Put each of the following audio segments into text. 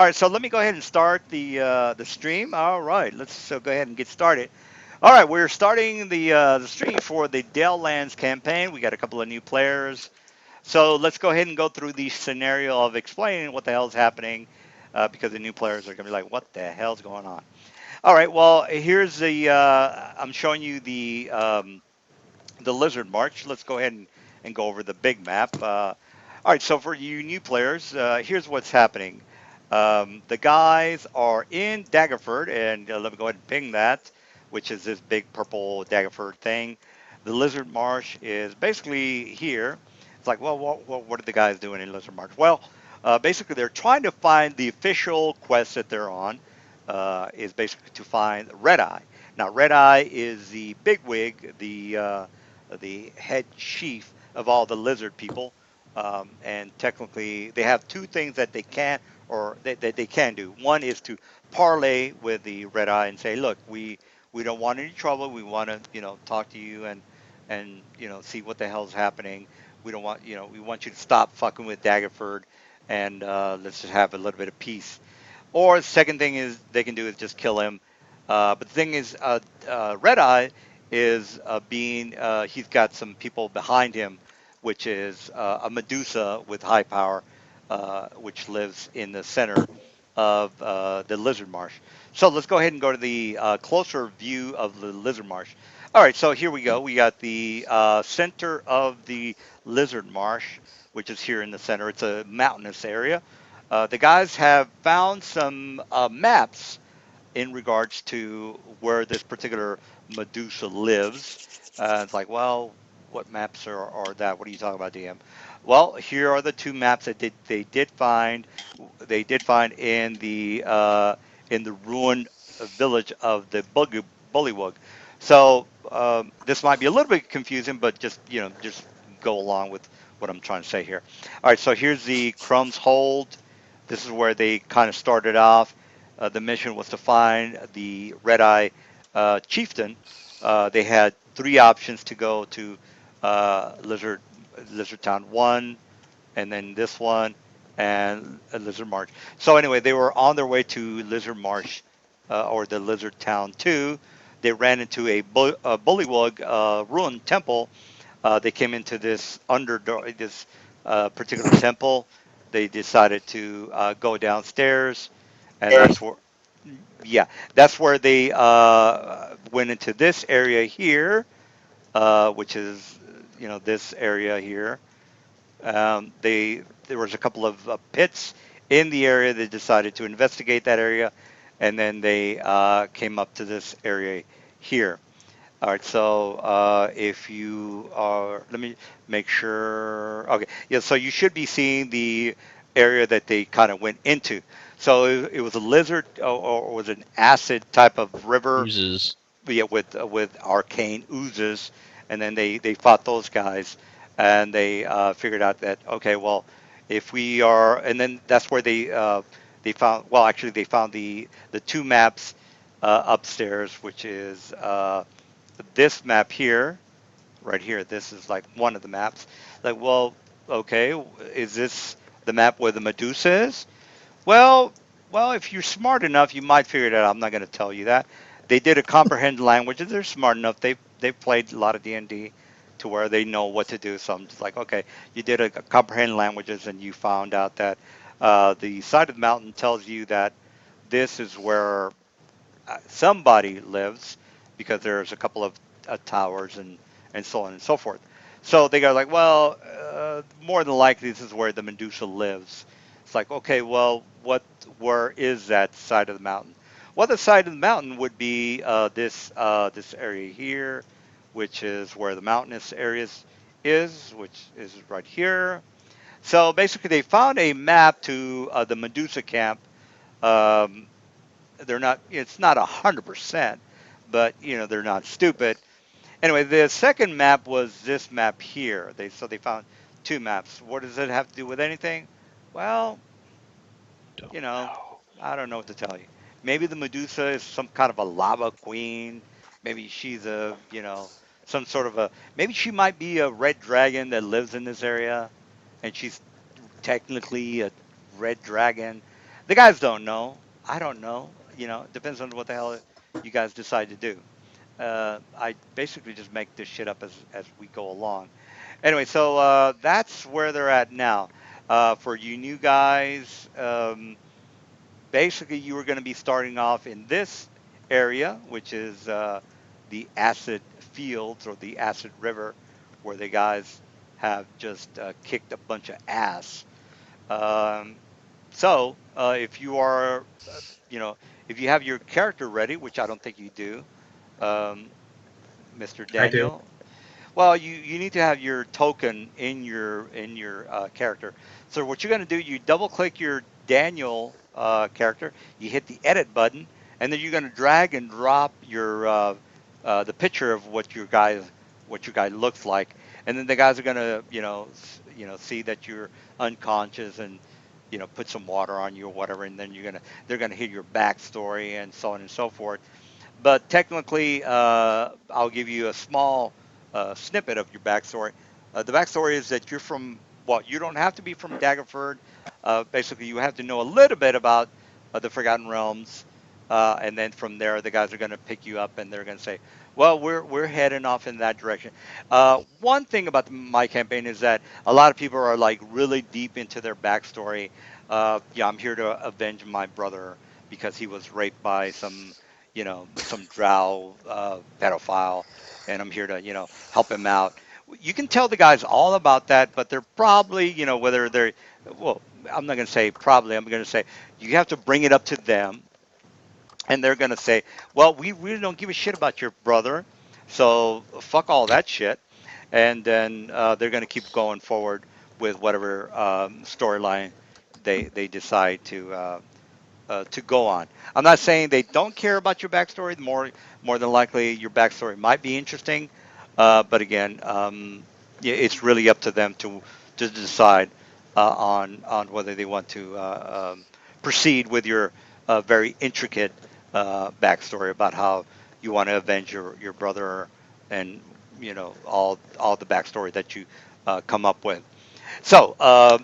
All right, so let me go ahead and start the stream. All right, let's go ahead and get started. All right, we're starting the stream for the Dalelands campaign. We got a couple of new players, so let's go ahead and go through the scenario of explaining what the hell's happening, because the new players are gonna be like, "What the hell's going on?" All right, well, here's the I'm showing you the Lizard March. Let's go ahead and go over the big map. All right, so for you new players, here's what's happening. The guys are in Daggerford, and let me go ahead and ping that, which is this big purple Daggerford thing. The Lizard Marsh is basically here. It's like, well, what are the guys doing in Lizard Marsh? Well, basically, they're trying to find the official quest that they're on. Is basically to find Red Eye. Now, Red Eye is the bigwig, the head chief of all the lizard people. And technically, they have two things that they can or that they can do. One is to parlay with the Red Eye and say, "Look, we don't want any trouble. We want to, talk to you and see what the hell's happening. We don't want, we want you to stop fucking with Daggerford and let's just have a little bit of peace." Or the second thing is they can do is just kill him. But the thing is, Red Eye is he's got some people behind him, which is a Medusa with high power, which lives in the center of the Lizard Marsh. So let's go ahead and go to the closer view of the Lizard Marsh. All right, so here we go. We got the center of the Lizard Marsh, which is here in the center. It's a mountainous area. The guys have found some maps in regards to where this particular Medusa lives. It's like, well, what maps are that? What are you talking about, DM? Well, here are the two maps that they did find. They did find in the ruined village of the Bullywug. So this might be a little bit confusing, but just go along with what I'm trying to say here. All right, so here's the Crumbs Hold. This is where they kind of started off. The mission was to find the Red Eye chieftain. They had three options to go to Lizard Town 1, and then this one, and Lizard Marsh. So anyway, they were on their way to Lizard Marsh, or the Lizard Town 2. They ran into a Bullywug ruined temple. They came into this particular temple. They decided to go downstairs, and yeah, that's where they went into this area here, which is this area here. There was a couple of pits in the area. They decided to investigate that area, and then they came up to this area here. All right, so if you are, let me make sure. Okay, yeah, so you should be seeing the area that they kind of went into. So it was a lizard, or was it an acid type of river, Oozes. yeah, with arcane oozes, and then they fought those guys, and they figured out that, okay, well, if we are, and then that's where they found, well, actually they found the two maps upstairs, which is this map here, right here. This is like one of the maps. Like, well, okay, is this the map where the Medusa is? Well, well, if you're smart enough, you might figure it out. I'm not going to tell you that. They did a comprehend language, and they're smart enough. They've played a lot of D&D to where they know what to do. So I'm just like, okay, you did a comprehend languages, and you found out that the side of the mountain tells you that this is where somebody lives, because there's a couple of towers and so on and so forth. So they go like, well, more than likely this is where the Medusa lives. It's like, okay, well, where is that side of the mountain? Well, the side of the mountain would be this area here, which is where the mountainous areas is, which is right here. So basically, they found a map to the Medusa camp. Um, they're not, it's not 100%, but they're not stupid. Anyway, the second map was this map here. They found two maps. What does it have to do with anything? Well, you Don't know, know. I don't know what to tell you. Maybe the Medusa is some kind of a lava queen. Maybe she's some sort of a, maybe she might be a red dragon that lives in this area, and she's technically a red dragon. The guys don't know. I don't know. It depends on what the hell you guys decide to do. I basically just make this shit up as we go along. Anyway, so that's where they're at now. For you new guys, basically you were going to be starting off in this area, which is the acid fields or the acid river, where the guys have just kicked a bunch of ass. Um, so if you are, you know, if you have your character ready, which I don't think you do, um, Mr. I do. Daniel. Well, you need to have your token in your character. So what you're going to do, you double click your Daniel character, you hit the edit button, and then you're going to drag and drop your the picture of what your guy looks like, and then the guys are going to see that you're unconscious and put some water on you or whatever, and then they're gonna hear your backstory and so on and so forth. But technically, I'll give you a small snippet of your backstory. The backstory is that you're from, well, you don't have to be from Daggerford. Basically, you have to know a little bit about the Forgotten Realms, and then from there, the guys are going to pick you up and they're going to say, "Well, we're heading off in that direction." One thing about my campaign is that a lot of people are like really deep into their backstory. Yeah, I'm here to avenge my brother because he was raped by some drow pedophile, and I'm here to help him out. You can tell the guys all about that, but they're probably whether they're, well, I'm not going to say probably, I'm going to say you have to bring it up to them, and they're going to say, well, we really don't give a shit about your brother, so fuck all that shit. And then they're going to keep going forward with whatever storyline they decide to go on. I'm not saying they don't care about your backstory. More than likely, your backstory might be interesting, but again, yeah, it's really up to them to decide on whether they want to proceed with your very intricate backstory about how you want to avenge your brother and all the backstory that you come up with. So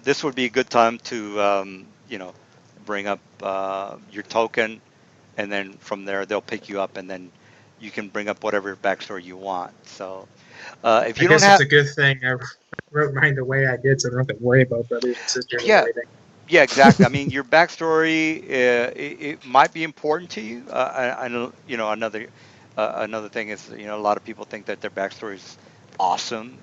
this would be a good time to bring up your token, and then from there they'll pick you up, and then you can bring up whatever backstory you want. So if I you don't guess it's have, a good thing I wrote mine the way I did, so I don't have to worry about brothers and sisters and yeah, everything. yeah, exactly. I mean, your backstory it might be important to you. I know another thing is a lot of people think that their backstory is awesome,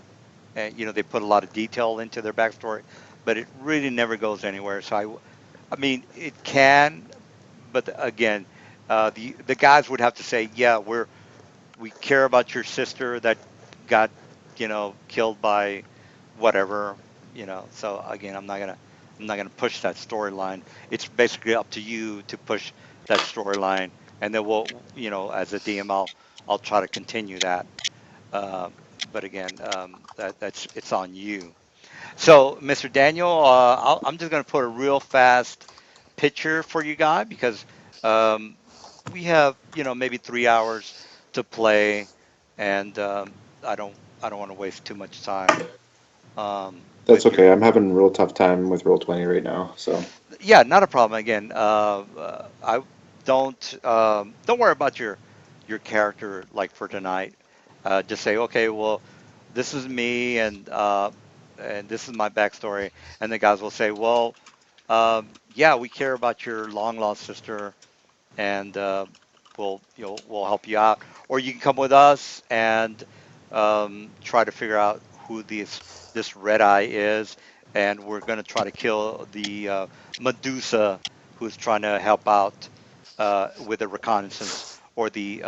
and they put a lot of detail into their backstory, but it really never goes anywhere. So I mean, it can, but again, the guys would have to say, yeah, we care about your sister that got killed by whatever. So again, I'm not gonna push that storyline. It's basically up to you to push that storyline, and then as a DM, I'll try to continue that. Uh, but again, that's it's on you. So, Mr. Daniel, I'm just going to put a real fast picture for you guy because um, we have, maybe 3 hours to play, and I don't want to waste too much time That's with okay. your. I'm having a real tough time with Roll20 right now. So Yeah, not a problem. Again, I don't worry about your character like for tonight. Just say, okay, well, this is me, and this is my backstory, and the guys will say, well, yeah, we care about your long lost sister, and we'll help you out, or you can come with us and try to figure out who this red eye is, and we're going to try to kill the Medusa who's trying to help out with the reconnaissance or the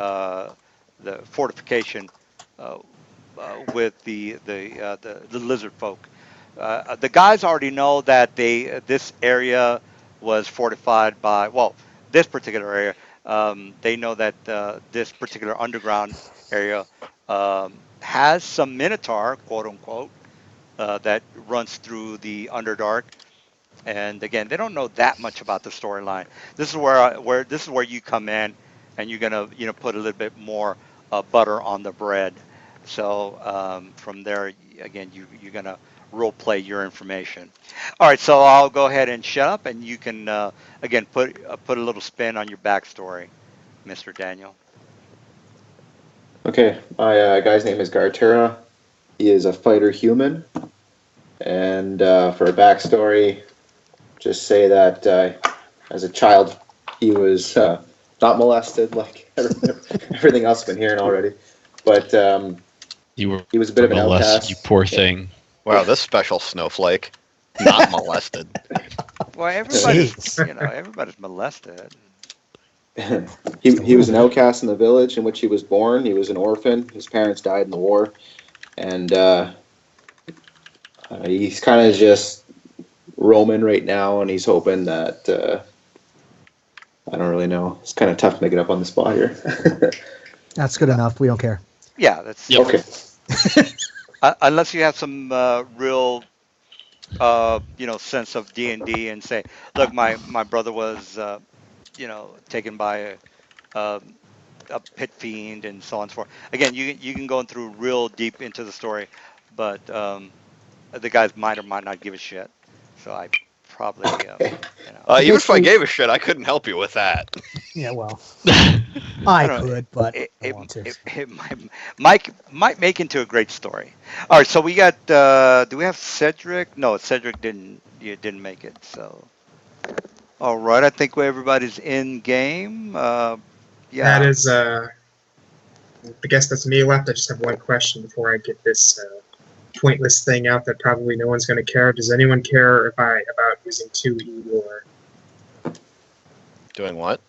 fortification uh, with the lizard folk. The guys already know that this area was fortified by, well, this particular area. They know that this particular underground area has some minotaur, quote unquote, that runs through the Underdark. And again, they don't know that much about the storyline. This is where you come in, and you're gonna put a little bit more butter on the bread. So from there, again, you're gonna role play your information. All right, so I'll go ahead and shut up, and you can again put a little spin on your backstory, Mr. Daniel. Okay, my guy's name is Gartura. He is a fighter human, and for a backstory, just say that as a child, he was not molested like everything else I've been hearing already, but You were he was a bit of an molested, you outcast. poor thing. Wow, this special snowflake. Not molested. Well, everybody's Jeez. everybody's molested. He was an outcast in the village in which he was born. He was an orphan. His parents died in the war, and he's kind of just roaming right now, and he's hoping that I don't really know. It's kind of tough to make it up on the spot here. That's good enough. We don't care. Yeah, that's Yep. Okay. unless you have some real sense of D&D and say, look, my brother was taken by um, a pit fiend and so on and so forth. Again, you can go through real deep into the story, but the guys might or might not give a shit. So I probably Even if I Basically- gave a shit, I couldn't help you with that. Yeah, well, I don't know. could, but it, I it, want to. it might make into a great story. All right, so we got. Do we have Cedric? No, Cedric didn't make it. So, all right, I think everybody's in game. Yeah. That is, I guess that's me left. I just have one question before I get this pointless thing out that probably no one's going to care. Does anyone care about using 2E lore? Doing what?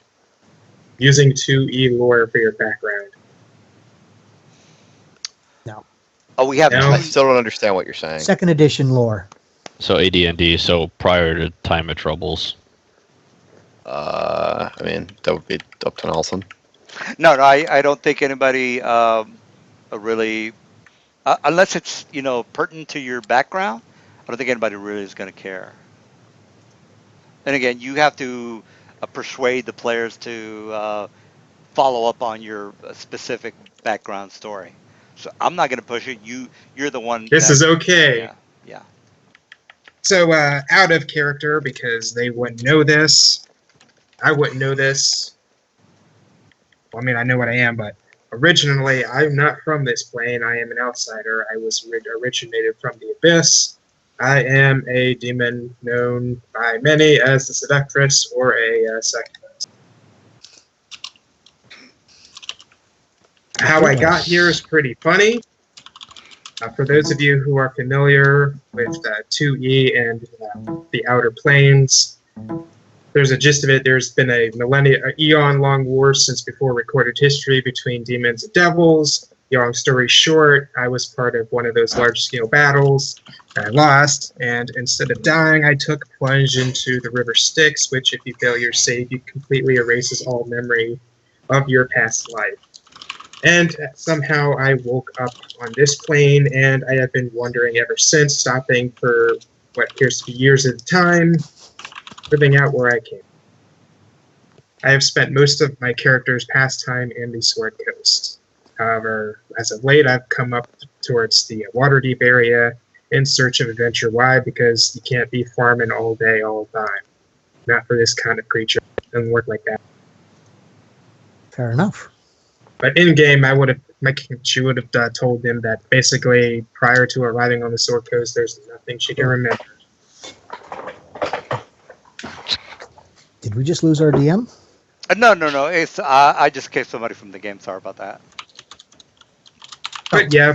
Using 2E lore for your background. Oh, we have. No. I still don't understand what you're saying. Second edition lore. So AD&D, so prior to Time of Troubles. I mean, that would be up to Nelson. No, I don't think anybody really, unless it's pertinent to your background. I don't think anybody really is going to care. And again, you have to persuade the players to follow up on your specific background story. So I'm not going to push it. You're the one. This is okay. Yeah, yeah. So, out of character, because they wouldn't know this. I wouldn't know this. Well, I mean, I know what I am, but originally, I'm not from this plane. I am an outsider. I was originated from the Abyss. I am a demon known by many as the Seductress or a Succubus. How I got here is pretty funny. For those of you who are familiar with 2E and the Outer Planes, there's a gist of it. There's been a eon-long war since before recorded history between demons and devils. Long story short, I was part of one of those large-scale battles. I lost, and instead of dying, I took plunge into the River Styx, which, if you fail your save, it completely erases all memory of your past life. And somehow I woke up on this plane, and I have been wandering ever since, stopping for what appears to be years at a time, living out where I came. I have spent most of my character's pastime in the Sword Coast. However, as of late, I've come up towards the Waterdeep area in search of adventure. Why? Because you can't be farming all day, all the time. Not for this kind of creature. It doesn't work like that. Fair enough. But in game, she would have told him that basically prior to arriving on the Sword Coast, there's nothing she can remember. Did we just lose our DM? No. It's I just kicked somebody from the game. Sorry about that. But yeah,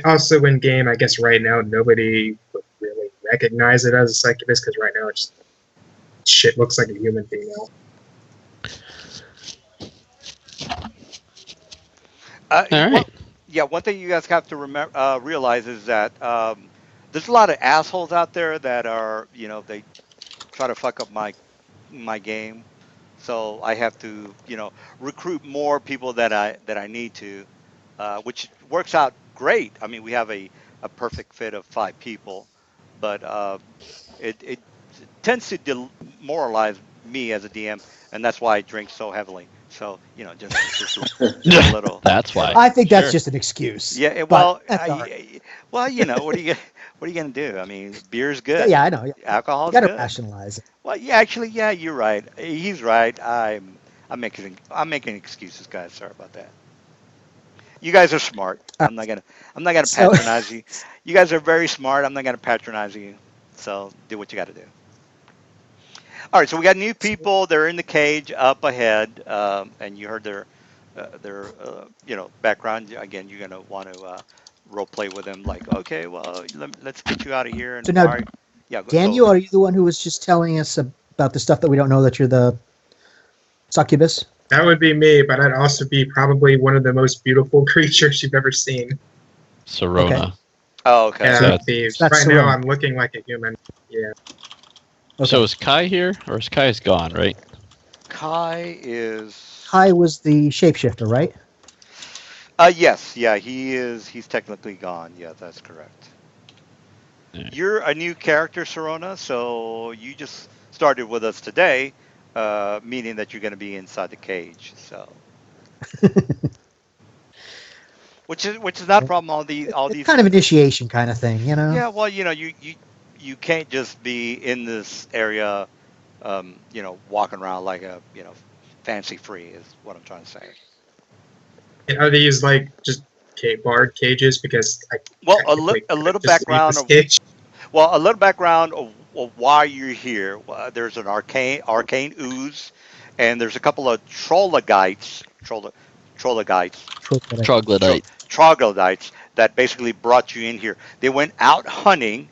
also in game, I guess right now nobody would really recognize it as a succubus because right now it's shit looks like a human female. All right. One thing you guys have to realize is that there's a lot of assholes out there that are, they try to fuck up my game. So I have to, recruit more people that I need to, which works out great. I mean, we have a perfect fit of 5 people, but it tends to demoralize me as a DM, and that's why I drink so heavily. So just a little. That's why. I think that's Sure. just an excuse. Yeah, but that's all right. what do you What are you gonna do? I mean, beer's good. Yeah, I know. You Alcohol's got to good. rationalize it. Well, yeah, actually, yeah, you're right. He's right. I'm making excuses, guys. Sorry about that. You guys are smart. All right. I'm not gonna So, patronize you. You guys are very smart. I'm not gonna patronize you. So do what you got to do. All right. So we got new people. They're in the cage up ahead, and you heard their background. Again, you're gonna want to role play with them. Like, okay, well, let's get you out of here. so And now, why? Yeah, go. Daniel, are you the one who was just telling us about the stuff that we don't know that you're the succubus? That would be me, but I'd also be probably one of the most beautiful creatures you've ever seen. Okay. Sorona. Oh, okay. Yeah, So, with thieves. So that's Right now, Serona. I'm looking like a human. Yeah. Okay. so is Kai here, or is Kai's gone? Right. Kai is. Kai was the shapeshifter, right? Yes, yeah, he is. He's technically gone. Yeah, that's correct. Yeah. You're a new character, Serona, so you just started with us today, meaning that you're going to be inside the cage. So, which is not a problem. All It's these. kind of initiation kind of thing, you know? Yeah, well, you can't just be in this area, walking around like a fancy free is what I'm trying to say. And are these like just barred cages? Because I Well, technically a could little just leave background this of cage. Well, a little background of why you're here. There's an arcane ooze, and there's a couple of troglodytes, Troglodyte. tro- Troglodyte. troglodytes that basically brought you in here. They went out hunting.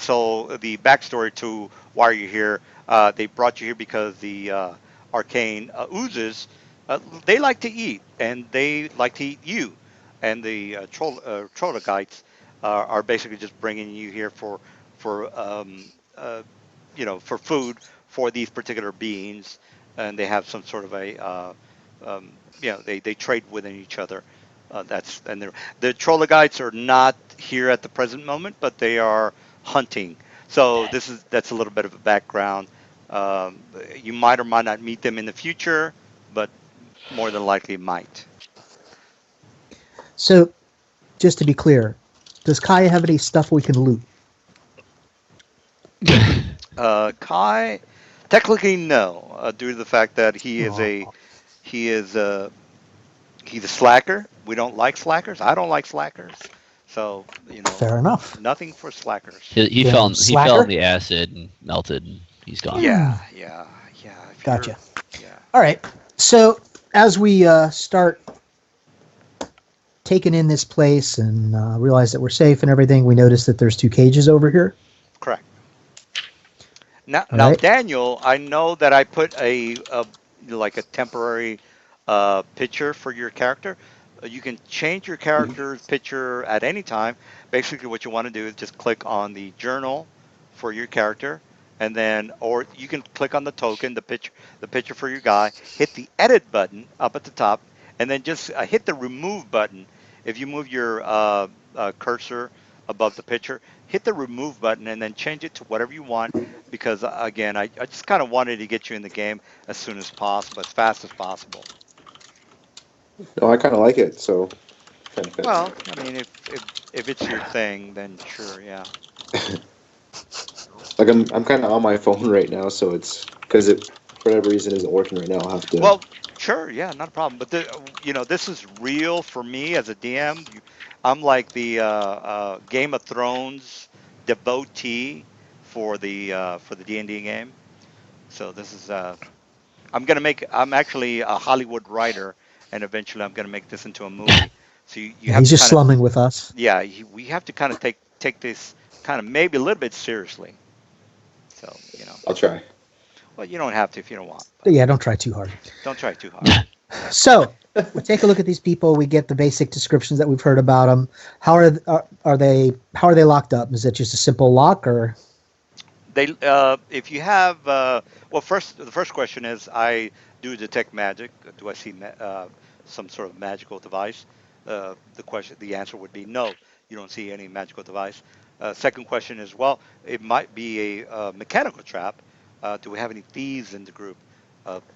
So the backstory to why you're here, they brought you here because the arcane oozes, they like to eat, and they like to eat you. And the troglodytes are basically just bringing you here for for food for these particular beings, and they have some sort of a they trade within each other. That's and the troglodytes are not here at the present moment, but they are hunting. So that's a little bit of a background. Um, you might or might not meet them in the future, but more than likely might. So, just to be clear, does Kai have any stuff we can loot? Kai, technically no, due to the fact that Oh, he is a he's a slacker. We don't like slackers. I don't like slackers. So fair enough. nothing for slackers. He fell. Damn He fell in slacker. the acid and melted, and he's gone. Yeah, yeah, yeah. If you're, Gotcha. yeah. All right. So, as we start taking in this place and realize that we're safe and everything, we notice that there's two cages over here. Correct. Now, All now, right. Daniel, I know that I put a like a temporary picture for your character. You can change your character's picture at any time. Basically, what you want to do is just click on the journal for your character, and then, or you can click on the token, the picture for your guy. Hit the edit button up at the top, and then just hit the remove button. If you move your cursor above the picture, hit the remove button, and then change it to whatever you want because again, I just kind of wanted to get you in the game as soon as possible, as fast as possible. No, I kind of like it, so kind of fits. Well, I mean, if it's your thing, then sure, yeah. Like I'm kind of on my phone right now, so it's because it for whatever reason isn't working right now. I'll have to. Well, sure, yeah, not a problem. But this is real for me as a DM. I'm like the Game of Thrones devotee for the D&D game. So this is I'm actually a Hollywood writer, and eventually I'm gonna make this into a movie. So you Yeah, have he's to just kind of slumming with us. yeah, we have to kind of take this kind of maybe a little bit seriously. So I'll try. well, you don't have to if you don't want, but But yeah, don't try too hard. don't try too hard. So, we take a look at these people. We get the basic descriptions that we've heard about them. How are they? How are they locked up? Is it just a simple lock, or If you have well, the first question is I do detect magic. Do I see some sort of magical device? The answer would be no. You don't see any magical device. Second question is well, it might be a mechanical trap. Do we have any thieves in the group?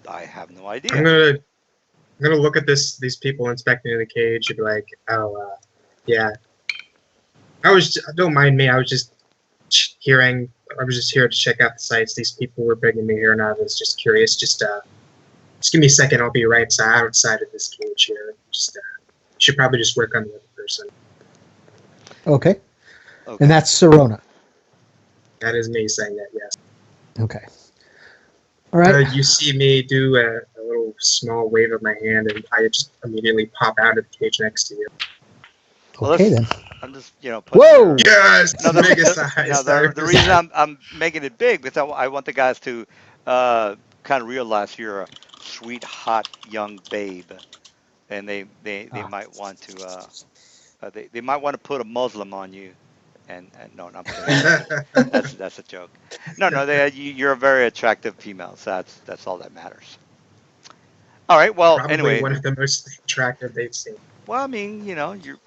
I have no I'm idea. gonna I'm gonna look at these people inspecting the cage and be like, oh, yeah, Don't mind me. I was just hearing. I was just here to check out the sites. These people were bringing me here, and I was just curious. Just give me a second. I'll be right outside of this cage here. Should probably just work on the other person. Okay. Okay. And that's Serona. That is me saying that. Yes. Okay. All right. You see me do a little small wave of my hand, and I just immediately pop out of the cage next to you. Well, Okay then. I'm just putting Whoa! your- Yes, No, the biggest size. the reason I'm making it big because I want the guys to kind of realize you're a sweet, hot young babe, and they might want to they might want to put a Muslim on you, and no, I'm kidding. That's a joke. No, you're a very attractive female, so that's all that matters. All right. Well, Probably anyway, one of the most attractive they've seen. well, I mean, you're.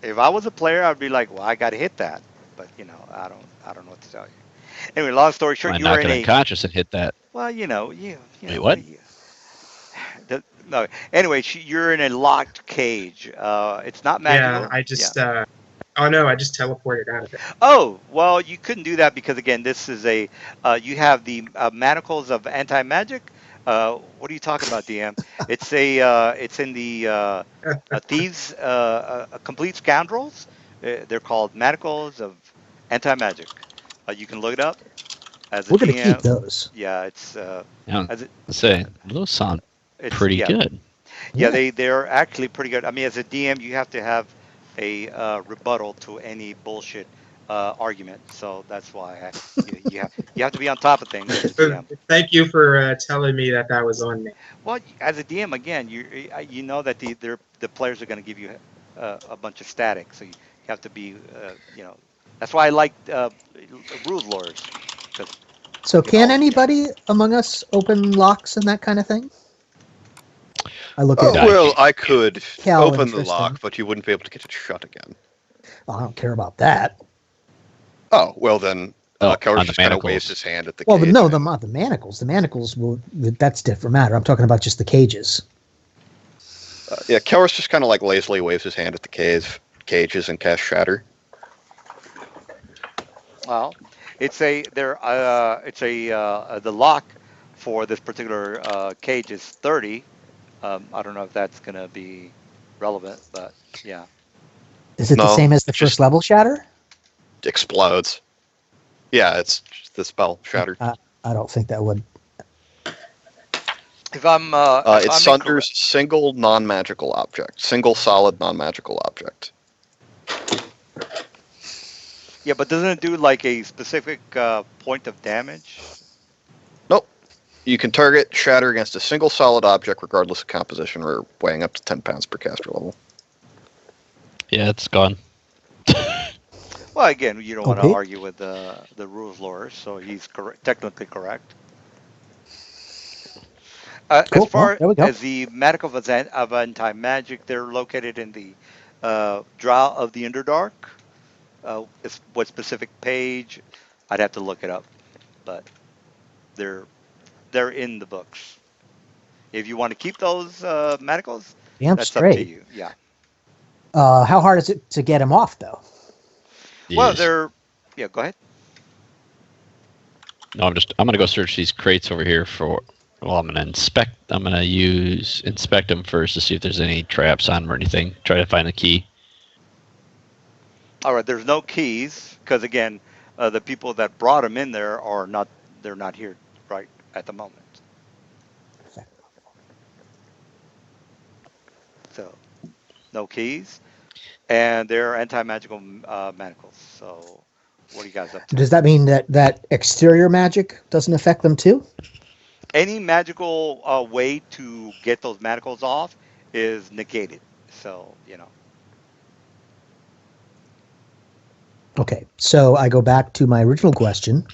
If I was a player, I'd be like, well, I got to hit that, but I don't know what to tell you. Anyway, long story short, I you were knock in it a. unconscious and hit that. Well, Wait, what? No. Anyway, you're in a locked cage. It's not magical. Yeah, I just. Oh no, I just teleported out of it. Oh, well, you couldn't do that because again, this is a. You have the manacles of anti-magic. What are you talking about, DM? It's a. It's in the thieves, complete scoundrels. They're called manacles of anti-magic. You can look it up as a We're gonna DM. keep those. Yeah, it's Yeah, as it, say those sound it's pretty yeah, good. yeah. Yeah. They're actually pretty good. I mean, as a DM, you have to have a rebuttal to any bullshit argument. So that's why you have to be on top of things as a DM. Thank you for telling me that was on me. Well, as a DM, again, you know that the players are going to give you a bunch of static, so you have to be That's why I like rules lawyers. 'Cause, So you can know- anybody among us open locks and that kind of thing? I look Oh, at well, I could Cal, open the interesting. lock, but you wouldn't be able to get it shut again. Oh, I don't care about that. Oh, well then, Oh, Keller on the just kind of manacles. waves his hand at the Well, cage. no, not the manacles. The manacles that's a different matter. I'm talking about just the cages. Yeah, Keller's just kind of like lazily waves his hand at the cages and casts Shatter. Well, the lock for this particular cage is 30. I don't know if that's going to be relevant, but yeah. Is it the No, same as the it's just- first level shatter? Explodes. Yeah, it's just the spell Shatter. I don't think that would. If I'm, It sunders single non-magical object, single solid non-magical object. yeah, but doesn't it do like a specific point of damage? Nope. You can target Shatter against a single solid object regardless of composition or weighing up to 10 pounds per caster level. Yeah, it's gone. Well, again, you don't want to Okay. argue with the rules lawyer, so he's technically correct. Cool. As far Well, there we go. as the magic of anti-magic, they're located in the Drow of the Underdark. What specific page? I'd have to look it up, but they're in the books. If you want to keep those manacles, Damn that's up to straight. you. Yeah. How hard is it to get them off, though? Well, Yes. yeah. Go ahead. No, I'm gonna go search these crates over here for. Well, I'm gonna inspect them first to see if there's any traps on them or anything. Try to find the key. All right. There's no keys because again, the people that brought them in there are not. They're not here right at the moment. So, no keys, and they're anti-magical manacles. So, what are you guys up to? Does that mean that exterior magic doesn't affect them too? Any magical way to get those manacles off is negated. So, Okay, so I go back to my original question: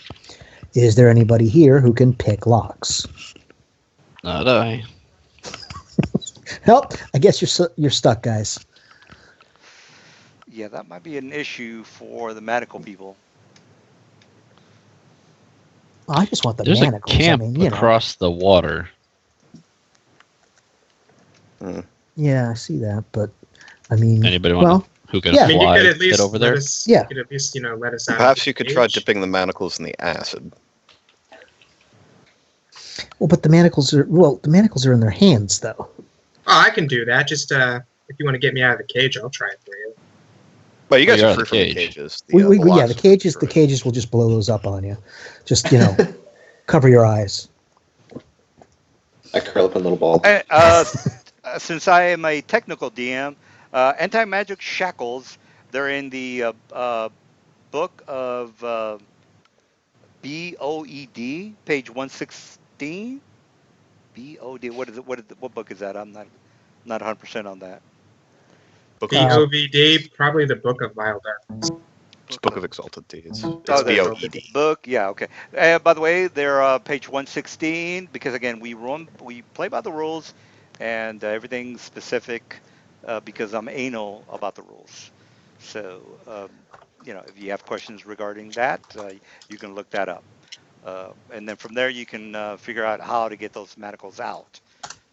is there anybody here who can pick locks? Not I. Help! I guess you're stuck, guys. yeah, that might be an issue for the medical people. I just want the There's manacles. a camp I mean, across the water. Yeah, I see that, but I mean, Anybody want well, who can Yeah. I mean, you fly could at get least over let there? us. Yeah. You could at least let us out. of Perhaps the you could try cage. dipping the manacles in the acid. Well, but the manacles are in their hands though. Oh, I can do that. Just if you want to get me out of the cage, I'll try it for you. But you Oh, guys you're are out free of from the the cage. cages. Yeah, locks the are cages destroyed. will just blow those up on you. Just cover your eyes. I curl up in a little ball. Since I am a technical DM, anti-magic shackles. They're in the book of BOED, page 116. BOD. What is it? What book is that? I'm not 100% on that. Book of, The Uh, OVD, probably the Book of Vile Darkness. it's Book of Exalted Deeds. Oh, It's Book of there. Exalted BOED. Book. Yeah. Okay. By the way, they're page 116 because again we play by the rules, and everything's specific because I'm anal about the rules. So if you have questions regarding that, you can look that up, and then from there you can figure out how to get those manacles out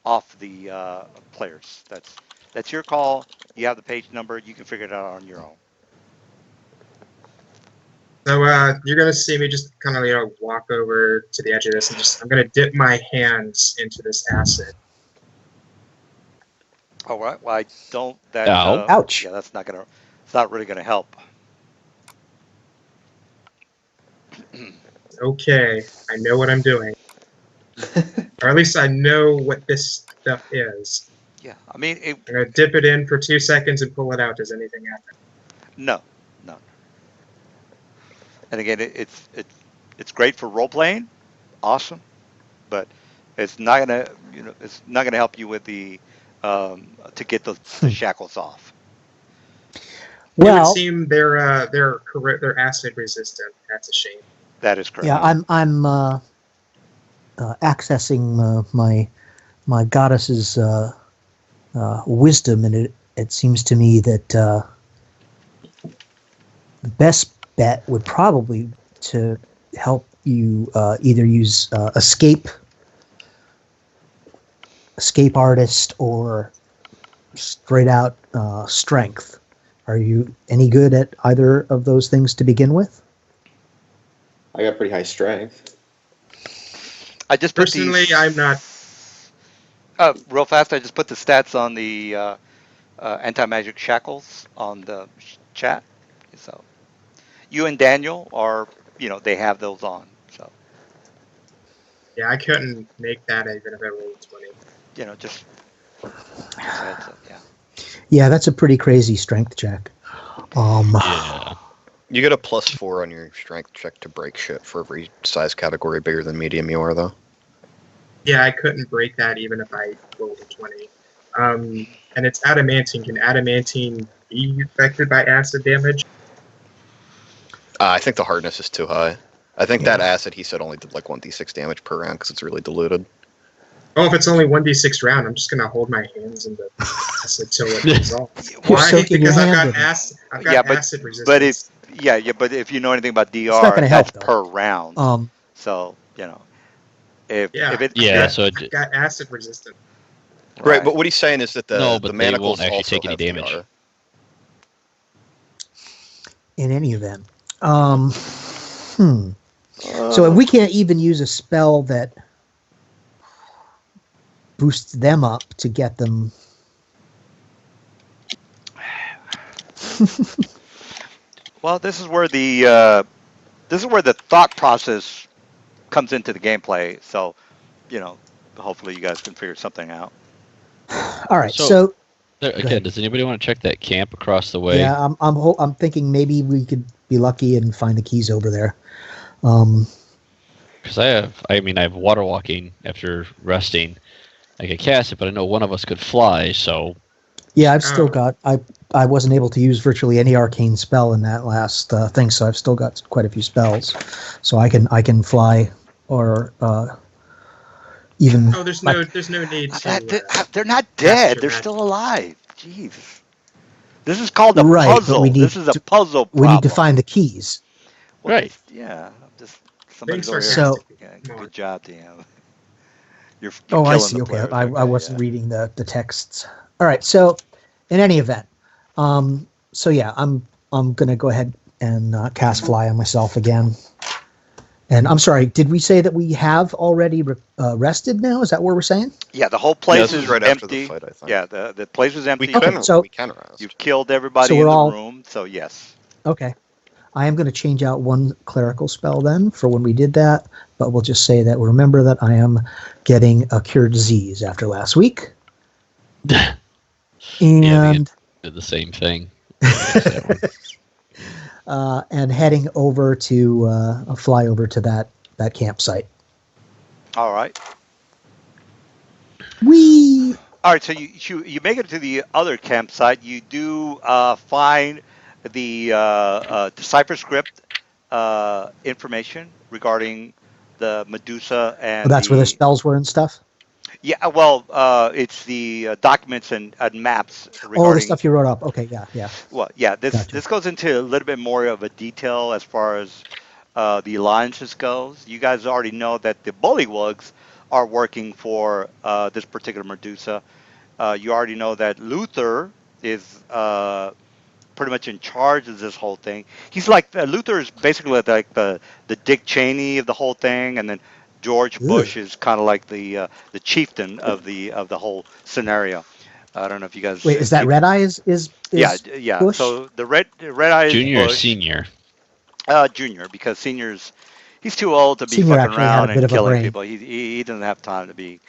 off the players. That's your call. You have the page number. You can figure it out on your own. So you're gonna see me just kind of walk over to the edge of this and I'm gonna dip my hands into this acid. All right. Well, I don't. That. Ow. Ouch. Yeah. That's not gonna. It's not really gonna help. Okay, I know what I'm doing, or at least I know what this stuff is. Yeah. I mean, I'm gonna dip it in for 2 seconds and pull it out. Does anything happen? no, no. And again, it's great for role playing. Awesome, but it's not gonna. It's not gonna help you with the to get the shackles off. It would Well, seem they're acid resistant. That's a shame. That is correct. yeah, I'm accessing my goddess's wisdom, and it seems to me that the best bet would probably to help you either use escape artist or straight out strength. Are you any good at either of those things to begin with? I got pretty high strength. I just put Personally, these. I'm not. Real fast. I just put the stats on the anti-magic shackles on the chat. So you and Daniel are, they have those on. So Yeah, I couldn't make that even if I rolled 20. just a heads up. Yeah. Yeah, that's a pretty crazy strength check. Yeah. You get a +4 on your strength check to break shit for every size category bigger than medium you are, though. Yeah, I couldn't break that even if I rolled a 20. And it's adamantine. Can adamantine be affected by acid damage? I think the hardness is too high. I think Yeah. that acid he said only did like 1d6 damage per round because it's really diluted. Oh, if it's only 1d6 round, I'm just gonna hold my hands in the acid till it dissolves. You're Why? soaking your Because I've hand got in it. acid. I've got Yeah, but acid resistance. but if you know anything about It's not DR, going to help that's though. per round. Um, So if yeah, if it Yeah, I've so got, I've got acid resistance. Right, but what he's saying is that No, the but they manacles won't actually also take any have damage. DR. in any event, so if we can't even use a spell that boosts them up to get them. Well, this is where the thought process comes into the gameplay. So, hopefully you guys can figure something out. All right, So- so There, Go again, ahead. does anybody want to check that camp across the way? yeah, I'm thinking maybe we could be lucky and find the keys over there. Because I have water walking after resting. I could cast it, but I know one of us could fly, so Yeah, I've still Oh. got. I wasn't able to use virtually any arcane spell in that last thing, so I've still got quite a few spells. So I can fly or even. Oh, there's like- no need to. They're not cast dead. your They're magic. still alive. Jeez. This is called a Right, but puzzle. we need This is a to- puzzle we need to problem. find the keys. Well, Right. Yeah. Just somebody's over Being here. So- sarcastic. Yeah, Come on. good job, DM. You're Oh, I killing see. the Okay, players. I wasn't reading the texts. All right, so in any event, So yeah, I'm gonna go ahead and cast fly on myself again. And I'm sorry, did we say that we have already rested now? Is that what we're saying? Yeah, the whole Yeah, place this is is right after the empty. fight, I think. Yeah, the place is We empty. Okay, can so- we can rest. You've killed So everybody we're in the all- room, so yes. Okay. I am going to change out one clerical spell then for when we did that, but we'll just say that remember that I am getting a cure disease after last week. Yeah, And did the same thing. and heading over to fly over to that campsite. All right. Whee! All right, so you make it to the other campsite. You do find the decipher script information regarding the Medusa Well, and that's where the the spells were and stuff. yeah. Well, it's the documents and maps Oh, the regarding. stuff you wrote up. Okay, yeah. Well, yeah. This Gotcha. this goes into a little bit more of a detail as far as the alliances goes. You guys already know that the Bullywugs are working for this particular Medusa. You already know that Luther is pretty much in charge of this whole thing. He's like Luther is basically like the Dick Cheney of the whole thing, and then George Ugh. Bush is kind of like the chieftain of the whole scenario. I don't know if you guys Wait, is that keep. Red Eye is Yeah. Bush? So the red eye is Junior or Bush, senior? Junior, because senior's he's too old to be Senior fucking actually had around a bit and of a killing brain. people. He doesn't have time to be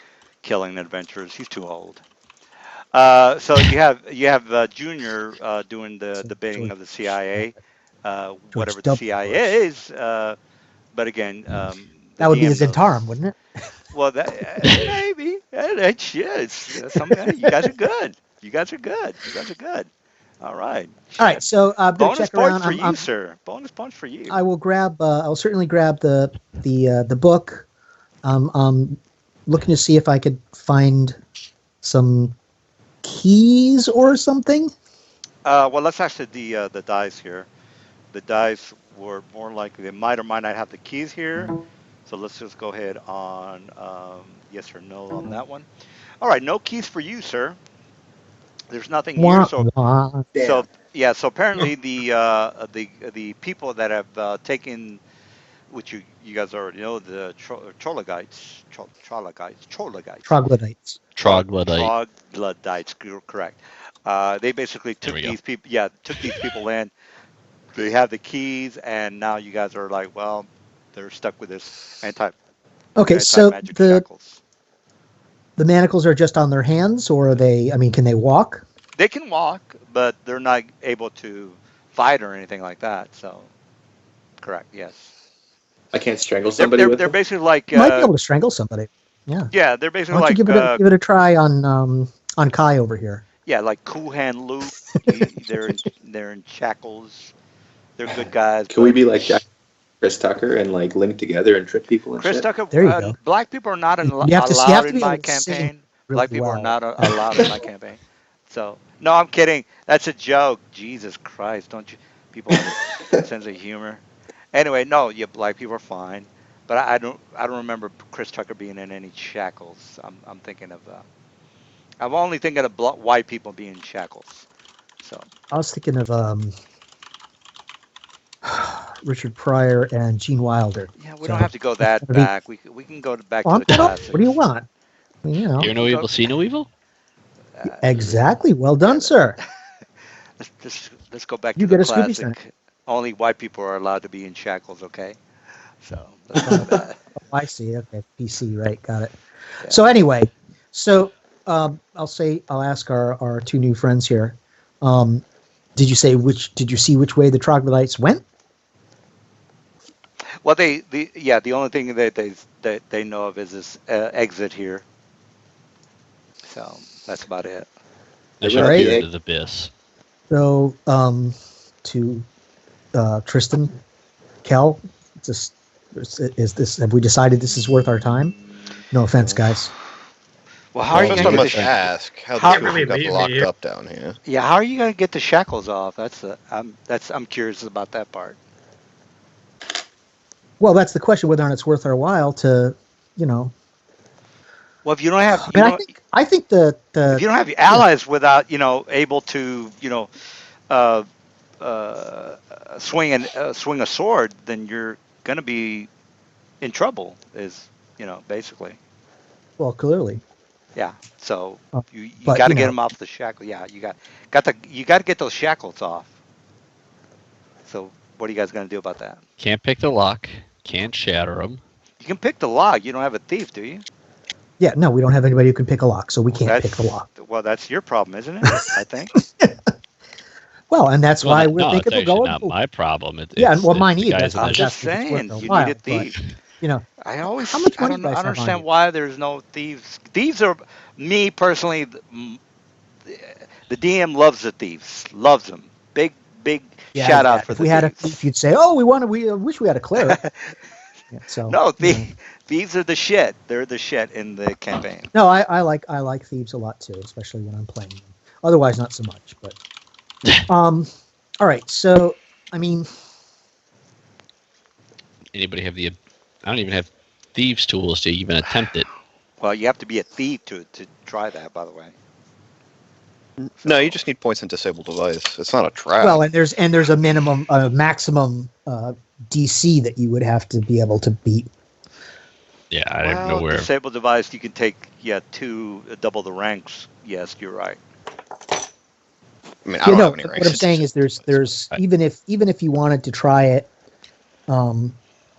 killing adventurers. He's too old. So you have Junior doing the So bidding George of the CIA, George whatever the W. CIA Bush. is. But again, the That would be a DM knows. Zentarum, wouldn't it? Well, that maybe shit. Something. You guys are good. You guys are good. You guys are good. All right. All right, Shit. so I'm gonna Bonus check points around. for you, sir. Bonus points for you. I will grab. I will certainly grab the book. I'm looking to see if I could find some keys or something. Well, let's actually the dice here. The dice were more likely they might or might not have the keys here. So let's just go ahead on yes or no on that one. All right, no keys for you, sir. There's nothing here. Wah, So wah. so Damn. yeah. So apparently the people that have taken, which you guys already know, the troglodytes, Troglodytes. Troglodyte. troglodytes, correct. They basically There took we go. these people. Yeah, took these people in. They have the keys, and now you guys are like, well, they're stuck with this Okay, so anti-magic the shackles. manacles are just on their hands, or are they? I mean, can they walk? They can walk, but they're not able to fight or anything like that. So, correct, yes. I can't strangle They're somebody they're with they're them. basically like You might be able to strangle somebody. Yeah. yeah, they're Why basically don't you like give it a try on Kai over here? yeah, like Cool Hand Luke. They're in shackles. They're good guys, Can we but be like Jack, Chris Tucker, and like link together and trick people and Chris shit? Tucker. There you go. Black people are not You have allowed to in be my able to sing campaign. really Black people are well. not allowed in my campaign. So no, I'm kidding. That's a joke. Jesus Christ, don't you? People have a sense of humor. Anyway, no, yeah, black people are fine, but I don't remember Chris Tucker being in any shackles. I'm thinking of I'm only thinking of white people being in shackles. So I was thinking of Richard Pryor and Gene Wilder. yeah, we don't So have to go that that'd be- back. We can go back well, to the classics. what do you want? I mean, you know, Hear no we go- evil, see no evil. exactly. Well done, Yeah, sir. let's go back You to the get a Scooby snack. classic. Only white people are allowed to be in shackles. Okay, so let's go with that. Oh, I see. Okay, PC, right? Got it. Yeah. So anyway, so I'll ask our two new friends here. Did you see which way the troglodytes went? Well, the only thing that they know of is this exit here. So that's about it. I They should went Right. peer the into the abyss. So to Tristan, Kel, is this? Have we decided this is worth our time? No offense, guys. Well, how are you First, I gonna get must the ask how how- the two of you Really got leave locked me. up down here. yeah? How are you gonna get the shackles off? I'm curious about that part. Well, that's the question. Whether or not it's worth our while to, you know. Well, if you don't have I mean, I think if you don't have your allies without able to swing a sword, then you're gonna be in trouble. Is basically. Well, clearly. Yeah. So Uh, you but got you to get know, them off the shackle. Yeah, you got to get those shackles off. So what are you guys gonna do about that? Can't pick the lock. Can't shatter them. You can pick the lock. You don't have a thief, do you? yeah, no, we don't have anybody who can pick a lock, so we can't pick the lock. That's your problem, isn't it? I think. Well, and that's Well, why we're no, it's thinking of actually going. not my problem. Yeah, It's well, it's mine the either. guys That's in why I I'm was the. just asking if it's worth saying, a you need a while. But thief. you know, I always, how much I money don't do you guys have on understand you? why there's no thieves. Thieves are me personally. The DM loves the thieves, loves them. Big, big Yeah, shout out yeah. for If the we had a thief, thieves. you'd say, "Oh, we wish we had a cleric." Yeah, so No, you know, thieves are the shit. They're the shit in the campaign. no, I like thieves a lot too, especially when I'm playing them. Otherwise, not so much. But all right. So, I mean, Anybody have the? I don't even have thieves' tools to even attempt it. Well, you have to be a thief to try that, by the way. No, you So, just need points in disable device. It's not a trap. well, and there's a maximum DC that you would have to be able to beat. Yeah, I don't know well, where. disable device, you can take double the ranks. Yes, you're right. I mean, I You don't know, have any what ranks I'm in saying is disable there's I- even if you wanted to try it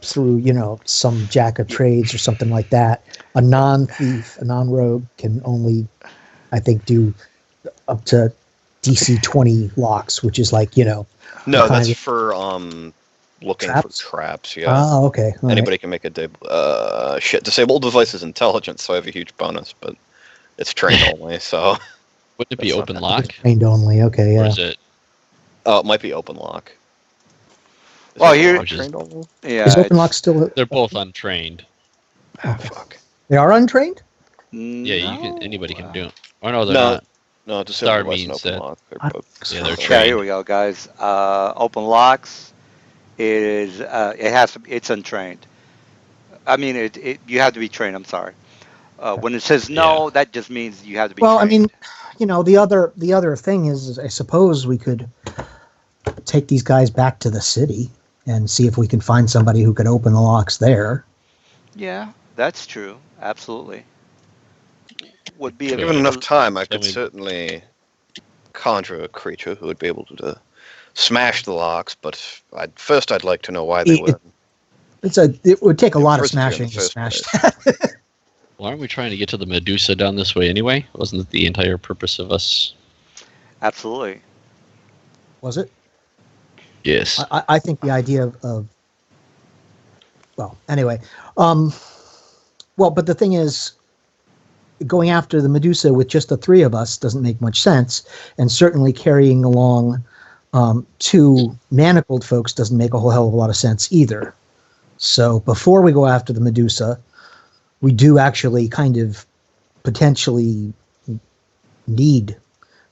through some jack of Yeah. trades or something like that, a non-thief, a non-rogue can only, I think, do up to DC 20 locks, which is like No, kind that's of for looking for traps. traps. Yeah, Oh, okay. All right. anybody can make a disable device is intelligence, so I have a huge bonus, but it's trained only. So Wouldn't it be that's not open that lock, It's trained only. Okay, or yeah. is it? Oh, it might be open lock. Is Well, open here, lock Which is trained only? Is yeah, open lock it's still? they're both untrained. Ah, Okay. fuck. They are untrained? Yeah, you can. no. Anybody can do it. Or no, they're No, not. no, disable Star device and means open that. lock. They're I- both. Yeah, they're trained Yeah, here trained. we go, guys. Open locks is it has to. It's untrained. I mean, you have to be trained. I'm sorry. When it says Yeah. no, that just means you have to be Well, I mean, trained. the other thing is, I suppose we could take these guys back to the city and see if we can find somebody who could open the locks there. Yeah, that's true. Absolutely. Would be Given Could. enough time, I Then could we. certainly conjure a creature who would be able to smash the locks. But first, I'd like to know why they It, were it would take a lot of imprisoned here in the smashing to first smash place. that. Well, aren't we trying to get to the Medusa down this way anyway? Wasn't that the entire purpose of us? absolutely. Was it? Yes. I think the idea of well, anyway, um, well, but the thing is, going after the Medusa with just the three of us doesn't make much sense, and certainly carrying along two manacled folks doesn't make a whole hell of a lot of sense either. So before we go after the Medusa, we do actually kind of potentially need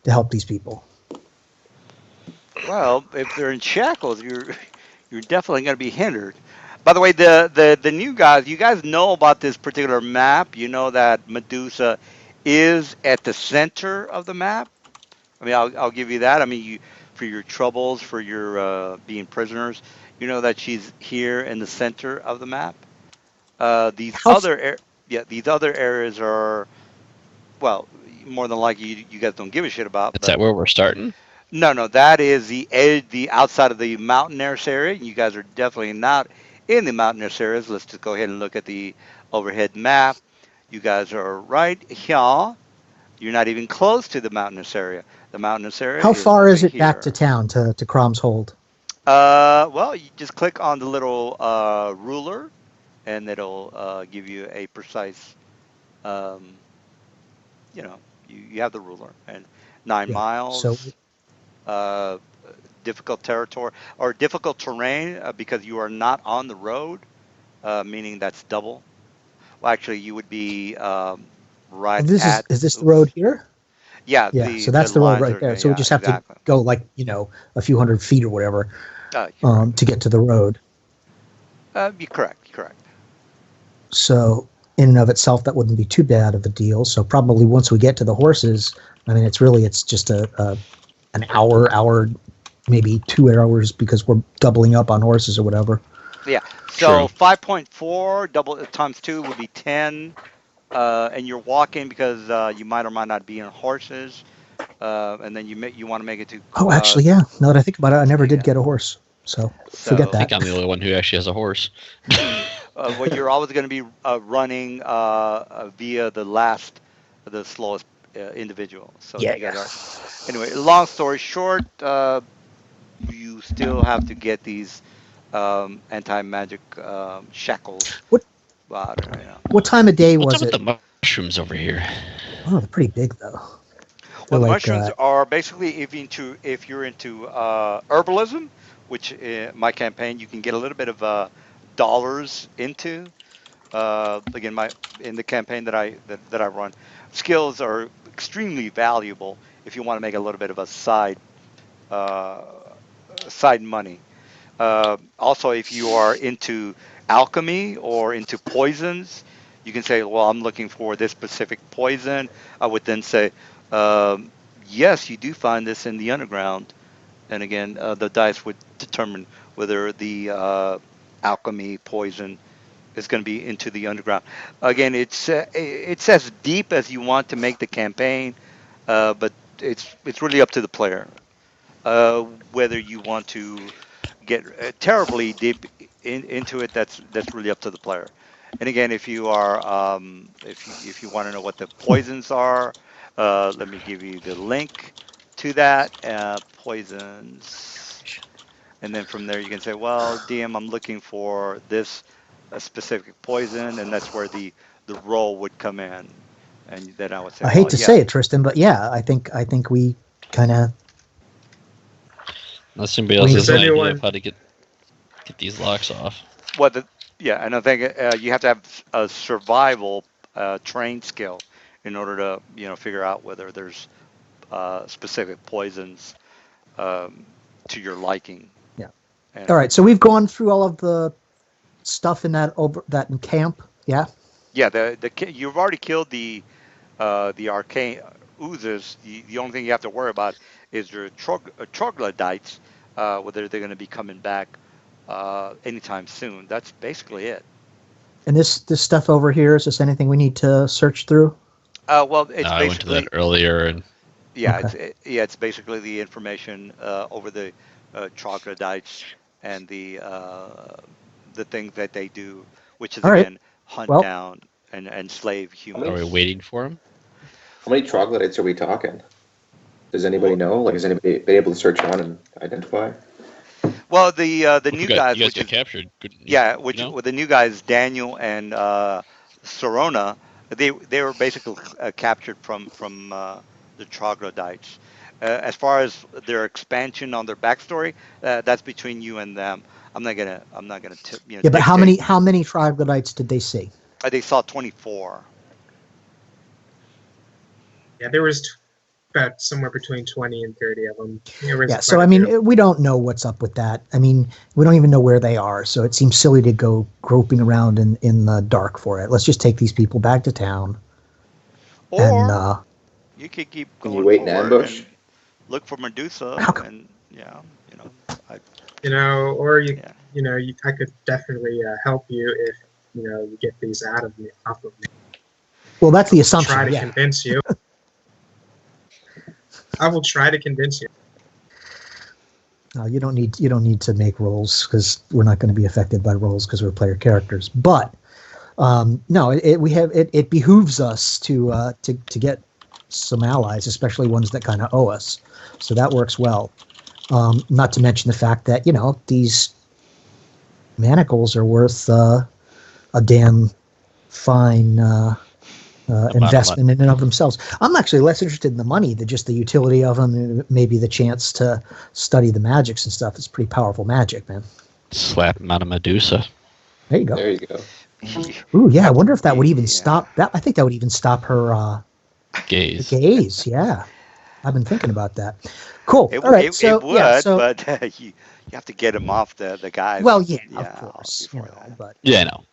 to help these people. Well, if they're in shackles, you're definitely going to be hindered. By the way, the new guys, you guys know about this particular map. You know that Medusa is at the center of the map. I mean, I'll give you that. I mean, for your troubles, for your being prisoners, you know that she's here in the center of the map. These How other yeah, these other areas are, well, more than likely you guys don't give a shit about, Is but that where we're starting? no, that is the edge, the outside of the mountainous area. You guys are definitely not in the mountainous areas. Let's just go ahead and look at the overhead map. You guys are right here. You're not even close to the mountainous area. The mountainous area how is far over is it back to here. town to Crom's Hold? Well, you just click on the little ruler, and it'll give you a precise. Um, you have the ruler, and nine Yeah. So miles. Uh, Difficult territory or difficult terrain because you are not on the road, meaning that's double. Well, actually, you would be right this is at. is this the road Oops. here? Yeah, Yeah. So the that's the road lines right are. there. So we Yeah, just have to exactly. go like a few hundred feet or whatever Correct. to get to the road. You're correct. Correct. So in and of itself, that wouldn't be too bad of a deal. So probably once we get to the horses, I mean, it's just an hour maybe 2 hours because we're doubling up on horses or whatever. Yeah. So True. 5.4 double times 2 would be 10. And you're walking because you might or might not be in horses. And then you want to make it to Oh, actually, yeah. Now that I think about it, I never did yeah. get a horse, so forget So I think that. I'm the only one who actually has a horse. well, you're always going to be running via the slowest individual. So Yeah, you guys yeah. are anyway. Long story short, you still have to get these anti-magic shackles. What But you know. what time of day What's was up with it? the mushrooms over here? Oh, they're pretty big though. They're Well, the like mushrooms are basically if you're into herbalism, which my campaign you can get a little bit of dollars into. Again, my in the campaign that I run, skills are extremely valuable if you want to make a little bit of a uh, side money. Also, if you are into alchemy or into poisons, you can say, "Well, I'm looking for this specific poison." I would then say, um, "Yes, you do find this in the underground." And again, the dice would determine whether the alchemy poison is going to be into the underground. Again, it's as deep as you want to make the campaign, but it's really up to the player uh, whether you want to get terribly deep into it. That's really up to the player. And again, if you are if you want to know what the poisons are, let me give you the link to that poisons, and then from there you can say, well, DM, I'm looking for this specific poison, and that's where the role would come in. And then I would say, I hate well, to yeah, say it, Tristan, but yeah, I think we kind of Unless anybody else we Does has an idea of anyone? how to get these locks off. what the yeah, and I think you have to have a survival trained skill in order to figure out whether there's specific poisons um, to your liking. yeah. All And right, so we've gone through all of the stuff in that in camp. Yeah. yeah, you've already killed the arcane oozes. The only thing you have to worry about is your troglodytes, whether they're going to be coming back anytime soon. That's basically it. And this stuff over here, is this anything we need to search through? Well, No, it's I went to that basically earlier, and yeah, Okay. yeah, it's basically the information over the troglodytes and the things that they do, which is All right. again hunt Well, down and enslave How are many we humans. waiting for him? how many troglodytes are we talking? Does anybody Wh- know? Like, has anybody been able to search around and identify? Well, the Well, new you guys, guys which got is captured. yeah, You which know, with the new guys, Daniel and Sorona, they were basically captured from the troglodytes. As far as their expansion on their backstory, that's between you and them. I'm not gonna yeah, but how dictate. many troglodytes did they see? They saw 24. Yeah, there was about somewhere between 20 and 30 of them. There was Yeah, so quite I a few. mean, we don't know what's up with that. I mean, we don't even know where they are, so it seems silly to go groping around in the dark for it. Let's just take these people back to town, and Or you could keep Can you going wait in forward ambush? and look for Medusa, how come? and yeah, I Or you, yeah. I could definitely help you if you get these out of me, off of me. Well, that's I the will try assumption. to Yeah. convince you. I will try to convince you. No, you don't need to make rolls because we're not going to be affected by rolls because we're player characters. But no, it behooves us to get some allies, especially ones that kind of owe us. So that works well. Not to mention the fact that these manacles are worth a damn fine amount of money. investment in and of themselves. I'm actually less interested in the money than just the utility of them, and maybe the chance to study the magics and stuff. It's pretty powerful magic, man. Slap him out of Medusa. There you go. There you go. Ooh, yeah. I wonder if that would even Yeah. stop that. I think that would even stop her Gaze. gaze. Yeah, I've been thinking about that. Cool. It All right. it So yeah. would, So but you have to get them off the well, guys. yeah, of Yeah, course, before that. but Yeah, I know.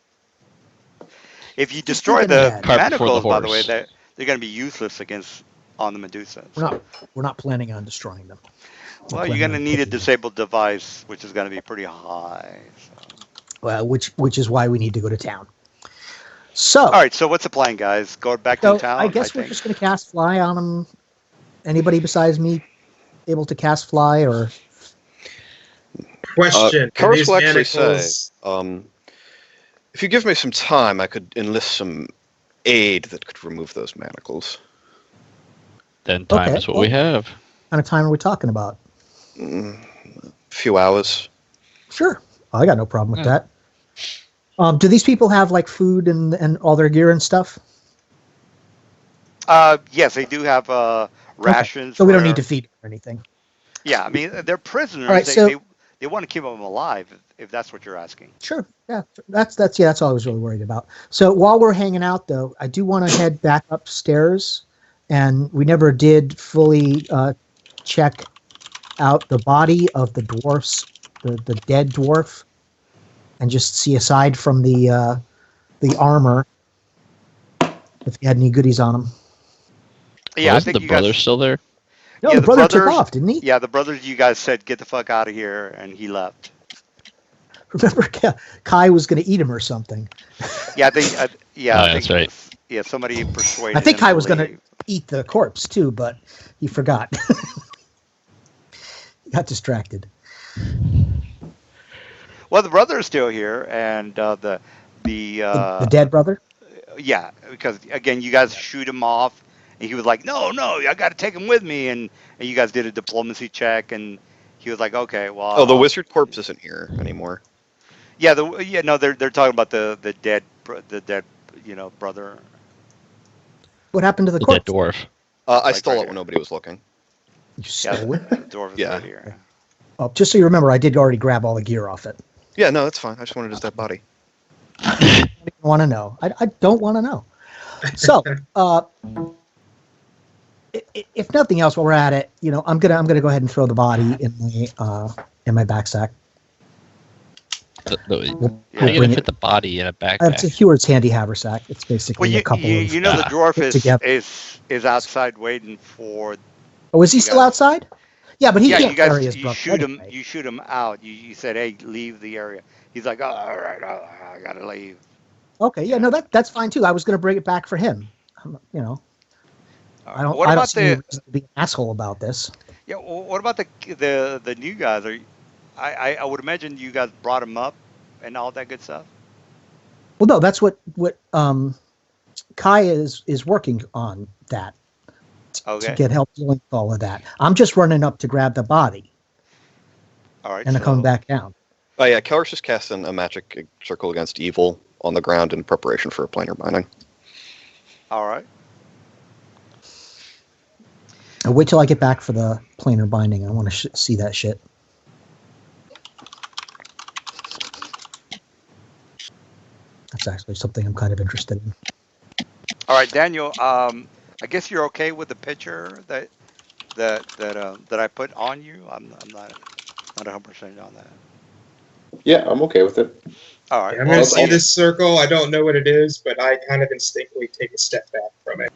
If you just destroy thinking the ahead. Cart before the manacles, by the way, horse. they're going to be useless against on the Medusa. We're not planning on destroying them. We're Well, you're planning going to on need a taking them. disabled device, which is going to be pretty high. So. Which is why we need to go to town. So, All right. So what's the plan, guys? Go back to town. I guess we're think. just going to cast fly on them. Anybody besides me able to cast fly or? Question: do Karis these will actually say, manacles? if you give me some time, I could enlist some aid that could remove those manacles. Then time Okay, is what we have. What kind of time are we talking about? A few hours. Sure, I got no problem with that. Do these people have like food and all their gear and stuff? Yes, they do have rations. Okay. So we don't need to feed them or anything. Yeah, I mean they're prisoners. All right, They want to keep them alive, if that's what you're asking. Sure. Yeah, that's all I was really worried about. So while we're hanging out, though, I do want to head back upstairs, and we never did fully check out the body of the dwarfs, the dead dwarf, and just see aside from the armor if he had any goodies on him. Yeah, I Wasn't think the you brother guys. still there? No, Yeah, the the brother took brothers- off, didn't he? Yeah, the brothers. You guys said get the fuck out of here, and he left. Remember, Kai was going to eat him or something. Yeah, I think. Yeah, Oh, I think, that's right. Yeah, somebody persuaded. I think him Kai to was going to leave. eat the corpse too, but he forgot. He got distracted. Well, the brother is still here, and the The dead brother. yeah, because again, you guys shoot him off, and he was like, "No, no, I got to take him with me," and you guys did a diplomacy check, and he was like, "Okay, well." Oh, the wizard corpse isn't here anymore. Yeah, no, they're talking about the dead brother. What happened to the The dead corpse? dwarf. I Like stole right it here. when nobody was looking. You Yeah, stole it? the dwarf is Yeah. right here. Oh, just so you remember, I did already grab all the gear off it. Yeah, no, that's fine. I just wanted his dead body. I don't want to know. I don't want to know. So, if nothing else, while we're at it, I'm gonna go ahead and throw the body in my backpack. How We'll are you bring gonna it. fit the body in a It's a backpack? Heward's handy haversack. It's Well, basically a couple of. the dwarf put together. is outside waiting for. Oh, is he you still guys- outside? Yeah, but he Yeah, can't you guys, carry his you brother shoot him. anyway. You shoot him out. You said, "Hey, leave the area." He's like, "Oh, all right, I gotta leave." Okay, yeah, no, that's fine too. I was going to bring it back for him. I don't. What I don't about see any the? reason to be an asshole about this. Yeah, what about the new guys? I would imagine you guys brought him up and all that good stuff. Well, no, that's what Kai is working on that to Okay, get help dealing with all of that. I'm just running up to grab the body all right. and then coming back down. Oh yeah, Keller's just casting a magic circle against evil on the ground in preparation for a planar binding. All right. I'll wait till I get back for the planar binding. I want to see that shit. That's actually something I'm kind of interested in. All right, Daniel. I guess you're okay with the picture that I put on you. I'm not 100% on that. Yeah, I'm okay with it. All right. I'm Well, gonna see I'll- this circle. I don't know what it is, but I kind of instinctively take a step back from it.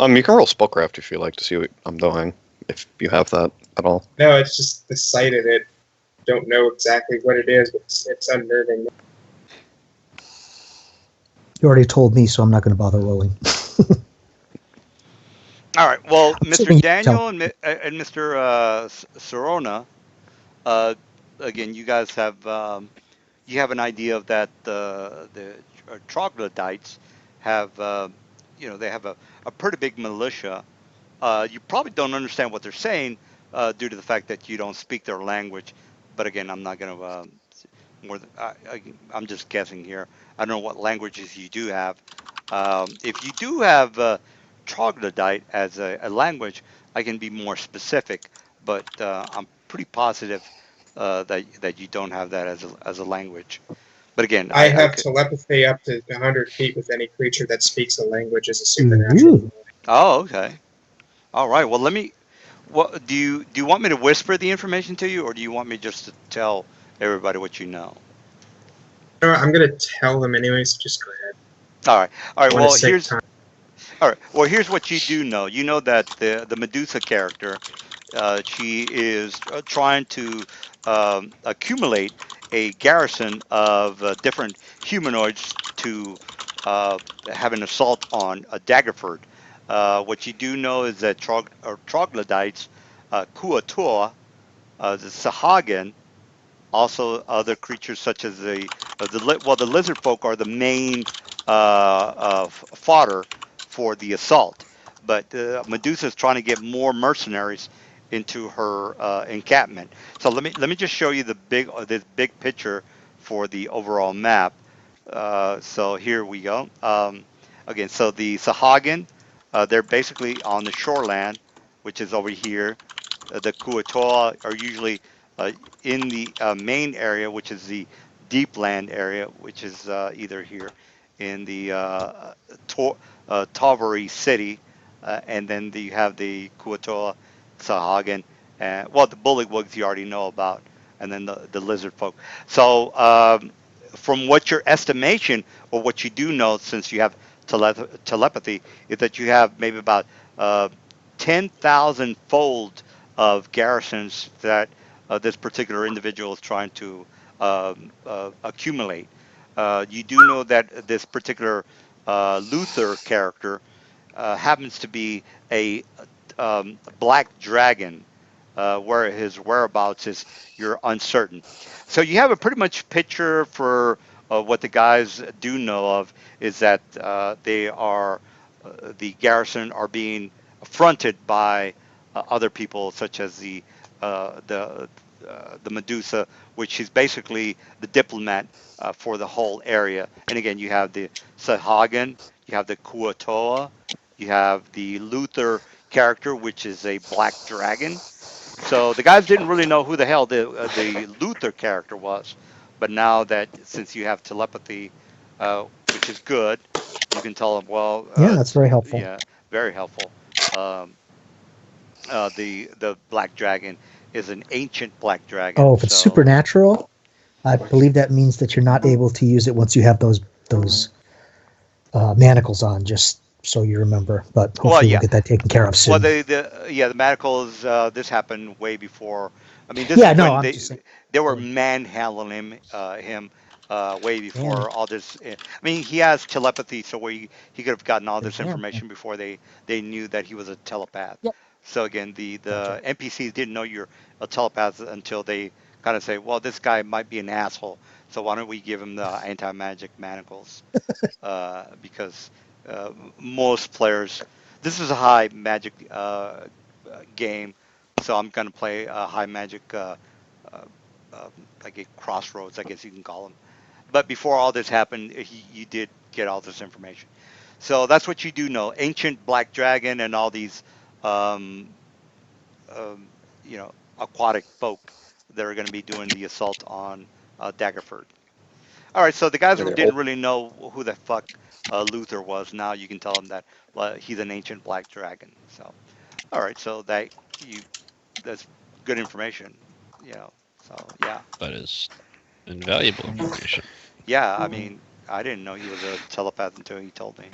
You can roll spellcraft if you like to see what I'm doing, if you have that at all. No, it's just the sight of it. Don't know exactly what it is, but it's unnerving. You already told me, so I'm not going to bother rolling. All right. Well, assuming Mr. you Daniel and Mr. Sorona, again, you guys have you have an idea of that the troglodytes have they have a pretty big militia. You probably don't understand what they're saying due to the fact that you don't speak their language. But again, I'm not going to more. I'm just guessing here. I don't know what languages you do have. If you do have troglodyte as a language, I can be more specific. But I'm pretty positive that you don't have that as a language. But again, I have could, telepathy up to 100 feet with any creature that speaks a language as a supernatural. Ooh. Oh, okay. All right. Well, let me. What do you want me to whisper the information to you, or do you want me just to tell everybody what you know? No, I'm gonna tell them anyways. Just go ahead. All right. All right. I wanna Well, save here's time. All right. Well, here's what you do know. You know that the Medusa character, she is trying to accumulate a garrison of different humanoids to have an assault on Daggerford. What you do know is that troglodytes, Kuatua, the Sahagin, also other creatures such as the lizard folk are the main fodder for the assault, but Medusa is trying to get more mercenaries into her encampment. So let me just show you this big picture for the overall map. So here we go. Again, so the Sahagin, they're basically on the shoreland, which is over here. The Kuatoa are usually uh, in the main area, which is the deep land area, which is either here in the Taveri city, and then you have the Kuatoa, Sahagin, and well, the Bullywugs you already know about, and then the lizard folk. So, from what your estimation or what you do know, since you have telepathy, is that you have maybe about 10,000 fold of garrisons that this particular individual is trying to accumulate. You do know that this particular Luther character happens to be a black dragon, where his whereabouts is you're uncertain. So you have a pretty much picture for what the guys do know of is that they are the garrison are being affronted by other people such as the Medusa, which is basically the diplomat for the whole area. And again, you have the Sahagin, you have the Kuatoa, you have the Luther character, which is a black dragon. So the guys didn't really know who the hell the Luther character was, but now that since you have telepathy, which is good, you can tell them. Well, Yeah, that's very helpful. yeah, very helpful. Um, the black dragon is an ancient black Oh, dragon. if it's So supernatural, I believe that means that you're not able to use it once you have those manacles on. Just so you remember. But well, hopefully, we'll yeah. get that taken care of Well, soon. the manacles. This happened way before. I mean, this Yeah, is no, when I'm just saying. they were So, manhandling him way man, before all this. I mean, he has telepathy, so he could have gotten all there's this man. information before they knew that he was a telepath. Yep, So again, gotcha. the NPCs didn't know you're a telepath until they kind of say, well, this guy might be an asshole, so why don't we give him the anti magic manacles? Because most players, this is a high magic game, so I'm going to play a high magic, uh, uh, like a crossroads, I guess you can call them. But before all this happened, you did get all this information. So that's what you do know. Ancient Black Dragon and all these, um, um, aquatic folk that are going to be doing the assault on Daggerford. All right, so the guys Yeah, who they're didn't old. really know who the fuck Luther was, now you can tell them that he's an ancient black dragon. So, all right, so that's good information, you know. So yeah, That is invaluable information. yeah. I mean, I didn't know he was a telepath until he told me.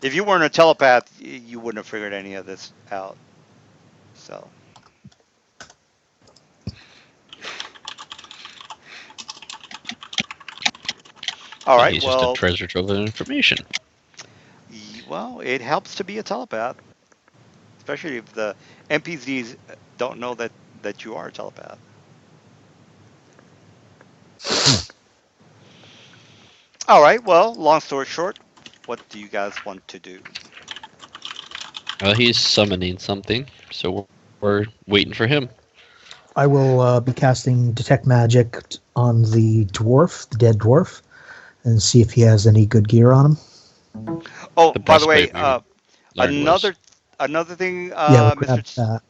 If you weren't a telepath, you wouldn't have figured any of this out. So, all So right, he's just a well, treasure trove of information. well, it helps to be a telepath, especially if the NPCs don't know that you are a telepath. All right. Well, long story short, what do you guys want to do? Well, he's summoning something, so we're waiting for him. I will be casting detect magic on the dwarf, the dead dwarf, and see if he has any good gear on him. Oh, The by the way, breastplate we learned was another another thing, Yeah, we'll Mister, grab that.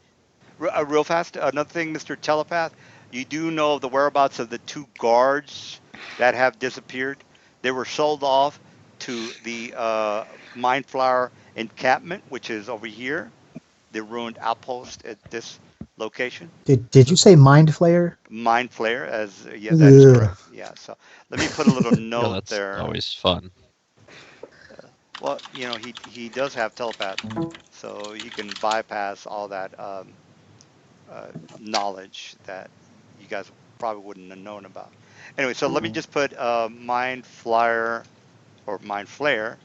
Real fast. Another thing, Mister Telepath. You do know the whereabouts of the two guards that have disappeared. They were sold off to the Mindflower encampment, which is over here. The ruined outpost at this location. Did So you say mind flayer? Mind Flare, as yeah, that is Ugh. correct. Yeah. So let me put a little yeah, note that's there. always fun. Well, he does have telepath, so he can bypass all that knowledge that you guys probably wouldn't have known about. Anyway, so let me just put mind flyer or mind flare,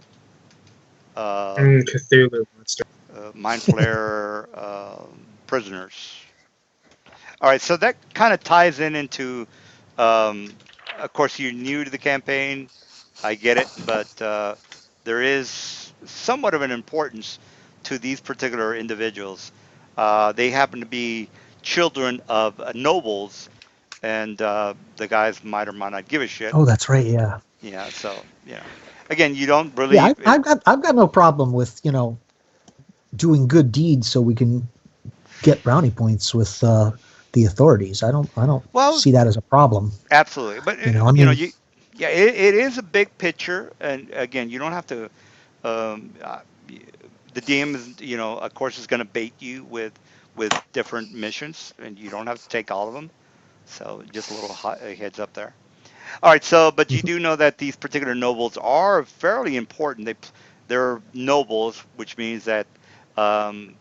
Cthulhu monster. mind flare prisoners. All right, so that kind of ties in into, of course, you're new to the campaign. I get it, but there is somewhat of an importance to these particular individuals. They happen to be children of nobles, and the guys might or might not give a shit. Oh, that's right. Yeah. Yeah, so again, you don't Yeah. really. I've got no problem with doing good deeds so we can get brownie points with the authorities. I don't Well, see that as a problem. absolutely, but I mean, yeah, it is a big picture, and again, you don't have to. Um, uh, the DM is, of course, is going to bait you with different missions, and you don't have to take all of them. So just a little heads up there. All right, so but you do know that these particular nobles are fairly important. They're nobles, which means that um,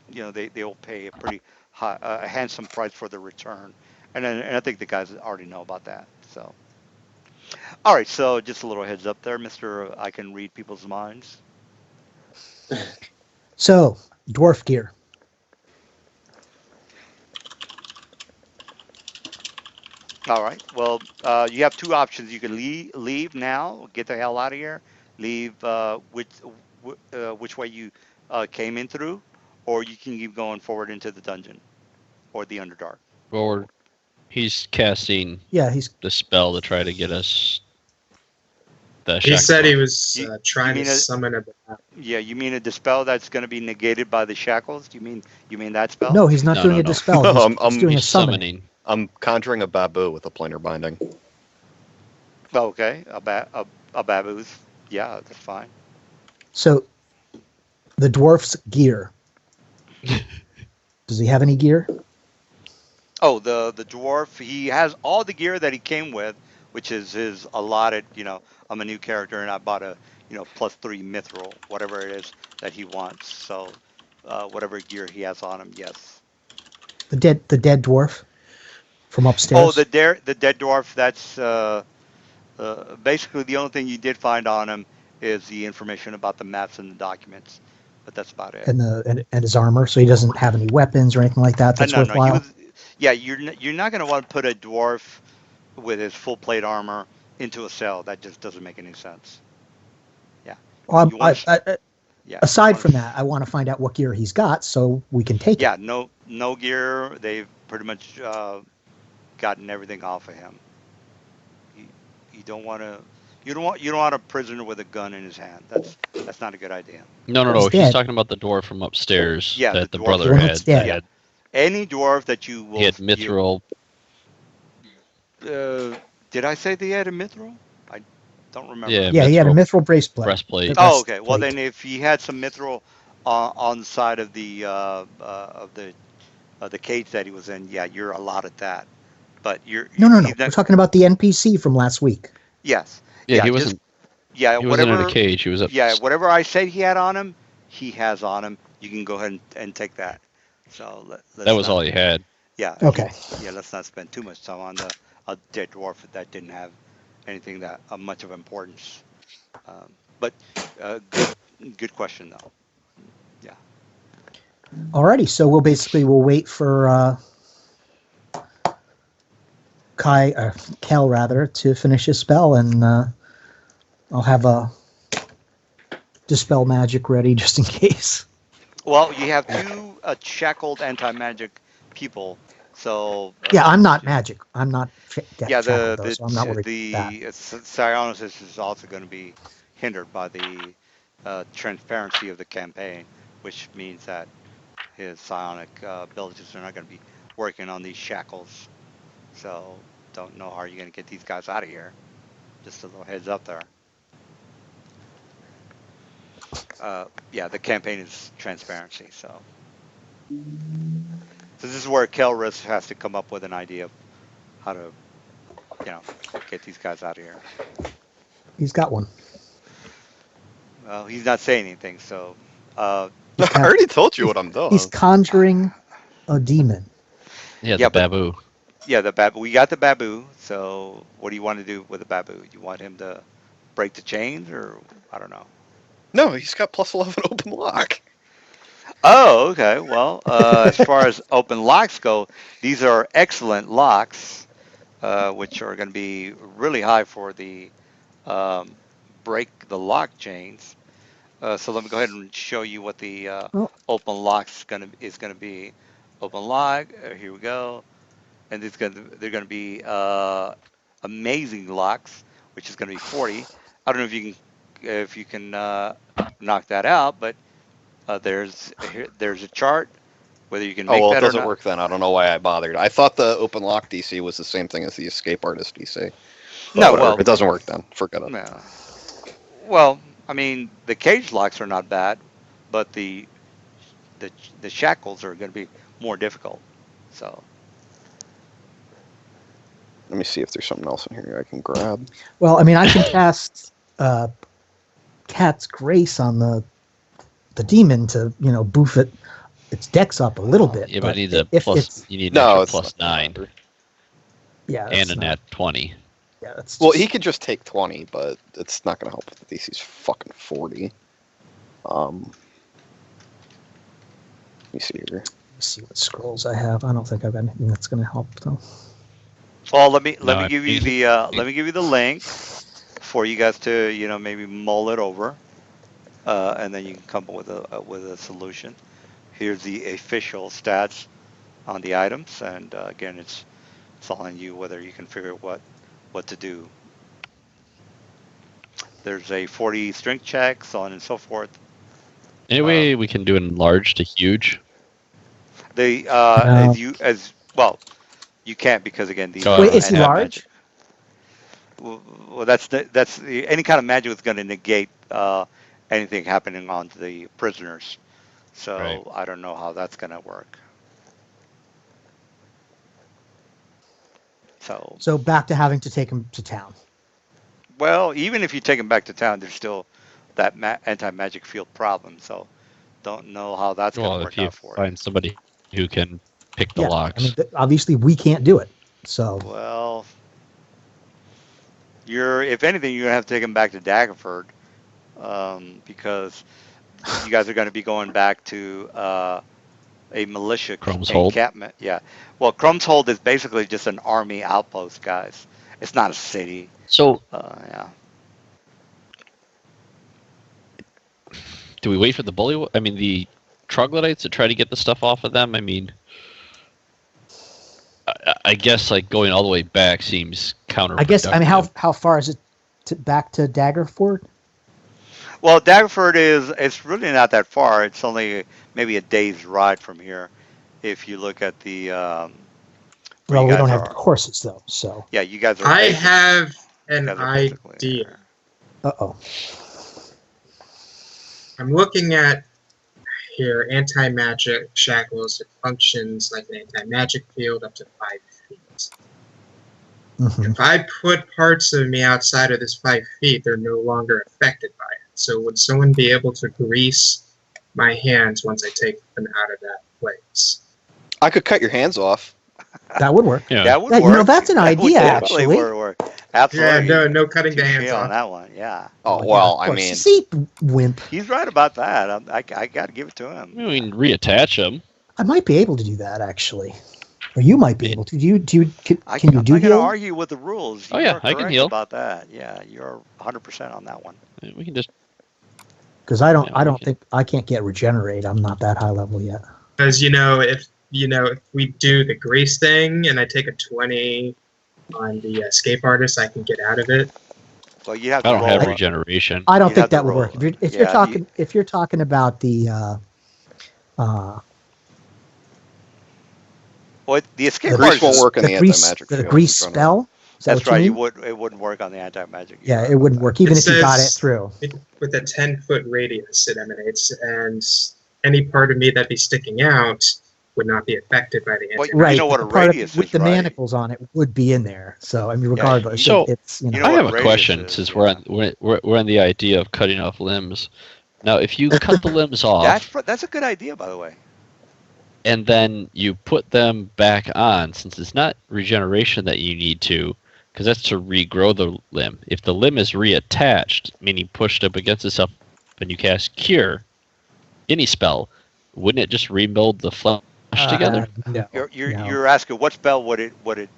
they will pay a pretty high, a handsome price for the return, and I think the guys already know about that. So all right, so just a little heads up there, Mister. I can read people's minds. so dwarf gear. All right. Well, you have two options. You can leave now, get the hell out of here, leave which way you came in through, or you can keep going forward into the dungeon or the Underdark. Or he's casting Yeah, he's the spell to try to get us the He shackles said he off. was You trying to mean summon a. yeah? You mean a dispel that's going to be negated by the shackles? You mean that spell? no, he's not No, doing no, a no. dispel. No, He's doing a He's summoning. summoning. I'm conjuring a babu with a planar binding. Oh, okay, a baboos. Yeah, that's fine. So the dwarf's gear. Does he have any gear? Oh, the dwarf, he has all the gear that he came with, which is his allotted. I'm a new character and I bought a +3 mithril, whatever it is that he wants. So, whatever gear he has on him, yes. The dead dwarf from Oh, upstairs. the dead dwarf. That's basically the only thing you did find on him is the information about the maps and the documents, but that's about it. And his armor, so he doesn't have any weapons or anything like that. That's No, no, he worthwhile. was. Yeah, you're not going to want to put a dwarf with his full plate armor into a cell. That just doesn't make any sense. Yeah, Um, you want I, to. I, Yeah, you aside want from to. that, I want to find out what gear he's got so we can take it. Yeah, no gear. They've pretty much gotten everything off of him. You, you don't want to. You don't want a prisoner with a gun in his hand. That's not a good idea. No, no, He's no. He's dead. talking about the dwarf from upstairs Yeah, the that the dwarf The brother one from that's had. That dead. yeah. had Any dwarf that you he will had mithril. Uh, did I say they had a mithril? I don't remember. Yeah, Yeah, he had a mithril mithril braceplate. breastplate. Oh, okay. Well, Breastplate. then if he had some mithril on the side of the cage that he was in, yeah, you're allotted that. But No, no, no. he's We're not. talking about the NPC from last week. Yes, Yeah, yeah, just yeah, he wasn't in a whatever. cage. He was up. Yeah, whatever I said he had on him, he has on him. You can go ahead and take that. So That let's was not. all he had. Yeah, Okay. let's not spend too much time on the a dead dwarf that didn't have anything that much of importance. But good question though. Yeah. Alrighty. So we'll wait for Kel rather to finish his spell, and I'll have a dispel magic ready just in case. Well, you have two shackled anti-magic people, so Yeah, I'm not magic. I'm not yeah, shackled though, so I'm not worried about that. the psionicist is also going to be hindered by the transparency of the campaign, which means that his psionic abilities are not going to be working on these shackles. So don't know how you're going to get these guys out of here. Just a little heads up there. Yeah, the campaign is transparency, so this is where Kelris has to come up with an idea of how to, you know, get these guys out of here. He's got one. He's not saying anything. So, uh, I already told you what I'm He's doing. conjuring a demon. Yeah, yeah, the but babu. yeah, the babu. We got the babu. So, what do you want to do with the babu? You want him to break the chains, or I don't know. No, he's got plus 11 open lock. Oh, okay. Well, as far as open locks go, these are excellent locks, which are going to be really high for the um, break the lock chains. So let me go ahead and show you what the Oh, open locks is gonna be. Open lock. Here we go, and they're gonna be amazing locks, which is gonna be 40. I don't know if you can knock that out, but there's a chart whether you can Oh, make well, it that or doesn't not. work then. I don't know why I bothered. I thought the open lock DC was the same thing as the escape artist DC. But No, whatever. well, It doesn't work then. Forget it. no. Well, I mean the cage locks are not bad, but the the shackles are going to be more difficult. So Let me see if there's something else in here I can grab. well, I mean, I can cast Cat's Grace on the demon to boof its dex up a little bit. Yeah, but But it needs a if plus. it's You need an No, extra it's plus not 9 gonna yeah, and that's a not, nat 20. yeah, that's Well, just, he could just take 20, but it's not going to help if the DC's fucking 40. Let me see here. see what scrolls I have. I don't think I've got anything that's going to help though. well, let me No, give you the link for you guys to maybe mull it over, and then you can come up with a solution. Here's the official stats on the items, and again, it's all on you whether you can figure out what to do. There's a 40 strength check, so on and so forth. anyway, Um, we can do an enlarged to huge. the No. as well, you can't because again these Oh, Wait, are is he okay. anti-magic. large? Well, any kind of magic that's going to negate anything happening on the prisoners. Right. So I don't know how that's going to work. So, So back to having to take him to town. well, even if you take them back to town, there's still that anti-magic field problem. So don't know how that's going to Well, if work you out for you. find somebody who can pick the Yeah, I mean, locks. obviously we can't do it. So Well, if anything, you're going to have to take them back to Daggerford because you guys are going to be going back to a militia Chrome's Hold. encampment. Yeah. Well, Crumb's Hold is basically just an army outpost, guys. It's not a city. So, Yeah. do we wait for the bully? I mean, the troglodytes to try to get the stuff off of them? I mean, I guess like going all the way back seems counterproductive. I guess I mean how far is it back to Daggerford? Well, Daggerford it's really not that far. It's only maybe a day's ride from here, if you look at the where Well, you we don't guys have are. horses though. So Yeah, you guys are. I Basic, have you an guys are basically idea. there. uh-oh. I'm looking at here anti-magic shackles. It functions like an anti-magic field up to 5 feet. Mhm. If I put parts of me outside of this 5 feet, they're no longer affected by it. So would someone be able to grease my hands once I take them out of that place? I could cut your hands off. That would work. Yeah. That would Yeah, work. that's an That would idea, definitely actually. work. Yeah, Absolutely. no cutting the Touche hands on off. that one. Yeah. Oh, yeah, well, of I course. mean, See, wimp. He's right about that. I got to give it to him. I mean, we can reattach them. I might be able to do that actually, or you might be able to. Can I'm you not do going to heal? argue with the rules. Oh, You yeah, are I can correct heal. about that. Yeah, you're 100% on that one. We can just. Because I Yeah, we don't can. think I can't get regenerate. I'm not that high level yet. Because if we do the grease thing and I take a 20 on the escape artist, I can get out of it. Well, you have I to don't roll. have regeneration. I don't You'd think have to that would work. roll. If Yeah, you're talking about the Well, the escape The grease artist. won't work in the anti-magic the field. grease in general. spell. Is that That's what right. you mean? It wouldn't work on the anti-magic. Yeah, You're right it wouldn't about work even It if you got it says through. with a 10-foot radius it emanates, and any part of me that'd be sticking out would not be affected by the Well, anti. you Right. know what a the part of radius with is, the right? manacles on it would be in there. So I mean, Yeah, regardless, So, it's you know I what have a a radius question is, since yeah. we're on the idea of cutting off limbs. Now, if you cut the limbs off That's a good idea, by the way. and then you put them back on, since it's not regeneration that you need to, because that's to regrow the limb. If the limb is reattached, meaning pushed up against itself, and you cast Cure, any spell, wouldn't it just rebuild the flesh together? No, no. You're asking what spell would it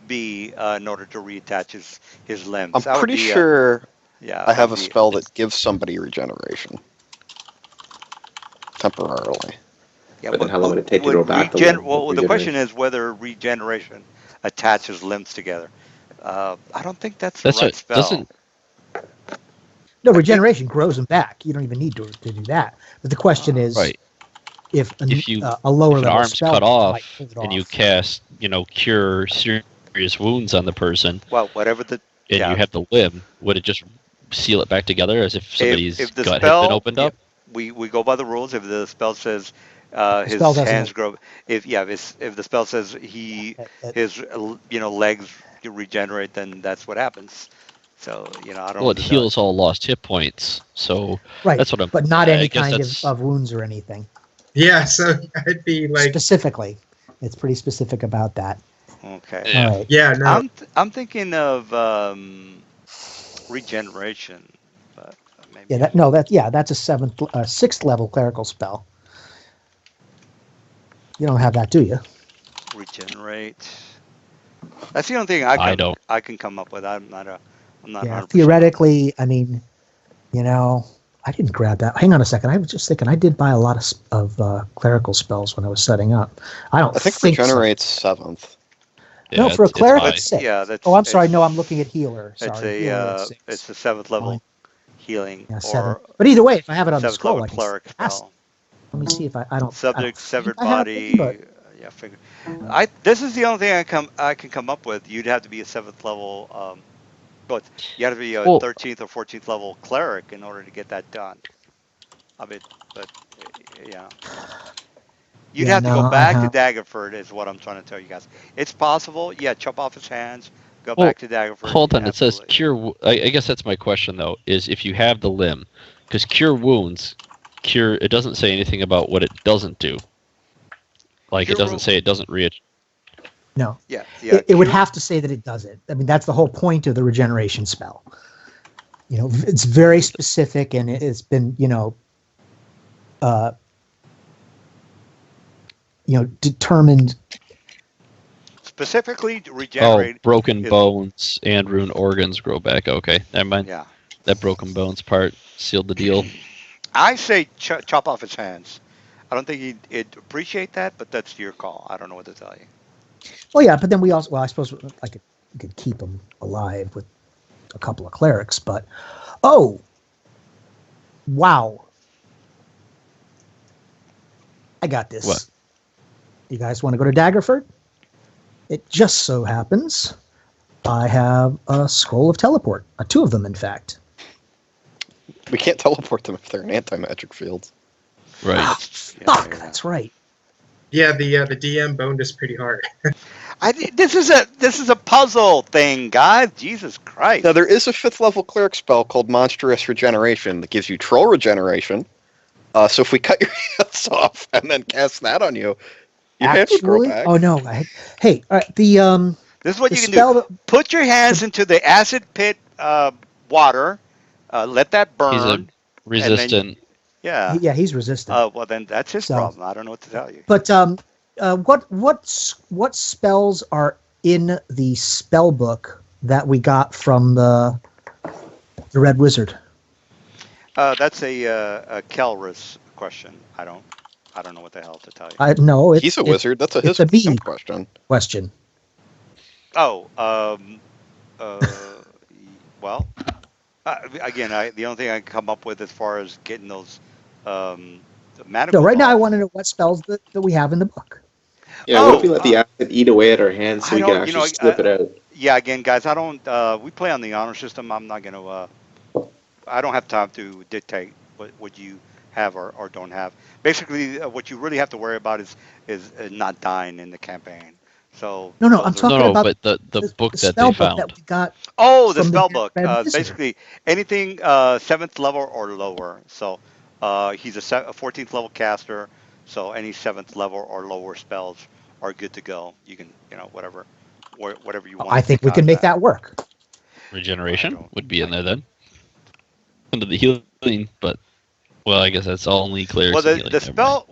be in order to reattach his limbs? I'm That would pretty be sure yeah. I That have would a be spell that gives somebody regeneration temporarily. yeah. But then how long would it take to grow back the limb with Well, the question regeneration? is whether regeneration attaches limbs together. I don't think that's the That's right what spell. doesn't. No, I think regeneration grows them back. You don't even need to do that. But the question is, Right. if If you a lower if an level arm's cut spell might off pull it and you off. cast, Cure serious wounds on the person, well, whatever the and you yeah. have the limb, would it just seal it back together as if somebody's If the gut had been spell, opened yeah, up? we go by the rules. If the spell says The spell his doesn't hands work. grow, if the spell says his legs regenerate, then that's what happens. So I don't Well, know it that that. heals all lost hit points. So Right, that's what I'm. but not I any guess kind that's of wounds or anything. Yeah, so I'd be like, Specifically, it's pretty specific about that. Okay, All yeah. right. yeah, no, I'm thinking of regeneration, but Yeah, maybe that's a sixth level clerical spell. You don't have that, do you? regenerate. That's the only thing I don't. I can come up with. I'm not Yeah, 100% on that. theoretically, I mean, I didn't grab that. Hang on a second. I was just thinking I did buy a lot of clerical spells when I was setting up. I don't I think think so. regenerate's 7th. No, Yeah, for a it's cleric, high. it's six. Yeah, Oh, I'm sorry. No, I'm it's looking at healer. it's Sorry, healer is it's six. the seventh Fine. level healing Yeah, seven. or But either way, if I have it on the seventh level scroll, I can cleric cast. spell. Let me see if I don't Subject think severed I have one, but body. Yeah, figure. I This is the only thing I can come up with. You'd have to be a seventh level. But you have to be a Well, 13th or 14th level cleric in order to get that done. I mean, but yeah. You'd yeah, have to go no, I back to have. Daggerford, is what I'm trying to tell you guys. It's possible. Yeah, chop off his hands, go well, back to Daggerford. hold on. It says Absolutely. cure. I guess that's my question though. Is if you have the limb, because cure wounds, cure. It doesn't say anything about what it doesn't do. Like it Cure, doesn't say it doesn't No, yeah, yeah. it would Cure, have to say that it does it. I mean, that's the whole point of the regeneration spell. It's very specific, and it's been uh, determined. specifically to Oh, regenerate broken is, bones and ruined organs grow back. Okay, never mind. yeah. That broken bones part sealed the deal. I say chop off his hands. I don't think he'd appreciate that, but that's your call. I don't know what to tell you. Oh yeah, but then we also, well, I suppose we could keep them alive with a couple of clerics, but oh wow, I got this. What? You guys want to go to Daggerford? It just so happens I have a scroll of teleport, two of them, in fact. We can't teleport them if they're in anti-magic fields. Right. Ah, Yeah, fuck, yeah. that's right. yeah, the DM boned us pretty hard. This is a puzzle thing, guys. Jesus Christ. Now, there is a 5th level cleric spell called Monstrous Regeneration that gives you troll regeneration. So if we cut your hands off and then cast that on you, your hand would grow Actually, back. oh no, hey, all right, the This is what the you can spell do. Put your hands into the acid pit water. Let that He's a burn. resistant. Yeah. yeah, he's resistant. Well, then that's his So- problem. I don't know what to tell you. But what spells are in the spell book that we got from the Red Wizard? That's a Kelris question. I don't know what the hell to tell you. I no, He's a wizard. That's a it's his a me him question. question. Oh, well, again, the only thing I can come up with as far as getting those manacles No, right now I off, want to know what spells that we have in the book. Yeah, what if Oh, we let the acid eat away at our hands so I we can don't, actually slip it out? yeah, again, guys, I don't. We play on the honor system. I'm not gonna. I don't have time to dictate what you have or don't have. Basically, what you really have to worry about is not dying in the campaign. So No, I'm those are talking No, about but the book the that they spell book that found. we got oh, the from the spell Dead book. Red Wizard. Basically anything seventh level or lower. So he's a 14th level caster. So any seventh level or lower spells are good to go. You can whatever whatever you want I to think pick we out can of make that. that work. I Regeneration don't. would be in I, there then. Under the healing, but well, I guess that's only well, clerics and healing. the Never mind. spell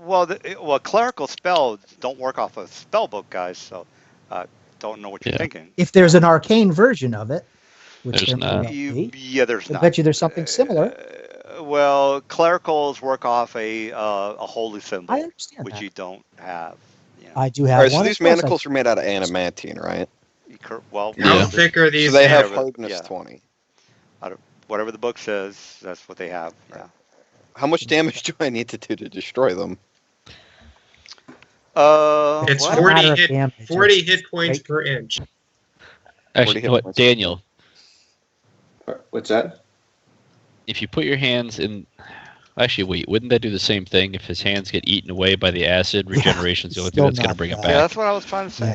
well clerical spells don't work off of spell book, guys. So uh, don't know what you're Yeah, thinking. If there's an arcane version of it, which there's there may not. well be, Yeah, there's I not. bet you there's something similar. Well, clericals work off a holy I symbol, understand which that. you don't have. You know, I do All have right, so one. Of these course, I. manacles are made out of adamantine, right? well, How Yeah. thick are So these they have manacles? hardness Yeah, 20. whatever the book says, that's what they have. Yeah. How much damage do I need to do to destroy them? It's Not a Well, 40 matter 40 of hit damage. 40 It's hit points straight. per inch. 40 Actually, you hit know what, points. Daniel? What's that? If you put your hands in, actually, wait, wouldn't that do the same thing if his hands get eaten away by the acid? Yeah, Regeneration's the it's only thing still that's going to not. bring him yeah, back. that's what I was trying to Yeah.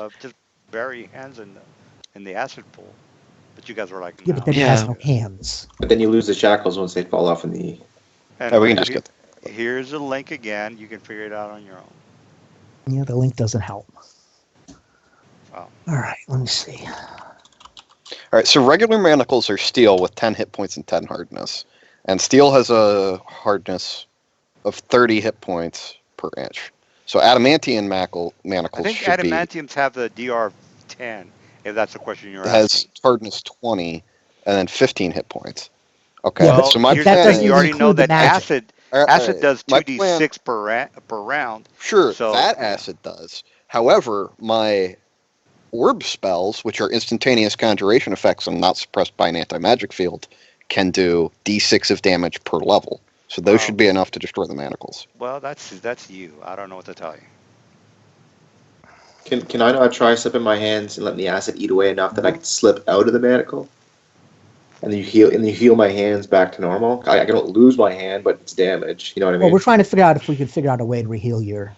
say. Just bury your hands in the acid pool. But you guys were like, Yeah, no. but then he Yeah. has no hands. But then you lose the shackles once they fall off in the. And Oh, we can just get here's a link again. You can figure it out on your own. Yeah, the link doesn't help. Wow. All right, let me see. All right, so regular manacles are steel with 10 hit points and 10 hardness. And steel has a hardness of 30 hit points per inch. So adamantium I manacles think should be adamantiums have the DR 10, if that's the question you're has asking. hardness 20 and then 15 hit points. Okay, Yeah, Well, so my but here's the that plan thing. doesn't You even is already know include the that magic. acid does my plan 2d6 per round. Sure, So that acid does. However, my orb spells, which are instantaneous conjuration effects and not suppressed by an anti-magic field, can do d6 of damage per level. So those should be enough to destroy the manacles. well, that's you. I don't know what to tell you. Can I not try slipping my hands and letting the acid eat away enough that I can slip out of the manacle? And then you heal my hands back to normal. I don't lose my hand, but it's damaged. You know what I Well, mean? we're trying to figure out if we could figure out a way to reheal your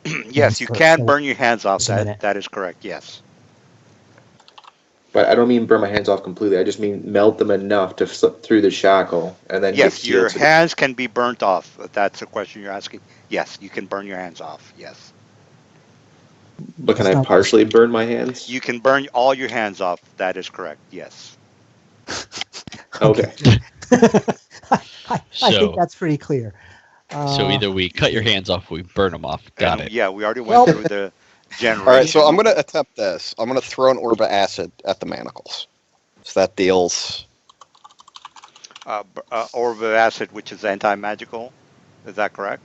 Yes, hands you for can burn your hands off. just a minute. That is correct. Yes. But I don't mean burn my hands off completely. I just mean melt them enough to slip through the shackle and then get Yes, your healed. hands can be burnt off. If that's the question you're asking. Yes, you can burn your hands off. Yes. But can It's I not- partially burn my hands? You can burn all your hands off. That is correct. Yes. Okay. I So- think that's pretty clear. So either we cut your hands off, or we burn them off. Got And it. yeah, we already went Well- through the generation. All right, so I'm going to attempt this. I'm going to throw an orb of acid at the manacles. So that deals. orb of acid, which is anti-magical. Is that correct?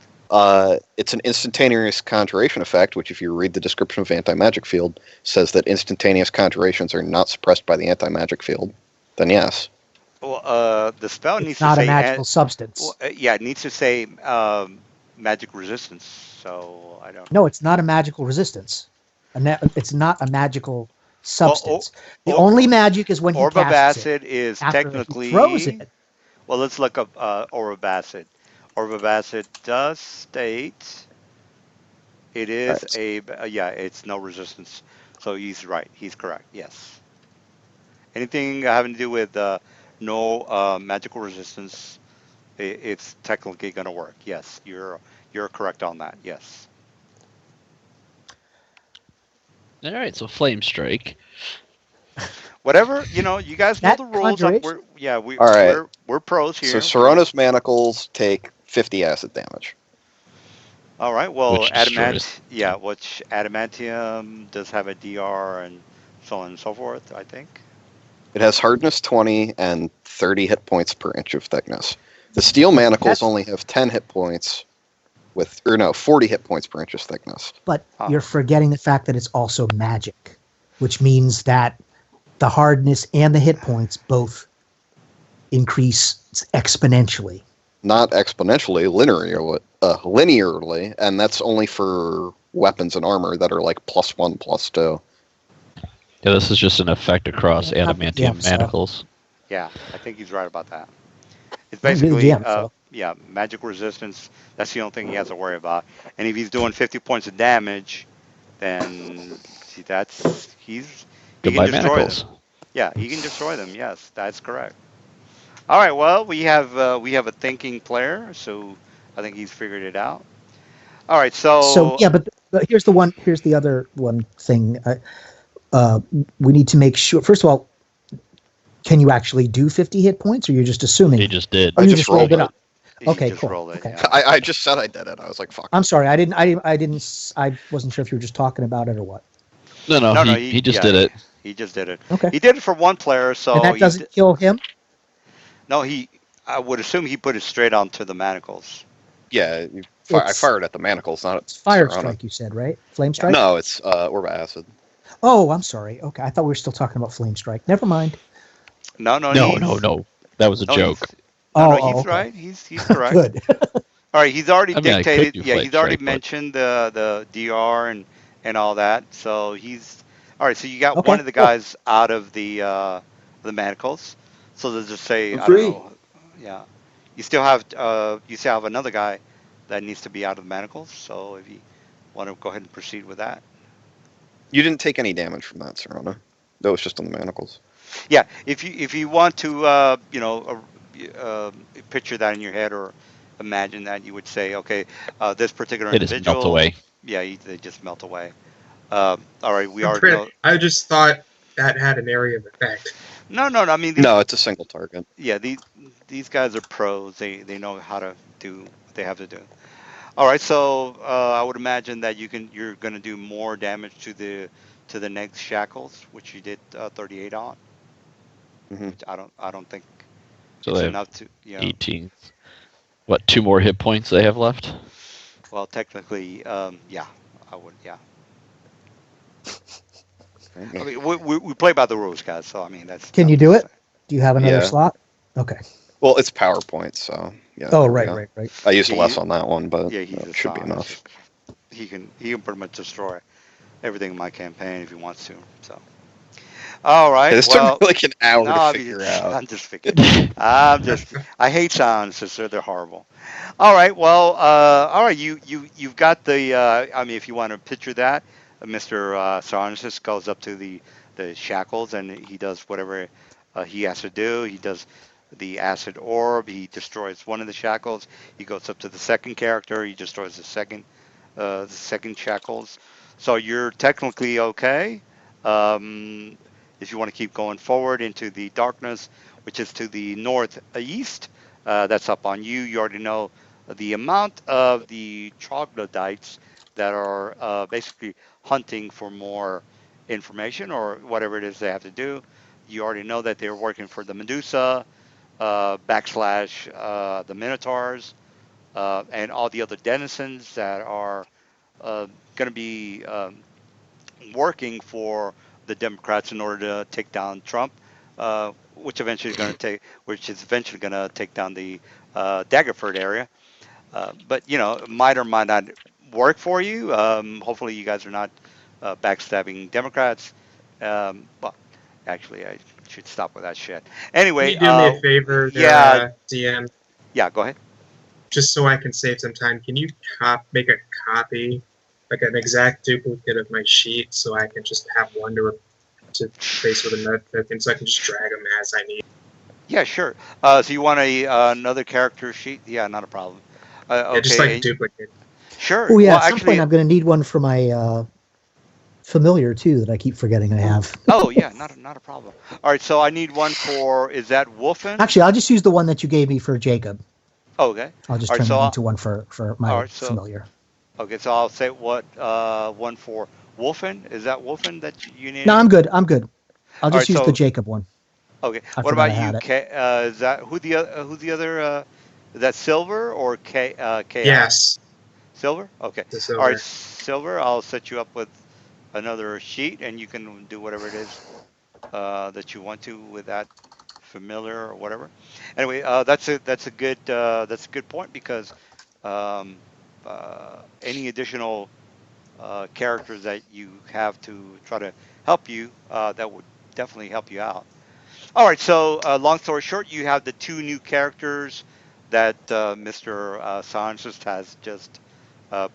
It's an instantaneous conjuration effect, which, if you read the description of anti-magic field, says that instantaneous conjurations are not suppressed by the anti-magic field. Then yes. Well, the spell needs It's to not a say magical substance. well, yeah, it needs to say magic resistance. So I don't. No, it's not a magical resistance. It's not a magical substance. The or- only magic is when he Orb of casts it. acid is After technically. he throws it, Well, let's look up orb of acid. Orb of acid does state it is yeah, it's no resistance. So he's right. He's correct. Yes. Anything having to do with no magical resistance, it's technically going to work. Yes, you're correct on that. Yes. All right, so flame strike. Whatever you guys know That the rules. conjuration- All right. We're pros here. So Sorona's manacles take 50 acid damage. All right. Well, Which destroys. which adamantium does have a DR and so on and so forth. I think. It has hardness 20 and 30 hit points per inch of thickness. The steel manacles That's- only have 10 hit points 40 hit points per inch of thickness. but Huh. you're forgetting the fact that it's also magic, which means that the hardness and the hit points both increase exponentially. Not exponentially, linearly, and that's only for weapons and armor that are like +1, +2. Yeah, this is just an effect across Yeah, adamantium so- manacles. Yeah, I think he's right about that. It's You're the basically GM, so- yeah, magic resistance. That's the only thing he has to worry about. And if he's doing 50 points of damage, then see, that's he can Goodbye, destroy them. manacles. Yeah, he can destroy them. Yes, that's correct. All right. Well, we have a thinking player, so I think he's figured it out. All right. So So yeah, but here's the one. Here's the other one thing. Uh, we need to make sure. First of all, can you actually do 50 hit points, or you're just assuming He it? just did. Or I you just just rolled rolled it it. up? he Okay, just cool. rolled it. Okay. Yeah. I just said I did it. I was like, fuck I'm it. sorry. I didn't. I wasn't sure if you were just talking about it or what. No, no, No, no. he just Yeah, did it. he just did it. Okay. He did it for one player, And so that doesn't kill him. no, he. I would assume he put it straight onto the manacles. Yeah, I It's fired at the manacles, not at it's fire Sarana. strike. You said right? Flame Yeah. strike. No, it's orb of acid. Oh, I'm sorry. Okay, I thought we were still talking about flame strike. Never mind. No, no, No, no, no. That was a no, joke. Oh, oh, he's okay. right. He's correct. Good. All right, he's already I mean, I could dictated. do Yeah, flame he's already strike, but mentioned the DR and all that. So he's all right. So you got one Okay, of the cool. guys out of the manacles. So let's just say I'm I don't free. know. Yeah, you still have another guy that needs to be out of the manacles. So if you want to go ahead and proceed with that. You didn't take any damage from that, Sarana. That was just on the manacles. Yeah, if you want to picture that in your head or imagine that, you would say, okay, this particular they just melt individual, away. yeah, they just melt away. All right, we I'm already pretty. know. I just thought that had an area of effect. No, no, no. I mean, No, it's a single target. yeah, these guys are pros. They know how to do what they have to do. All right, so I would imagine that you're going to do more damage to the next shackles, which you did 38 on, Hmm. which I don't think So it's they have enough to 18. What, 2 more hit points they have left? Well, technically, yeah, I would, yeah. I mean, we play by the rules, guys. So I mean, Can I'm you do just it? saying. Do you have another Yeah. slot? Okay. Well, it's PowerPoint, so yeah, Oh, there we right, go. right, right. I used Yeah, less on that one, but yeah, he's it should be assigned, so enough. he can pretty much destroy everything in my campaign if he wants to. So, all Hey, right, this took me well, like an hour no, to I mean, figure out. I'm just picking. I hate sounds, sister. They're horrible. All right, well, all right, you've got the. I mean, if you want to picture that, Mr. Sarnasis goes up to the shackles and he does whatever he has to do. He does the acid orb. He destroys one of the shackles. He goes up to the second character. He destroys the second shackles. So you're technically okay. Um, if you want to keep going forward into the darkness, which is to the northeast, that's up on you. You already know the amount of the troglodytes that are basically hunting for more information or whatever it is they have to do. You already know that they're working for the Medusa, backslash the Minotaurs, and all the other denizens that are going to be working for the Democrats in order to take down Trump, which is eventually going to take down the Daggerford area. But you know, might or might not work for you. Hopefully, you guys are not backstabbing Democrats. Well, actually, I should stop with that shit. Can Anyway, you do me a favor there, yeah, DM? yeah, go ahead. Just so I can save some time, can you make a copy, like an exact duplicate of my sheet, so I can just have one to replace with another token, so I can just drag them as I need. Yeah, sure. So you want another character sheet? Yeah, not a problem. Yeah, just like a Okay, duplicate. sure. Oh yeah. Well, At some point, actually, I'm going to need one for my familiar too that I keep forgetting I have. oh yeah, not a problem. All right, so I need one for is that Wolfen? Actually, I'll just use the one that you gave me for Jacob. Oh, okay. I'll just All right, turn that into one for all my right, so familiar. okay, so I'll say what one for Wolfen. Is that Wolfen that you No, needed? I'm good. I'm good. I'll All just right, use the so Jacob one. okay. I What forgot about I you? had it. Is that who's the other? Is that Silver or Ki? Yes, Silver. Okay. the All right, silver. Silver. I'll set you up with another sheet, and you can do whatever it is that you want to with that familiar or whatever. Anyway, that's a good point because um, any additional characters that you have to try to help you that would definitely help you out. All right, so long story short, you have the two new characters that Mr. Scientist has just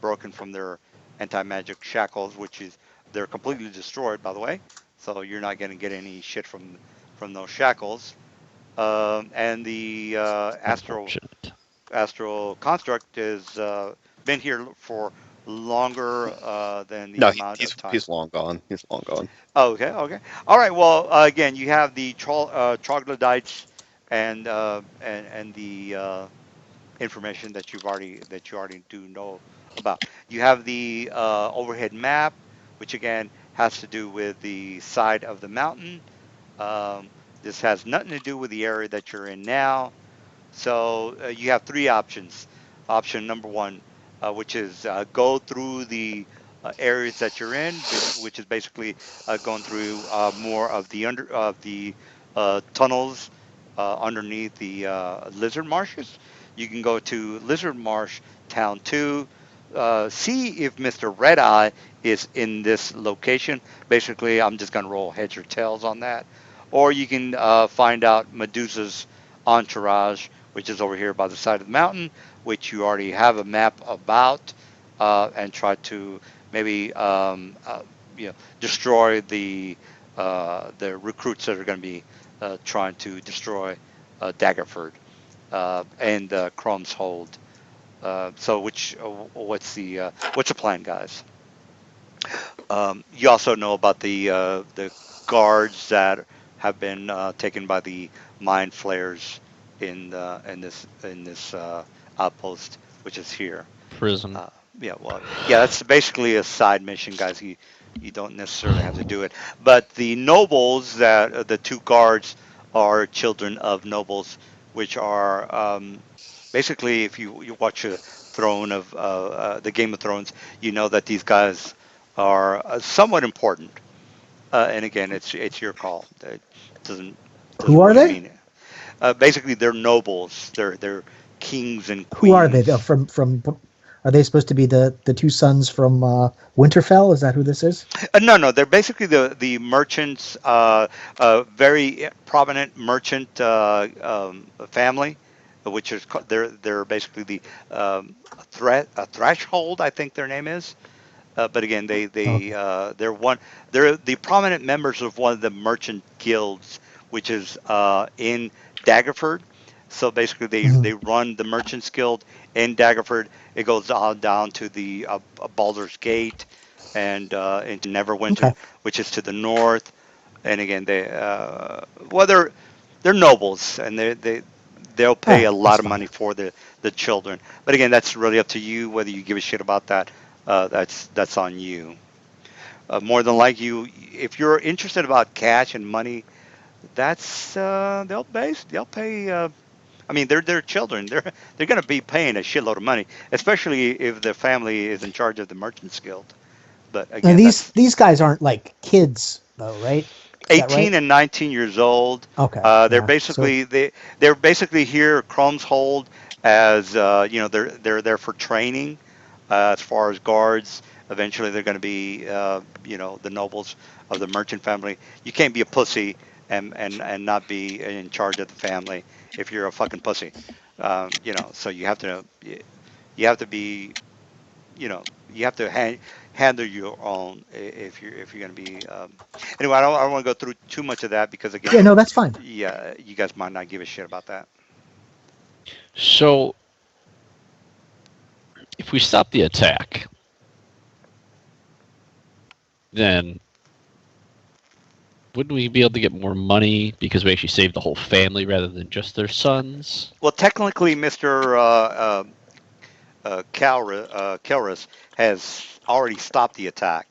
broken from their anti-magic shackles, which is they're completely destroyed, by the way. So you're not going to get any shit from those shackles. And the Unfortunate. astral construct has been here for longer than the No, amount of time. he's long gone. He's long gone. Oh, okay, okay. All right. Well, again, you have the troglodytes and the information that you already do know about. You have the overhead map, which again has to do with the side of the mountain. Um, this has nothing to do with the area that you're in now. So you have three options. Option number one, which is go through the areas that you're in, which is basically going through more of the tunnels underneath the lizard marshes. You can go to Lizard Marsh Town 2. See if Mr. Red Eye is in this location. Basically, I'm just going to roll heads or tails on that. Or you can find out Medusa's entourage, which is over here by the side of the mountain, which you already have a map about, and try to maybe destroy the recruits that are going to be trying to destroy Daggerford and Chrome's Hold. So, what's the plan, guys? You also know about the guards that have been taken by the mind flayers in this outpost, which is here. Prison. Uh, yeah, well, yeah, that's basically a side mission, guys. You don't necessarily have to do it, but the nobles that the two guards are children of nobles, which are basically, if you watch a Throne of the Game of Thrones, you know that these guys are somewhat important. And again, it's your call. It doesn't Who doesn't are really they? mean it. Basically, they're nobles. They're kings and Who are they? queens. From are they supposed to be the two sons from Winterfell? Is that who this is? No, no, they're basically the merchants, very prominent merchant family, which is they're basically the a threshold, I think their name is. But again, Okay. they're the prominent members of one of the merchant guilds, which is in Daggerford. So basically, Mhm. they run the merchants guild in Daggerford. It goes on down to the Baldur's Gate and into Neverwinter, Okay. which is to the north. And again, well, they're nobles, and they'll All pay a right, that's lot of fine. money for the children. But again, that's really up to you whether you give a shit about that. That's on you. More than like you, if you're interested about cash and money, that's they'll pay. I mean, they're children. They're going to be paying a shitload of money, especially if the family is in charge of the merchants guild. But And again, that's these guys aren't like kids though, right? Is that right? 18 and 19 years old. Okay. They're Yeah. So basically they're basically here Chrome's Hold as they're there for training as far as guards. Eventually, they're going to be the nobles of the merchant family. You can't be a pussy and not be in charge of the family if you're a fucking pussy. So you have to be you have to handle your own if you're going to be anyway. I don't want to go through too much of that because again, yeah, no, that's fine. yeah, you guys might not give a shit about that. So, if we stop the attack, then wouldn't we be able to get more money because we actually saved the whole family rather than just their sons? Well, technically, Mr. Kelris has already stopped the attack.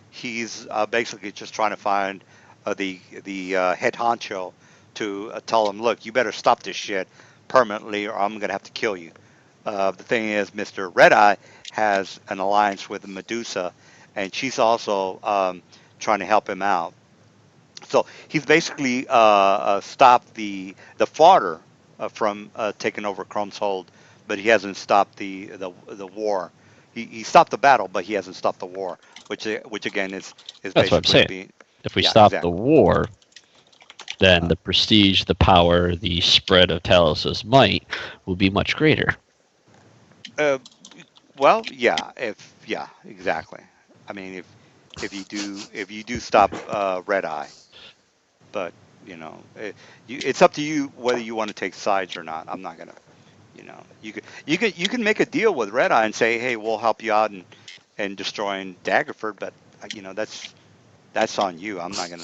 He's basically just trying to find the head honcho to tell him, look, you better stop this shit permanently, or I'm gonna have to kill you. The thing is, Mr. Red Eye has an alliance with Medusa, and she's also trying to help him out. So he's basically stopped the fodder from taking over Chrome's hold, but he hasn't stopped the war. He stopped the battle, but he hasn't stopped the war, which again is That's what I'm basically saying. being If we yeah, stop the exactly. war, then the prestige, the power, the spread of Talos's might will be much greater. Uh, well, yeah, yeah, exactly. I mean, if you do stop Red Eye, but it's up to you whether you want to take sides or not. I'm not gonna, you can make a deal with Red Eye and say, hey, we'll help you out and destroying Daggerford, but that's on you. I'm not gonna.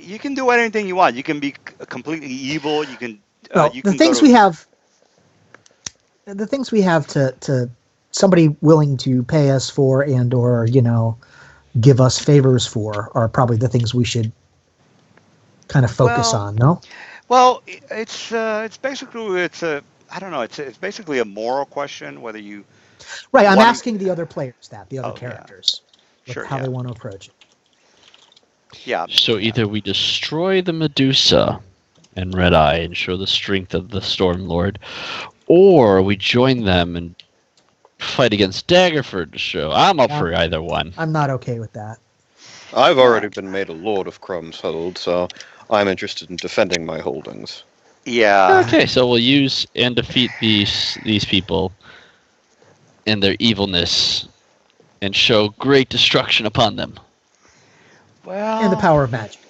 You can do anything you want. You can be completely evil. Well, You can go to. the things we have to somebody willing to pay us for and or give us favors for are probably the things we should kind of focus Well, on. No, well, it's basically it's a I don't know. It's basically a moral question whether you right? I'm want to. asking the other players the other Oh yeah, characters, sure, how they yeah, want to approach it. yeah, So yeah. either we destroy the Medusa and Red Eye and show the strength of the Storm Lord, or we join them and fight against Daggerford to show. I'm up Yeah. for either one. I'm not okay with that. I've Yeah. already been made a lord of Crumb's Hold, so I'm interested in defending my holdings. Yeah. Okay, so we'll use and defeat these people and their evilness and show great destruction upon them. And the Well, power of magic.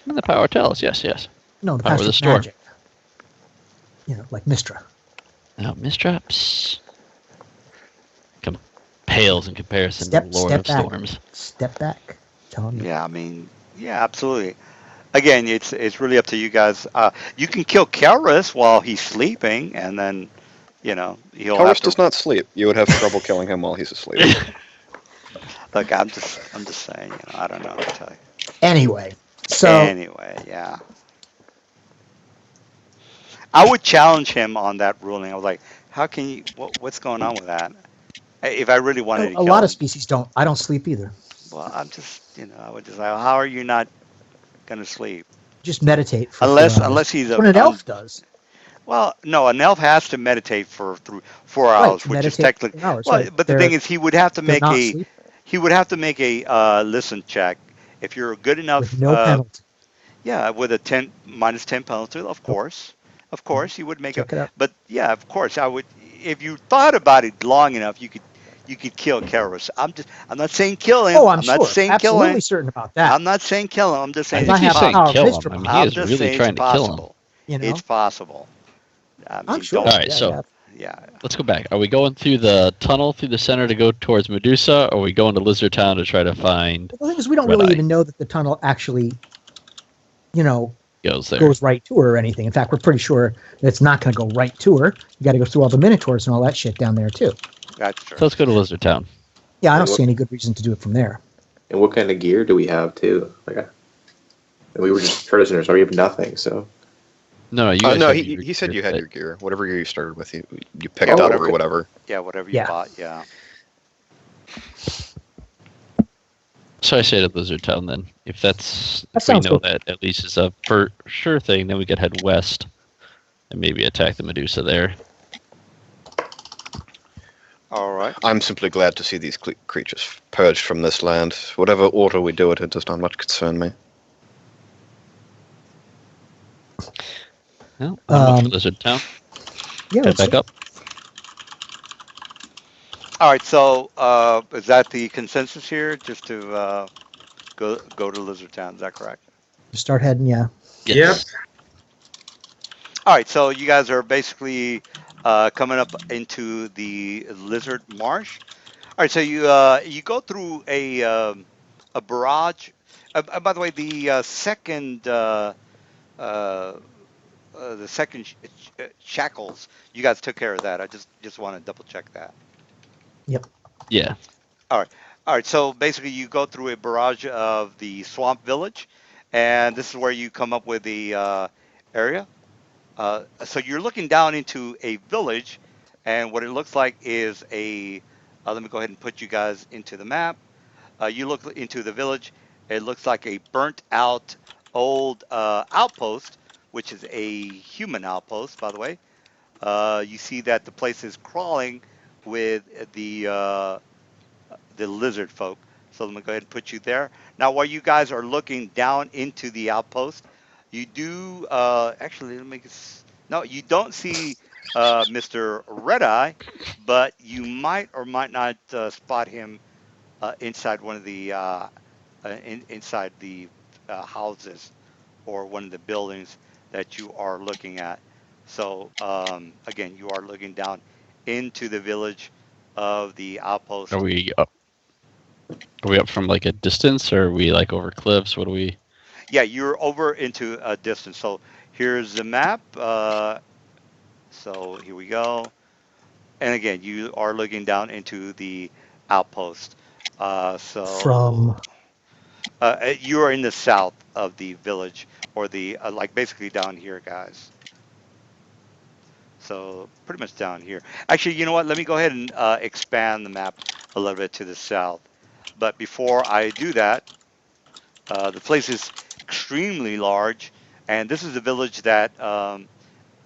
And the power tells, yes, yes. No, the Power of power the of storm. magic. Like Mistra. Now, Mistraps pales in comparison to Lord Step of back. Storms. Step back. Tell them. yeah. I mean, yeah, absolutely. Again, it's really up to you guys. You can kill Kelrus while he's sleeping, and then he'll have Taurus to. does not sleep. You would have trouble killing him while he's asleep. Look, I'm just saying. I don't know what to tell you. Anyway, so Anyway, yeah. I would challenge him on that ruling. I was like, how can you? What's going on with that? If I really wanted to a kill lot of him, species don't. I don't sleep either. well, I would just like, how are you not gonna sleep? Just meditate for Unless 4 hours. unless he's That's what an elf does. well, no, an elf has to meditate for through 4 hours, Right. which is Meditate technically for 4 hours. well. Right. But the thing is, They're not sleeping he would have to make a listen check. If you're good with enough, no penalty. yeah, with a 10 minus 10 penalty, of course, you would make a. Check it out. But yeah, of course, I would. If you thought about it long enough, you could kill Karis. I'm not saying kill him. Oh, I'm I'm not sure. saying kill him. Absolutely certain about that. I'm not saying kill him. I'm just I saying If I think it's he's have the saying power of kill him. Mistra I mean, behind he I'm is just really saying it's trying to kill him. possible. me, It's possible. I I'm mean, sure. don't. All right, Yeah, so yeah. Yeah. let's go back. Are we going through the tunnel through the center to go towards Medusa, or are we going to Lizard Town to try to find Well, the thing is, we don't Red really Eye? even know that the tunnel actually, Goes there. goes right to her or anything. In fact, we're pretty sure that it's not going to go right to her. You got to go through all the minotaurs and all that shit down there too. That's true. So let's go to Lizard Town. Yeah, I don't And what, see any good reason to do it from there. and what kind of gear do we have too? We were just prisoners, or we have nothing. So No, you guys No, have he, your he said gear you had fit. your gear. Whatever gear you started with, you picked Yeah, up whatever. or whatever. Yeah, whatever you Yeah. bought. Yeah. So I say to Lizard Town then. If that's That if we sounds know good. that at least is a for sure thing, then we could head west and maybe attack the Medusa there. All right. I'm simply glad to see these creatures purged from this land. Whatever order we do it, it does not much concern me. Well, I'm up for Um, Lizard Town. Yeah, Head let's back do it. up. All right. So, is that the consensus here? Just to go to Lizard Town. Is that correct? Start heading. Yeah. Yes. All right. So you guys are basically coming up into the Lizard Marsh. All right. So you go through a barrage. By the way, uh, the second shackles. You guys took care of that. I just want to double check that. Yep. Yeah. All right. All right. So basically, you go through a barrage of the swamp village, and this is where you come up with the area. So you're looking down into a village, and what it looks like is a. Let me go ahead and put you guys into the map. You look into the village. It looks like a burnt out old outpost, which is a human outpost, by the way. You see that the place is crawling with the lizard folk. So let me go ahead and put you there. Now, while you guys are looking down into the outpost, you do actually let me no, you don't see Mr. Red Eye, but you might or might not spot him inside one of the inside the houses or one of the buildings that you are looking at. So again, you are looking down into the village of the Are outpost. we up? Are we up from like a distance, or are we like over cliffs? What do we? Yeah, you're over into a distance. So here's the map. So here we go. And again, you are looking down into the outpost. From You are in the south of the village, or the like basically down here, guys. So pretty much down here. Actually, you know what? Let me go ahead and expand the map a little bit to the south. But before I do that, the place is extremely large, and this is a village that,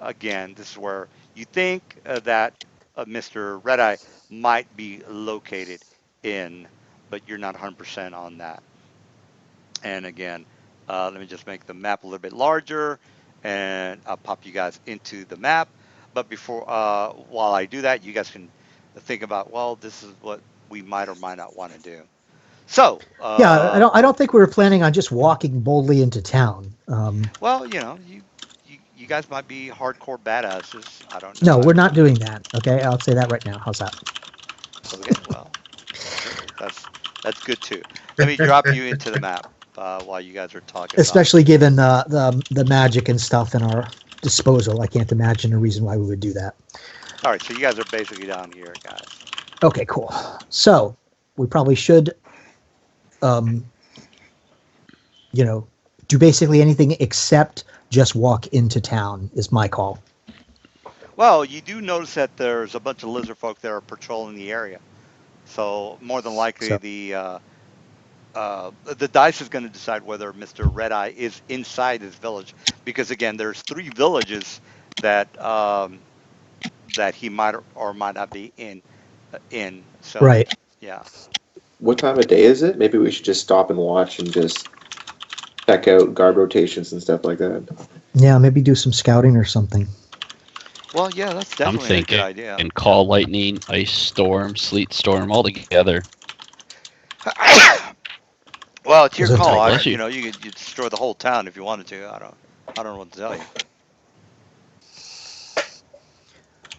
again, this is where you think that Mr. Red Eye might be located in, but you're not 100% on that. And again, let me just make the map a little bit larger, and I'll pop you guys into the map. But before, while I do that, you guys can think about, well, this is what we might or might not want to do. So, Yeah, I don't think we were planning on just walking boldly into town. well, you guys might be hardcore badasses. I don't know. No, we're not doing that. Okay, I'll say that right now. How's that? Okay, well, sure. That's good too. Let me drop you into the map while you guys are talking about it. Especially given the magic and stuff in our disposal, I can't imagine a reason why we would do that. All right, so you guys are basically down here, guys. Okay, cool. So we probably should, um, do basically anything except just walk into town. Is my call. Well, you do notice that there's a bunch of lizard folk that are patrolling the area. So more than likely, So the dice is going to decide whether Mr. Red Eye is inside his village, because again, there's three villages that that he might or might not be in. So right. yeah. What time of day is it? Maybe we should just stop and watch and just check out guard rotations and stuff like that. Yeah, maybe do some scouting or something. Well, yeah, that's I'm definitely a good thinking idea. and call lightning, ice storm, sleet storm all together. Well, it's your Is it call. like- Bless you. You could destroy the whole town if you wanted to. I don't know what to tell you.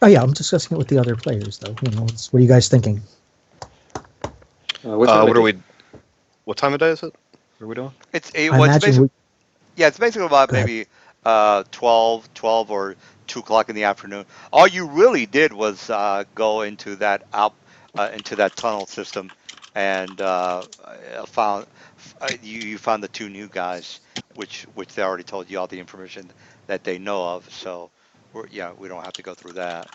Oh yeah, I'm discussing it with the other players though. What are you guys thinking? What time of What are day? we? What time of day is it? What are we doing? I Well, it's imagine basically we. yeah, it's basically about Go ahead. maybe 12 or 2 o'clock in the afternoon. All you really did was go into into that tunnel system, and you found the two new guys, which they already told you all the information that they know of. So we don't have to go through that.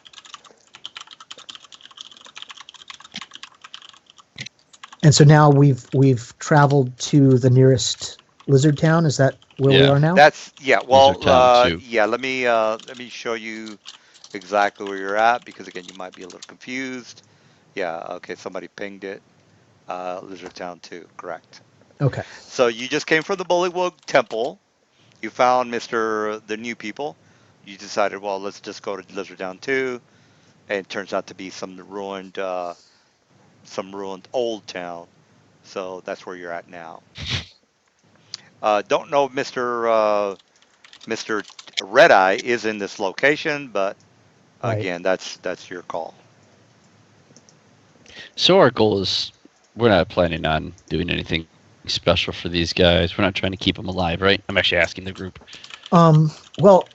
And so now we've traveled to the nearest lizard town. Is that where we Yeah. are now? That's yeah. Well, Lizard Town, too. yeah. Let me show you exactly where you're at, because again, you might be a little confused. Yeah. Okay. Somebody pinged it. Lizard Town 2. Correct. Okay. So you just came from the Bullywug Temple. You found the new people. You decided, well, let's just go to Lizard Town 2, and it turns out to be some ruined old town. So that's where you're at now. Don't know if Mr. Red Eye is in this location, but Right. again, that's your call. So our goal is, we're not planning on doing anything special for these guys. We're not trying to keep them alive, right? I'm actually asking the group. Well,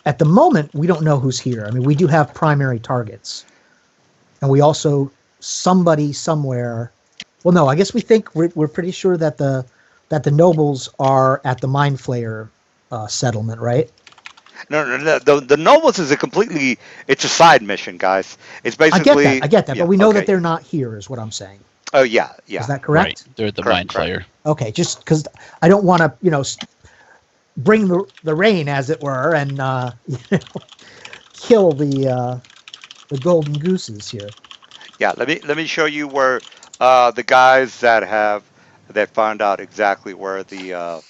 at the moment, we don't know who's here. I mean, we do have primary targets, and we also somebody somewhere. Well, no, I guess we think we're pretty sure that the nobles are at the Mind Flayer settlement, right? No. The Nobles is it's a side mission, guys. It's basically I get that, yeah, but we know okay. that they're not here, is what I'm saying. Oh yeah, yeah. Is that Right. correct? They're the Correct, Mind Flayer. Okay, just because I don't want to, bring the rain, as it were, and kill the golden gooses here. Yeah, let me show you where the guys that have that found out exactly uh,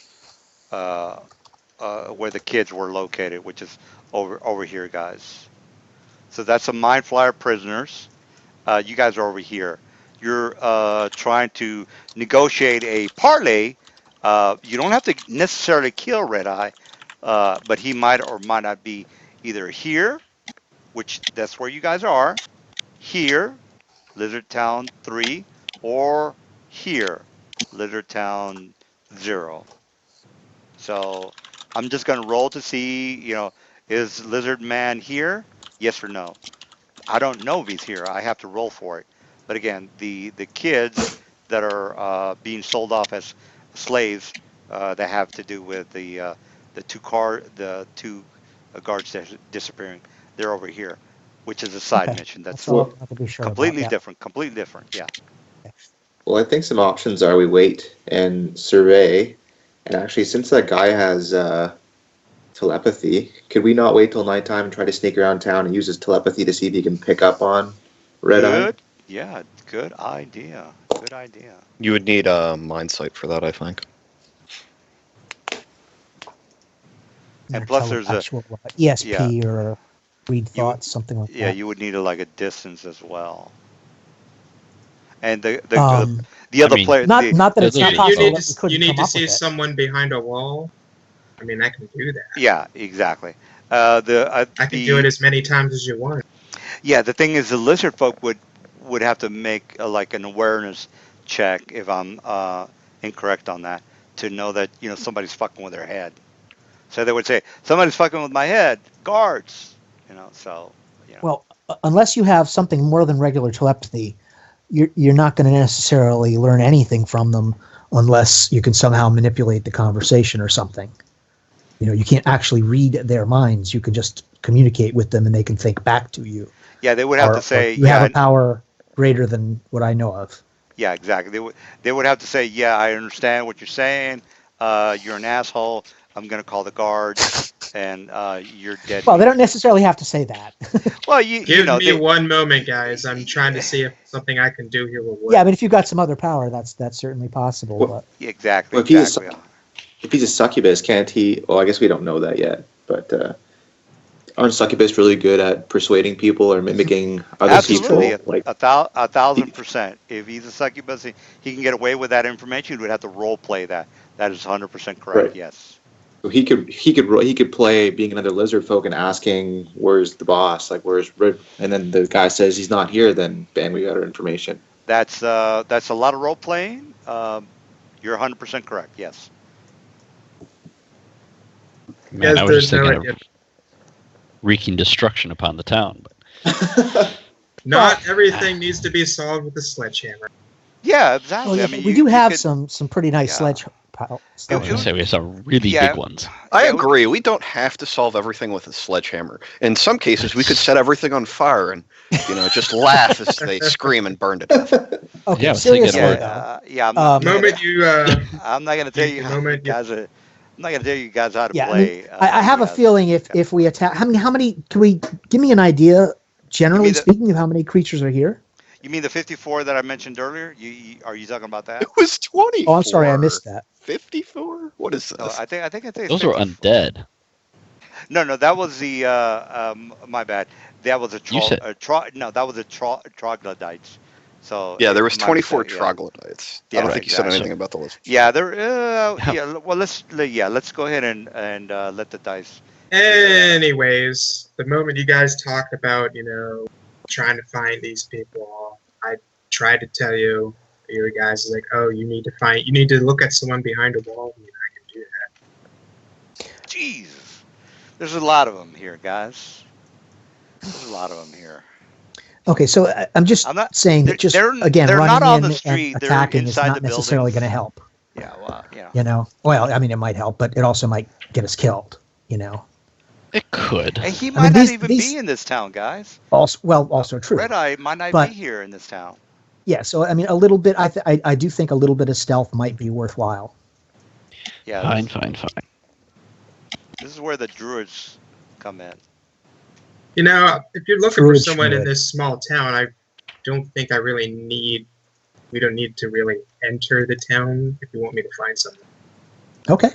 where the kids were located, which is over here, guys. So that's some Mind Flyer prisoners. You guys are over here. You're trying to negotiate a parlay. You don't have to necessarily kill Red Eye, but he might or might not be either here, which that's where you guys are, here, Lizard Town 3, or here, Lizard Town 0. So I'm just going to roll to see, is Lizard Man here? Yes or no? I don't know if he's here. I have to roll for it. But again, the kids that are being sold off as slaves that have to do with the two guards that are disappearing. They're over here, which is a side Okay, mission. that's That's all Well, I have to be sure about. completely Yeah. different. Completely different. Yeah. well, I think some options are we wait and survey, and actually, since that guy has telepathy, could we not wait till nighttime and try to sneak around town and use his telepathy to see if he can pick up on Red Eye? Good. Yeah. Good idea. Good idea. You would need a mind sight for that, I think. And Or plus, there's a actual yeah. ESP or read You thoughts, something like yeah. that. You would need like a distance as well. And Um, the I other mean, player, not that it's those not are You possible need that we you couldn't need come to up see with it. someone behind a wall. I mean, I can do that. yeah, exactly. I can do it as many times as you want. Yeah, the thing is, the lizard folk would have to make like an awareness check if I'm incorrect on that to know that somebody's fucking with their head. So they would say somebody's fucking with my head, guards. So Well, unless you have something more than regular telepathy, you're not going to necessarily learn anything from them unless you can somehow manipulate the conversation or something. You can't actually read their minds. You can just communicate with them, and they can think back to you. yeah, they would have to Or say you have yeah, a power greater than what I know of. yeah, exactly. They would have to say yeah, I understand what you're saying. You're an asshole. I'm gonna call the guards, and you're dead Well, they meat. don't necessarily have to say that. Well, you Give know me they. one moment, guys. I'm trying to see if something I can do here will work. Yeah, but if you've got some other power, that's certainly possible. Well, But Exactly, well, exactly. if he's a succubus, can't he? Well, I guess we don't know that yet, but aren't succubus really good at persuading people or mimicking other This is true. Absolutely, people? Like, a thousand he, percent. If he's a succubus, he can get away with that information. He would have to role play that. That is 100% correct. right? Yes. So he could play being another lizard folk and asking, "Where's the boss? Like, where's Red?" And then the guy says he's not here. Then bang, we got our information. That's a lot of role playing. You're 100% correct. Yes. man, Because I was there's just no thinking idea. of wreaking destruction upon the town. But Not everything needs to be solved with a sledgehammer. Yeah, well, exactly. I yeah, mean, we do have could, some pretty nice yeah. I was It going to would- say we have some really yeah. big ones. I Yeah, it would- agree. We don't have to solve everything with a sledgehammer. In some cases, we could set everything on fire and, just laugh as they scream and burn to death. Okay, Yeah, I was thinking seriously more- though. Yeah. The moment you, I'm not gonna tell you the how you moment you, guys. I'm not gonna tell you guys how to Yeah, I mean, play. I have a yes. feeling if we attack, how many? Can we give me an idea, generally the- speaking, of how many creatures are here? You mean the 54 that I mentioned earlier? Are you talking about that? It was 24. Oh, I'm sorry, I missed that. 54? What is No, this? I think it's Those are 54. undead. No, that was the my bad. That was a You said no, that was a troglodytes. So Yeah, there was my 24 mistake, yeah. troglodytes. Yeah, I don't think you said exactly. anything about the list. Yeah, there. How- Yeah, well, let's go ahead and let the dice. anyways, the moment you guys talked about, trying to find these people, I tried to tell you guys like, oh, you need to look at someone behind a wall. I can do that. Jesus, there's a lot of them here, guys. There's a lot of them here. Okay, so I'm just I'm not- saying that just again they're not on running the in street. and They're attacking is inside not the necessarily going to buildings. help. Yeah, well, Well, I mean, it might help, but it also might get us killed. it could. Hey, he I might mean, not these- even these- be in this town, guys. Also true. Red Eye might not But- be here in this town. Yeah, so I mean, a little bit. I do think a little bit of stealth might be worthwhile. Yeah, Fine. this is where the druids come in. If you're looking for Druid someone in schmoid. this small town, I don't think I really need We don't need to really enter the town if you want me to find something. Okay.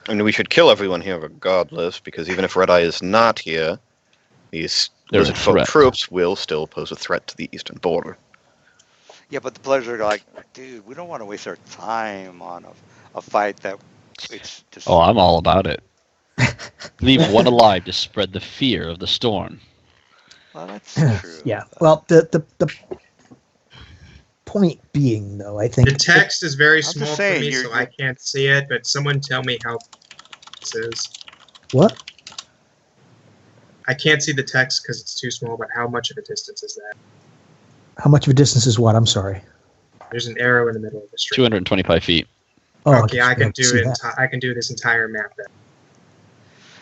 I mean, we should kill everyone here regardless, because even if Red Eye is not here, these They're a lizard folk threat. troops will still pose a threat to the eastern border. Yeah, but the players are like, dude, we don't want to waste our time on a fight that it's just. Oh, I'm all about it. Leave one alive to spread the fear of the storm. Well, that's true. Yeah. Well, the point being, though, I think The text is very just small for saying, me, you're- so I can't see it. But someone tell me how this is. what? I can't see the text because it's too small. But how much of a distance is that? How much of a distance is what? I'm sorry. There's an arrow in the middle of the street. 225 feet. Oh, Okay, I can do see it. that. I can do this entire map then.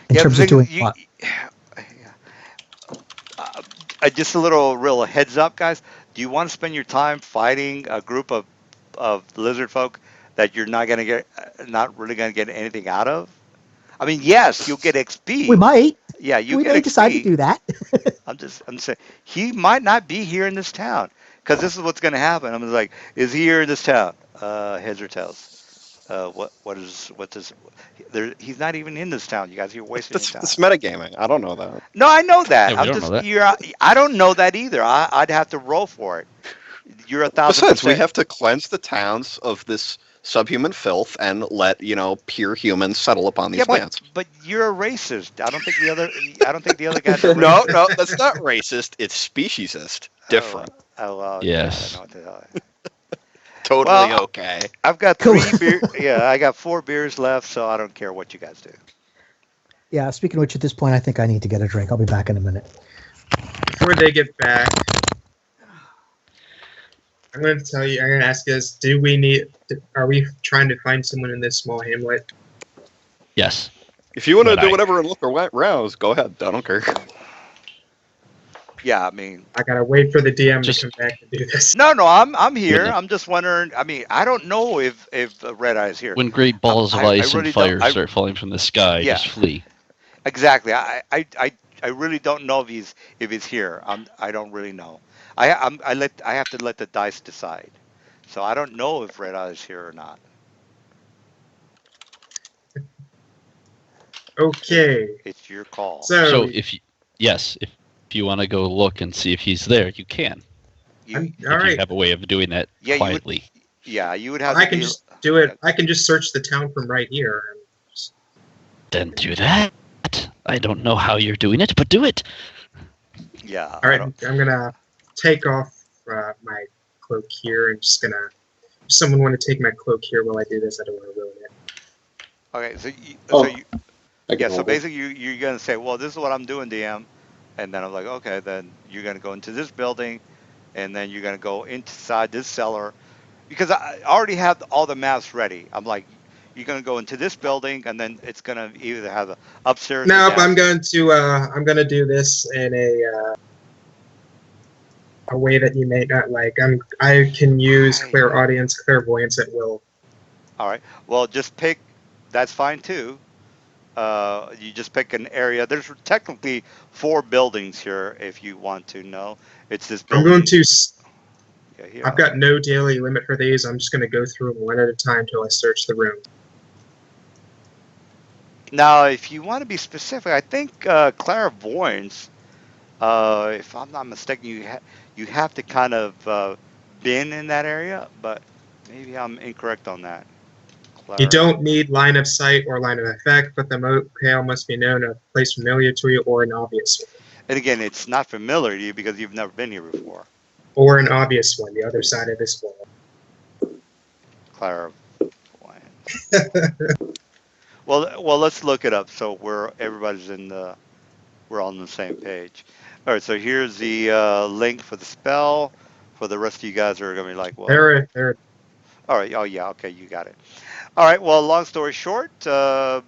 In Yeah, terms the of thing- doing what? Just a little real heads up, guys. Do you want to spend your time fighting a group of lizard folk that you're not gonna get, not really gonna get anything out of? I mean, yes, you'll get XP. We might. Yeah, you We get may XP. decide to do that. I'm saying he might not be here in this town because this is what's going to happen. I'm like, is he here in this town? Heads or tails? What does? There, he's not even in this town. You guys, you're wasting your time. This metagaming. I don't know that. No, I know that. Yeah, we I'm don't just know that. I don't know that either. I'd have to roll for it. You're 1,000%. Besides, we have to cleanse the towns of this subhuman filth and let pure humans settle upon these Yeah, lands. but you're a racist. I don't think the other guys are No, racist. no, that's not racist. It's speciesist. Different. Oh, well, Yes. yeah, I know what the hell. Totally Well, okay. I've got Cool. 3 beer. Yeah, I got 4 beers left, so I don't care what you guys do. Yeah. Speaking of which, at this point, I think I need to get a drink. I'll be back in a minute. Before they get back, I'm going to tell you. I'm going to ask us: do we need? Are we trying to find someone in this small hamlet? Yes. If you want to But do I- whatever and look around, go ahead. I don't care. Yeah, I mean, I gotta wait for the DM Just- to come back and do this. no, I'm here. When the- I'm just wondering. I mean, I don't know if Red Eye's here. When great balls of I ice really and fire don't- I- start falling from the sky, Yeah. just flee. Exactly. I really don't know if he's here. I don't really know. I have to let the dice decide. So I don't know if Red Eye's here or not. Okay, It's your call. So if you want to go look and see if he's there, you can. You, all If you right. have a way of doing that Yeah, you would- quietly. yeah, you would have I to can be. just do it. I can just search the town from right here. Then do that. I don't know how you're doing it, but do it. Yeah. All I right, don't- I'm gonna take off my cloak here. I'm just gonna. If someone want to take my cloak here while I do this, I don't want to ruin it. Okay. So you. Oh, So you I can yeah. So hold it. basically, you're gonna say, well, this is what I'm doing, DM, and then I'm like, okay, then you're gonna go into this building, and then you're gonna go inside this cellar, because I already have all the maps ready. I'm like, you're gonna go into this building, and then it's gonna either have a upstairs. or No, but I'm downstairs. going to. I'm gonna do this in a way that you may not like. I can use Right. clairaudience, clairvoyance at will. All right. Well, just pick. That's fine too. You just pick an area. There's technically 4 buildings here, if you want to know. It's this I'm building. going to. Yeah, here. I've got no daily limit for these. I'm just gonna go through them one at a time till I search the room. Now, if you want to be specific, I think clairvoyance, if I'm not mistaken, you have to kind of been in that area, but maybe I'm incorrect on that. You don't need line of sight or line of effect, but the locale must be known, a place familiar to you, or an obvious one. And again, it's not familiar to you because you've never been here before. Or an obvious one, the other side of this wall. Clairvoyance. Well, let's look it up so we're all on the same page. All right, so here's the link for the spell. For the rest of you guys are gonna be like, well, There. all right, oh yeah, okay, you got it. All right, well, long story short, location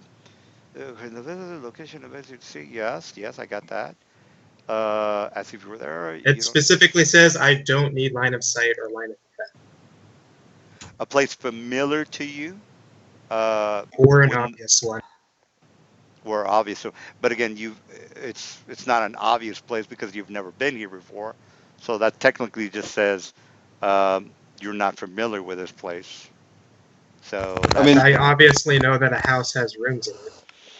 of see, yes, I got that. As if you were there, you It don't, specifically says I don't need line of sight or line of effect. a place familiar to you. Or an wouldn't- obvious one. Or obvious, but again, it's not an obvious place because you've never been here before. So that technically just says you're not familiar with this place. So I mean, I obviously know that a house has rooms in it.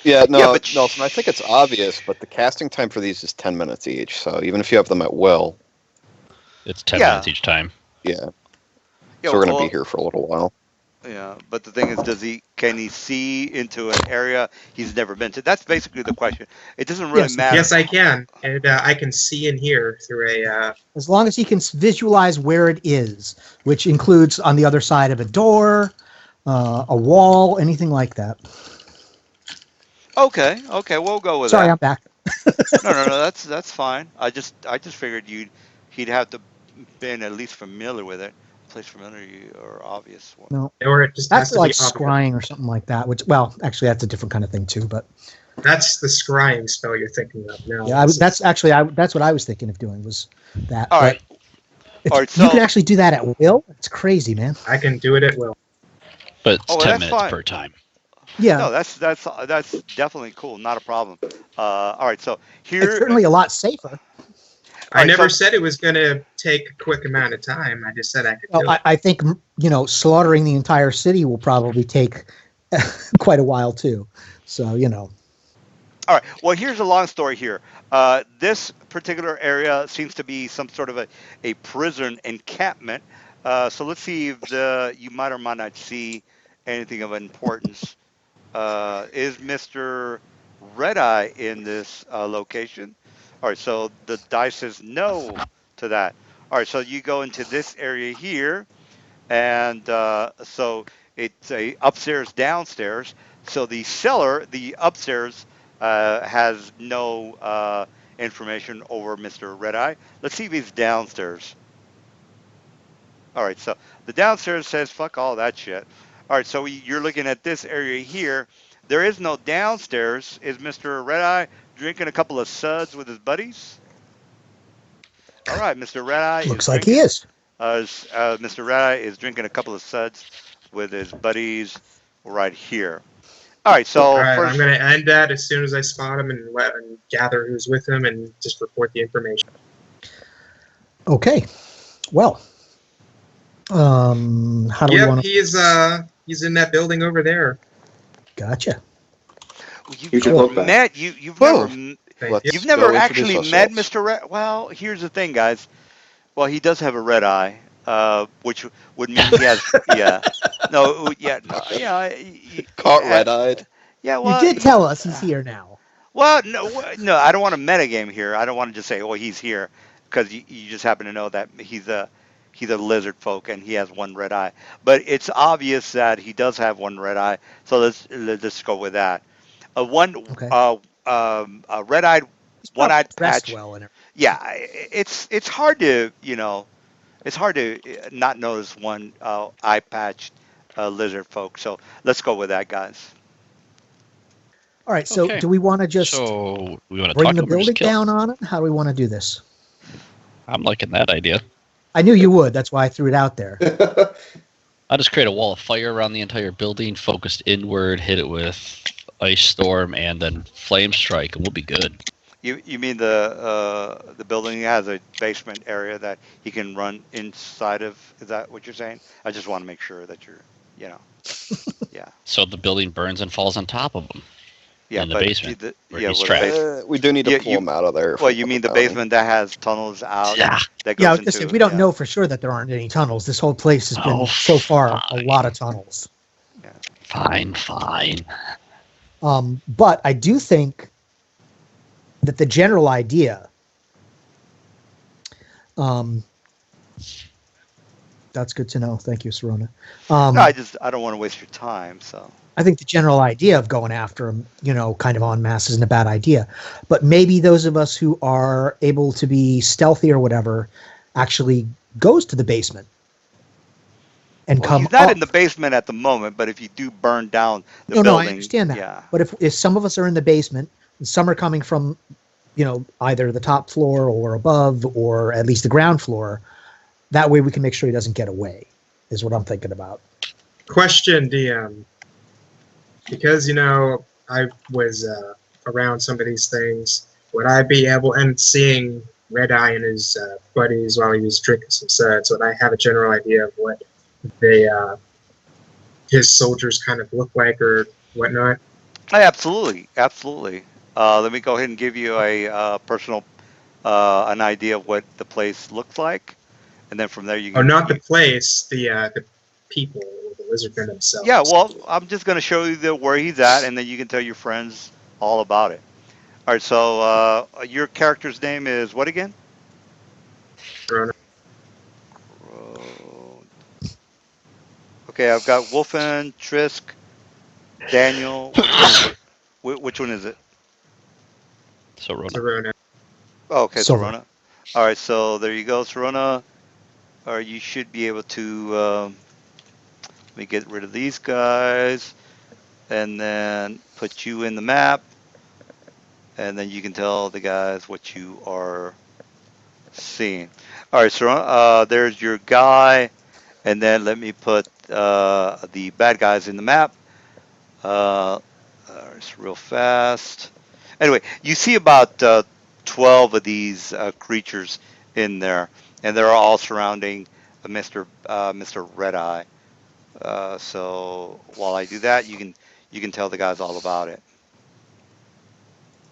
yeah, yeah, no, but Nelson, I think it's obvious, but the casting time for these is 10 minutes each. So even if you have them at will, It's 10 yeah, minutes each time. yeah. yeah. So we're going to be Well, here for a little while. yeah. But the thing is, can he see into an area he's never been to? That's basically the question. It doesn't really Yes, matter. Yes, I can, and I can see and hear through a. as long as he can visualize where it is, which includes on the other side of a door, a wall, anything like that. Okay, okay, we'll go with Sorry, I'm that. back. No. That's fine. I just figured he'd have to been at least familiar with it. Place familiar or obvious one. No, Or it just has that's to like be obvious. scrying or something like that. Which, well, actually, that's a different kind of thing too. But That's the scrying spell you're thinking of now. yeah, that's what I was thinking of doing was that. All But right, if all right. you can So, actually do that at will, it's crazy, man. I can do it at will. But it's oh, well, 10 that's minutes fine. per time. Yeah, No, that's definitely cool. Not a problem. All right. So it's here, certainly a lot safer. I right, never so said it was going to take a quick amount of time. I just said I could Well, do it. I think slaughtering the entire city will probably take quite a while too. So all right. Well, here's a long story here. This particular area seems to be some sort of a prison encampment. So let's see if you might or might not see anything of importance. Is Mr. Red Eye in this location? All right, so the dice says no to that. All right, so you go into this area here, and so it's a upstairs, downstairs. So the cellar, the upstairs, has no information over Mr. Red Eye. Let's see if he's downstairs. All right, so the downstairs says fuck all that shit. All right, so you're looking at this area here. There is no downstairs. Is Mr. Red Eye drinking a couple of suds with his buddies? All right, Mr. Red Eye is looks like he drinking. is. Mr. Red Eye is drinking a couple of suds with his buddies right here. All right, All so right, I'm first, going to end that as soon as I spot him and gather who's with him and just report the information. Okay. Well, how do we Yep, want to? he's in that building over there. Gotcha. you've You should never look back. met you've Whoa. never Thank Let's you. you've never go introduce actually met ourselves. Mr. Red. Well, here's the thing, guys. Well, he does have a red eye, which would mean he has. Yeah, no, yeah, no, yeah, Caught red-eyed. yeah. You Well, did tell us he's here now. well, no. I don't want to metagame here. I don't want to just say, "Oh, he's here," because you just happen to know that he's a lizard folk and he has one red eye. But it's obvious that he does have one red eye. So let's go with that. Okay. A red-eyed, He's probably one-eyed dressed patch. well and everything. Yeah, it's hard to it's hard to not notice one eye patched lizard folk. So let's go with that, guys. All right. So Okay. do we want to just So we want to bring talk the him or just building kill him? down on it? How do we want to do this? I'm liking that idea. I knew you would. That's why I threw it out there. I'll just create a wall of fire around the entire building, focused inward, hit it with ice storm, and then flame strike, and we'll be good. You mean the building has a basement area that he can run inside of? Is that what you're saying? I just want to make sure that you know, yeah, So the building burns and falls on top of him. yeah. In the But basement, where yeah, he's well, trapped. We do need to Yeah, pull him out of there. well, you mean the basement that has tunnels out Yeah. that Yeah, I goes was gonna say into? we don't Yeah, know for sure that there aren't any tunnels. This whole place has been Oh, so far a fine. lot of tunnels. Fine. But I do think that the general idea, that's good to know. Thank you, Serona. No, I don't want to waste your time. So I think the general idea of going after him, kind of en masse isn't a bad idea. But maybe those of us who are able to be stealthy or whatever actually goes to the basement and well, come he's not up. in the basement at the moment, but if you do burn down the No, building, I understand that. yeah. But if some of us are in the basement and some are coming from, either the top floor or above or at least the ground floor, that way we can make sure he doesn't get away, is what I'm thinking about. Question, DM. Because, I was around some of these things, would I be able, and seeing Red Eye and his buddies while he was drinking some suds, but I have a general idea of what they his soldiers kind of look like or whatnot. Hey, absolutely, absolutely. Let me go ahead and give you a personal an idea of what the place looks like, and then from there you Oh, can not the place, the people, the lizardmen yeah. themselves. Well, I'm just going to show you where he's at, and then you can tell your friends all about it. All right. So your character's name is what again? Corona. Ro- Okay, I've got Wolfen, Trisk, Daniel. Which one is it? Which one is it? So Rona. Corona. Oh, okay, Silver. Serona. All right, so there you go, Serona. Or you should be able to. Let me get rid of these guys, and then put you in the map, and then you can tell the guys what you are seeing. All right, Serona. There's your guy, and then let me put the bad guys in the map. Uh, it's real fast. Anyway, you see about 12 of these creatures in there, and they're all surrounding Mr. Red Eye. So while I do that, you can tell the guys all about it.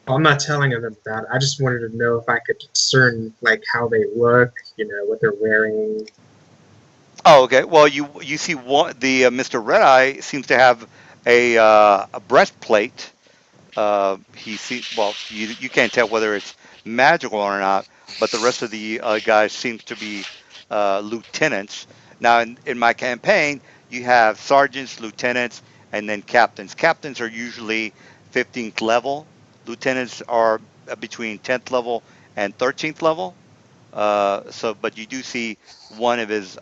Well, I'm not telling them about it. I just wanted to know if I could discern like how they look, what they're wearing. Oh, okay. Well, you see one the Mr. Red Eye seems to have a breastplate. You can't tell whether it's magical or not, but the rest of the guys seems to be lieutenants. Now, in my campaign, you have sergeants, lieutenants, and then captains. Captains are usually 15th level. Lieutenants are between 10th level and 13th level. But you do see one of his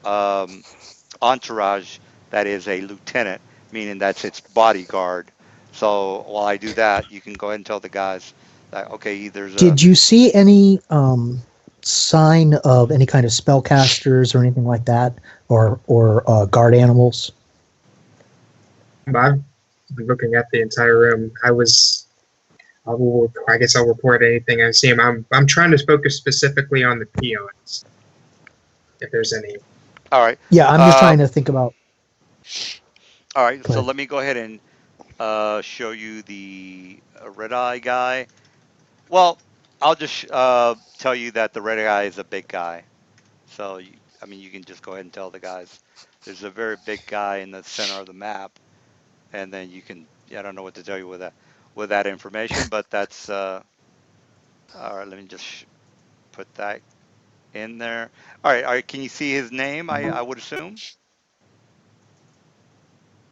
entourage that is a lieutenant, meaning that's its bodyguard. So while I do that, you can go ahead and tell the guys that okay, there's a Did you see any sign of any kind of spellcasters or anything like that, or guard animals? I've been looking at the entire room. I guess I'll report anything I see. I'm trying to focus specifically on the peons, if there's any. all right. Yeah, I'm just Uh, trying to think about. all right. Go So ahead. let me go ahead and show you the red eye guy. Well, I'll just tell you that the red eye is a big guy. So I mean, you can just go ahead and tell the guys there's a very big guy in the center of the map, and then you can. Yeah, I don't know what to tell you with that information, but that's all right. Let me just put that in there. All right. Can you see his name? I would assume. I'm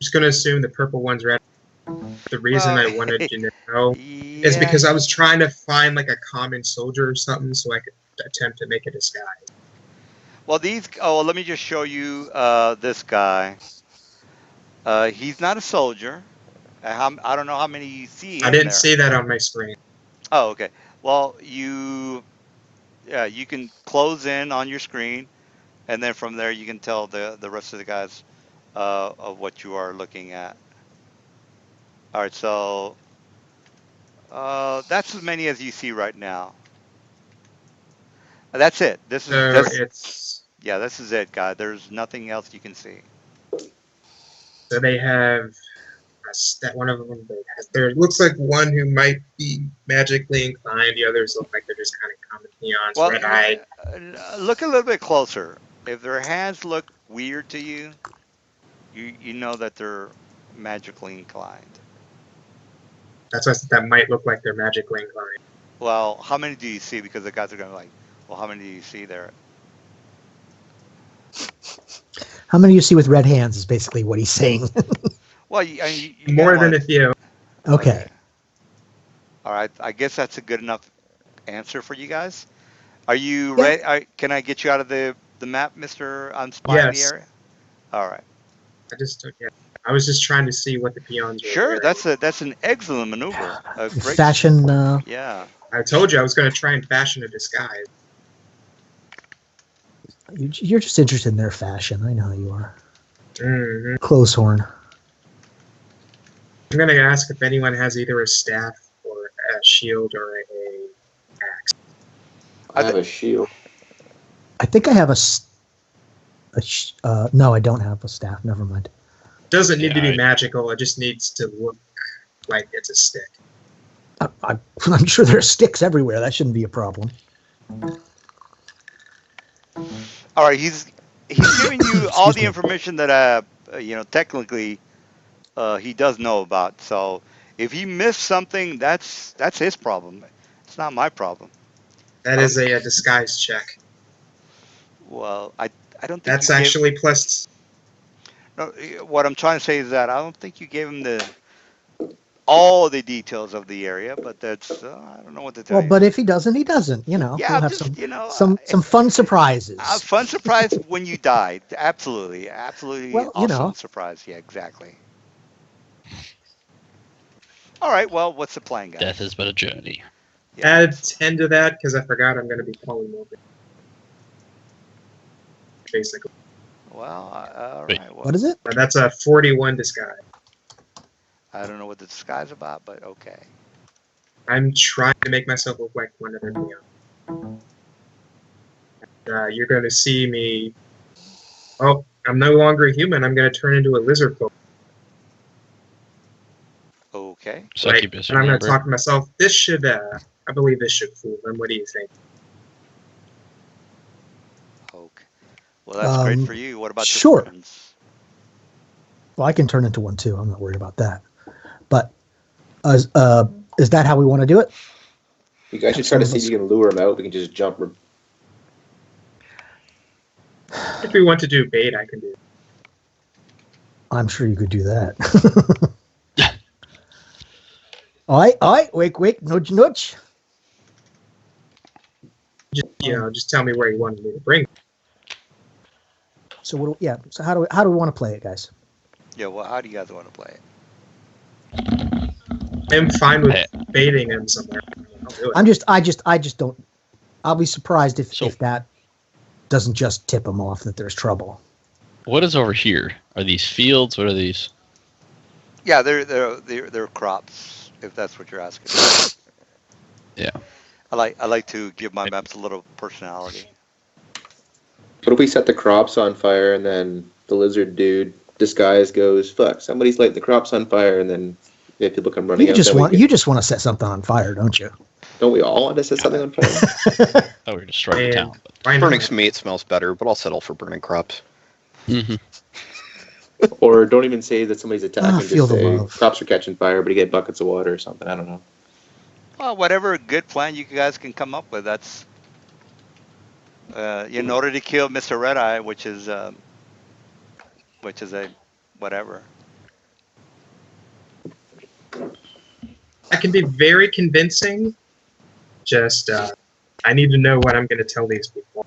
just gonna assume the purple one's red. The reason Well, I wanted to know is yeah. because I was trying to find like a common soldier or something so I could attempt to make a disguise. Well, these. Oh, well, let me just show you this guy. He's not a soldier. I don't know how many you see I in didn't there. see that on my screen. Oh, okay. Well, you can close in on your screen, and then from there you can tell the rest of the guys of what you are looking at. All right, so that's as many as you see right now. That's it. This is So this. it's Yeah, this is it, guy. There's nothing else you can see. so they have that one of them. There looks like one who might be magically inclined. The others look like they're just kind of common peons, Well, red eyed. look a little bit closer. If their hands look weird to you, you know that they're magically inclined. That's why that might look like they're magically inclined. Well, how many do you see? Because the guys are going to be like, well, how many do you see there? How many you see with red hands is basically what he's saying. Well, you kind of More than want a few. to. Okay. Okay. All right. I guess that's a good enough answer for you guys. Are you Yeah. ready? Can I get you out of the map, Mister? I'm spying the Yes, area. All right. I just took it. I was just trying to see what the peons were Sure. wearing. That's an excellent maneuver. A great. Fashion. Yeah. I told you I was going to try and fashion a disguise. You're just interested in their fashion. I know how you are. Hmm. Clothes horn. I'm going to ask if anyone has either a staff or a shield or a axe. I have a shield. I think I have no, I don't have a staff. Never mind. Doesn't need to Yeah, be magical. It just needs to look like it's a stick. I'm sure there are sticks everywhere. That shouldn't be a problem. All right, he's giving you all Excuse the me. information that technically he does know about. So if he missed something, that's his problem. It's not my problem. That I is don't. a disguise check. Well, I don't think you That's gave. actually plus. No, what I'm trying to say is that I don't think you gave him the all the details of the area, but that's I don't know what to tell Well, you. but if he doesn't, he doesn't. You know, Yeah, we'll I'm have just some fun surprises. fun surprise when you died. Absolutely, absolutely Well, you awesome know, surprise. Yeah, exactly. All right, well, what's the plan, guys? Death is but a journey. Yeah, Add absolutely. 10 to that because I forgot I'm going to be polymorphic. Basically. Well, all Wait. right. Well, what is it? That's a 41 disguise. I don't know what the disguise about, but okay. I'm trying to make myself look like one of their neon. You're going to see me. Oh, I'm no longer a human. I'm going to turn into a lizard folk. Okay. Succubus, And I'm going to remember? talk to myself. This should, I believe this should fool them. What do you think? Okay. Well, that's great Um, for you. What about sure. your friends? Well, I can turn into one too. I'm not worried about that. But is that how we want to do it? You guys should try to see if you can lure him out. We can just jump. If we want to do bait, I can do it. I'm sure you could do that. All right, wake, nudge, nudge. Just tell me where you wanted me to bring. So So how do we want to play it, guys? Yeah. Well, how do you guys want to play it? I'm fine with baiting him somewhere. I'll do it. I just don't. I'll be surprised So- if that doesn't just tip him off that there's trouble. What is over here? Are these fields? What are these? Yeah, they're crops. If that's what you're asking. Yeah. I like to give my maps a little personality. What if we set the crops on fire and then the lizard dude disguise goes, fuck, somebody's lighting the crops on fire, and then if people come running You out, just then we want can- you just want to set something on fire, don't you? don't we all want to set something on fire? Oh, we're destroying the And town. why Burning not? some meat smells better, but I'll settle for burning crops. Mm-hmm. Or don't even say that somebody's attacking, feel just the say love. crops are catching fire, but you get buckets of water or something. I don't know. Well, whatever good plan you guys can come up with. That's in order to kill Mr. Red Eye, which is a whatever. I can be very convincing. Just, I need to know what I'm going to tell these people.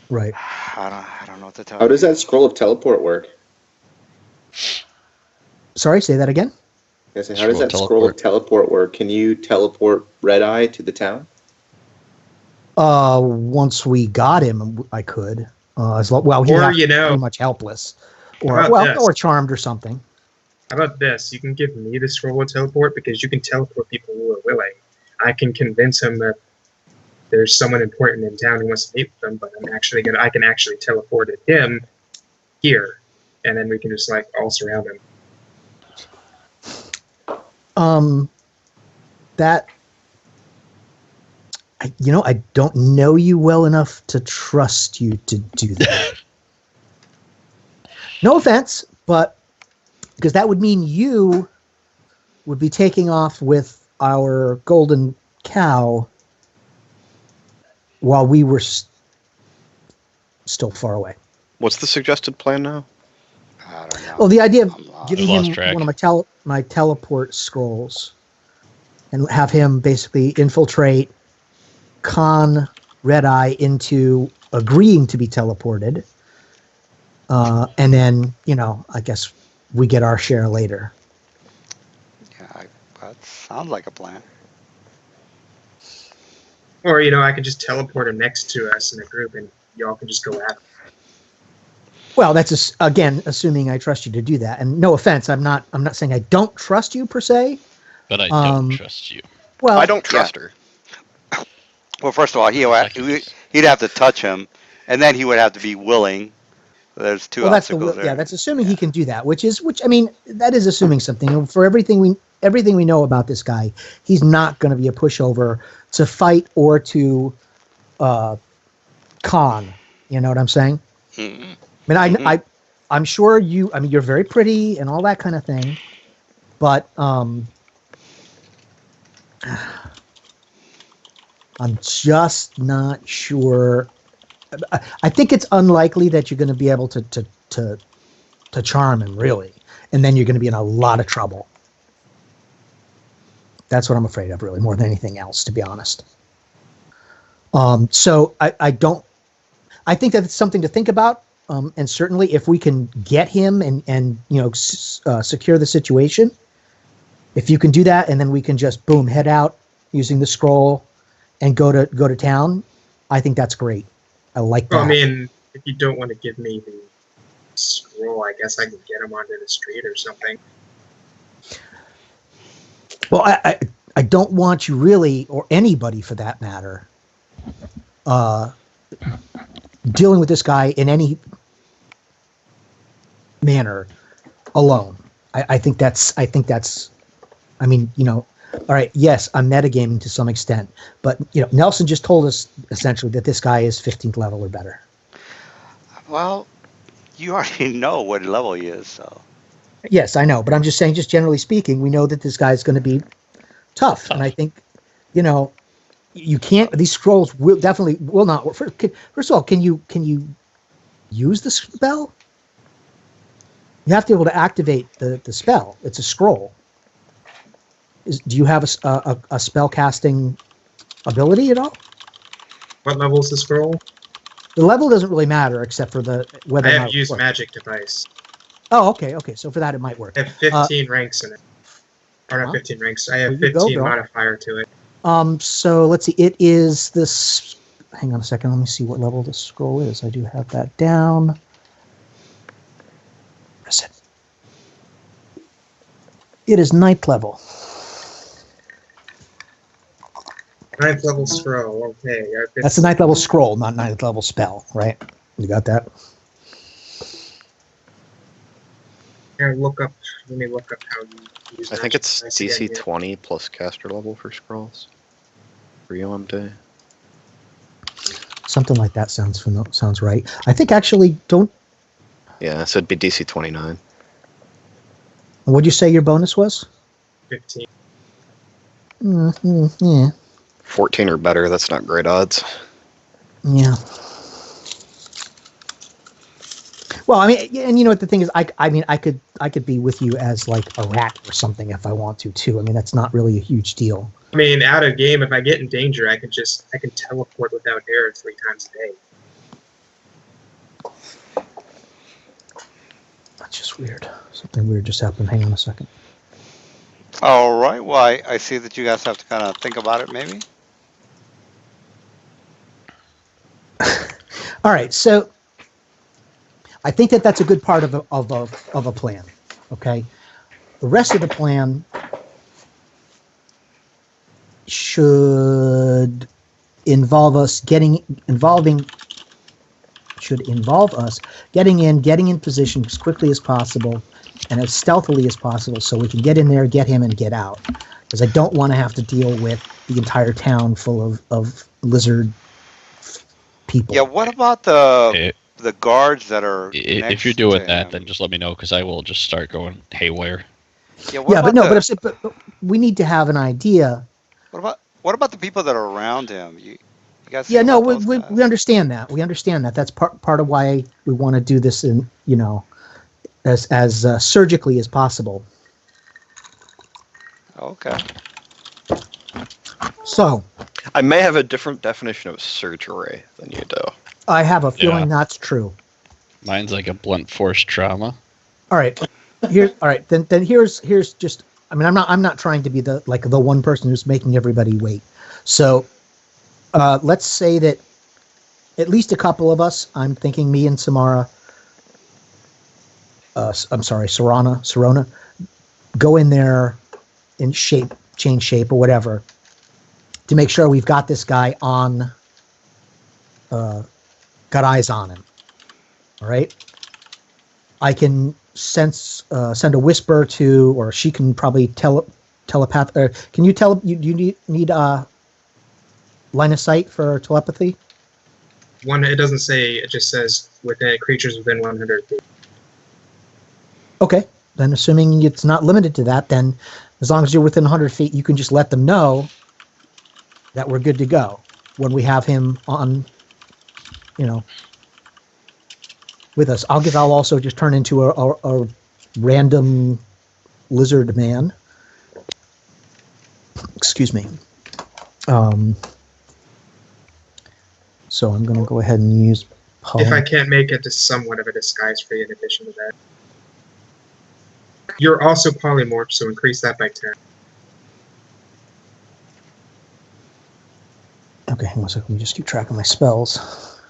Right. I don't know what to tell How you. does that scroll of teleport work? Sorry, say that again. I say, how does Scroll that scroll of teleport work? Can you teleport Red Eye to the town? Once we got him, I could. Well, he Or, was you know- pretty much helpless, How about this? or charmed or something. How about this? You can give me the scroll of teleport because you can teleport people who are willing. I can convince him that there's someone important in town who wants to meet with them, but I can actually teleport him here, and then we can just all surround him. That I don't know you well enough to trust you to do that. No offense, but because that would mean you would be taking off with our golden cow while we were still far away. What's the suggested plan now? I don't know. Well, the idea of I'm lost. giving I've lost him track. one of my teleport scrolls and have him basically infiltrate, con Red Eye into agreeing to be teleported, and then I guess we get our share later. Yeah, that sounds like a plan. Or, I can just teleport him next to us in a group, and y'all can just go at him. Well, that's again assuming I trust you to do that. And no offense, I'm not saying I don't trust you per se. But I don't trust you. Well, I don't trust her. Well, first of all, Seconds. he'd have to touch him, and then he would have to be willing. There's two Well, that's the obstacles yeah. there. That's assuming he Yeah. can do that, which I mean that is assuming something. For everything we know about this guy, he's not going to be a pushover to fight or to con. You know what I'm saying? Mhm. I mean, Mhm. I'm sure you. I mean, you're very pretty and all that kind of thing, but I'm just not sure. I think it's unlikely that you're going to be able to charm him, really, and then you're going to be in a lot of trouble. That's what I'm afraid of, really, more than anything else, to be honest. So I don't. I think that it's something to think about, and certainly if we can get him and secure the situation, if you can do that, and then we can just boom head out using the scroll and go to town, I think that's great. I like Well, I that. mean, if you don't want to give me the scroll, I guess I can get him onto the street or something. Well, I don't want you really, or anybody for that matter, dealing with this guy in any manner alone. I think that's. I mean, all right. Yes, I'm metagaming to some extent, but Nelson just told us essentially that this guy is 15th level or better. Well, you already know what level he is, so. Yes, I know, but I'm just saying, just generally speaking, we know that this guy's going to be tough, and I think, you can't. These scrolls will not work. First of all, can you use the spell? You have to be able to activate the spell. It's a scroll. Do you have a spell casting ability at all? What level is the scroll? The level doesn't really matter except for whether I or have not it used works. magic device. Oh, okay. So for that, it might work. I have 15 ranks in it. Or not Huh? 15 ranks. I have There you go, 15 Bill. modifier to it. So let's see. It is this. Hang on a second. Let me see what level the scroll is. I do have that down. What is it? It is 9th level. 9th level scroll. Okay. I have That's the 9th level scroll, not 9th level spell, right? You got that? Let me look up how you use I think magic it's device again DC here. 20 plus caster level for scrolls. For UMD. Something like that sounds right. I think actually Yeah, so it'd be DC 29. What'd you say your bonus was? 15. Yeah. 14 or better, that's not great odds. Yeah. Well, I mean, and you know what the thing is, I mean, I could be with you as like a rat or something if I want to too. I mean, that's not really a huge deal. I mean, out of game, if I get in danger, I can teleport without air 3 times a day. That's just weird. Something weird just happened. Hang on a second. All right. Well, I see that you guys have to kind of think about it, maybe. All right, so I think that that's a good part of a plan. Okay, the rest of the plan should involve us getting in position as quickly as possible and as stealthily as possible, so we can get in there, get him, and get out. Because I don't want to have to deal with the entire town full of lizard people. Yeah. What about Eh, the guards that are If you're next doing to that, him? then just let me know because I will just start going haywire. Yeah. What Yeah, about but we need to have an idea. what about the people that are around him? You guys Yeah, think no, about those we guys? understand that. We understand that. That's part of why we want to do this in as surgically as possible. Okay. So I may have a different definition of surgery than you do. I have a feeling Yeah. that's true. Mine's like a blunt force trauma. All right, Then here's just. I mean, I'm not trying to be the one person who's making everybody wait. So let's say that at least a couple of us. I'm thinking me and Samara. I'm sorry, Sarona, go in there in change shape or whatever, to make sure we've got this guy on, got eyes on him. All right. I can send a whisper to, or she can probably telepath. Or can you tell? You need line of sight for telepathy? It doesn't say. It just says within creatures within 100 feet. Okay. Then, assuming it's not limited to that, then as long as you're within 100 feet, you can just let them know that we're good to go when we have him on, with us. I'll also just turn into a random lizard man. Excuse me. So I'm going to go ahead and use. If I can't make it to somewhat of a disguise for you in addition to that. You're also polymorph, so increase that by 10. Okay, hang on a second. Let me just keep track of my spells.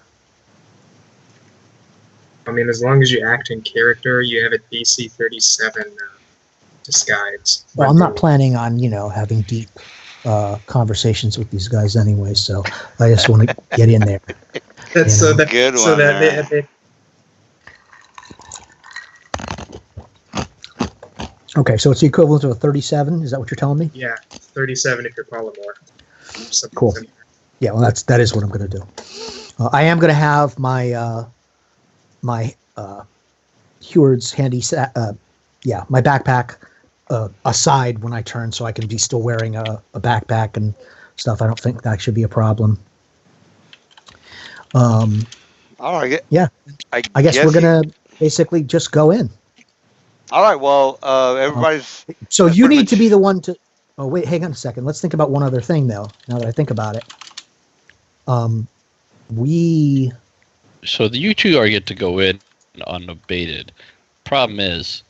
I mean, as long as you act in character, you have a DC 37 disguise. Well, I'm not planning on, having deep conversations with these guys anyway, so I just want to get in there. That's Good one there. Okay, so it's the equivalent of a 37. Is that what you're telling me? Yeah, 37 if you're polymorph. Something Cool. similar. Yeah, well, that is what I'm going to do. I am going to have my my Heward's handy my backpack aside when I turn, so I can be still wearing a backpack and stuff. I don't think that should be a problem. All right. Yeah. I guess we're gonna basically just go in. All right. Well, everybody's. So you need to be the one to. Oh wait, hang on a second. Let's think about one other thing though. Now that I think about it, we. So you two are get to go in unabated. Problem is,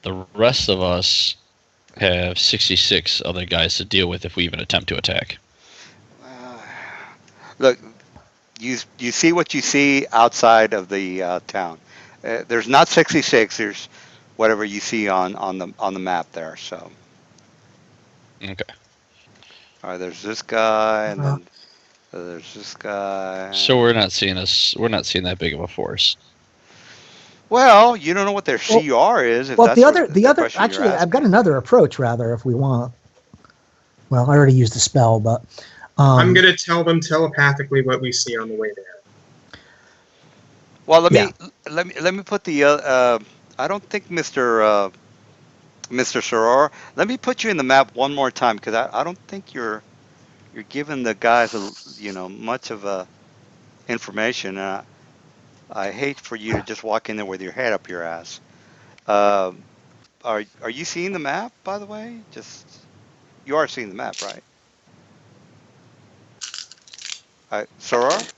the rest of us have 66 other guys to deal with if we even attempt to attack. Look, you see what you see outside of the town. There's not 66. There's whatever you see on the map there. So. Okay. All right. There's this guy, and then there's this guy. So we're not seeing that big of a force. Well, you don't know what their CR is. If Well, that's the other question actually, you're I've got asking. another approach rather if we want. Well, I already used the spell, but I'm going to tell them telepathically what we see on the way there. Well, let me put the. I don't think Mr. Soror. Let me put you in the map one more time because I don't think you're giving the guys much of information. I hate for you to just walk in there with your head up your ass. Are you seeing the map, by the way? You are seeing the map, right? Soror?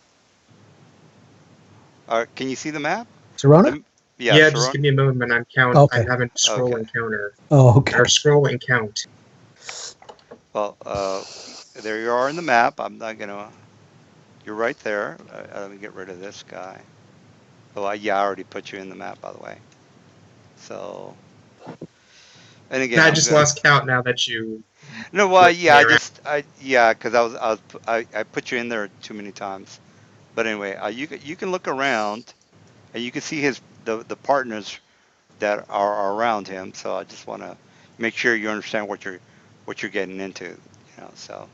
Can you see the map? Serona? Yeah, Soror? just give me a moment. I'm counting. Okay. I haven't scroll and counter. Oh, okay. Or scroll and count. Well, there you are in the map. I'm not gonna. You're right there. Let me get rid of this guy. Oh, I already put you in the map, by the way. So, and again, I just lost count now that you. No, well, yeah, around. because I put you in there too many times. But anyway, you can look around, and you can see the partners that are around him. So I just want to make sure you understand what you're getting into. So.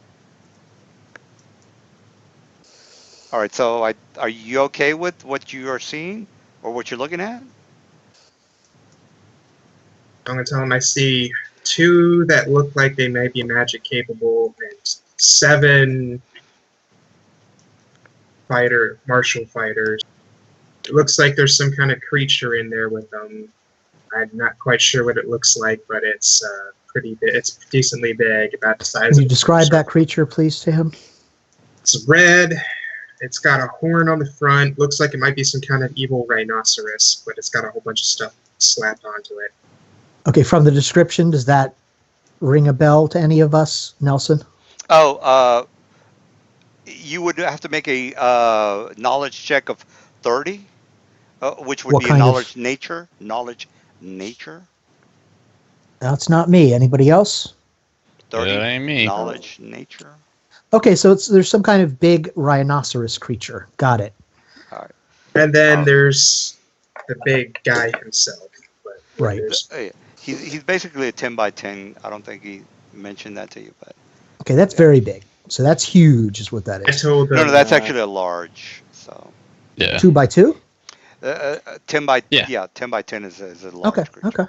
All right. So are you okay with what you are seeing or what you're looking at? I'm going to tell them I see 2 that look like they may be magic capable and 7 martial fighters. It looks like there's some kind of creature in there with them. I'm not quite sure what it looks like, but it's pretty big. It's decently big, about the size. Can you describe that creature, please, to him? It's red. It's got a horn on the front. Looks like it might be some kind of evil rhinoceros, but it's got a whole bunch of stuff slapped onto it. Okay, from the description, does that ring a bell to any of us, Nelson? Oh, you would have to make a knowledge check of 30, which would What be a kind of- knowledge nature. That's not me. Anybody else? 30 That ain't me. knowledge nature. Okay, so there's some kind of big rhinoceros creature. Got it. And then Oh. there's the big guy himself. But Right. there's- He's basically a 10 by 10. I don't think he mentioned that to you, but Okay, that's very big. So that's huge, is what that I is. told them. no, that's actually a large. So Yeah. 2x2. 10 by Yeah. 10 by 10 is a large Okay. creature. Okay.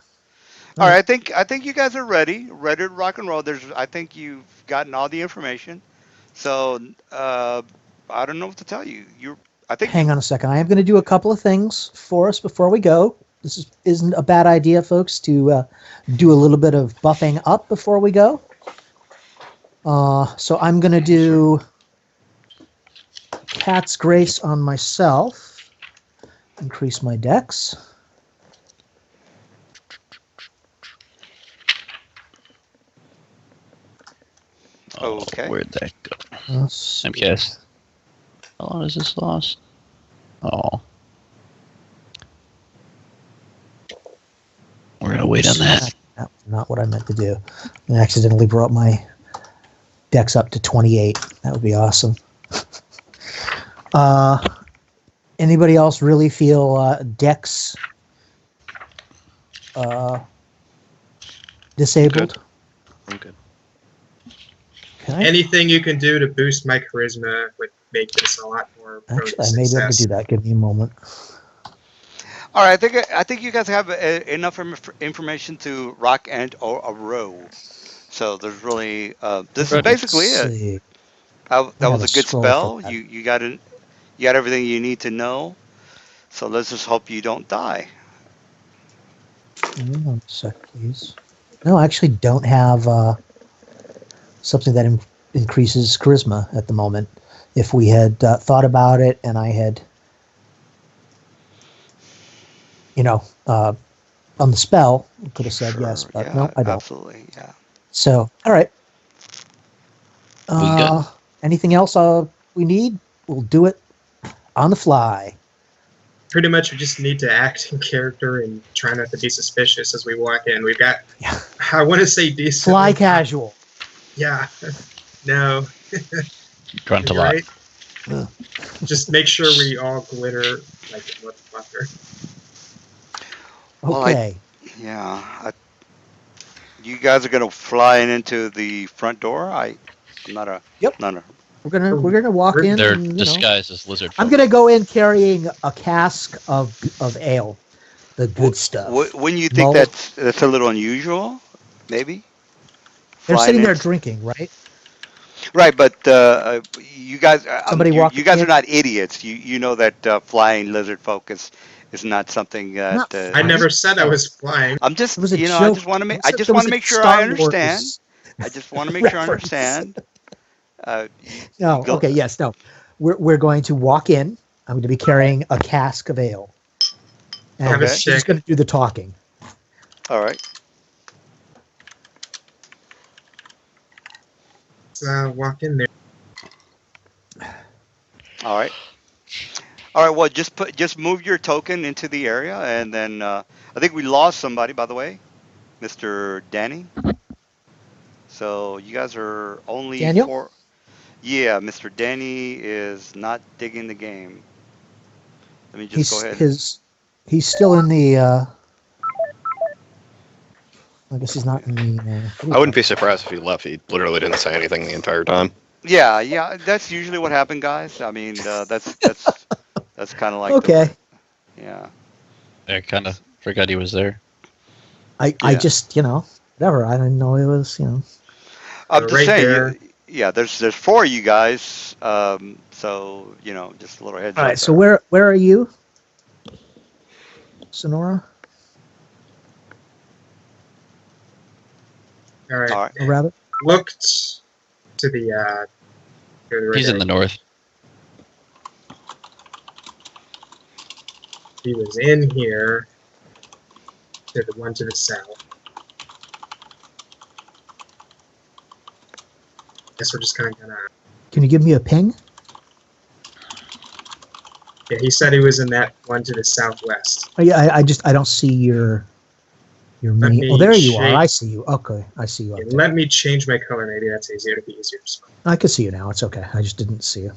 All right, I think you guys are ready to rock and roll. I think you've gotten all the information. So I don't know what to tell you. I think Hang on a second. I am going to do a couple of things for us before we go. This isn't a bad idea, folks, to do a little bit of buffing up before we go. So I'm going to do Cat's Grace on myself. Increase my dex. Okay. Where'd that go? Let's see. I'm guess. How long is this lost? Oh. We're gonna wait on that. That's not what I meant to do. I accidentally brought my dex up to 28. That would be awesome. Anybody else really feel dex disabled? I'm good. Okay. Anything you can do to boost my charisma would make this a lot more. prone Actually, to I may be able to success. do that. Give me a moment. All right, I think you guys have enough information to rock and or a row. So there's really this is Right. basically Let's it. see. That I was gotta a good scroll for spell. that. You got everything you need to know. So let's just hope you don't die. Hang on a sec, please. No, I actually don't have something that increases charisma at the moment. If we had thought about it and I had, on the spell, I could have said yes, but yeah, no, I don't. absolutely, yeah. So, all right. good. Anything else we need? We'll do it on the fly. Pretty much, we just need to act in character and try not to be suspicious as we walk in. We've got, Yeah. I want to say decent. Fly casual. Yeah. No. Grunt a You're lot. right. Just make sure we all glitter like a motherfucker. Well, Okay. You guys are gonna fly into the front door. I'm not a. Yep. Not a. We're gonna walk in. They're and, disguised as lizard I'm folk. gonna go in carrying a cask of ale, the good stuff. Wouldn't you think Mulled. that's a little unusual? Maybe. They're Flying sitting there in- drinking, right? Right, but you guys, Somebody walked you guys in. are not idiots. You know that flying lizard folk is not something that. Not I never said I was flying. I'm just, It was a I joke. just want to make, It I was just there want was to a make sure Star I understand. Wars I just want to make sure I reference. understand. No, Go- okay, yes, no. We're going to walk in. I'm going to be carrying a cask of ale. And Have a Okay. she's stick. going to do the talking. All right. Walk in there. All right. All right. Well, just move your token into the area, and then I think we lost somebody, by the way, Mr. Danny. So you guys are only Daniel? four. Yeah, Mr. Danny is not digging the game. Let me just go ahead. He's still in the. I guess he's not in the. I wouldn't be surprised if he left. He literally didn't say anything the entire time. Yeah. That's usually what happened, guys. I mean, that's kind of like. Okay. Yeah. I kind of forgot he was there. I Yeah. just whatever. I didn't know it was I'm just Right saying. there. Yeah. There's four of you guys. So just a little heads All up. right. So there. where are you, Sonora? All right. All right. Or rather, Looked to the. To the right He's in the north. He was in here. To the one to the south. Guess we're just kind of gonna. can you give me a ping? Yeah, he said he was in that one to the southwest. Oh, yeah, I don't see your. Your Let mini. me Oh, there you are. change- I see you. Okay, I see you up there. Let me change my color. Maybe that's easier. It'll be easier to spell. I can see you now. It's okay. I just didn't see you.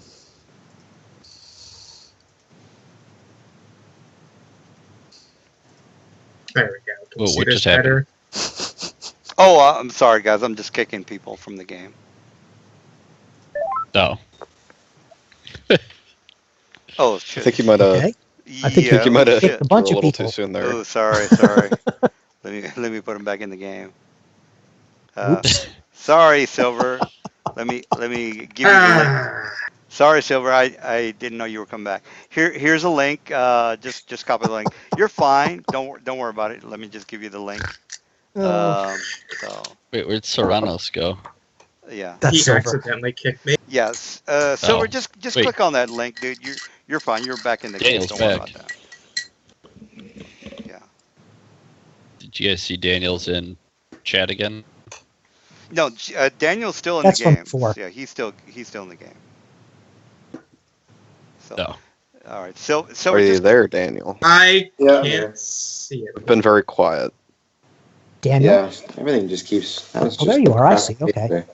There we go. Can you Whoa, see what this just happened? better? Oh, I'm sorry, guys. I'm just kicking people from the game. Oh, Oh I shit. think you might have. Okay. I think Yeah. you might Oh have shit. a bunch threw a of little too people. soon there. Oh, sorry. Let me put him back in the game. Oops. Sorry, Silver. Let me give you the link. Ah, Sorry, Silver. I didn't know you were coming back. Here's a link. Just copy the link. You're fine. Don't worry about it. Let me just give you the link. Oh, So wait, where'd Serranos go? yeah. that's he Silver. accidentally kicked me. Yes. Silver. Oh, Just wait. click on that link, dude. You're fine. You're back in the game. Daniel's Don't worry back. about that. Yeah. Did you guys see Daniel's in chat again? No, Daniel's still in That's the from game. before. Yeah, he's still in the game. So, No. all right. Are Silver, you just there, Daniel? I Yeah, I'm can't here. see it. You've been very quiet. Daniel. Yeah, everything just keeps. It's Oh, there just you are. I crap see. Okay. today.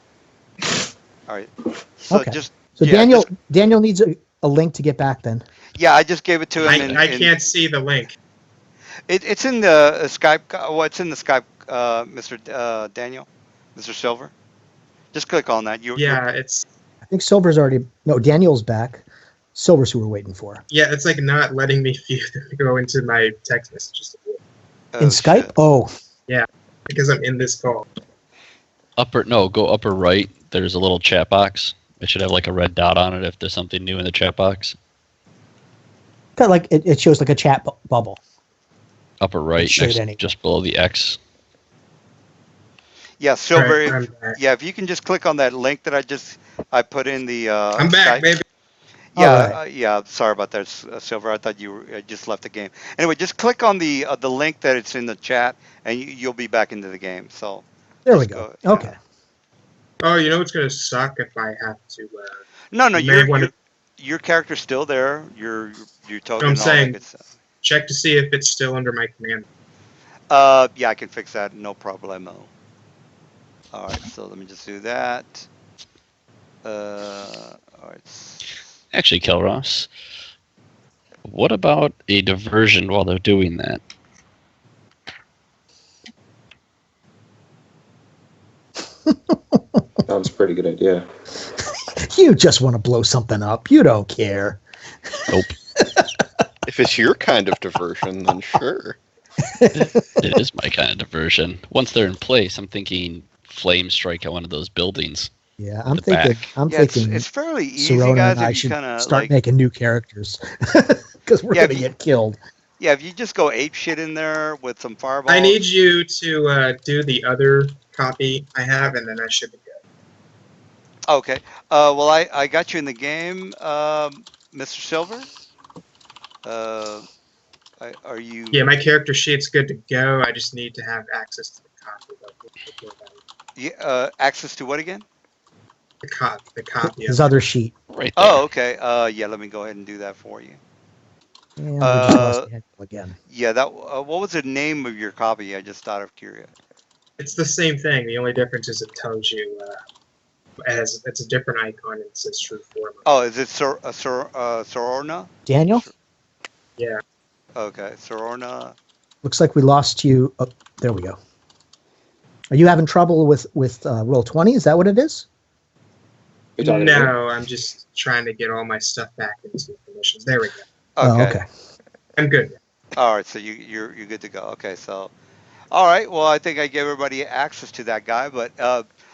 all right. So Okay. just So yeah, Daniel needs a link to get back. Then. yeah. I just gave it to him I can't see the link. it's in the Skype. Well, it's in the Skype, Mr. Daniel, Mr. Silver. Just click on that. You'll Yeah, it's I think Silver's already. No, Daniel's back. Silver's who we're waiting for. it's like not letting me go into my text messages oh, In Skype. shit. Oh, because I'm in this call. Go upper right. There's a little chat box. It should have like a red dot on it if there's something new in the chat box. kind of like it shows like a chat bubble. Upper right, should next, anyway. just below the X. Yeah, Silver. Right, I'm back. If you can just click on that link that I put in the I'm back, Skype. baby. Yeah, All right. yeah. Sorry about that, Silver. I thought you just left the game. Anyway, just click on the link that it's in the chat, and you'll be back into the game. So There we just go. yeah. Okay. Oh, you know what's gonna suck if I have to. No, You may want to. your character's still there. Your token I'm and all that saying good stuff. check to see if it's still under my command. Yeah, I can fix that. No problemo. All right, so let me just do that. All right. Actually, Kelross, what about a diversion while they're doing that? Sounds a pretty good idea. You just want to blow something up. You don't care. Nope. If it's your kind of diversion, then sure. It is my kind of diversion. Once they're in place, I'm thinking flame strike at one of those buildings. Yeah, I'm The thinking. back. I'm Yeah, thinking. it's fairly easy, Serona guys. and I If you should kind of start like, making new characters because we're Yeah, if gonna you- get killed. yeah, if you just go ape shit in there with some fireballs. I need you to do the other copy I have, and then I should be good. Okay. Well, I got you in the game, Mr. Silver. Uh, are you? Yeah, my character sheet's good to go. I just need to have access to the copy. Access to what again? The copy His of other sheet. Right there. Oh, okay. Yeah, let me go ahead and do that for you. And we just lost Daniel again. Yeah, that. What was the name of your copy? I just thought of curious. It's the same thing. The only difference is it tells you as it's a different icon and it says true form. Oh, is it Sororna? Daniel, Yeah. Okay, Sororna. looks like we lost you. Oh, there we go. Are you having trouble with Roll20? Is that what it is? You talking to me? No, I'm just trying to get all my stuff back into permissions. There we go. Oh, Okay. okay. I'm good. All right, so you're good to go. Okay, so all right. Well, I think I gave everybody access to that guy, but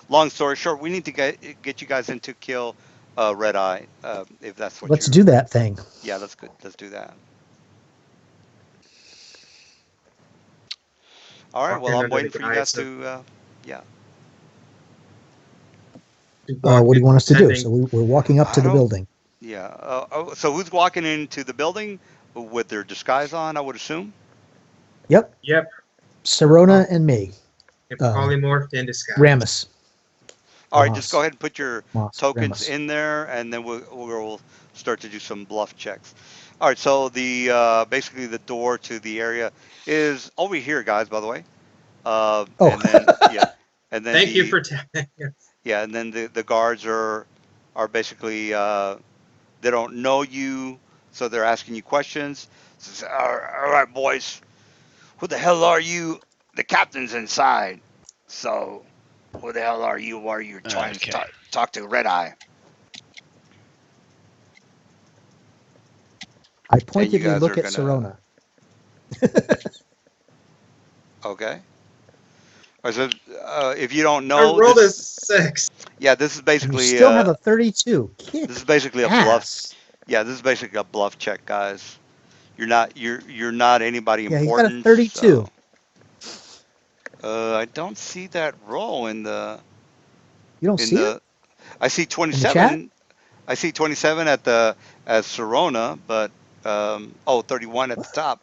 long story short, we need to get you guys into kill Red Eye if that's what. Let's do that thing. Yeah, that's good. Let's do that. All right. Walk Well, in I'm under waiting the for you guys guise to. Yeah. What do you want us to do? Pretending- So we're walking up to I the don't- building. Yeah. So who's walking into the building with their disguise on? I would assume. Yep. Yep. Serona and me. It Um, polymorphed in disguise. Ramus. All right. Moss. Just go ahead and put your Moss. tokens Ramus. in there, and then we'll start to do some bluff checks. All right. So the basically the door to the area is over here, guys. By the way, Oh, And then and then Thank you for telling us. and then the guards are basically they don't know you, so they're asking you questions. Says, all right, boys, who the hell are you? The captain's inside. So who the hell are you? Why are you trying to Okay. talk to Red Eye? I And you pointedly guys are look at gonna Serona. okay. Or so, if you don't I know rolled a this, 6. this is And you basically still have a 32. this is Kick basically a bluff. ass. Yeah, this is basically a bluff check, guys. You're not anybody Yeah, he's got a important, 32. so I don't see that roll You don't in see it the. I see in the chat? 27. I see 27 at the as Serona, but 31 at the What? top.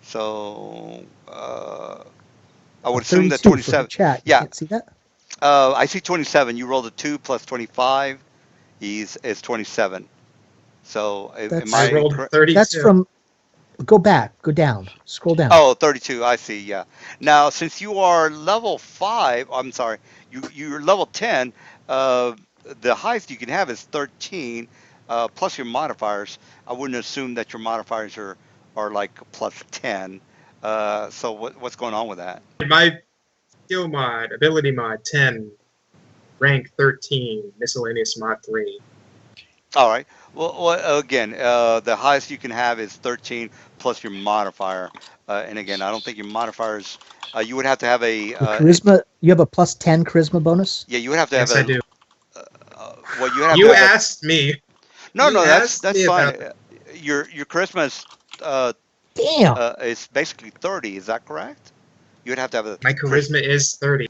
So I A would assume that 32 for the 27. chat. You Yeah, can't see that? I see 27. You rolled a 2 plus 25. Is 27. So am I That's I rolled correct? 32. from go back, go down, scroll down. Oh, 32. I see. Yeah. Now, since you are level 5, I'm sorry, you're level 10, uh, the highest you can have is 13, plus your modifiers. I wouldn't assume that your modifiers are like plus 10. So what's going on with that? My skill mod, ability mod 10, rank 13, miscellaneous mod 3. All right. Well, again, the highest you can have is 13 plus your modifier. And again, I don't think your modifiers. You would have to have a. Your charisma, you have a plus 10 charisma bonus? Yeah, you would have to have Yes, I a. do. Well, you would have to You have a. asked me. No, You no, that's asked that's me fine. about that. Your charisma uh, Damn. is basically 30. Is that correct? You would have to have a My charisma. charisma is 30.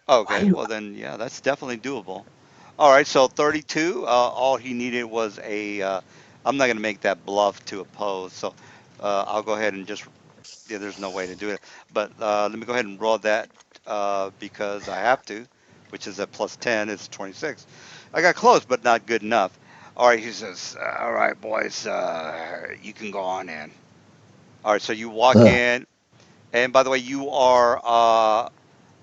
Okay, Why well then, yeah, that's definitely doable. All right, so 32. All he needed was a. I'm not gonna make that bluff to oppose, so I'll go ahead and just. Yeah, there's no way to do it, but let me go ahead and roll that because I have to, which is at plus 10. It's 26. I got close, but not good enough. All right, he says, "All right, boys, you can go on in." All right, so you walk Ugh. in, and by the way, you are.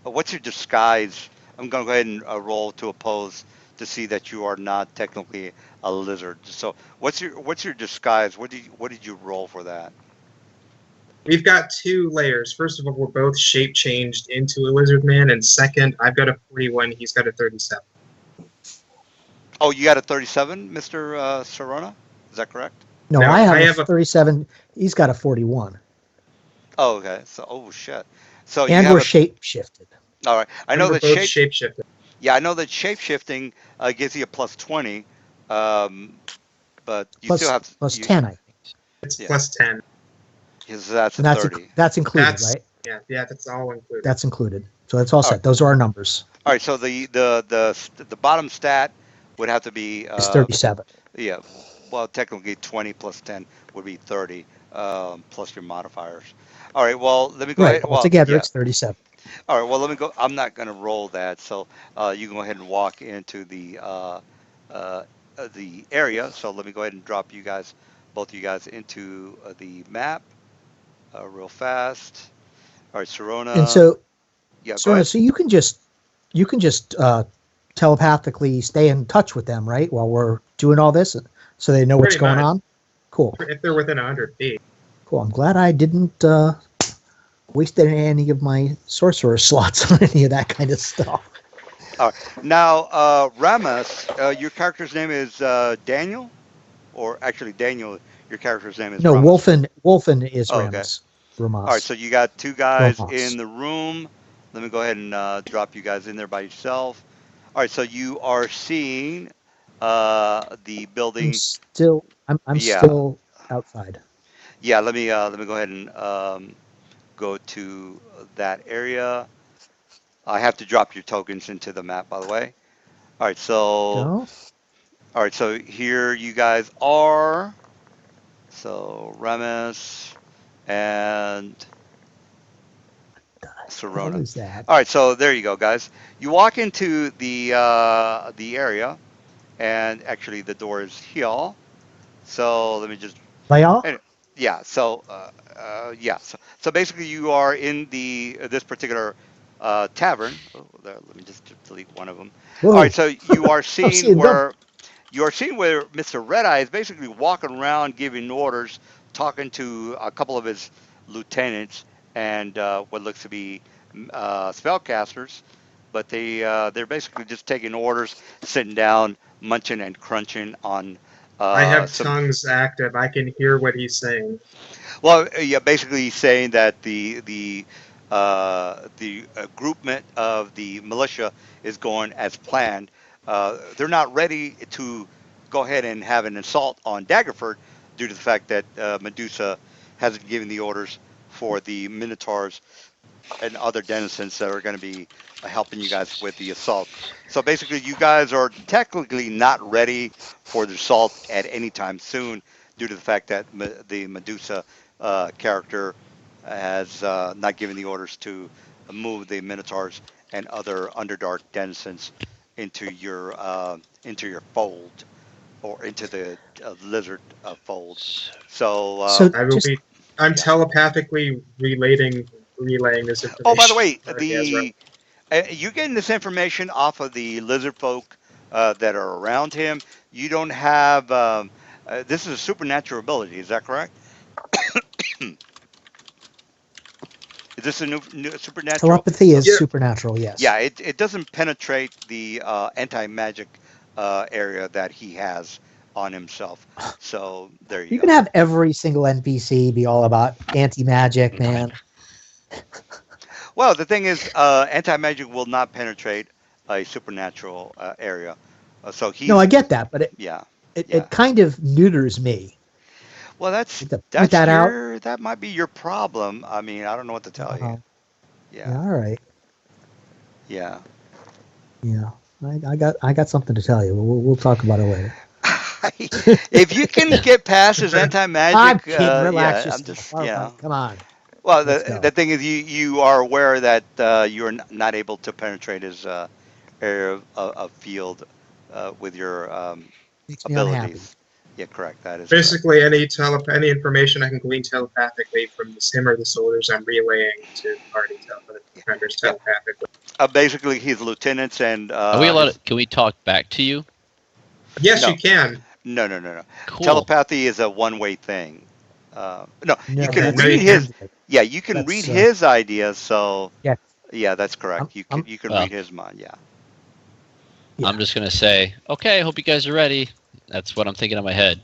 What's your disguise? I'm gonna go ahead and roll to oppose to see that you are not technically a lizard. So, what's your disguise? What did you roll for that? We've got 2 layers. First of all, we're both shape changed into a lizard man, and second, I've got a 41, he's got a 37. Oh, you got a 37, Mr. Serona? Is that correct? No, I No, have I a have a 37. He's got a 41. Oh, okay. So, oh shit. So you And have we're a. shape shifted. All right. I and know we're that both shape. shapeshifted. Yeah, I know that shape shifting gives you a plus 20, um, but you still have Plus you. 10, I think. It's Yeah, plus 10. because that's a And 30. that's included, That's right? yeah, that's all included. That's included. So that's all All right. set. Those are our numbers. All right. So the bottom stat would have to be It's 37. yeah. Well, technically 20 plus 10 would be 30 plus your modifiers. All right. Well, let me go Right. ahead. Well, Altogether, yeah. it's 37. All right. Well, let me go. I'm not going to roll that. So you can go ahead and walk into uh, the area. So let me go ahead and drop you guys, both of you guys, into the map real fast. All right, And Serona. so, Yeah, go so, ahead. so you can just telepathically stay in touch with them, right? While we're doing all this, so they know what's Pretty going much. on. Cool. If they're within 100 feet. Cool. I'm glad I didn't waste any of my sorcerer slots on any of that kind of stuff. All right. Now, Ramas, your character's name is Daniel, or actually Daniel, your character's name is No, Ramas. Wolfen is Oh, okay. Ramus. All right. Ramas. So you got two guys Ramas. in the room. Let me go ahead and drop you guys in there by yourself. All right. So you are seeing the building. I'm Yeah. still outside. Yeah. Let me go ahead and go to that area. I have to drop your tokens into the map, by the way. All right. So Go. all right. So here you guys are. So Remus and Hell Serona. is that? All right, so there you go, guys. You walk into the area, and actually the door is here. So let me just. Vaya? Anyway, Yeah. Yeah. So basically, you are in the this particular tavern. Oh, there, let me just delete one of them. All right. Whoa! So you are I'm seeing seeing double. where Mr. Red Eye is basically walking around giving orders, talking to a couple of his lieutenants and what looks to be spellcasters, but they're basically just taking orders, sitting down, munching and crunching on I have some. tongues active. I can hear what he's saying. Well, yeah, basically saying that the groupment of the militia is going as planned. They're not ready to go ahead and have an assault on Daggerford due to the fact that Medusa hasn't given the orders for the Minotaurs and other denizens that are going to be helping you guys with the assault. So basically, you guys are technically not ready for the assault at any time soon, due to the fact that the Medusa character has not given the orders to move the Minotaurs and other Underdark denizens into your fold, or into the lizard fold. So So I will just be. I'm yeah. telepathically relaying this Oh, by the information. way, Already as well. you getting this information off of the lizard folk that are around him. You don't have. This is a supernatural ability. Is that correct? Is this a new supernatural? telepathy is Yeah, supernatural. Yes. Yeah, it doesn't penetrate the anti magic area that he has on himself. So there you You can go. have every single NPC be all about anti-magic, man. Well, the thing is, anti magic will not penetrate a supernatural area. So No, I he's, get that, but it, yeah, it, yeah. it kind of neuters me. Well, To point that out. that might be your problem. I mean, I don't know what to tell you. Uh, yeah, Yeah, all right. yeah. Yeah, I got something to tell you. We'll talk about it later. If you can get past his I'm anti-magic, kidding. Relax yeah, I'm yourself. just, All right, come on, Well, let's the go. thing is, you are aware that you're not able to penetrate his area of field with your Makes me unhappy. abilities. Yeah, correct. That is correct. basically any information I can glean telepathically from him or the soldiers, I'm relaying to the party members Yeah. telepathically. Basically, his lieutenants and Are we allowed? his. Can we talk back to you? Yes, you No, can. no. Cool. Telepathy is a one-way thing. No, you No, can No, that's you read can't. his. transit. Yeah, you can read That's his ideas. So yeah. yeah, that's I'm correct. I'm You can Well, read his mind. Yeah. I'm yeah. just gonna say, okay. I hope you guys are ready. That's what I'm thinking in my head.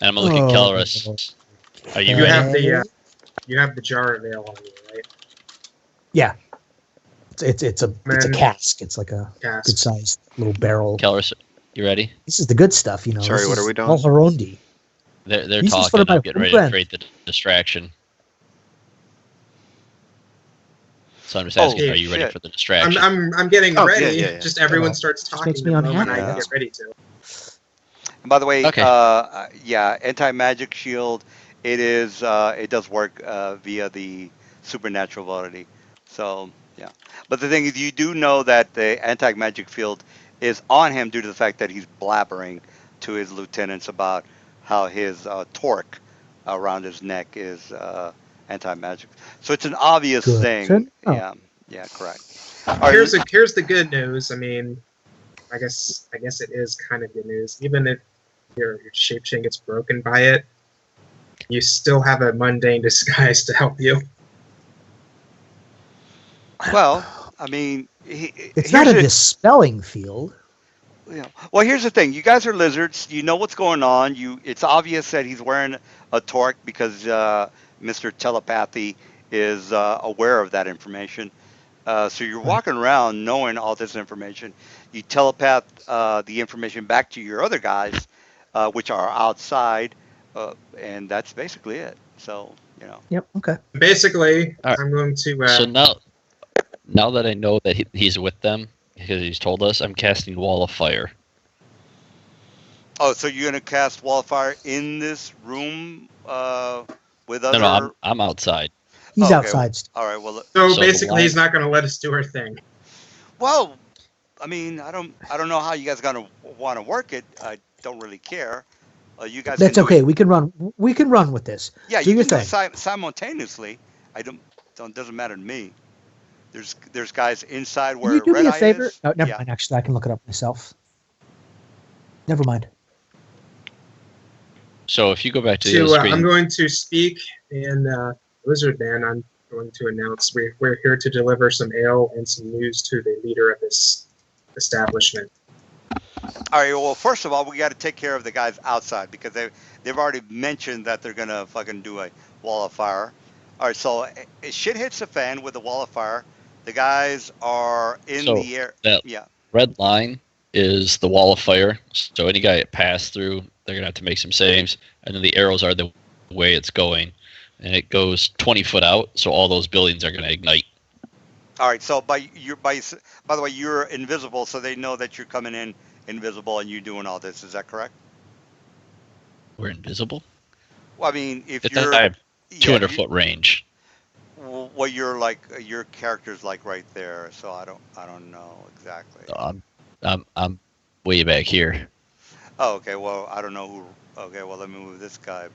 And I'm gonna look at Oh, Kellerus. Are you You ready? have okay. the jar of ale on you, right? Yeah, it's a Man, cask. It's like a good cast. sized little barrel. Kellerus, you ready? This is the good stuff, Sorry, This what are is we doing? El Harondi. They're This is for talking. my I'm getting ready to friend. create the distraction. So I'm just Oh asking, Hey, are you ready shit. for the distraction? I'm getting Oh, ready. yeah. Just everyone Well, starts just makes talking me the moment unhappy. I Yeah. That's get ready to. And by the way, Okay. yeah, anti-magic shield. It does work via the supernatural ability. So yeah, but the thing is, you do know that the anti-magic field is on him due to the fact that he's blabbering to his lieutenants about how his torque around his neck is anti-magic. So it's an obvious good to thing. know. Yeah, yeah, correct. All right, Here's the good news. I mean, I guess it is kind of good news. Even if your shape chain gets broken by it, you still have a mundane disguise to help you. well, I mean, It's not here's a it. dispelling field. Yeah. Well, here's the thing. You guys are lizards. You know what's going on. It's obvious that he's wearing a torque because Mr. Telepathy is aware of that information. So you're Right. walking around knowing all this information. You telepath the information back to your other guys, which are outside, and that's basically it. So, Yep. Okay. Basically, All right. I'm going to. So now that I know that he's with them because he's told us, I'm casting Wall of Fire. Oh, so you're gonna cast Wildfire in this room with No, other? I'm outside. He's Oh, okay. outside. All right. Well, So So the basically, wall. he's not going to let us do our thing. well, I mean, I don't know how you guys gonna want to work it. I don't really care. You guys That's can do it. okay. We can run. We can run with this. Yeah, Do you your can do it thing. simultaneously. I don't doesn't matter to me. There's guys inside Can you where do Red me a Eye favor? is. Oh, never Yeah. mind. Actually, I can look it up myself. Never mind. So if you go back to the other To I'm screen, going to speak in Lizard Man. I'm going to announce we're here to deliver some ale and some news to the leader of this establishment. All right. Well, first of all, we got to take care of the guys outside because they've already mentioned that they're gonna fucking do a wall of fire. All right. So shit hits the fan with the wall of fire. The guys are in so the air. that Yeah. red line is the wall of fire. So any guy that passed through, they're gonna have to make some saves, and then the arrows are the way it's going, and it goes 20 foot out. So all those buildings are gonna ignite. All right. So by the way, you're invisible, so they know that you're coming in invisible and you're doing all this. Is that correct? We're invisible. Well, I mean, if It's I you're, have yeah, 200-foot range. well, you're like your character's like right there, so I don't know exactly. So I'm way back here. Oh, okay. Well, I don't know who. Okay, well, let me move this guy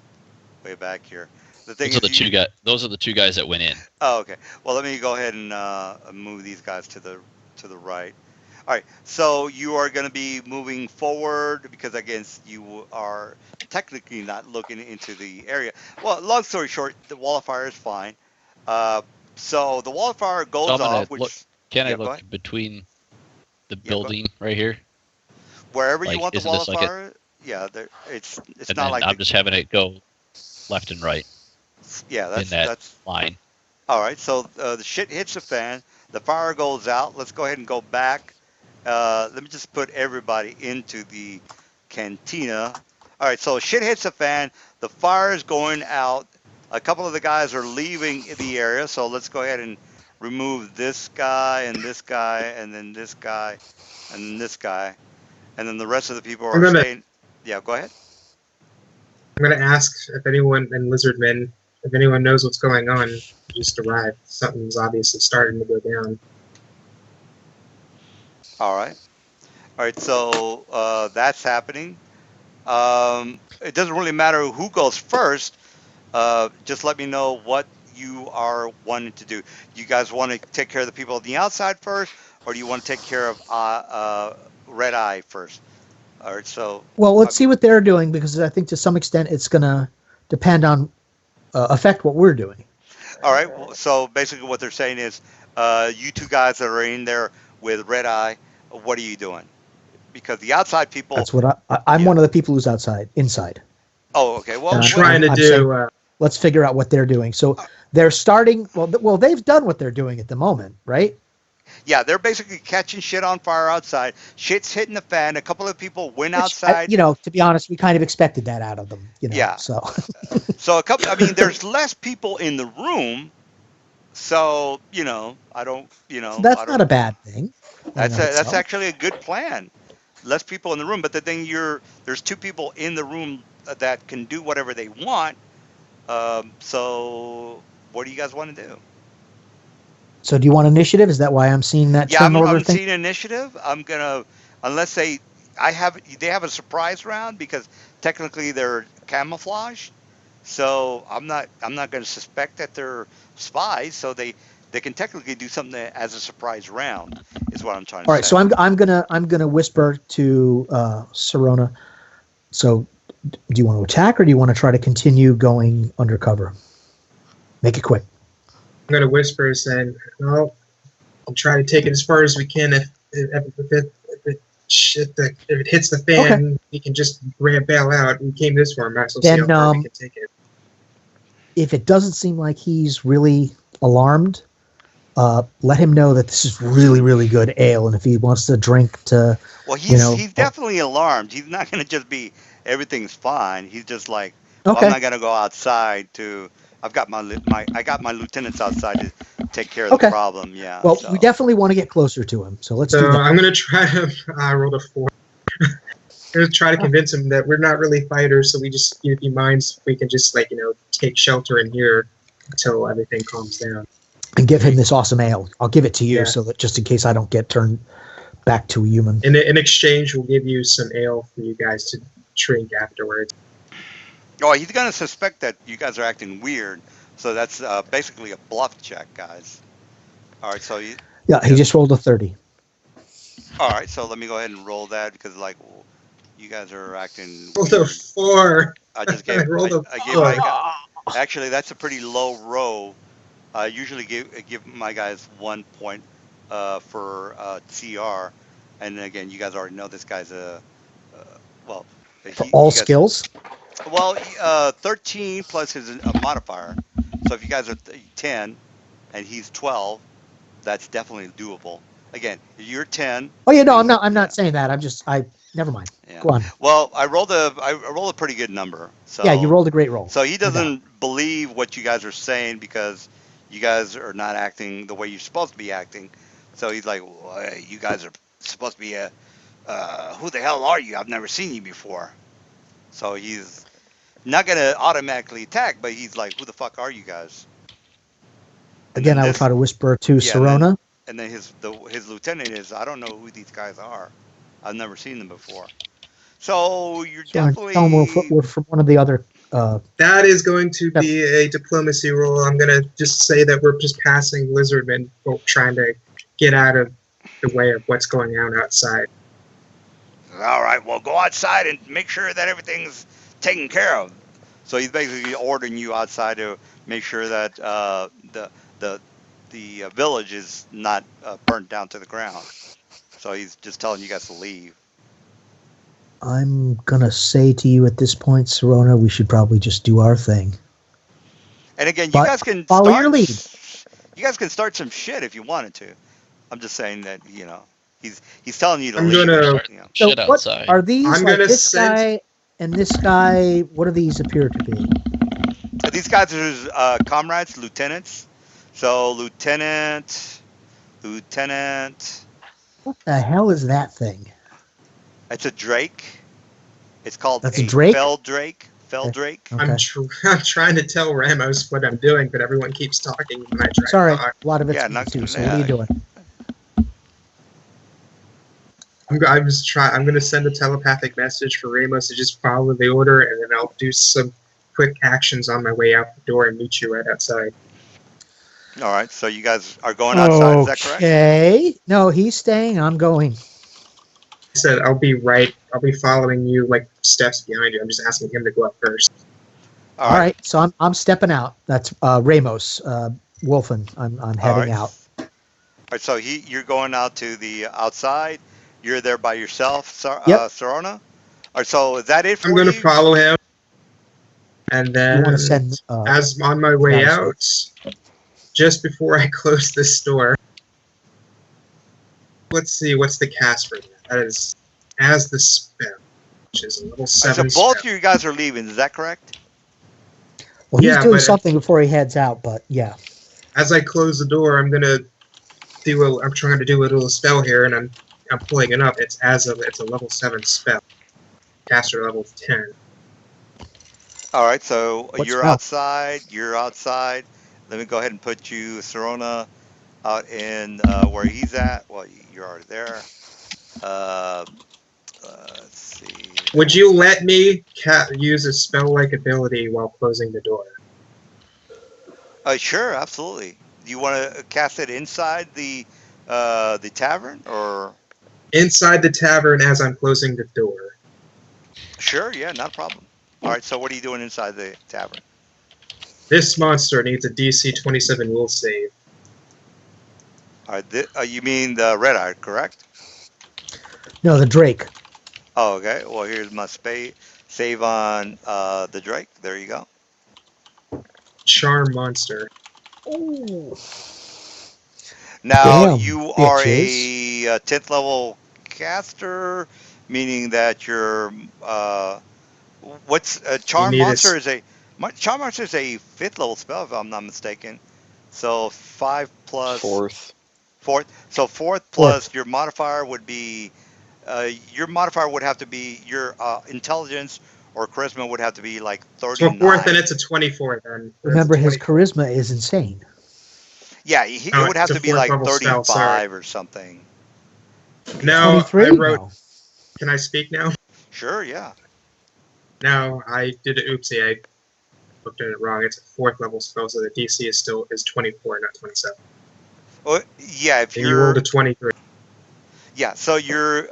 way back here. The thing Those are is, the two guys. Those are the two guys that went in. Oh, okay. Well, let me go ahead and move these guys to the right. All right. So you are going to be moving forward because I guess you are technically not looking into the area. Well, long story short, the wall of fire is fine. Uh, so the wall of fire So goes I'm gonna off, look. which Can I yeah, go look ahead. between the Yeah, go building right here? wherever you Like, want the isn't wall this of like a? fire. Yeah, it's And not then like I'm just having it go left and right yeah, in that that's line. all right. So the shit hits the fan. The fire goes out. Let's go ahead and go back. Let me just put everybody into the cantina. All right. So shit hits the fan. The fire is going out. A couple of the guys are leaving the area. So let's go ahead and remove this guy and this guy and then this guy and then this guy. And then the rest of the people I'm are gonna staying. Yeah, go ahead. I'm gonna ask if anyone in Lizardmen, if anyone knows what's going on. Just arrived. Something's obviously starting to go down. All right. All right. So that's happening. It doesn't really matter who goes first. Just let me know what you are wanting to do. Do you guys want to take care of the people on the outside first, or do you want to take care of Red Eye first? All right, so Well, I let's mean, see what they're doing because I think to some extent it's going to depend on affect what we're doing. all right. Well, so basically, what they're saying is, you two guys that are in there with Red Eye, what are you doing? Because the outside people, That's what I'm yeah. one of the people who's inside. Oh, okay. I'm Well, And what? trying to I'm saying do. let's figure out what they're doing. So Uh, they're starting. Well, they've done what they're doing at the moment, right? yeah, they're basically catching shit on fire outside. Shit's hitting the fan. A couple of people went Which, outside. to be honest, we kind of expected that out of them. Yeah. So So a couple. I mean, there's less people in the room. So I don't. so I that's not don't. a bad thing in and of That's itself. actually a good plan. Less people in the room, but the thing there's two people in the room that can do whatever they want. So what do you guys want to do? So do you want initiative? Is that why I'm seeing that Yeah, turn order I'm thing? seeing initiative. I'm gonna unless they have a surprise round because technically they're camouflaged. So I'm not going to suspect that they're spies. So they can technically do something as a surprise round is what I'm trying to All right. say. So I'm gonna whisper to Serona. So do you want to attack or do you want to try to continue going undercover? Make it quick. I'm gonna whisper saying, "No, I'll try to take it as far as we can. If it hits the fan, we can just bail out. We came this far, might as well see how Then far we can take it." if it doesn't seem like he's really alarmed, let him know that this is really, really good ale, and if he wants to drink to, Well, he's definitely alarmed. He's not going to just be everything's fine. He's just like, well, I'm okay, not going to go outside to. I've got I got my lieutenants outside to take care of the okay. problem. Yeah. Well, So we definitely want to get closer to him, so let's So do that. I'm gonna try to. I rolled a 4. I'm gonna try to convince him that we're not really fighters, so we just, if he minds, we can just take shelter in here until everything calms down. And give him this awesome ale. I'll give it to you, Yeah. so that just in case I don't get turned back to a human. In exchange, we'll give you some ale for you guys to drink afterwards. Oh, he's gonna suspect that you guys are acting weird. So that's basically a bluff check, guys. All right, so Yeah, he yeah. just rolled a 30. All right, so let me go ahead and roll that because like you guys are acting Rolled a weird. 4. I just I gave rolled a I gave 4. my guy. Actually, that's a pretty low roll. I usually give my guys 1 point for CR, and again, you guys already know this guy's a well, For all you guys skills? well 13 plus his modifier. So if you guys are 10 and he's 12, that's definitely doable. Again, you're 10 Oh yeah, no, and I'm yeah. not saying that. I never mind. Yeah. Go on. Well, I rolled a pretty good number. Yeah, you rolled a great roll. So he No doubt. doesn't believe what you guys are saying because you guys are not acting the way you're supposed to be acting. So he's like, well, hey, you guys are supposed to be who the hell are you? I've never seen you before. So he's not gonna automatically attack, but he's like, who the fuck are you guys? And Again, then I will try this, to whisper to yeah, Serona. and then his lieutenant is, I don't know who these guys are. I've never seen them before. So you're Serona, tell him definitely we're from one of the other. That is going to Yep. be a diplomacy roll. I'm going to just say that we're just passing lizardmen, trying to get out of the way of what's going on outside. all right. Well, go outside and make sure that everything's taken care of. So he's basically ordering you outside to make sure that the village is not burnt down to the ground. So he's just telling you guys to leave. I'm gonna say to you at this point, Serona, we should probably just do our thing. And again, you But guys can follow your start. lead. You guys can start some shit if you wanted to. I'm just saying that he's telling you to I'm leave. gonna Start You know. So shit what outside. are these? I'm Like gonna this send. guy and this guy. What do these appear to be? These guys are comrades, lieutenants. So lieutenant. What the hell is that thing? It's a drake. It's called That's a a drake. fell drake. Fell Okay. drake. Okay. I'm trying to tell Ramos what I'm doing, but everyone keeps talking when I try Sorry, to talk. a lot of it's Yeah, me too. So yeah. what are you doing? I'm going to send a telepathic message for Ramos to just follow the order, and then I'll do some quick actions on my way out the door and meet you right outside. All right. So you guys are going outside. Is that correct? Okay. No, he's staying. I'm going. I said I'll be following you like steps behind you. I'm just asking him to go up first. All All right. right. So I'm stepping out. That's Ramos, Wolfen. I'm All heading right. out. All right. So you're going out to the outside. You're there by yourself, Yep. Serona. All right. So is that it I'm for going to you? follow him, and You want to then send as I'm on my way guys out, just before I close this door, let's see what's the cast for that. That is as the spell, which is a level All right, 7 so both spell. of you guys are leaving. Is that correct? Well, he's Yeah, doing but something before he heads out, but yeah. as I close the door, I'm trying to do a little spell here, and I'm pulling it up. It's a level 7 spell. Caster level 10. All right. So What you're spell? outside. You're outside. Let me go ahead and put you, Serona, out in where he's at. Well, you're already there. Uh, let's see. Would you let me use a spell-like ability while closing the door? Sure, absolutely. Do you want to cast it inside the tavern, or? Inside the tavern as I'm closing the door. Sure, yeah, not a problem. All right. So what are you doing inside the tavern? This monster needs a DC 27 will save. All right. You mean the red eye, correct? No, the Drake. Oh, okay. Well, here's my save on the Drake. There you go. Charm monster. Ooh. Now Damn, you are bitches. a 10th level caster, meaning that you're what's You charm need a monster is a charm monster is a 5th level spell if I'm not mistaken. So 5 plus Fourth. fourth. So fourth plus your modifier would be your intelligence or charisma would have to be like so fourth, and 39. it's a 24 then. It's a Remember, his 24. charisma is insane. Yeah, it Oh, would it's have a to be fourth like level spell. Sorry. 35 or something. No, 23? I wrote. No. Can I speak now? Sure, yeah. No, I did it. Oopsie, I looked at it wrong. It's a 4th level spell, so the DC is 24, not 27. Oh, yeah, if And you rolled you're a 23. yeah, so your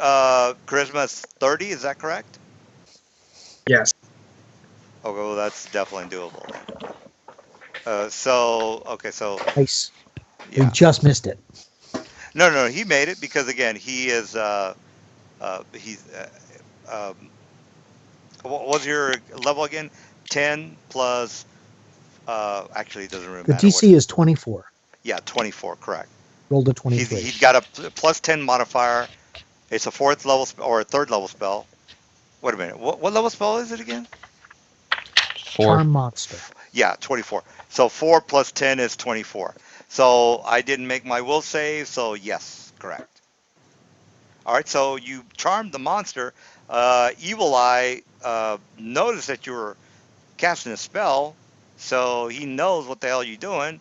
charisma is 30, is that correct? Yes. Oh, well, that's definitely doable then. So okay, so Nice. We yeah, just missed it. no, he made it because again, he is he's what was your level again? 10 plus actually it doesn't really The matter what. DC is 24. Yeah, 24, correct. Rolled a He's 23. got a plus 10 modifier. It's a 4th level or a 3rd level spell. Wait a minute. What level spell is it again? 4. Charm monster. Yeah, 24. So 4 plus 10 is 24. So I didn't make my will save, so yes, correct. All right, so you charmed the monster. Evil Eye noticed that you were casting a spell, so he knows what the hell you're doing.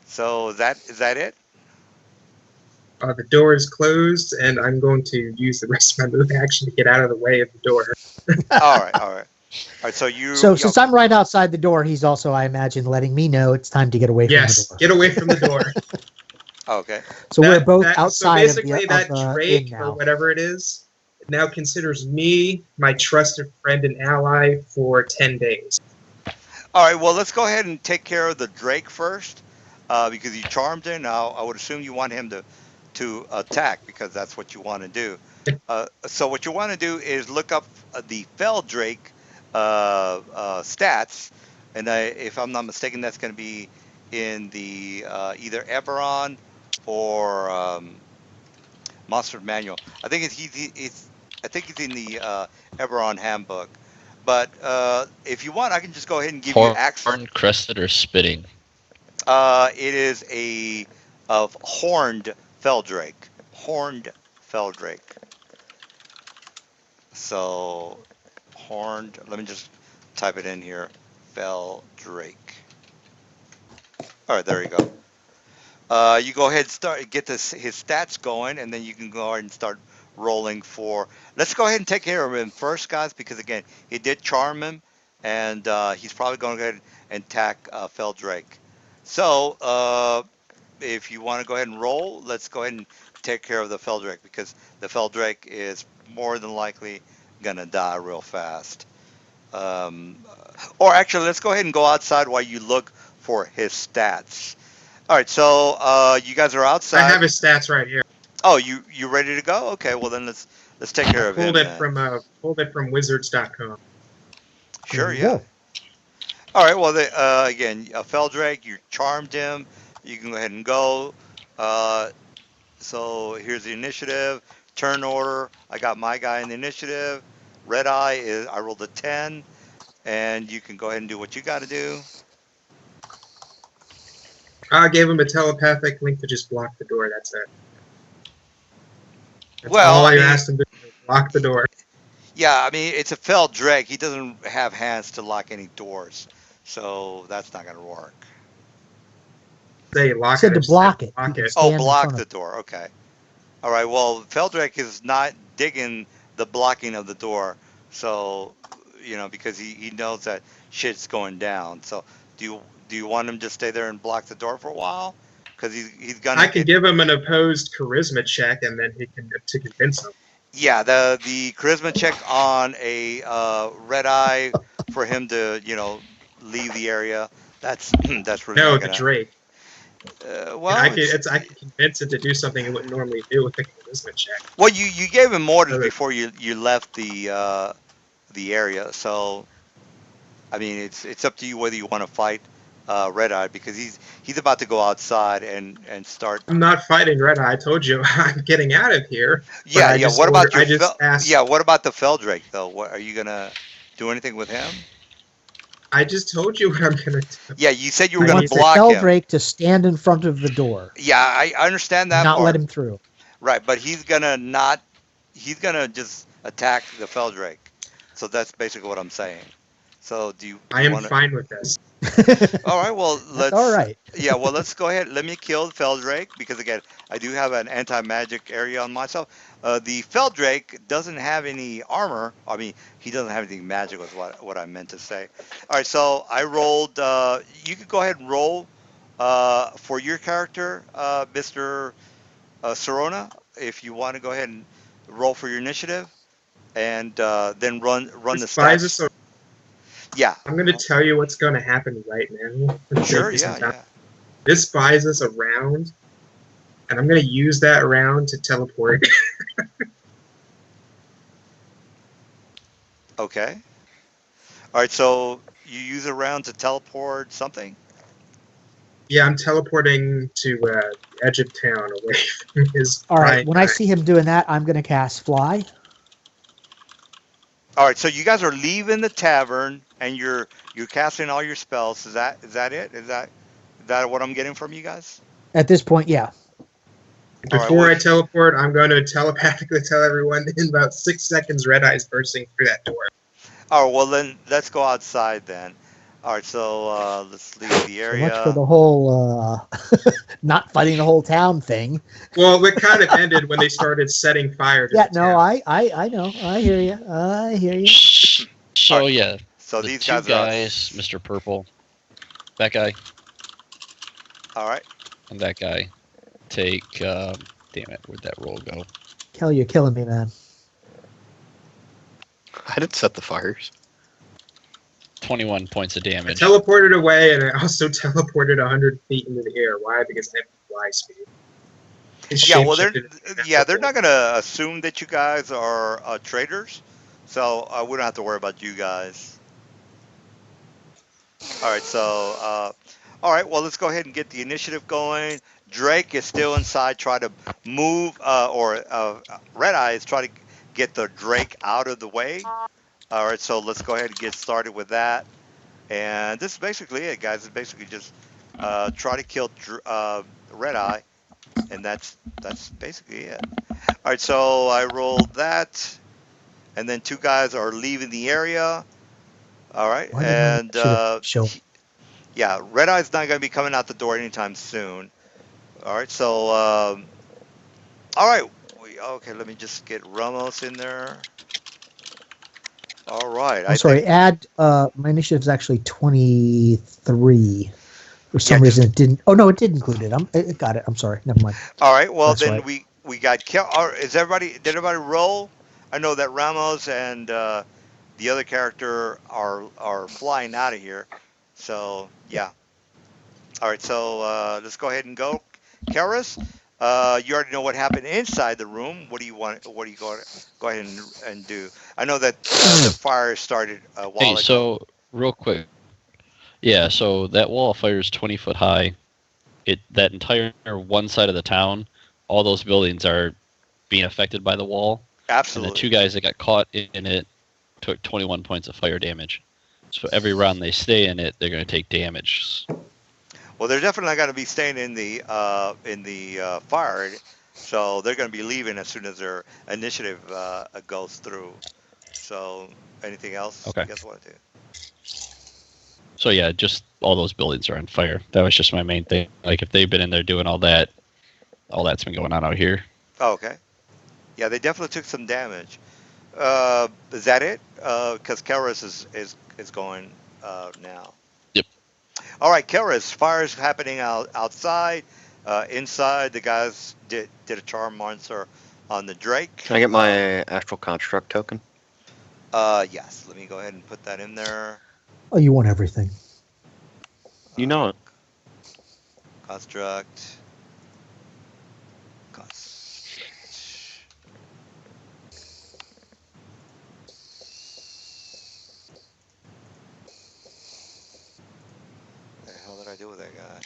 So is that it? The door is closed, and I'm going to use the rest of my move action to get out of the way of the door. All right. So So since I'm right outside the door, he's also, I imagine, letting me know it's time to get away from the Yes, door. get away from the door. okay. So we're both So outside basically, of that the Drake inn or now. whatever it is now considers me my trusted friend and ally for 10 days. All right. Well, let's go ahead and take care of the Drake first, because you charmed him. Now, I would assume you want him to attack because that's what you want to do. So what you want to do is look up the Fell Drake stats, and if I'm not mistaken, that's going to be in the either Eberron or Monster Manual. I think I think it's in the Eberron handbook. But if you want, I can just go ahead and give you access. Horn, crested, or spitting. It is a of horned Feldrake. Horned Feldrake. So horned. Let me just type it in here. Feldrake. All right, there you go. You go ahead and get his stats going, and then you can go ahead and start rolling for. Let's go ahead and take care of him first, guys, because again, he did charm him, and he's probably going to go ahead and attack Feldrake. So if you want to go ahead and roll, let's go ahead and take care of the Feldrake because the Feldrake is more than likely gonna die real fast. Um, or actually, let's go ahead and go outside while you look for his stats. All right, so you guys are I outside. have his stats right here. Oh, you ready to go? Okay, well then let's take care I of him then. pulled it from wizards.com. Sure, There you yeah. go. All right, well again, Feldrake, you charmed him. You can go ahead and go. Uh, So here's the initiative. Turn order. I got my guy in the initiative. Red Eye is I rolled a 10, and you can go ahead and do what you got to do. I gave him a telepathic link to just block the door. That's it. That's Well, all I I mean, asked him to do. Block the door. yeah, I mean it's a fell drake. He doesn't have hands to lock any doors, so that's not gonna work. Say He lock said it. to I just said block it. block You can it. Oh, stand in block front the of it. door. Okay. All right. Well, Feldrake is not digging the blocking of the door, so because he knows that shit's going down. So do you want him to stay there and block the door for a while? Because he's gonna I can hit. give him an opposed charisma check, and then he can to convince him. Yeah, the charisma check on a red eye for him to leave the area. That's really No, not the gonna. Drake. Well, I can convince him to do something he wouldn't normally do with the charisma check. well you gave him orders So before you left the area, so I mean it's up to you whether you want to fight red eye because he's about to go outside and start. I'm not fighting Red Eye. I told you I'm getting out of here. But Yeah, yeah. I just asked. Yeah, what about the Feldrake though? What are you gonna do anything with him? I just told you what I'm gonna do. Yeah, you said you He were gonna wants the block him. Feldrake to stand in front of the door Yeah, I understand and that not let part. him through. Right, but he's gonna not. He's gonna just attack the Feldrake. So that's basically what I'm saying. So do I you am want to? fine with this. All right, well, That's all right. yeah, well, let's go ahead. Let me kill the Feldrake because again, I do have an anti-magic area on myself. The Feldrake doesn't have any armor. I mean, he doesn't have anything magical is what I meant to say. All right, so I rolled. You could go ahead and roll for your character, Mr. Sorona, if you want to go ahead and roll for your initiative, and then run the This buys us stats. a. Yeah, I'm going to tell you what's going to happen right now. I'm going to sure, give you some yeah, time. yeah. This buys us a round, and I'm going to use that round to teleport. Okay. All right, so you use a round to teleport something. Yeah, I'm teleporting to the edge of town away from his All right. prying When I eyes. see him doing that, I'm going to cast Fly. All right, so you guys are leaving the tavern and you're casting all your spells. Is that it? Is that what I'm getting from you guys? At this point, yeah. All right. Before Well, I teleport, I'm going to telepathically tell everyone in about 6 seconds Red Eye's bursting through that door. all right. Well, then let's go outside then. All right. So let's leave the So much for area. the whole not fighting the whole town thing. Well, it kind of ended when they started setting fire to Yeah, the no, town. I know. I hear you. I hear you. All So right. yeah, So the these two guys are out. guys, Mr. Purple, that guy, All right. and that guy, take. Damn it, where'd that roll go? Kelly, you're killing me, man. I didn't set the fires. 21 points of I damage. teleported away, and I also teleported 100 feet into the air. Why? Because I have fly speed. It's Yeah. Well, they're shapeshifted into a yeah natural they're form. not gonna assume that you guys are traders, so we don't have to worry about you guys. All right, so all right, well let's go ahead and get the initiative going. Drake is still inside. Try to move, or Red Eye is try to get the Drake out of the way. All right, so let's go ahead and get started with that. And this is basically it, guys. It's basically just try to kill Red Eye, and that's basically it. All right, so I rolled that, and then two guys are leaving the area. All right, Why didn't I and should have shown? yeah, Red Eye's not going to be coming out the door anytime soon. All right, so all right, okay. Let me just get Ramos in there. All right, I'm I think sorry. Add my initiative's actually 23. For yeah, some just reason, it didn't. Oh no, it did include it. It got it. I'm sorry. Never mind. all right. Well, That's then right. we got is everybody? Did everybody roll? I know that Ramos and the other character are flying out of here. So yeah. All right, so let's go ahead and go. Karis, you already know what happened inside the room. What do you want? What do you go ahead and do? I know that the fire started a Hey, while ago. so real quick, yeah. So that wall of fire is 20 foot high. That entire one side of the town, all those buildings are being affected by the wall, and the two Absolutely. guys that got caught in it took 21 points of fire damage. So every round they stay in it, they're going to take damage. Well, they're definitely not going to be staying in the fire, so they're going to be leaving as soon as their initiative goes through. So, anything else Okay. you guys want to do? So yeah, just all those buildings are on fire. That was just my main thing. Like if they've been in there doing all that's been going on out here. Oh, okay. Yeah, they definitely took some damage. Is that it? Because Karis is going now. Yep. All right, Karis, fire's happening outside. Inside, the guys did a charm monster on the Drake. Can I get my astral construct token? Yes. Let me go ahead and put that in there. Oh, you want everything. You know it. Construct. Construct. What the hell did I do with that guy?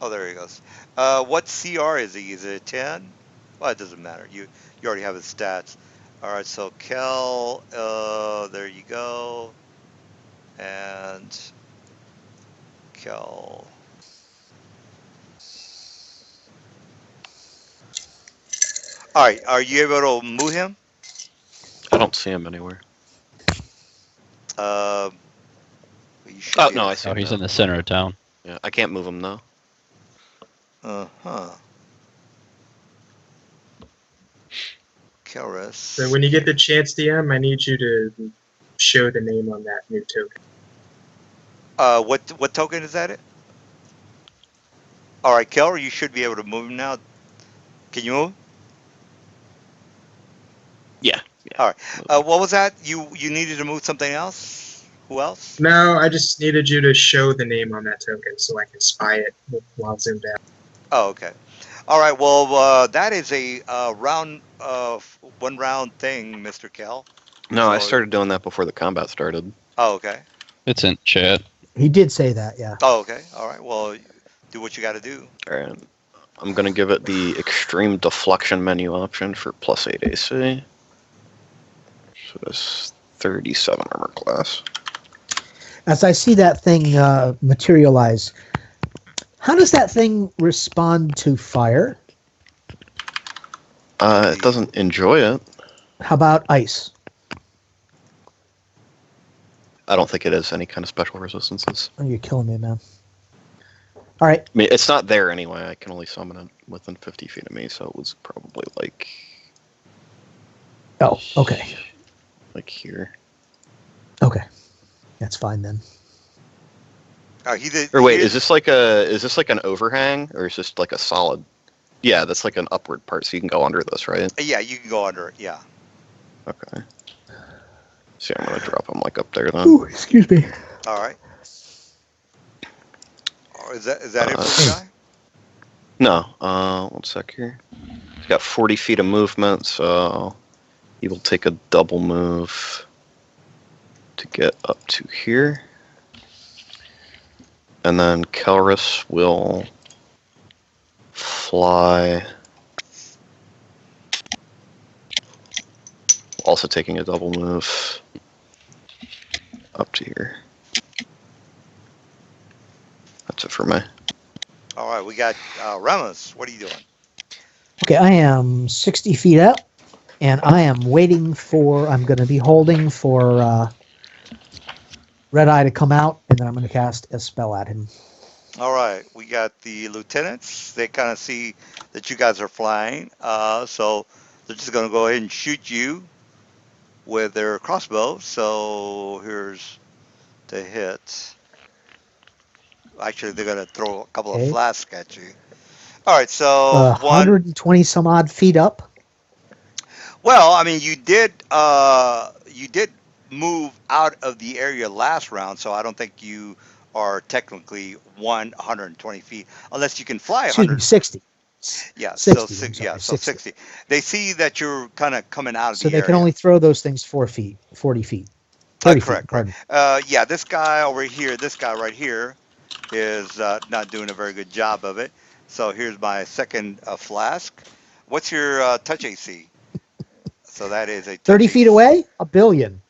Oh, there he goes. What CR is he? Is it 10? Well, it doesn't matter. You already have his stats. All right, so Kel, there you go. And Kel. All right, are you able to move him? I don't see him anywhere. Uh, You should Oh be no, able I to- see Oh, him he's now. in the center of town. Yeah, I can't move him though. Uh-huh. Keras. So when you get the chance, DM, I need you to show the name on that new token. What token is that? All right, Keller, you should be able to move him now. Can you move? Yeah. All right. What was that? You needed to move something else? Who else? No, I just needed you to show the name on that token so I can spy it while zoomed out. Oh, okay. All right. Well, that is a round one round thing, Mr. Kell. No, I So- started doing that before the combat started. Oh, okay. It's in chat. He did say that, yeah. Oh, okay. All right. Well, do what you got to do. All right. I'm gonna give it the extreme deflection menu option for +8 AC. So that's 37 armor class. As I see that thing materialize, how does that thing respond to fire? It doesn't enjoy it. How about ice? I don't think it has any kind of special resistances. Oh, you're killing me, man. All right. I mean, it's not there anyway. I can only summon it within 50 feet of me, so it was probably like Oh, okay. here. Okay. That's fine then. Or wait, is this like an overhang, or is this like a solid? Yeah, that's like an upward part, so you can go under this, right? Yeah, you can go under it. Yeah. Okay. See, I'm gonna drop him like up there then. Ooh, excuse me. All right. Oh, is that it for the guy? No, 1 sec here. He's got 40 feet of movement, so he will take a double move to get up to here. And then Kelris will fly, also taking a double move up to here. That's it for me. All right, we got Ramos. What are you doing? Okay, I am 60 feet up, and I am waiting for, I'm going to be holding for Red Eye to come out, and then I'm going to cast a spell at him. All right, we got the lieutenants. They kind of see that you guys are flying, so they're just going to go ahead and shoot you with their crossbow. So here's the hit. Actually, they're going to throw a couple of Okay. flasks at you. All right, so one. 120 some odd feet up. Well, I mean, you did move out of the area last round, so I don't think you are technically 120 feet, unless you can fly Excuse 100. me, 60. Yeah, 60, so I'm sorry, 60. They see that you're kind of coming out of So the they area. can only throw those things 40 feet. 30 correct, feet, pardon. Yeah, this guy over here, this guy right here, is not doing a very good job of it. So here's my second flask. What's your touch AC? So that is a touch 30 AC. feet away? A billion.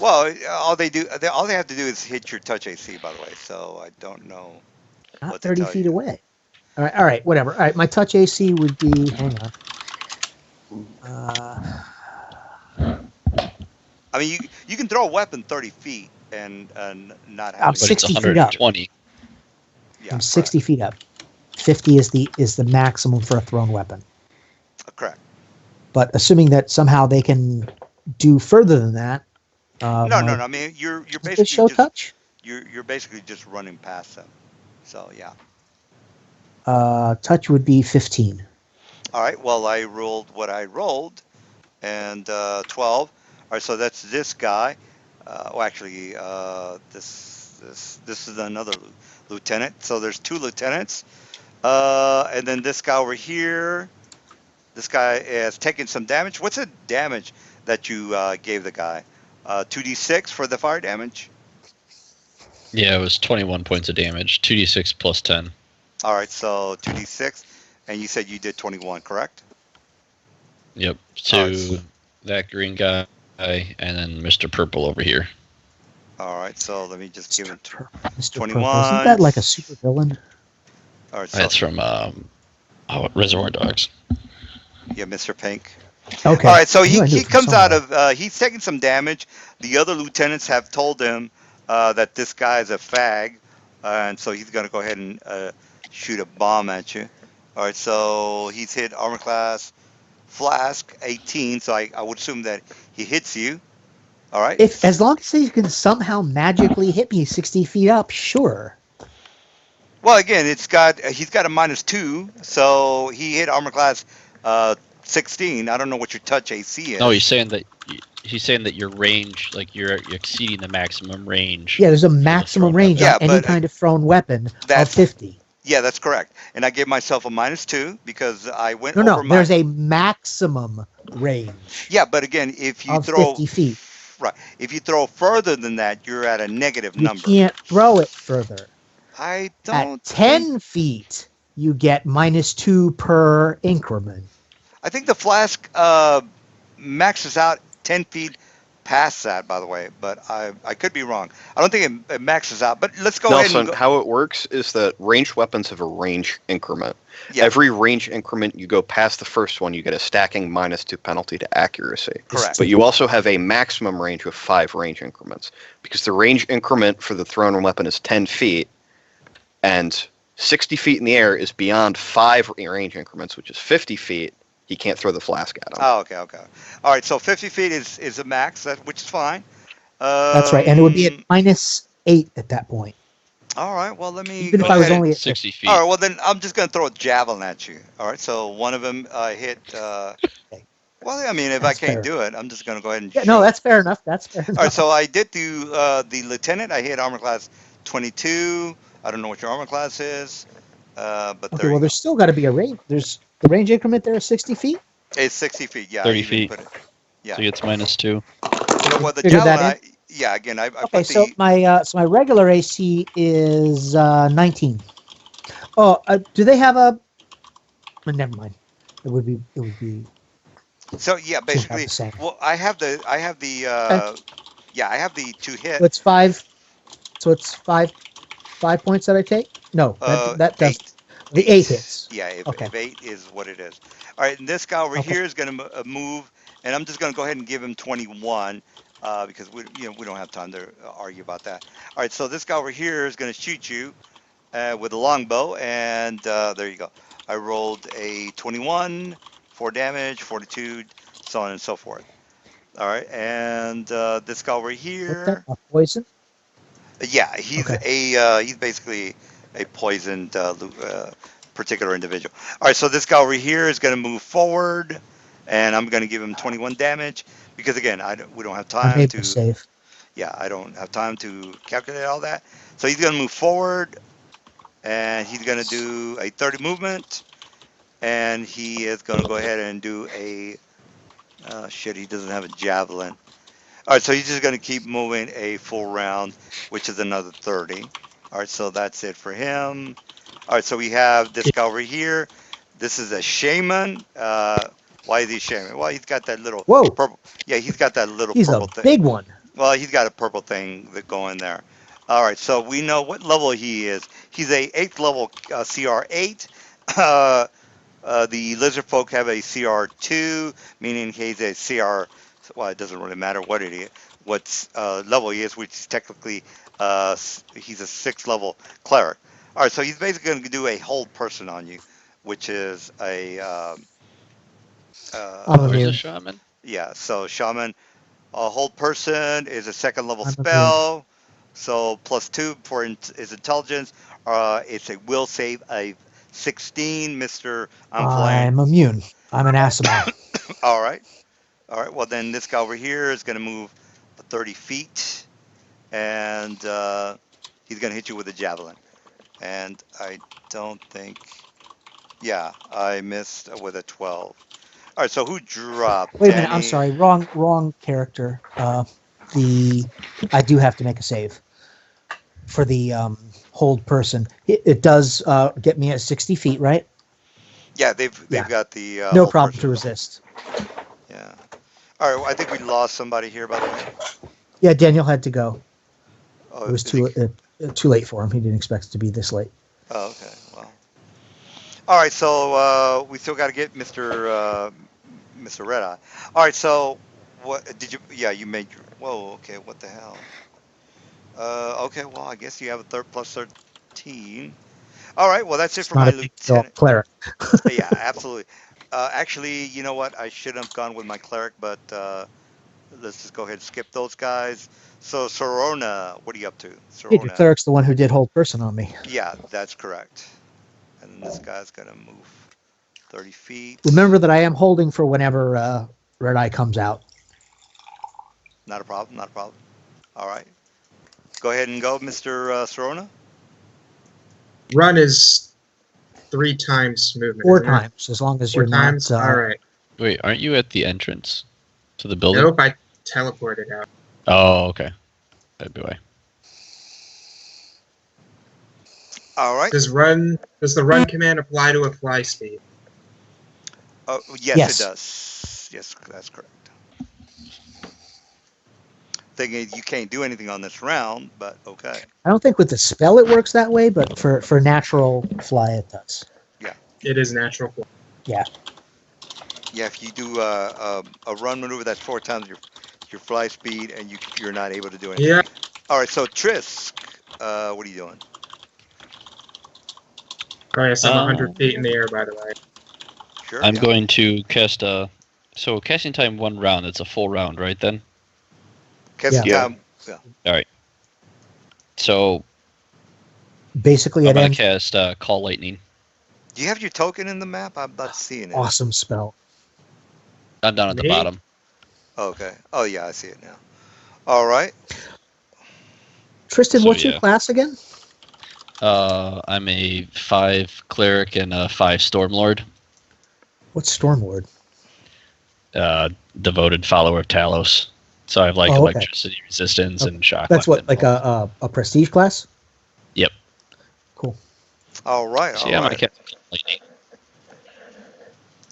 Well, all they have to do is hit your touch AC, by the way. So I don't know. Not What to 30 tell feet you. away. All right, whatever. All right, my touch AC would be, hang on. I mean, you can throw a weapon 30 feet and not have I'm it. But 60 it's feet up. 120. Yeah, I'm 60 feet up. 50 is the maximum for a thrown weapon. Correct. But assuming that somehow they can do further than that. No. I mean, you're Does basically this show just touch? you're basically just running past them. So yeah. Touch would be 15. All right. Well, I rolled what I rolled, and 12. All right. So that's this guy. Actually, this is another lieutenant. So there's two lieutenants, and then this guy over here. This guy has taken some damage. What's the damage that you gave the guy? 2d6 for the fire damage. Yeah, it was 21 points of damage. 2d6 plus 10. All right. So 2d6, and you said you did 21, correct? Yep. All right. To that green guy and then Mr. Purple over here. All right. So let me just give it. Mr. 21. Purple. Isn't that like a super villain? All right. So That's from Reservoir Dogs. yeah, Mr. Pink. Okay. All right, so I knew I knew he it from comes out somewhere. of he's taking some damage. The other lieutenants have told him that this guy's a fag, and so he's going to go ahead and shoot a bomb at you. All right, so he's hit armor class flask 18, so I would assume that he hits you. All right. If as long as he can somehow magically hit me 60 feet up, sure. Well, again, he's got a -2, so he hit armor class 16. I don't know what your touch AC is. No, he's saying that your range, like you're exceeding the maximum range. Yeah, there's a for the maximum thrown range Yeah, on any but kind of thrown weapon of that's 50. yeah, that's correct. And I gave myself a -2 because I went No, over no, my. there's a maximum range Yeah, but again, if you of throw 50 feet. right, if you throw further than that, you're at a negative You number. can't throw it further. I At don't think. 10 feet, you get -2 per increment. I think the flask maxes out 10 feet past that, by the way, but I could be wrong. I don't think it maxes out. But let's go ahead and Nelson, go. how it works is that ranged weapons have a range increment. Yeah, Every range increment you go past the first one, you get a stacking -2 penalty to accuracy. correct. But you also have a maximum range of 5 range increments. Because the range increment for the thrown weapon is 10 feet, and 60 feet in the air is beyond 5 range increments, which is 50 feet. He can't throw the flask at him. Oh, okay. All right, so 50 feet is a max, which is fine. That's right. And it would be at -8 at that point. All right, well, let me Even go if I was ahead. only at 60 feet. All right, well, then I'm just going to throw a javelin at you. All right, so one of them hit. Well, I mean, if I That's can't fair. do it, I'm just going to go ahead and Yeah, shoot. no, that's fair enough. That's fair enough. All right, so I did do the lieutenant. I hit armor class 22. I don't know what your armor class is, but Okay, there well, you there's still got to be a range. There's the range increment there is 60 feet. go. It's 60 feet. Yeah, 30 you didn't feet. put it. Yeah. So he gets -2. So what the Figured that javelin? Yeah, again, I Okay, put so the. my regular AC is 19. Oh, do they have a? Never mind. It would be So yeah, about basically, the same. well, I have the yeah, I have the 2 hit. So it's 5. So it's 5 points that I take. No, that does 8. the 8 hits. Yeah, if, Okay. if 8 is what it is. All right, and this guy over Okay. here is going to move, and I'm just going to go ahead and give him 21 because we don't have time to argue about that. All right, so this guy over here is going to shoot you with a longbow, and there you go. I rolled a 21, 4 damage, 42, so on and so forth. All right, and this guy over What's that? here, A poison? yeah, he's Okay. he's basically a poisoned particular individual. All right, so this guy over here is going to move forward, and I'm going to give him 21 damage because again, we don't have I time made the to. save. Yeah, I don't have time to calculate all that. So he's going to move forward, and he's going to do a 30 movement, and he is going to go ahead and do a. Shit, he doesn't have a javelin. All right, so he's just going to keep moving a full round, which is another 30. All right, so that's it for him. All right, so we have this guy over here. This is a shaman. Why is he shaman? Well, he's got that little Whoa, purple. Yeah, he's got that little he's a purple thing. big one. Well, he's got a purple thing that going there. All right, so we know what level he is. He's a 8th level CR8. The lizard folk have a CR2, meaning he's a CR. Well, it doesn't really matter what it is, what level he is, which is technically he's a 6th level cleric. All right, so he's basically going to do a hold person on you, which is a I'm Or is immune. a shaman? yeah. So shaman, a hold person is a 2nd level I'm immune. spell. So +2 for his intelligence. It's a will save of 16, Mister. I'm flying. I'm immune. I'm an Asimov. All right. All right. Well, then this guy over here is going to move 30 feet, and he's going to hit you with a javelin. And I don't think. Yeah, I missed with a 12. All right. So who dropped? Wait a minute. I'm Danny? sorry. Wrong character. I do have to make a save for the hold person. It does get me at 60 feet, right? Yeah, they've Yeah. got the. No whole problem person. to resist. Yeah. All right. Well, I think we lost somebody here, by the way. Yeah, Daniel had to go. Oh, It was is he- too late for him. He didn't expect it to be this late. Oh, okay. Well. All right. So we still got to get Mr. Red Eye. All right. So what did you? Yeah, you made your. Whoa. Okay. What the hell? Okay, well, I guess you have a third plus 13. All right, well, that's it It's for not my a big deal. lieutenant. Cleric. Yeah, absolutely. Actually, you know what? I should have gone with my cleric, but let's just go ahead and skip those guys. So, Sorona, what are you up to? Dude, your Sorona. cleric's the one who did hold person on me. Yeah, that's correct. And then this guy's going to move 30 feet. Remember that I am holding for whenever Red Eye comes out. Not a problem, not a problem. All right. Go ahead and go, Mr. Sorona. Run is 3 times movement, 4 isn't it? times, as long as 4 you're not. times? Alright. Wait, aren't you at the entrance to the building? Nope, I teleported out. Oh, okay. That'd be why. All right. Does the run command apply to a fly speed? Oh, yes, Yes. it does. Yes, that's correct. Thinking you can't do anything on this round, but okay. I don't think with the spell it works that way, but for natural fly it does. It is natural fly. Yeah, if you do a run maneuver, that's 4 times your fly speed, and you're not able to do anything. Yeah. All right, so Trisk, what are you doing? Oh, yes, I'm 100 feet in the air, by the way. Sure. I'm yeah. going to cast a. So casting time 1 round. It's a full round, right? Then. Casting Yeah. time. So Basically, I'm it gonna ends. cast Call Lightning. Do you have your token in the map? I'm not seeing it. Awesome spell. I'm down at the Me? bottom. Okay. Oh yeah, I see it now. All right. Tristan, So, what's your yeah. class again? I'm a 5 cleric and a 5 stormlord. What's Stormlord? Devoted follower of Talos. So I have like Oh, okay. electricity resistance Okay. and shock. That's what, weapon. like a prestige class? Yep. Cool. All right. So All yeah, I'm right. gonna cast lightning.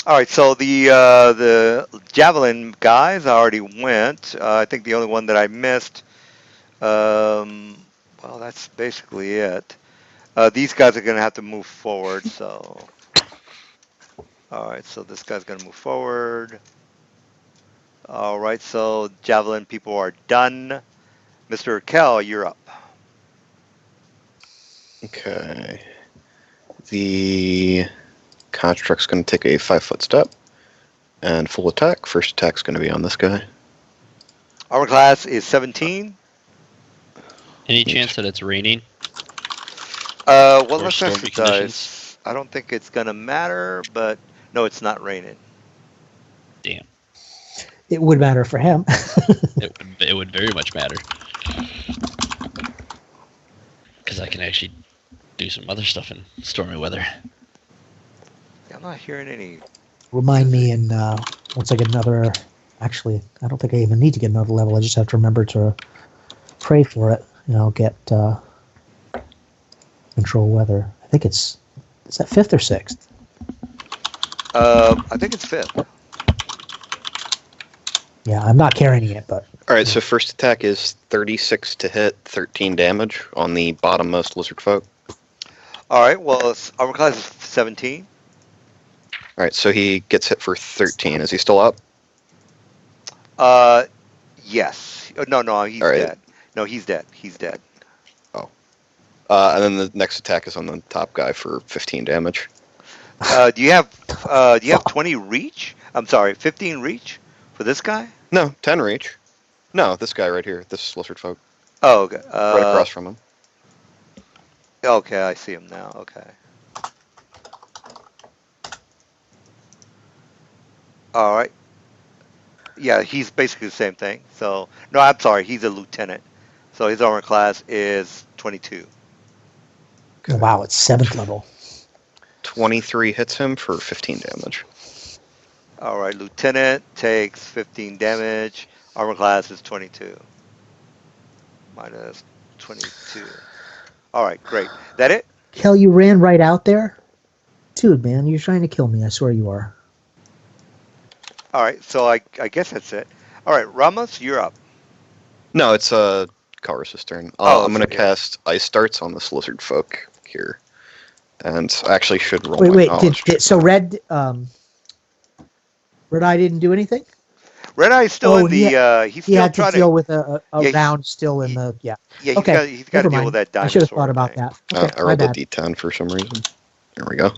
All right, so the javelin guys already went. I think the only one that I missed. Well, that's basically it. These guys are going to have to move forward. So, all right, so this guy's going to move forward. All right, so javelin people are done. Mr. Kell, you're up. Okay. The construct's going to take a 5-foot step and full attack. First attack's going to be on this guy. Our class is 17. Any chance that it's raining? Well, Or let's stormy conditions? exercise. I don't think it's going to matter, but no, it's not raining. Damn. It would matter for him. It would very much matter. Because I can actually do some other stuff in stormy weather. I'm not hearing any. Remind me, and once I get another. Actually, I don't think I even need to get another level. I just have to remember to pray for it, and I'll get control weather. I think is that 5th or 6th? I think it's 5th. Yeah, I'm not carrying it, but Alright, so first attack is 36 to hit, 13 damage on the bottommost lizard folk. All right. Well, our class is 17. Alright, so he gets hit for 13. Is he still up? Yes. No, he's All right. dead. No, he's dead. He's dead. And then the next attack is on the top guy for 15 damage. Do you have 20 reach? I'm sorry, 15 reach for this guy? No, 10 reach. No, this guy right here, this lizard folk, Oh, okay. right across from him. Okay, I see him now. Okay. All right. Yeah, he's basically the same thing. So, no, I'm sorry, he's a lieutenant. So his armor class is 22. oh, wow, it's 7th level. 23 hits him for 15 damage. All right, lieutenant takes 15 damage. Armor class is 22. Minus 22. All right, great. That it? Kel, you ran right out there? Dude, man, you're trying to kill me. I swear you are. All right, so I guess that's it. All right, Ramos, you're up. No, it's Karis' turn. Oh, I'm going to okay. cast Ice Darts on this lizard folk here. And I actually should roll Wait, my wait. knowledge check. So Red Eye didn't do anything? Red Eye's still Oh, in the. He's he still had to trying deal to. with a Yeah, round still in he, the yeah. yeah. Okay, He's got to never deal with mind. that I should have thought dinosaur about thing. that. Okay, I my rolled a bad. d10 for some reason. There we go. All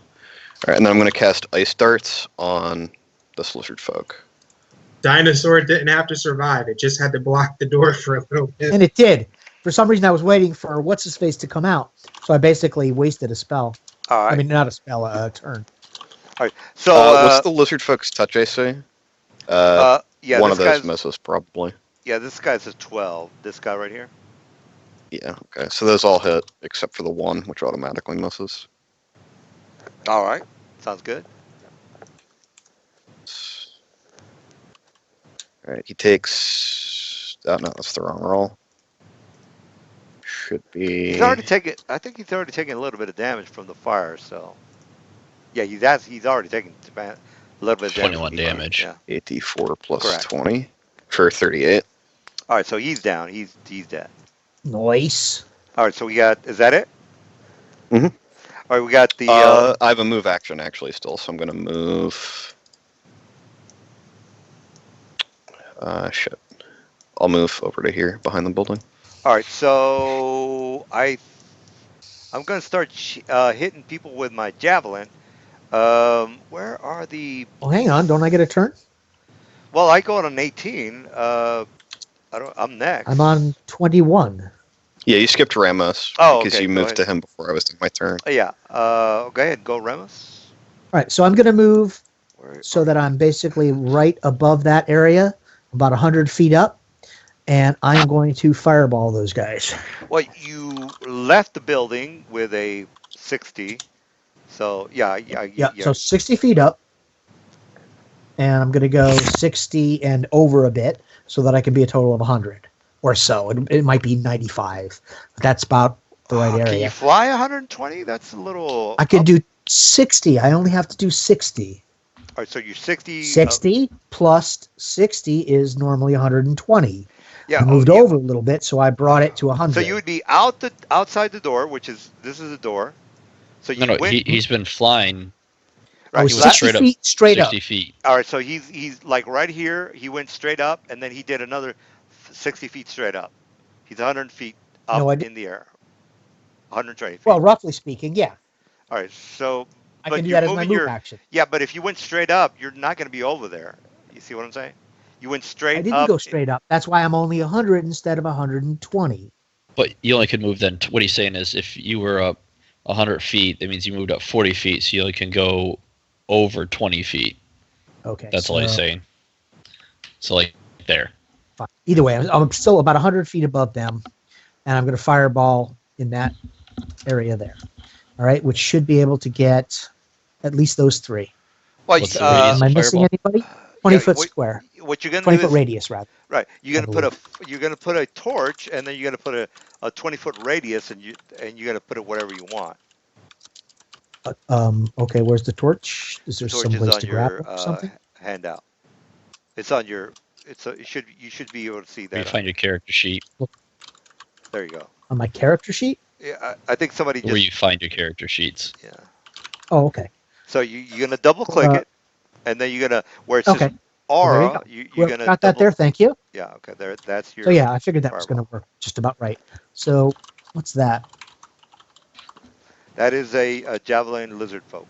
right, and then I'm going to cast Ice Darts on this lizard folk. Dinosaur didn't have to survive. It just had to block the door for a little bit. And it did. For some reason, I was waiting for what's his face to come out, so I basically wasted a spell. All right. I mean, not a spell, a turn. All right. So What's the lizard folk's touch AC? yeah, One this of those guy's misses, probably. this guy's a 12. This guy right here. Yeah, okay. So those all hit, except for the one, which automatically misses. All right. Sounds good. Alright, he takes... Oh, no, that's the wrong roll. Should be... He's already taken. I think he's already taken a little bit of damage from the fire. So yeah, he's already taken a little bit of damage. 21 damage. Yeah. 8d4 plus Correct. 20 for 38. All right. So he's down. He's dead. Nice. All right. So we got. Is that it? Mhm. All right. We got the. I have a move action, actually, still, so I'm going to move... shit. I'll move over to here, behind the building. All right. So I'm gonna start hitting people with my javelin. Where are the? Oh, hang on. Don't I get a turn? Well, I go on an 18. I'm next. I'm on 21. Yeah, you skipped Ramos, Oh, because okay, you go moved ahead. to him before I was doing my turn. Yeah. Go ahead. Go Remus. All right, so I'm going to move Where so are that you? I'm basically right above that area, about 100 feet up, and I'm going to fireball those guys. Well, you left the building with a 60. So Yeah, so 60 feet up, and I'm going to go 60 and over a bit so that I can be a total of 100 or so. It might be 95. But that's about the right Can you area. fly 120? That's a little. I can up. do 60. I only have to do 60. All right. So you're 60. 60 plus 60 is normally 120. Yeah. I moved over a little bit, so I brought it to 100. So you would be outside the door, which is this is the door. So you No, went. he's been flying I was Right. he was 60 straight up feet straight 60 up. feet. All right. So he's like right here. He went straight up, and then he did another 60 feet straight up. He's 100 feet up No, I did. in the air. 120 feet. Well, roughly speaking, yeah. All right. So, I but can do you're that as my moving move your. action. Yeah, but if you went straight up, you're not going to be over there. You see what I'm saying? You went I straight didn't up. go straight up. That's why I'm only 100 instead of 120. But you only can move then. What he's saying is if you were up 100 feet, that means you moved up 40 feet, so you only can go over 20 feet. Okay. That's all he's saying. So, like, there. Fine. Either way, I'm still about 100 feet above them, and I'm going to fireball in that area there. All right, which should be able to get at least those three. Well, What's the radius Am I missing fireball? anybody? 20-foot what, square. what you're going to 20 do foot is radius, rather. right. You're I going to put a torch, and then you're going to put a 20-foot radius, and you're going to put it wherever you want. Okay, where's the torch? Is there The torch some is place on to grab your it or something? handout. It's on your. You should be able to see Where you that. find your character sheet. There you go. On my character sheet? Yeah, I think somebody Where just. you find your character sheets. Yeah. Oh, okay. So you're going to double click it, and then you're going to where it says Okay. aura. Well, there you're Whoever going to got that there, thank you. Yeah. Okay. There. That's your. So yeah, I figured that was fireball. going to work just about right. So what's that? That is a javelin lizard folk.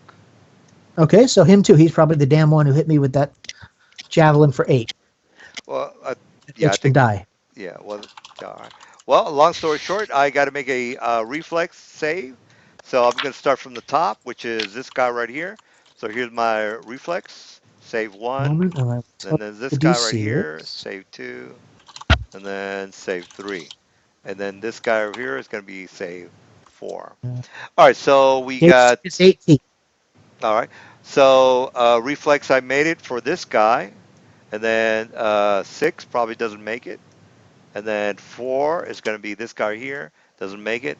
Okay, so him too. He's probably the damn one who hit me with that javelin for 8. Well, yeah, I Which can think. die. Yeah. Well. All right. Well, long story short, I got to make a reflex save. So I'm going to start from the top, which is this guy right here. So here's my reflex. Save 1. Moment, and I will And tell then this the guy right DC here. is. Save 2. And then save 3. And then this guy over here is going to be save 4. All right. So we got. It's 18. All right. So reflex, I made it for this guy. And then 6 probably doesn't make it. And then 4 is going to be this guy here. Doesn't make it.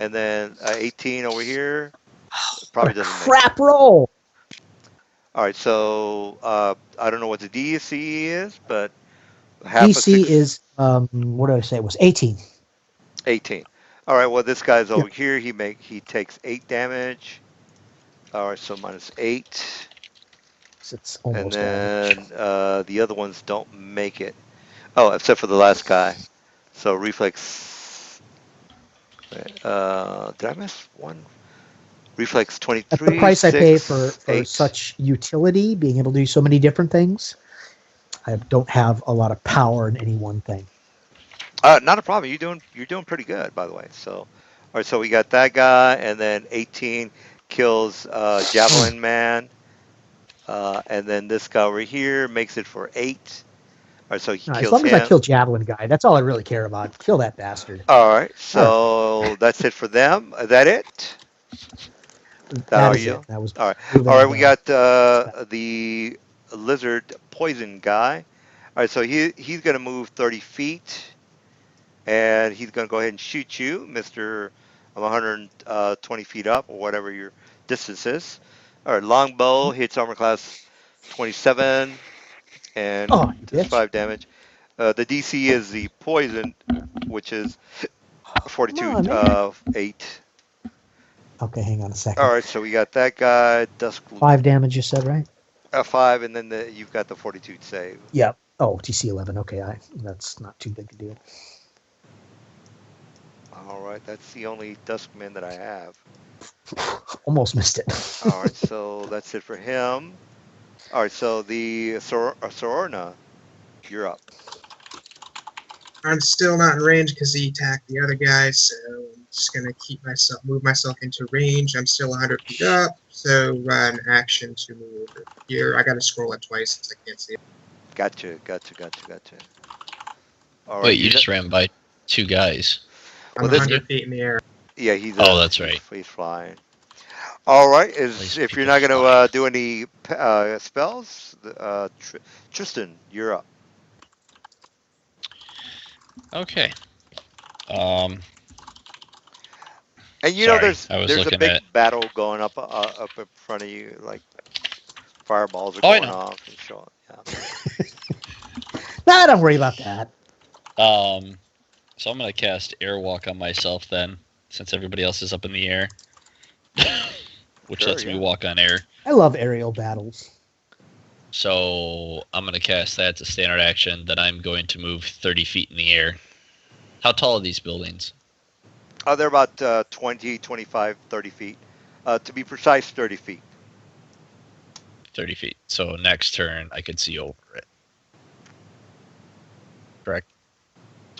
And then 18 over here probably What a doesn't make it. crap roll. All right. So I don't know what the DC is, but half a DC 6, is what did I say? It was 18. 18. All right. Well, this guy's Yeah. over here. He takes 8 damage. All right. So minus 8. Yes, it's and almost all then damage. the other ones don't make it. Oh, except for the last guy. So reflex. Did I miss one? Reflex At the 23, price I pay for 6, 8. such utility, being able to do so many different things, I don't have a lot of power in any one thing. Not a problem. You're doing pretty good, by the way. So, all right. So we got that guy, and then 18 kills Javelin Man, and then this guy over here makes it for 8. All right. So he As kills long as I him. kill Javelin guy, that's all I really care about. Kill that bastard. All right. All right, So that's it for them. Is that it? That that all is you it. do? That was All right. All moving right. We the got spell. the lizard poison guy. All right. So he's gonna move 30 feet. And he's going to go ahead and shoot you, Mister. I'm 120 feet up, or whatever your distance is. All right, longbow hits armor class 27 Oh, and you does bitch! 5 damage. The DC is the poison, which is Come 42 on, man. 8. Okay, hang on a All second. right, so we got that guy, Dusk 5 damage, you said, right? 5, and then you've got the 42 save. Yep. Oh, TC 11. Okay, that's not too big a deal. All right, that's the only Duskman that I have. Almost missed it. All right, so that's it for him. All right, so the Sororna, you're up. I'm still not in range because he attacked the other guy, so I'm just gonna move myself into range. I'm still 100 feet up, so an action to move over here. I gotta scroll it twice since I can't see it. Gotcha. All right, Wait, you just ran by 2 guys. I'm well, this, didn't you? 100 feet in the air. yeah, he's Oh, that's right. he's flying. All right, At is least if you're people not going fly. to do any spells, Tristan, you're up. Okay. Um, And you know, sorry, I was there's a looking big at. battle going up in front of you, like fireballs are Oh, I going know. off and showing. Yeah. Nah, don't worry about that. So I'm gonna cast Airwalk on myself then, since everybody else is up in the air, which Sure, lets me yeah. walk on air. I love aerial battles. So I'm gonna cast that as a standard action. Then I'm going to move 30 feet in the air. How tall are these buildings? Oh, they're about 20, 25, 30 feet. To be precise, 30 feet. 30 feet. So next turn I could see over it. Correct.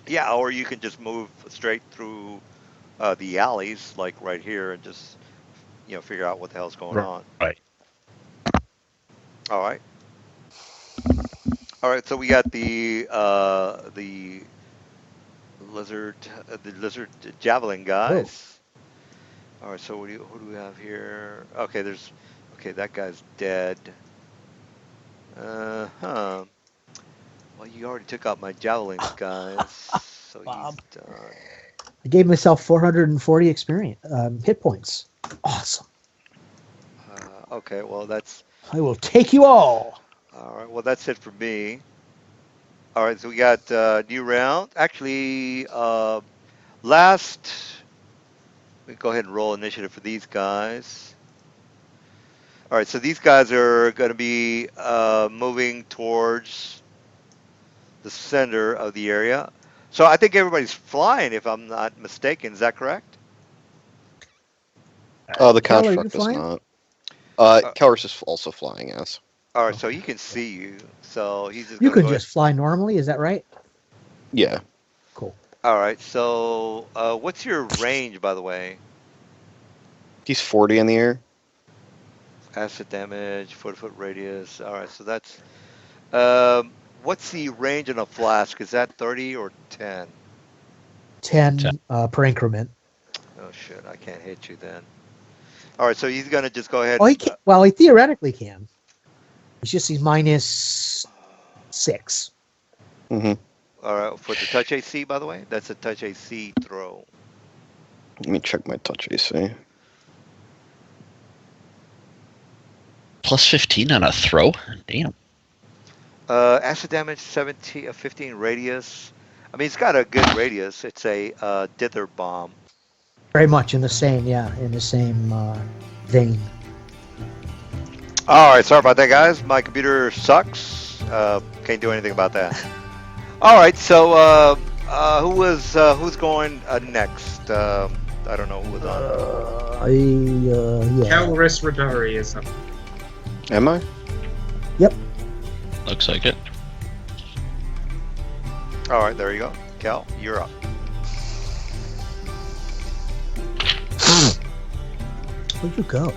Yeah, or you can just move straight through the alleys, like right here, and just figure out what the hell's going on. Right. All right. All right. So we got the lizard javelin Whoa. guys. All right. So who do we have here? Okay. That guy's dead. Huh. Well, you already took out my javelins guys, so he's Bob. done. I gave myself 440 experience hit points. Awesome. Okay. Well, that's I will take you all. all right. Well, that's it for me. All right. So we got new round. Actually, last. We go ahead and roll initiative for these guys. All right. So these guys are going to be moving towards the center of the area. So I think everybody's flying, if I'm not mistaken. Is that correct? Oh, the Cal, are you construct is flying? not. Uh, Keller's is also flying, yes. All right. So Okay. he can see you. So he's just You going to can go ahead. just fly normally, is that right? Yeah. Cool. All right. So what's your range, by the way? He's 40 in the air. Acid damage, 40-foot radius. All right. So that's what's the range on a flask? Is that 30 or 10? 10 per increment. Oh shit! I can't hit you then. All right. So he's going to just go ahead Oh, he and. can. Well, he theoretically can. It's just he's minus 6. Mm-hmm. All right. For the touch AC, by the way, that's a touch AC throw. Let me check my touch AC. Plus 15 on a throw? Damn. Acid damage 17, 15 radius. I mean, it's got a good radius. It's a dither bomb. Very much in the same vein. All right, sorry about that, guys. My computer sucks. Can't do anything about that. All right, so who's going next? I don't know who was on. Yeah. Calris Radari is up. Am I? Looks like it. All right, there you go. Cal, you're up. Where'd you go?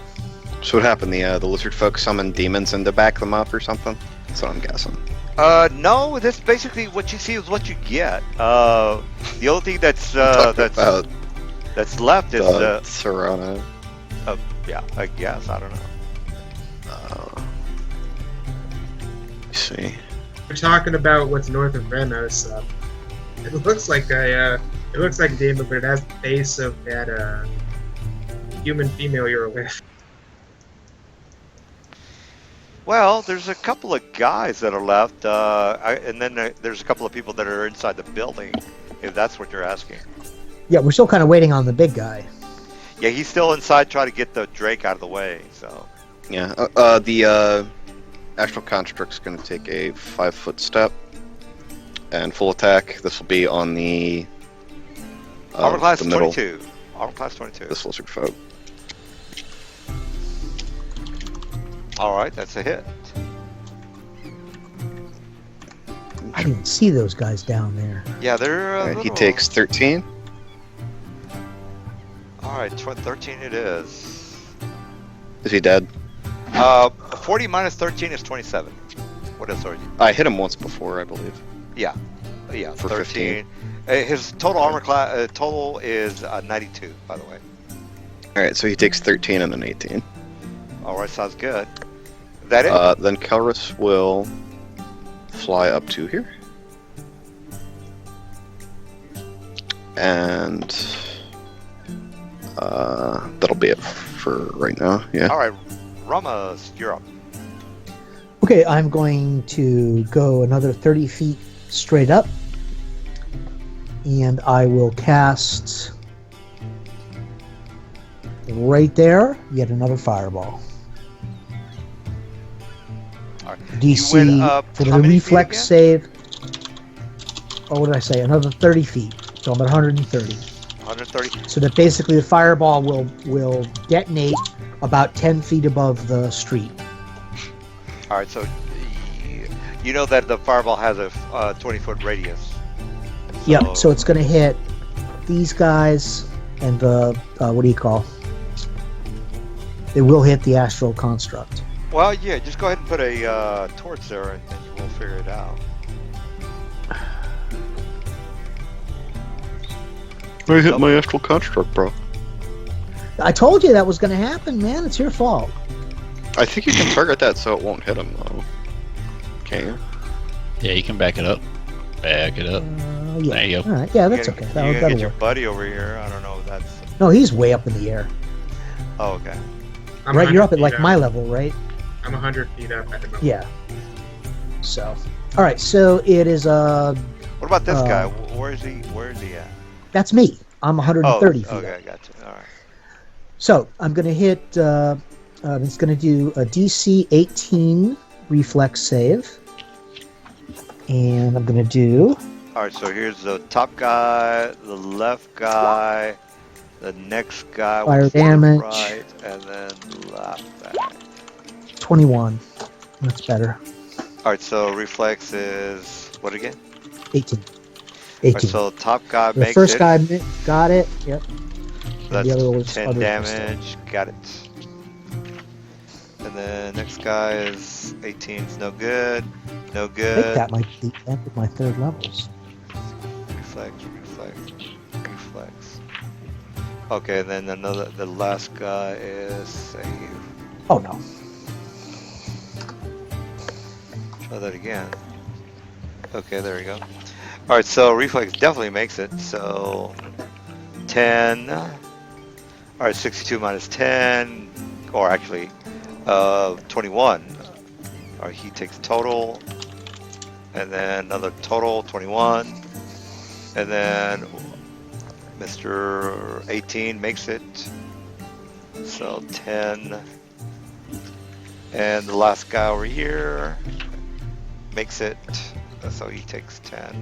So what happened? The lizard folk summoned demons in to back them up or something? That's what I'm guessing. No, that's basically what you see is what you get. The only thing that's About that's left is the Serana. yeah, I guess I don't know. Let's see. We're talking about what's north of Renos. It looks like a demon, but it has the face of that human female you're with. Well, there's a couple of guys that are left, and then there's a couple of people that are inside the building, if that's what you're asking. Yeah, we're still kind of waiting on the big guy. Yeah, he's still inside trying to get the Drake out of the way, so. Yeah. The astral construct's going to take a 5-foot step and full attack. This will be on the Armor class the middle. 22. Armor class 22. This lizard folk. All right, that's a hit. I didn't see those guys down there. Yeah, they're Alright, he takes 13. All right, 13 it is. Is he dead? 40 minus 13 is 27. What else are you? I hit him once before, I believe. Yeah, For 13. His total armor class total is 92, by the way. Alright, so he takes 13 and an 18. All right, sounds good. That it? Then Kelris will fly up to here. And that'll be it for right now. Yeah. All right, Ramos, you're up. Okay, I'm going to go another 30 feet straight up. And I will cast right there, yet another fireball. All right. DC You went up for how the many reflex feet save. Oh, what did I say? Another 30 feet. So I'm at 130. 130. So that basically the fireball will detonate about 10 feet above the street. All right, so you know that the fireball has a 20-foot radius. Yep. So it's going to hit these guys and the what do you call? It will hit the astral construct. Well, yeah, just go ahead and put a torch there, and we'll figure it out. I hit my astral construct, bro. I told you that was going to happen, man. It's your fault. I think you can target that so it won't hit him, though. Can't you? Yeah, you can back it up. Back it up. Yeah. There you go. All right. Yeah, that's You okay. gotta That'll get your work. buddy over here. I don't know if that's. No, he's way up in the air. Oh, okay. I'm Right, you're up 100 at like feet my up. level, right? I'm 100 feet up at the moment. Yeah. So, all right. So it is. What about this guy? Uh, Where is he? Where is he at? That's me. I'm 130 feet. Okay, Up. gotcha. All right. So I'm going to hit. It's going to do a DC 18 reflex save, and I'm going to do. All right. So here's the top guy, the left guy, the next guy Fire with damage. right, and then left back. 21. That's better. All right. So reflex is what again? 18. All right, 18. so top guy The makes first it. guy got it. Yep. That's the other was 10 other damage. Got it. And then next guy is 18. It's no good. No I think good. that might be the end of my third levels. Reflex. Okay, then the last guy is save. Oh no. Try that again. Okay, there we go. All right, so reflex definitely makes it. So 10. All right, 62 minus 10, or actually 21. All right, he takes total, and then another total 21, and then Mr. 18 makes it. So 10 And the last guy over here makes it, so he takes 10.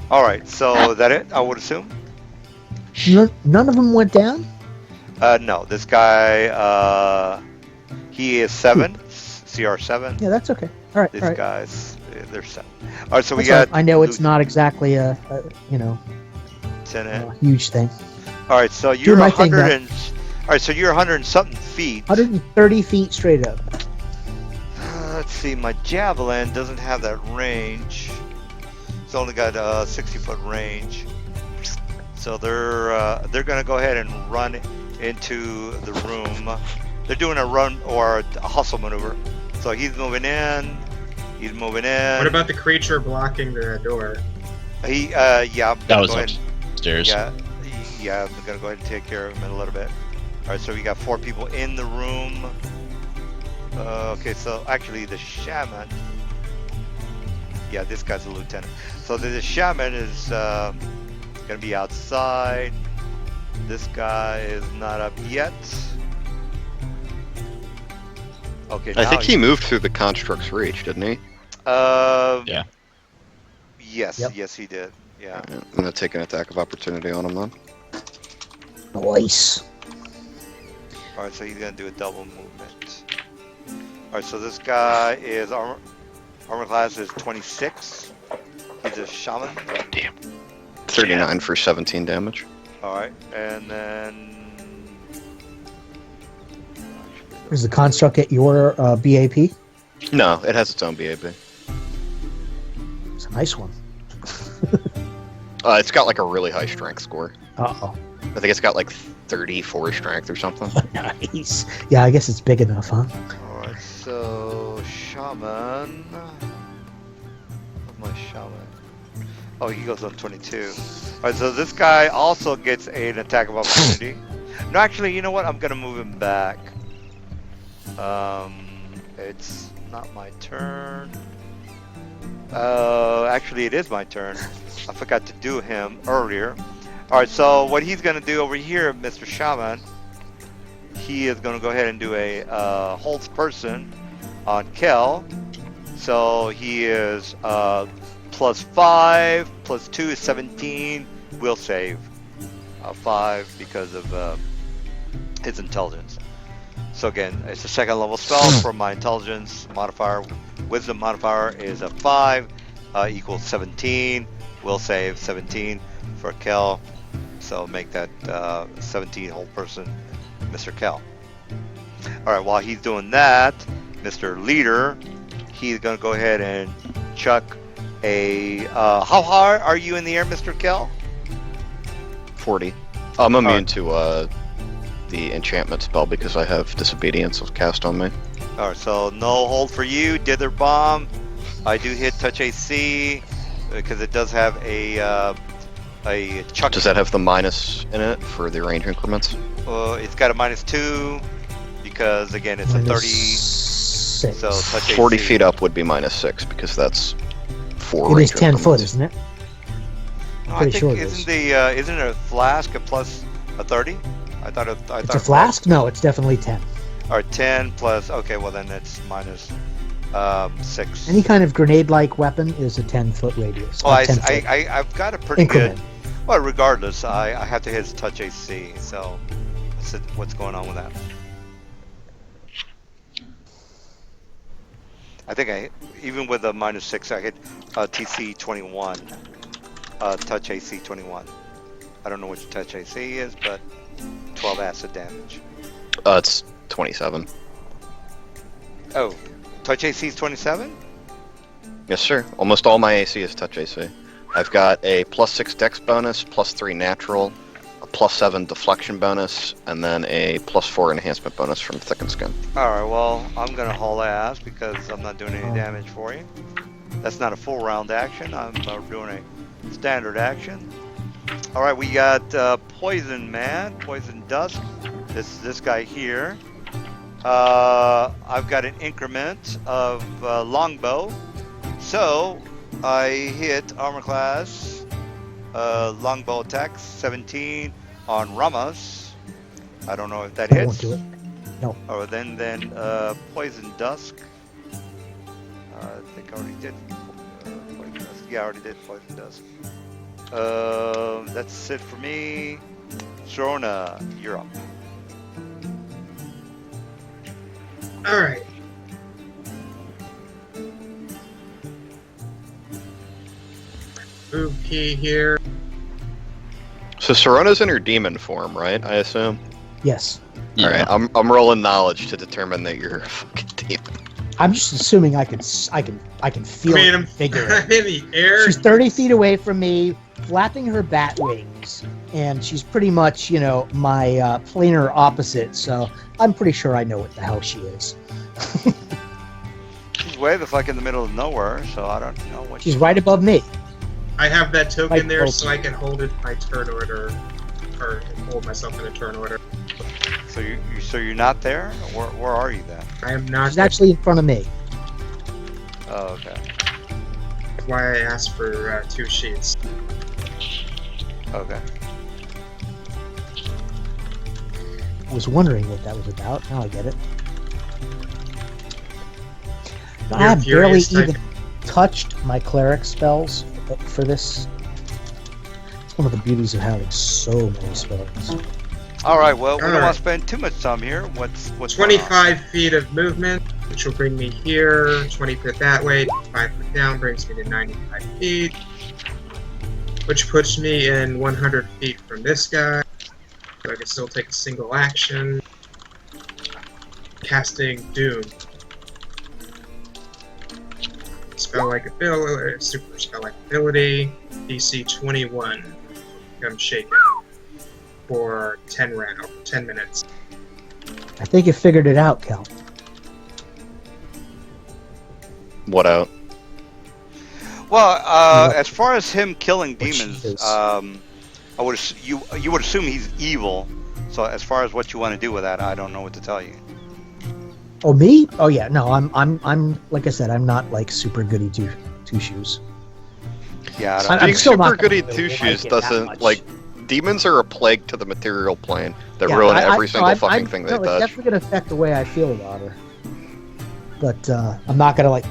All right, so is that it? I would assume. None of them went down. No, this guy, he is 7, CR 7. Yeah, that's okay. All right. These All right. guys, they're 7. All right, so we That's all got. right. I know it's Luke not exactly a 10 in. huge thing. All right, so you're my thing, 100 and. All right, so you're 100 and something feet. 130 feet straight up. Let's see, my javelin doesn't have that range. It's only got a 60-foot range. So they're gonna go ahead and run into the room. They're doing a run or a hustle maneuver. So he's moving in. He's moving in. What about the creature blocking the door? He? Yeah. I'm That gonna was go ahead. upstairs. Yeah. I'm gonna go ahead and take care of him in a little bit. All right. So we got 4 people in the room. Okay. So actually, the shaman. Yeah, this guy's a lieutenant. So the shaman is gonna be outside. This guy is not up yet. Okay, I now think he moved through the construct's reach, didn't he? Yeah. Yes, Yep. yes, he did. Yeah. I'm gonna take an attack of opportunity on him then. Nice. All right, so he's gonna do a double movement. All right, so this guy is armor class is 26. He's a shaman. 39 for 17 damage. All right, and then Is the construct at your BAP? No, it has its own BAB. It's a nice one. It's got like a really high strength score. Uh-oh. I think it's got like 34 strength or something. Nice. Yeah, I guess it's big enough, huh? all right, so shaman. Where's my shaman? Oh, he goes on 22. All right, so this guy also gets an attack of opportunity. No, actually, you know what? I'm gonna move him back. It's not my turn. Actually, it is my turn. I forgot to do him earlier. All right, so what he's gonna do over here, Mr. Shaman, he is gonna go ahead and do a holds person on Kel. So he is +5, +2 is 17. Will save 5 because of his intelligence. So again, it's a 2nd level spell for my intelligence modifier. Wisdom modifier is a 5, equals 17. Will save 17 for Kel. So make that 17 whole person, Mr. Kel. All right, while he's doing that, Mr. Leader, he's gonna go ahead and chuck a. How high are you in the air, Mr. Kel? 40. I'm immune Alright. to the enchantment spell because I have disobedience of cast on me. All right, so no hold for you. Dither bomb. I do hit touch AC because it does have a chuck. Does that have the minus in it for the range increments? It's got a -2 because again it's a 30. -6. So touch 40 AC. feet up would be -6 because that's 4 It range is 10 foot, increments. isn't it? No, I Pretty think sure it isn't is. isn't it a flask a plus a 30? I thought It's a flask? No, it's definitely 10. Or 10 plus. Okay, well then it's -6. Any kind of grenade-like weapon is a 10-foot radius. Oh, 10 foot I've got a pretty increment. good. Well, regardless, I have to hit his touch AC. So, what's going on with that? I think even with a -6, I hit TC 21, touch AC 21. I don't know what your touch AC is, but 12 acid damage. It's 27. Oh, touch AC is 27? Yes, sir. Almost all my AC is touch AC. I've got a +6 dex bonus, +3 natural, a +7 deflection bonus, and then a +4 enhancement bonus from Thickened Skin. Alright, well, I'm gonna haul ass because I'm not doing any damage for you. That's not a full round action. I'm doing a standard action. Alright, we got Poison Man, Poison Dusk. This guy here. I've got an increment of longbow. So, I hit armor class, longbow attack, 17 on Ramos. I don't know if that That won't hits. do it. No. Oh, then Poison Dusk. I think I already did Poison Dusk. Yeah, I already did Poison Dusk. That's it for me. Sharona, you're up. All right. Move key here. So Sorona's in her demon form, right? I assume. Yes. All right. I'm rolling knowledge to determine that you're a fucking demon. I'm just assuming I can feel I mean, it, I'm figure I'm it. in the air. She's 30 feet away from me, flapping her bat wings, and she's pretty much, my planar opposite. So I'm pretty sure I know what the hell she is. She's way the fuck in the middle of nowhere, so I don't know what. She's right above me. I have that token Like there, both. so I can hold it by turn order, or hold myself in a turn order. So you're not there? Where are you then? I am not. She's actually in front of me. Oh, okay. That's why I asked for 2 sheets. Okay. I was wondering what that was about. Now I get it. I You're have barely furious type. even touched my cleric spells for this. It's one of the beauties of having so many spells. All right. Well, we don't Alright. want to spend too much time here. What's going on? 25 feet of movement, which will bring me here. 20 foot that way. 5 foot down brings me to 95 feet, which puts me in 100 feet from this guy. So I can still take a single action. Casting Doom. Spell-like ability, super spell-like ability, DC 21. Become shaken for 10 minutes. I think you figured it out, Cal. What out? Well, as far as him killing What she demons, is. you would assume he's evil. So as far as what you want to do with that, I don't know what to tell you. Oh, me? Oh yeah, no, I'm like I said, I'm not like super goody two shoes. Yeah, I don't. I'm Being still not super goody gonna really two like shoes it that doesn't much. like. Demons are a plague to the material plane that Yeah, ruin I- every no, single I'm- fucking I'm- thing no, they it's touch. definitely gonna affect the way I feel about her. But I'm not gonna like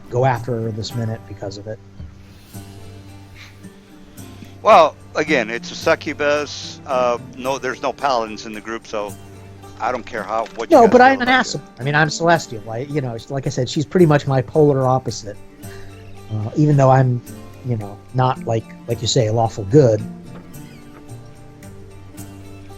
go after her this minute because of it. Well, again, it's a succubus. No, there's no paladins in the group, so I don't care what. You No, guys but feel I'm an about asshole. I mean, I'm celestial. Like I said, she's pretty much my polar opposite. Even though I'm, not like you say, a lawful good.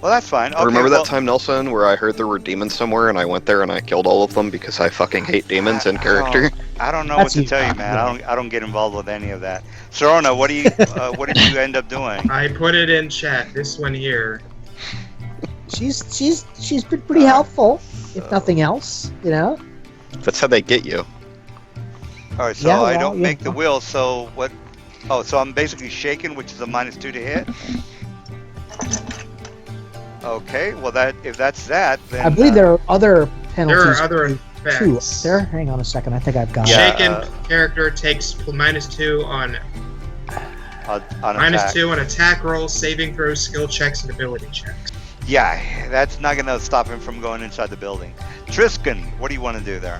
Well, that's fine. Okay, Remember well, that time, Nelson, where I heard there were demons somewhere and I went there and I killed all of them because I fucking hate demons in character? I don't know That's what to you, tell you, Tom, man. yeah. I don't get involved with any of that. Sorona, what did you end up doing? I put it in chat. This one here. She's been pretty helpful, if nothing else. That's how they get you. All right, so Yeah, I well, don't make yeah. the will. So what? Oh, so I'm basically shaken, which is a -2 to hit. Okay, well if that's that, then I believe there are other There penalties are other too. effects. There, hang on a second. I think I've got it. Yeah. Shaken character takes -2 on on attack. -2 on attack rolls, saving throws, skill checks, and ability checks. Yeah, that's not gonna stop him from going inside the building. Tristan, what do you want to do there?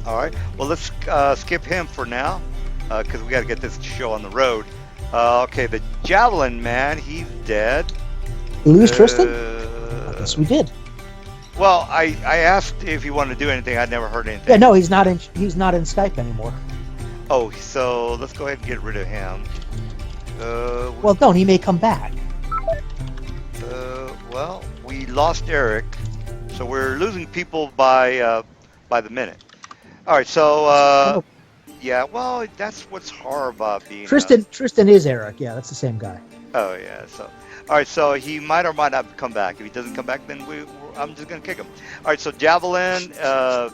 All right. Well, let's skip him for now, because we got to get this show on the road. Okay, the Javelin Man, he's dead. We lose Tristan? Uh, Yes, we did. Well, I asked if he wanted to do anything. I'd never heard anything. Yeah, no, he's not in Skype anymore. Oh, so let's go ahead and get rid of him. Well, don't. He may come back. Well, we lost Eric, so we're losing people by the minute. All right, so yeah, well, that's what's hard about being Tristan is Eric. Yeah, that's the same guy. Oh yeah, so all right, so he might or might not come back. If he doesn't come back, then I'm just gonna kick him. All right, so Javelin. Well,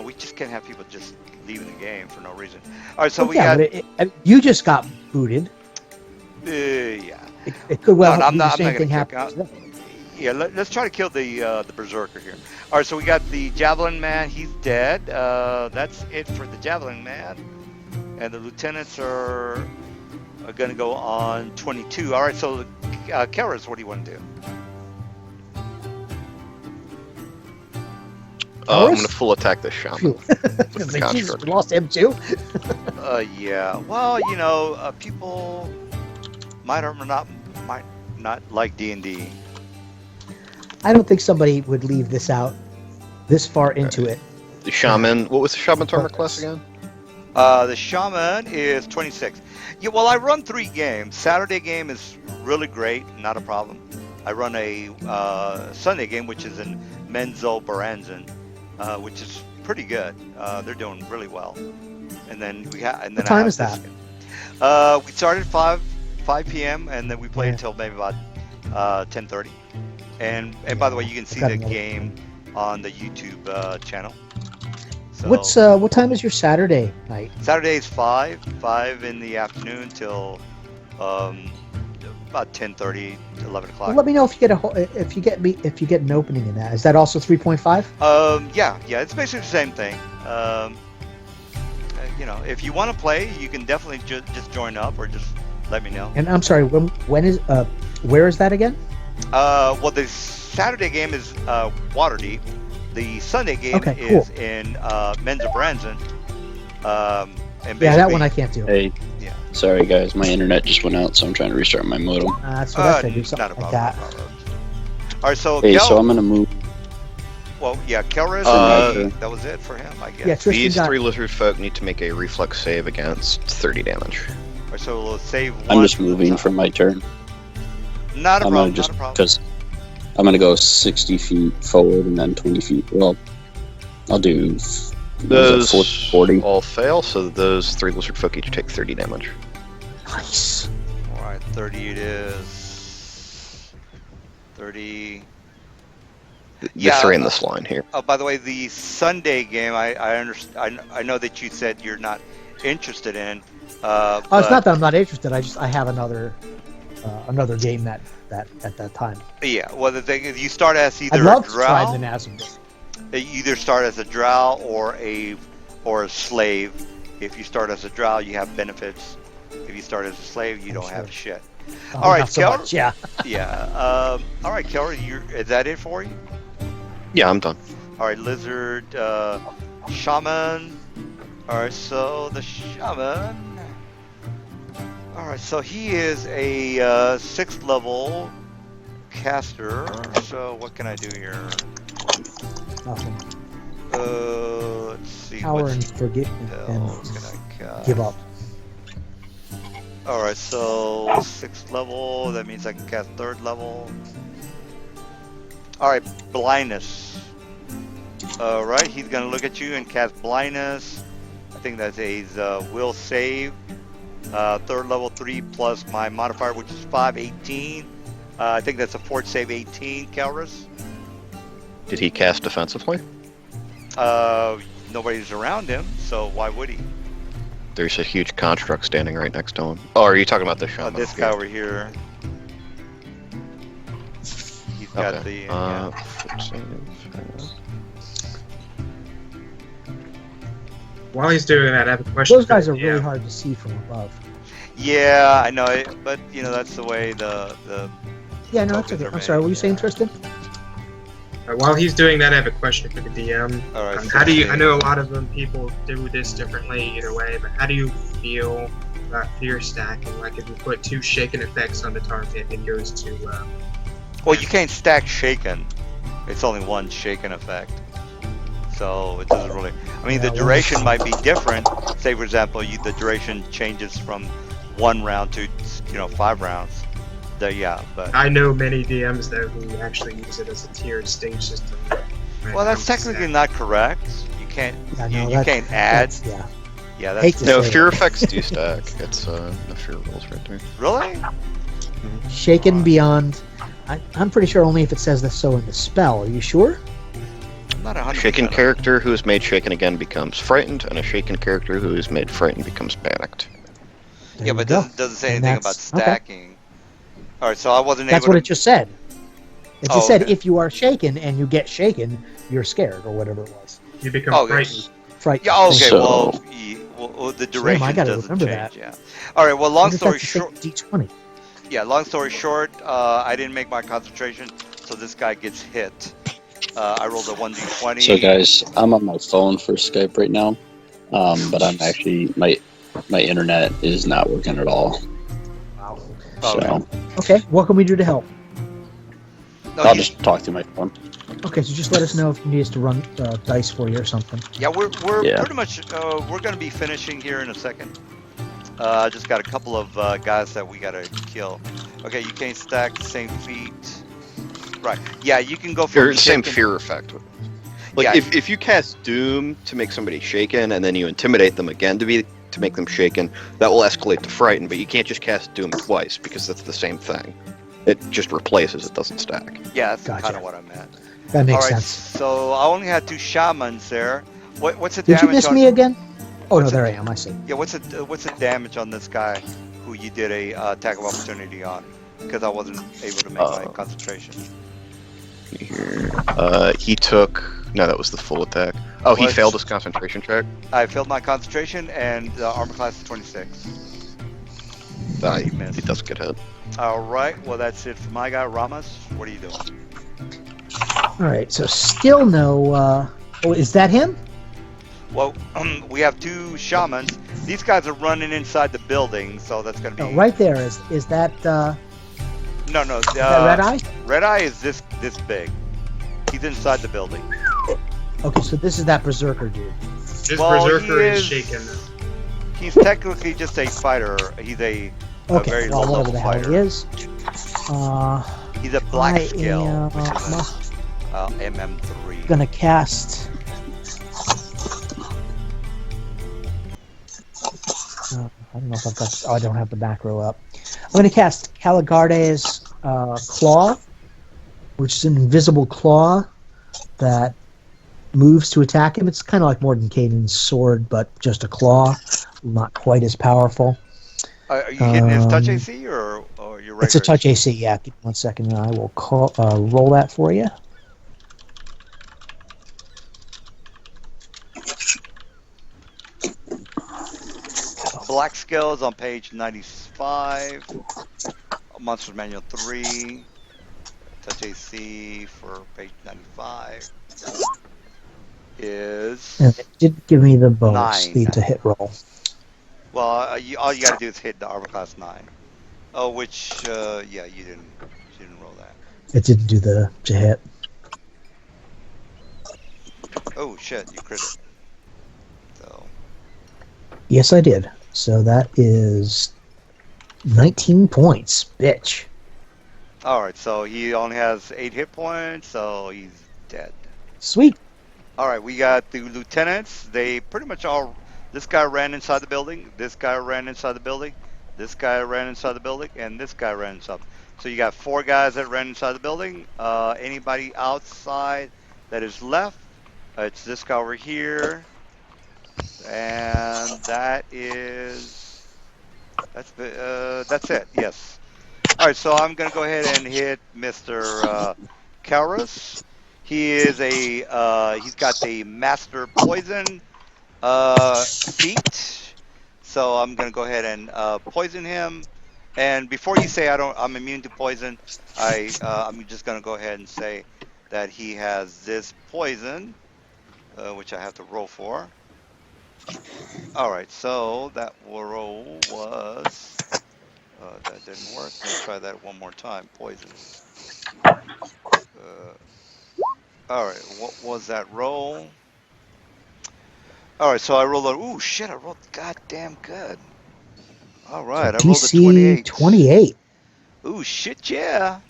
we just can't have people just leaving the game for no reason. All right, so we got. But you just got booted. Yeah. It could well No, be the same thing kick happen. Yeah, let's try to kill the Berserker here. All right, so we got the Javelin Man. He's dead. That's it for the Javelin Man. And the lieutenants are going to go on 22. All right, so Karis, what do you want to do? I'm Horus? going to full attack the shaman. Phew. With the Like, Jesus, construct. we lost him too. Yeah. Well, people might or might not like D&D. I don't think somebody would leave this out this far into it. The shaman. What was the shaman's armor class again? The shaman is 26. Yeah, well, I run 3 games. Saturday game is really great, not a problem. I run a Sunday game, which is in Menzo Baranzan, which is pretty good. They're doing really well. And then What time is that? We started at 5 p.m. and then we played until maybe about 10:30. And by the way, you can see the game on the YouTube channel. So, What time is your Saturday night? Saturday is 5 in the afternoon till about 10:30 to 11 o'clock. Well, let me know if you get an opening in that. Is that also 3.5? Yeah, it's basically the same thing. If you want to play, you can definitely just join up or just let me know. And I'm sorry, when is where is that again? Well, the Saturday game is Waterdeep. The Sunday game is in Menza Branson. And Yeah, that one I can't do. Hey, Yeah. sorry guys, my internet just went out, so I'm trying to restart my modem. That's what I figured, not something a like problem. that. All right, so Hey, Kel, so I'm gonna move. well, yeah, Kelris, that was it for him, I guess. Yeah, Tristan These got 3 lizard folk need to make a reflex save against 30 damage. All right, so we'll save one. I'm just moving for my turn. Not a I'm problem. gonna just Not a problem. because I'm gonna go 60 feet forward and then 20 feet. Well, I'll do Those 40. all fail, so those 3 lizard folk each take 30 damage. nice. All right, 30 it is. 30. The 3 in this line here. Oh, by the way, the Sunday game, I understand. I know that you said you're not interested in. Oh, it's not that I'm not interested. I have another game that at that time. Yeah, well, the thing is, you start as I'd either a love to try drow. the Nazim. You either start as a drow or a slave. If you start as a drow, you have benefits. If you start as a slave, you don't have shit. All right, not so Keller? much, yeah. Yeah. All right, Keller, is that it for you? Yeah, I'm done. All right, lizard, shaman. All right, so the shaman. All right, so he is a 6th level caster. So what can I do here? Nothing. Let's see. Power what's and forget and else can I cast? give up. All right, so 6th level. That means I can cast 3rd level. All right, blindness. All right, he's gonna look at you and cast blindness. I think that's a will save. 3rd level 3 plus my modifier, which is 5, 18. I think that's a fort save 18, Calrus. Did he cast defensively? Nobody's around him, so why would he? There's a huge construct standing right next to him. Oh, are you talking about the shaman? This guy over here. He's got the. Yeah. foot save. While he's doing that, I have a question. Those guys are Yeah. really hard to see from above. Yeah, I know it, but that's the way the Yeah, no, that's tokens okay. are I'm sorry. What were you made, saying, yeah. Tristan? While he's doing that, I have a question for the DM. All right. How do you? I know a lot of them people do this differently either way, but how do you feel about fear stacking? Like if you put 2 shaken effects on the target, it goes to. Well, you can't stack shaken. It's only one shaken effect. So it doesn't really. I mean, the Yeah, duration might be different. Say, for example, the duration changes from 1 round to 5 rounds. But I know many DMs though who actually use it as a tiered stage system. well, that's technically not correct. You can't. Yeah, you no, can't add. Yeah. Yeah, Hate that's to No, say fear effects do stack. It's the fear rules right there. really. Shaken beyond. I'm pretty sure only if it says that so in the spell. Are you sure? I'm not 100%. Shaken character who is made shaken again becomes frightened, and a shaken character who is made frightened becomes panicked. There Yeah, you but go. it doesn't say And anything about that's- okay. stacking. All right, so I wasn't That's able what to. it just said. It just Oh, said okay. if you are shaken and you get shaken, you're scared or whatever it was. You become Okay. frightened. Frightened. Yeah. Okay. So- Well, the Damn, I duration gotta doesn't remember change. that. Yeah. All right. Well, I long wonder if story that's the same short. D20. Yeah. Long story short. I didn't make my concentration, so this guy gets hit. I rolled a one So, d20. guys, I'm on my phone for Skype right now, but I'm actually my internet is not working at all. Wow. Oh, okay. So Okay, what can we do to help? No, I'll he's just talk through my phone. Okay, so just let us know if you need us to run dice for you or something. yeah. We're Yeah. pretty much we're gonna be finishing here in a second. I just got a couple of guys that we gotta kill. Okay, you can't stack the same feat. Right. Yeah, you can go from Or same shaken. fear effect. Like Yeah. if you cast Doom to make somebody shaken, and then you intimidate them again to make them shaken, that will escalate to frighten. But you can't just cast Doom twice because that's the same thing. It just replaces. It doesn't stack. Yeah, that's Gotcha. kind of what I meant. That All makes right. sense. So I only had 2 shamans there. What's the Did you damage miss on? me again? Oh, no, What's there it- I am. I see. Yeah. What's the damage on this guy who you did a attack of opportunity on? Because I wasn't able to make my concentration. Here, he took. No, that was the full attack. Oh, he What? failed his concentration check. I failed my concentration, and armor class is 26. He missed. does get hit. All right. Well, that's it for my guy, Ramos. What are you doing? All right, so still no. Oh, is that him? Well, we have 2 shamans. These guys are running inside the building, so that's going to be No, right there. Is that No, is that Red Eye? Red Eye is this big. He's inside the building. Okay, so this is that berserker dude. This Well, berserker he is is- shaken. He's technically just a fighter. He's a Okay, very well, whatever low-level the hell fighter. he is. He's a black I scale, am which is a MM3. gonna cast. I don't know if I've got. Oh, I don't have the back row up. I'm gonna cast Caligarde's claw, which is an invisible claw that moves to attack him. It's kind of like Mordenkainen's sword, but just a claw, not quite as powerful. Are you hitting his touch Um, AC or your regular? It's a touch AC. Yeah, give me 1 second, and I will roll that for you. Black scale is on page 95. Monsters Manual 3. Touch AC for page 95 is And it did give me the bonus, 9. the hit roll. Well, all you got to do is hit the armor class 9. Oh, which yeah, you didn't roll that. It didn't do the to hit. Oh shit, you crit it. So Yes, I did. So that is 19 points, bitch. all right, so he only has 8 hit points, so he's dead. Sweet. All right, we got the lieutenants. They pretty much all. This guy ran inside the building. This guy ran inside the building. This guy ran inside the building, and this guy ran inside. So you got 4 guys that ran inside the building. Anybody outside that is left? It's this guy over here, and that's it. Yes. All right, so I'm gonna go ahead and hit Mr. Karras. He is he's got the master poison feat. So I'm gonna go ahead and poison him. And before you say I'm immune to poison, I'm just gonna go ahead and say that he has this poison, which I have to roll for. All right, so that roll was that didn't work. Let's try that one more time. Poison. All right, what was that roll? All right, so I rolled a. Ooh, shit! I rolled goddamn good. All right, I rolled a DC 28. 28. Ooh, shit! Yeah.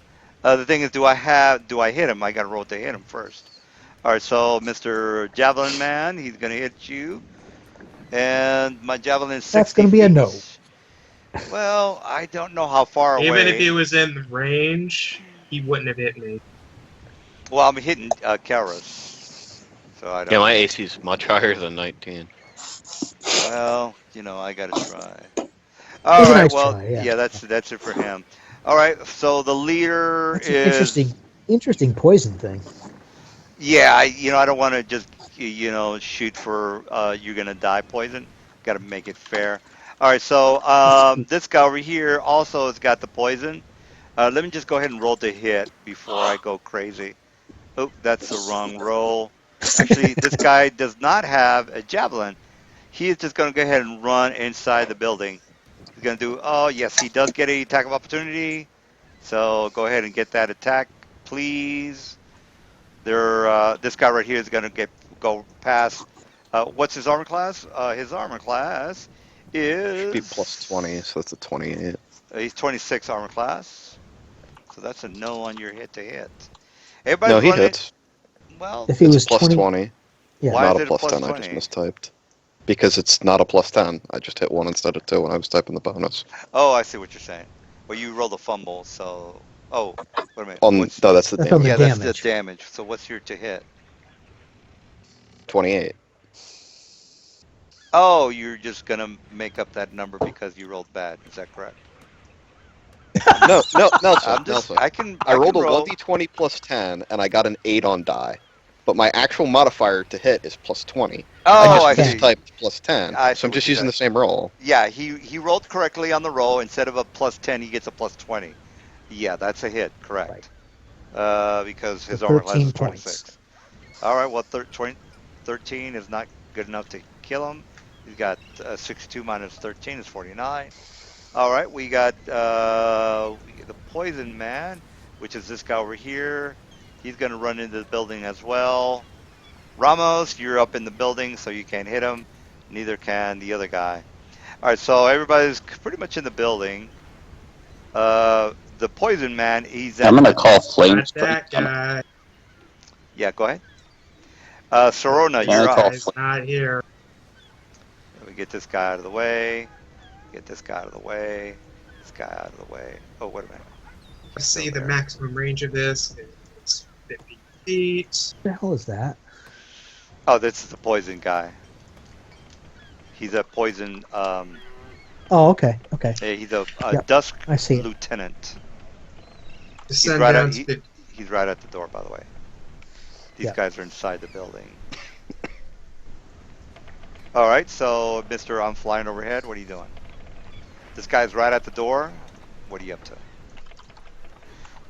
The thing is, do I hit him? I got to roll to hit him first. All right, so Mr. Javelin Man, he's gonna hit you, and my javelin is 60 That's gonna be a feet. no. Well, I don't know how far away. Even if he was in range, he wouldn't have hit me. Well, I'm hitting Karras, so I don't. Yeah, my AC is much higher than 19. Well, I gotta try. It All was a right, nice well, try, yeah. that's it for him. All right, so the leader That's an is interesting poison thing. Yeah, I don't want to just shoot for you're gonna die poison. Got to make it fair. All right, so this guy over here also has got the poison. Let me just go ahead and roll the hit before I go crazy. Oh, that's the wrong roll. Actually, this guy does not have a javelin. He is just going to go ahead and run inside the building. He's going to do, oh, yes, he does get an attack of opportunity. So go ahead and get that attack, please. This guy right here is going to go past. What's his armor class? His armor class Should be plus 20, is so that's a 28. he's 26 armor class. So that's a no on your hit to hit. No, Everybody's he running. hits. Well, If he It's was a plus 20, 20, yeah. Why not is a it a plus plus 10. I 20? just mistyped. Because it's not a plus 10. I just hit 1 instead of 2 when I was typing the bonus. oh, I see what you're saying. Well, you rolled a fumble, so wait a minute. No, that's the That's on the damage. Yeah, that's the damage. damage. So what's your to hit? 28. Oh, you're just gonna make up that number because you rolled bad. Is that correct? No, Nelson. I'm just. Nelson. I can. I rolled can a roll. 1d20 plus 10, and I got an 8 on die. But my actual modifier to hit is plus 20. I Oh, just I Plus see. mistyped plus 10, I so see I'm what just you're using saying. the same roll. Yeah, he rolled correctly on the roll. Instead of a plus 10, he gets a plus 20. Yeah, that's a hit. Right. Correct. Because So his armor class 13 is points. 26. All right. Well, 13 is not good enough to kill him. He's got 62 minus 13 is 49. All right, we got the poison man, which is this guy over here. He's going to run into the building as well. Ramos, you're up in the building, so you can't hit him. Neither can the other guy. All right, so everybody's pretty much in the building. The poison man, he's I'm at gonna the. call flame Not spray. that guy. Yeah, go ahead. Sorona, Yeah, you're I up. call Guy's not here. Let me get this guy out of the way. Get this guy out of the way. This guy out of the way. Oh, wait a minute. Let's see the there. maximum range of this. It's 50 feet. What the hell is that? Oh, this is the poison guy. He's a poison. Oh, okay. Okay. He's a Yep, dusk I see it. lieutenant. Descend down to 50. He's right at the door, by the way. These Yep. guys are inside the building. All right, so Mister, I'm flying overhead. What are you doing? This guy's right at the door. What are you up to?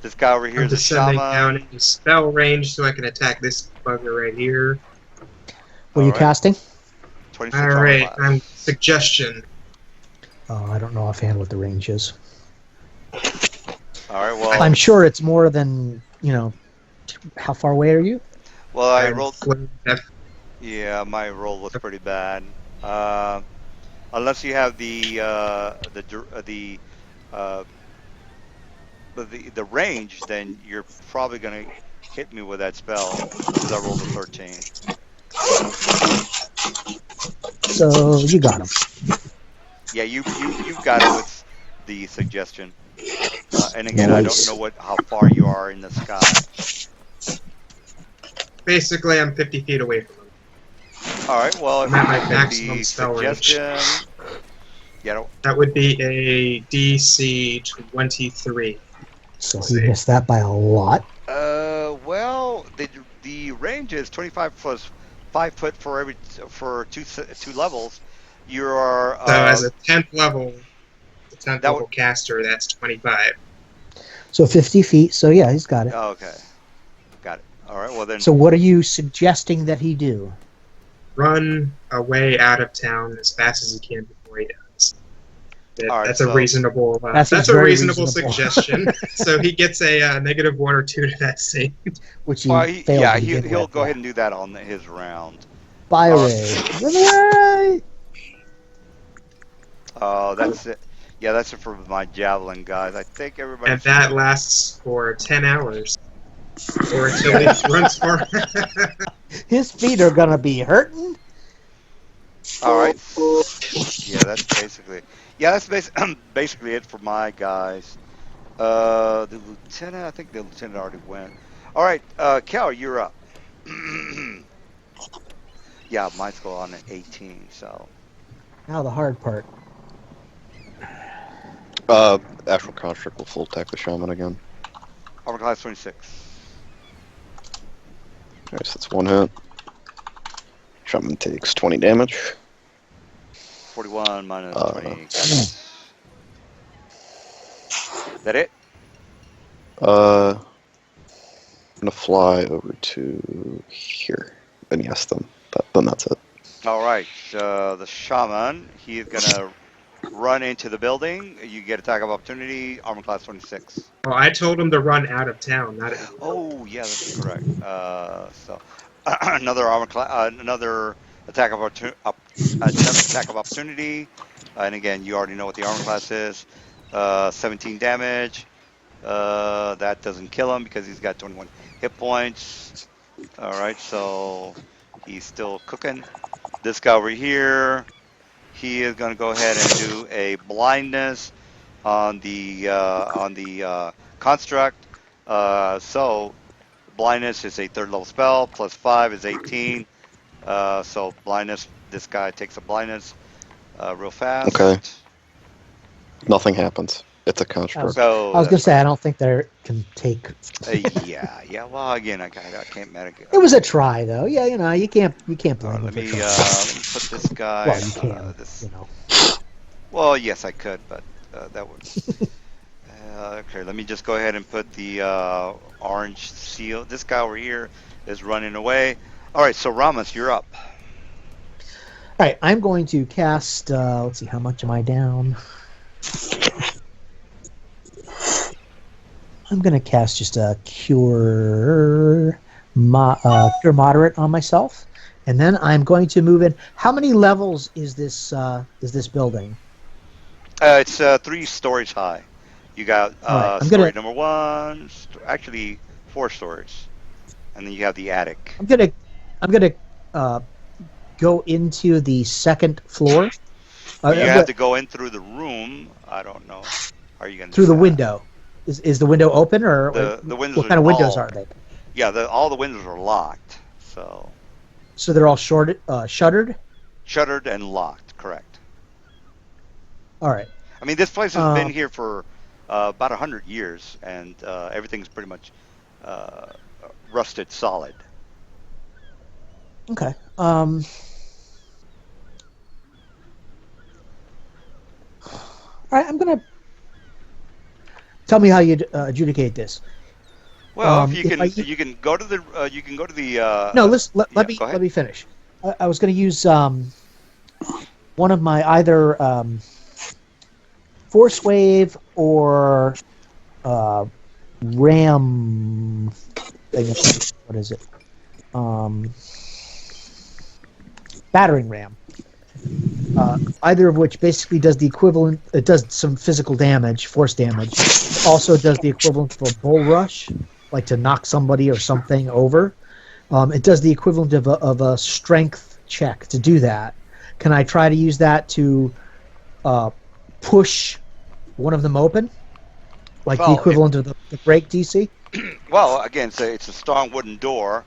This guy over here I'm is a descending shaman. down into spell range so I can attack this bugger right here. What are you All right. casting? 26 All armor right, class. I'm suggestion. Oh, I don't know offhand what the range is. All right, well, I'm sure it's more than, how far away are you? well, I I'm rolled. flame def- Yeah, my roll was pretty bad. Unless you have the range, then you're probably gonna hit me with that spell because I rolled a 13. So you got him. Yeah, you've got it with the suggestion. And again, Nice. I don't know how far you are in the sky. Basically, I'm 50 feet away from him. All right, well, if I'm at my you take maximum the spell range. suggestion, yeah, That would be a DC 23. So he See. missed that by a lot. well, the range is 25 plus 5 foot for two levels. You are So as a 10th level, the 10th That level caster, that's 25. So 50 feet. So yeah, he's got it. okay, got it. All right, well then. So what are you suggesting that he do? Run away out of town as fast as he can before he dies. All right, That's so- a reasonable. That seems That's a very reasonable reasonable. suggestion. So he gets a -1 or 2 to that save. Which he Well, failed yeah, to begin he'll with. go ahead and do that on his round. Fire All ray. Run away! Oh, that's it. Yeah, that's it for my javelin guys. I think everybody. And that lasts for 10 hours. Or until he runs for. His feet are gonna be hurting. All right. Yeah, that's basically. Yeah, that's basically it for my guys. The lieutenant. I think the lieutenant already went. All right, Cal, you're up. Yeah, mine's going on at 18. So. Now the hard part. Astral Construct will full attack the shaman again. Armor class 26. Alright, so that's 1 hit. Shaman takes 20 damage. 41 minus Uh, 20. Is that it? I'm gonna fly over to here, and yes, then that's it. All right. The shaman, he's gonna run into the building. You get attack of opportunity. Armor class 26. Well, I told him to run out of town, not in the building. Oh yeah, that's correct. So another armor class, another attack of another attack of opportunity. And again, you already know what the armor class is. 17 damage. That doesn't kill him because he's got 21 hit points. All right, so he's still cooking. This guy over here, he is going to go ahead and do a blindness on the construct. So blindness is a third level spell. Plus 5 is 18. So blindness. This guy takes a blindness real fast. Okay. Nothing happens. It's a construct. So I was gonna that's say I don't think they can take. yeah. Well, again, I can't medic. It was a try though. Yeah, you can't blame All right, them let for me trying. put this guy. Well, you can. This. You know. Well, yes, I could, but that would. Okay, let me just go ahead and put the orange seal. This guy over here is running away. All right, so Ramos, you're up. All right, I'm going to cast. Let's see, how much am I down? I'm going to cast just a cure moderate on myself, and then I'm going to move in. How many levels is this building? It's 3 stories high. You got All right, story number 1, actually 4 stories, and then you have the attic. I'm gonna go into the second floor. You have to go in through the room. I don't know. Are you going to through the window? Is the window open, or the windows? what kind of windows are they? Yeah, all the windows are locked. So they're all shuttered. Shuttered and locked. Correct. All right. I mean, this place has been here for about 100 years, and everything's pretty much rusted solid. Okay. All right. I'm gonna tell me how you adjudicate this. Well, if if I- you can go to the No, let yeah, me go ahead. let me finish. I was going to use one of my either force wave or ram thing. What is it? Battering ram. Either of which basically does the equivalent. It does some physical damage, force damage. Also does the equivalent of a bull rush, like to knock somebody or something over. It does the equivalent of a strength check to do that. Can I try to use that to push one of them open? Like Well, the equivalent of the break DC? Well, again, it's a strong wooden door,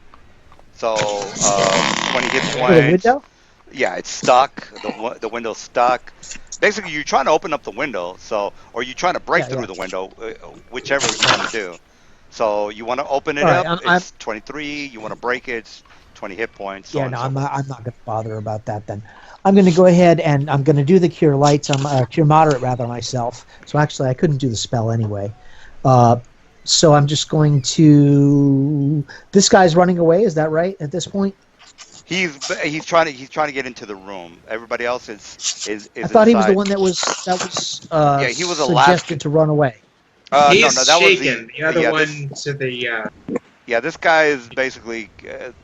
so 20 hit With a points. window? Yeah, it's stuck. The window's stuck. Basically, you're trying to open up the window, or you're trying to break through the window, whichever you want to do. So you want to open it All right, up. I'm- It's 23. You want to break it. It's 20 hit points. Yeah, no, I'm not going to bother about that then. I'm going to go ahead and I'm going to do the cure lights. Cure moderate rather myself. So actually, I couldn't do the spell anyway. So I'm just going to. This guy's running away. Is that right at this point? He's trying to get into the room. Everybody else is I thought he was the inside. one that was Yeah, he was the last- suggested to run away. He's no, that was shaken. The other yeah, one to the. Yeah, this guy is basically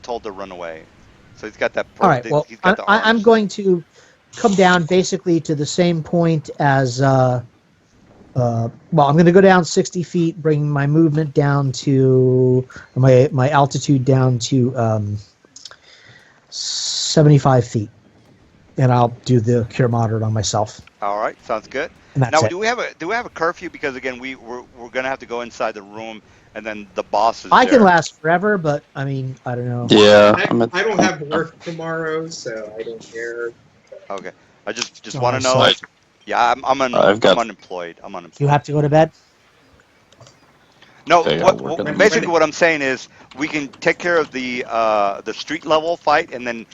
told to run away. So he's got that. All right. Well, he's got the I'm arms. going to come down basically to the same point as. Well, I'm going to go down 60 feet, bring my movement down to my altitude down to 75 feet, and I'll do the cure moderate on myself. All right, sounds good. And that's Now, it. do we have a curfew? Because again, we're gonna have to go inside the room, and then the boss is I there. can last forever, but I mean, I don't know. Yeah, I don't have work tomorrow, so I don't care. Okay, I just Oh, want to so- know. Like, Yeah, I'm I've got- unemployed. I'm unemployed. You have to go to bed. No, Okay, I'll work on it. basically what I'm saying is we can take care of the street level fight, and then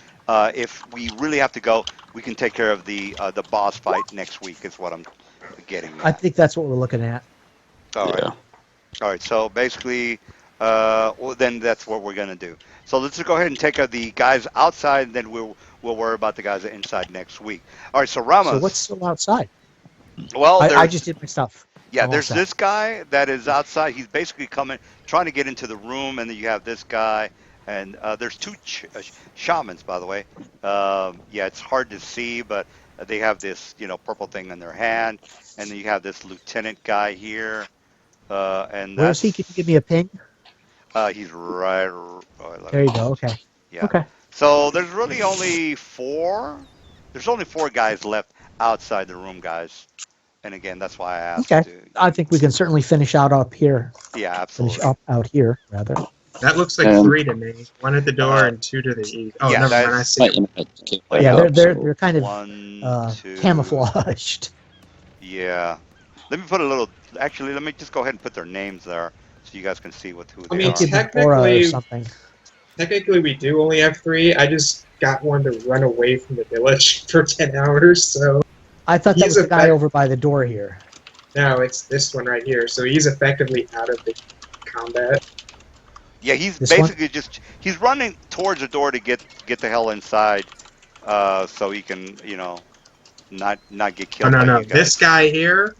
if we really have to go, we can take care of the boss fight next week. Is what I'm getting I at. think that's what we're looking at. All right. Yeah. All right. So basically, well, then that's what we're gonna do. So let's just go ahead and take out the guys outside, and then we'll worry about the guys inside next week. All right. So So what's Ramos. still outside? Well, I there's just did my stuff. yeah, I'm all there's set. this guy that is outside. He's basically coming, trying to get into the room, and then you have this guy, and there's two shamans, by the way. Yeah, it's hard to see, but they have this, purple thing in their hand, and then you have this lieutenant guy here, and Where is he? Can you give me a ping? he's right. Oh, let There me you go. Okay. yeah. Okay. So there's really only four. There's only four guys left outside the room, guys. And again, that's why I asked. Okay. I think we can certainly finish out up here. Yeah, Finish absolutely. up out here, rather. That looks like And- 3 to me. 1 at the door and 2 to the east. Oh, yeah, never mind. I that's- see. My it. internet came Oh, back Yeah, up, they're so- kind of One, two. camouflaged. Yeah. Let me put a little. Actually, let me just go ahead and put their names there, so you guys can see who I they mean, are. Give them aura or technically- something. Technically, we do only have 3. I just got one to run away from the village for 10 hours, so I thought that He's was the guy effect- over by the door here. now it's this one right here. So he's effectively out of the combat. Yeah, he's This one? basically he's running towards the door to get the hell inside, so he can not get Oh, killed. no, by no. you guys. This guy here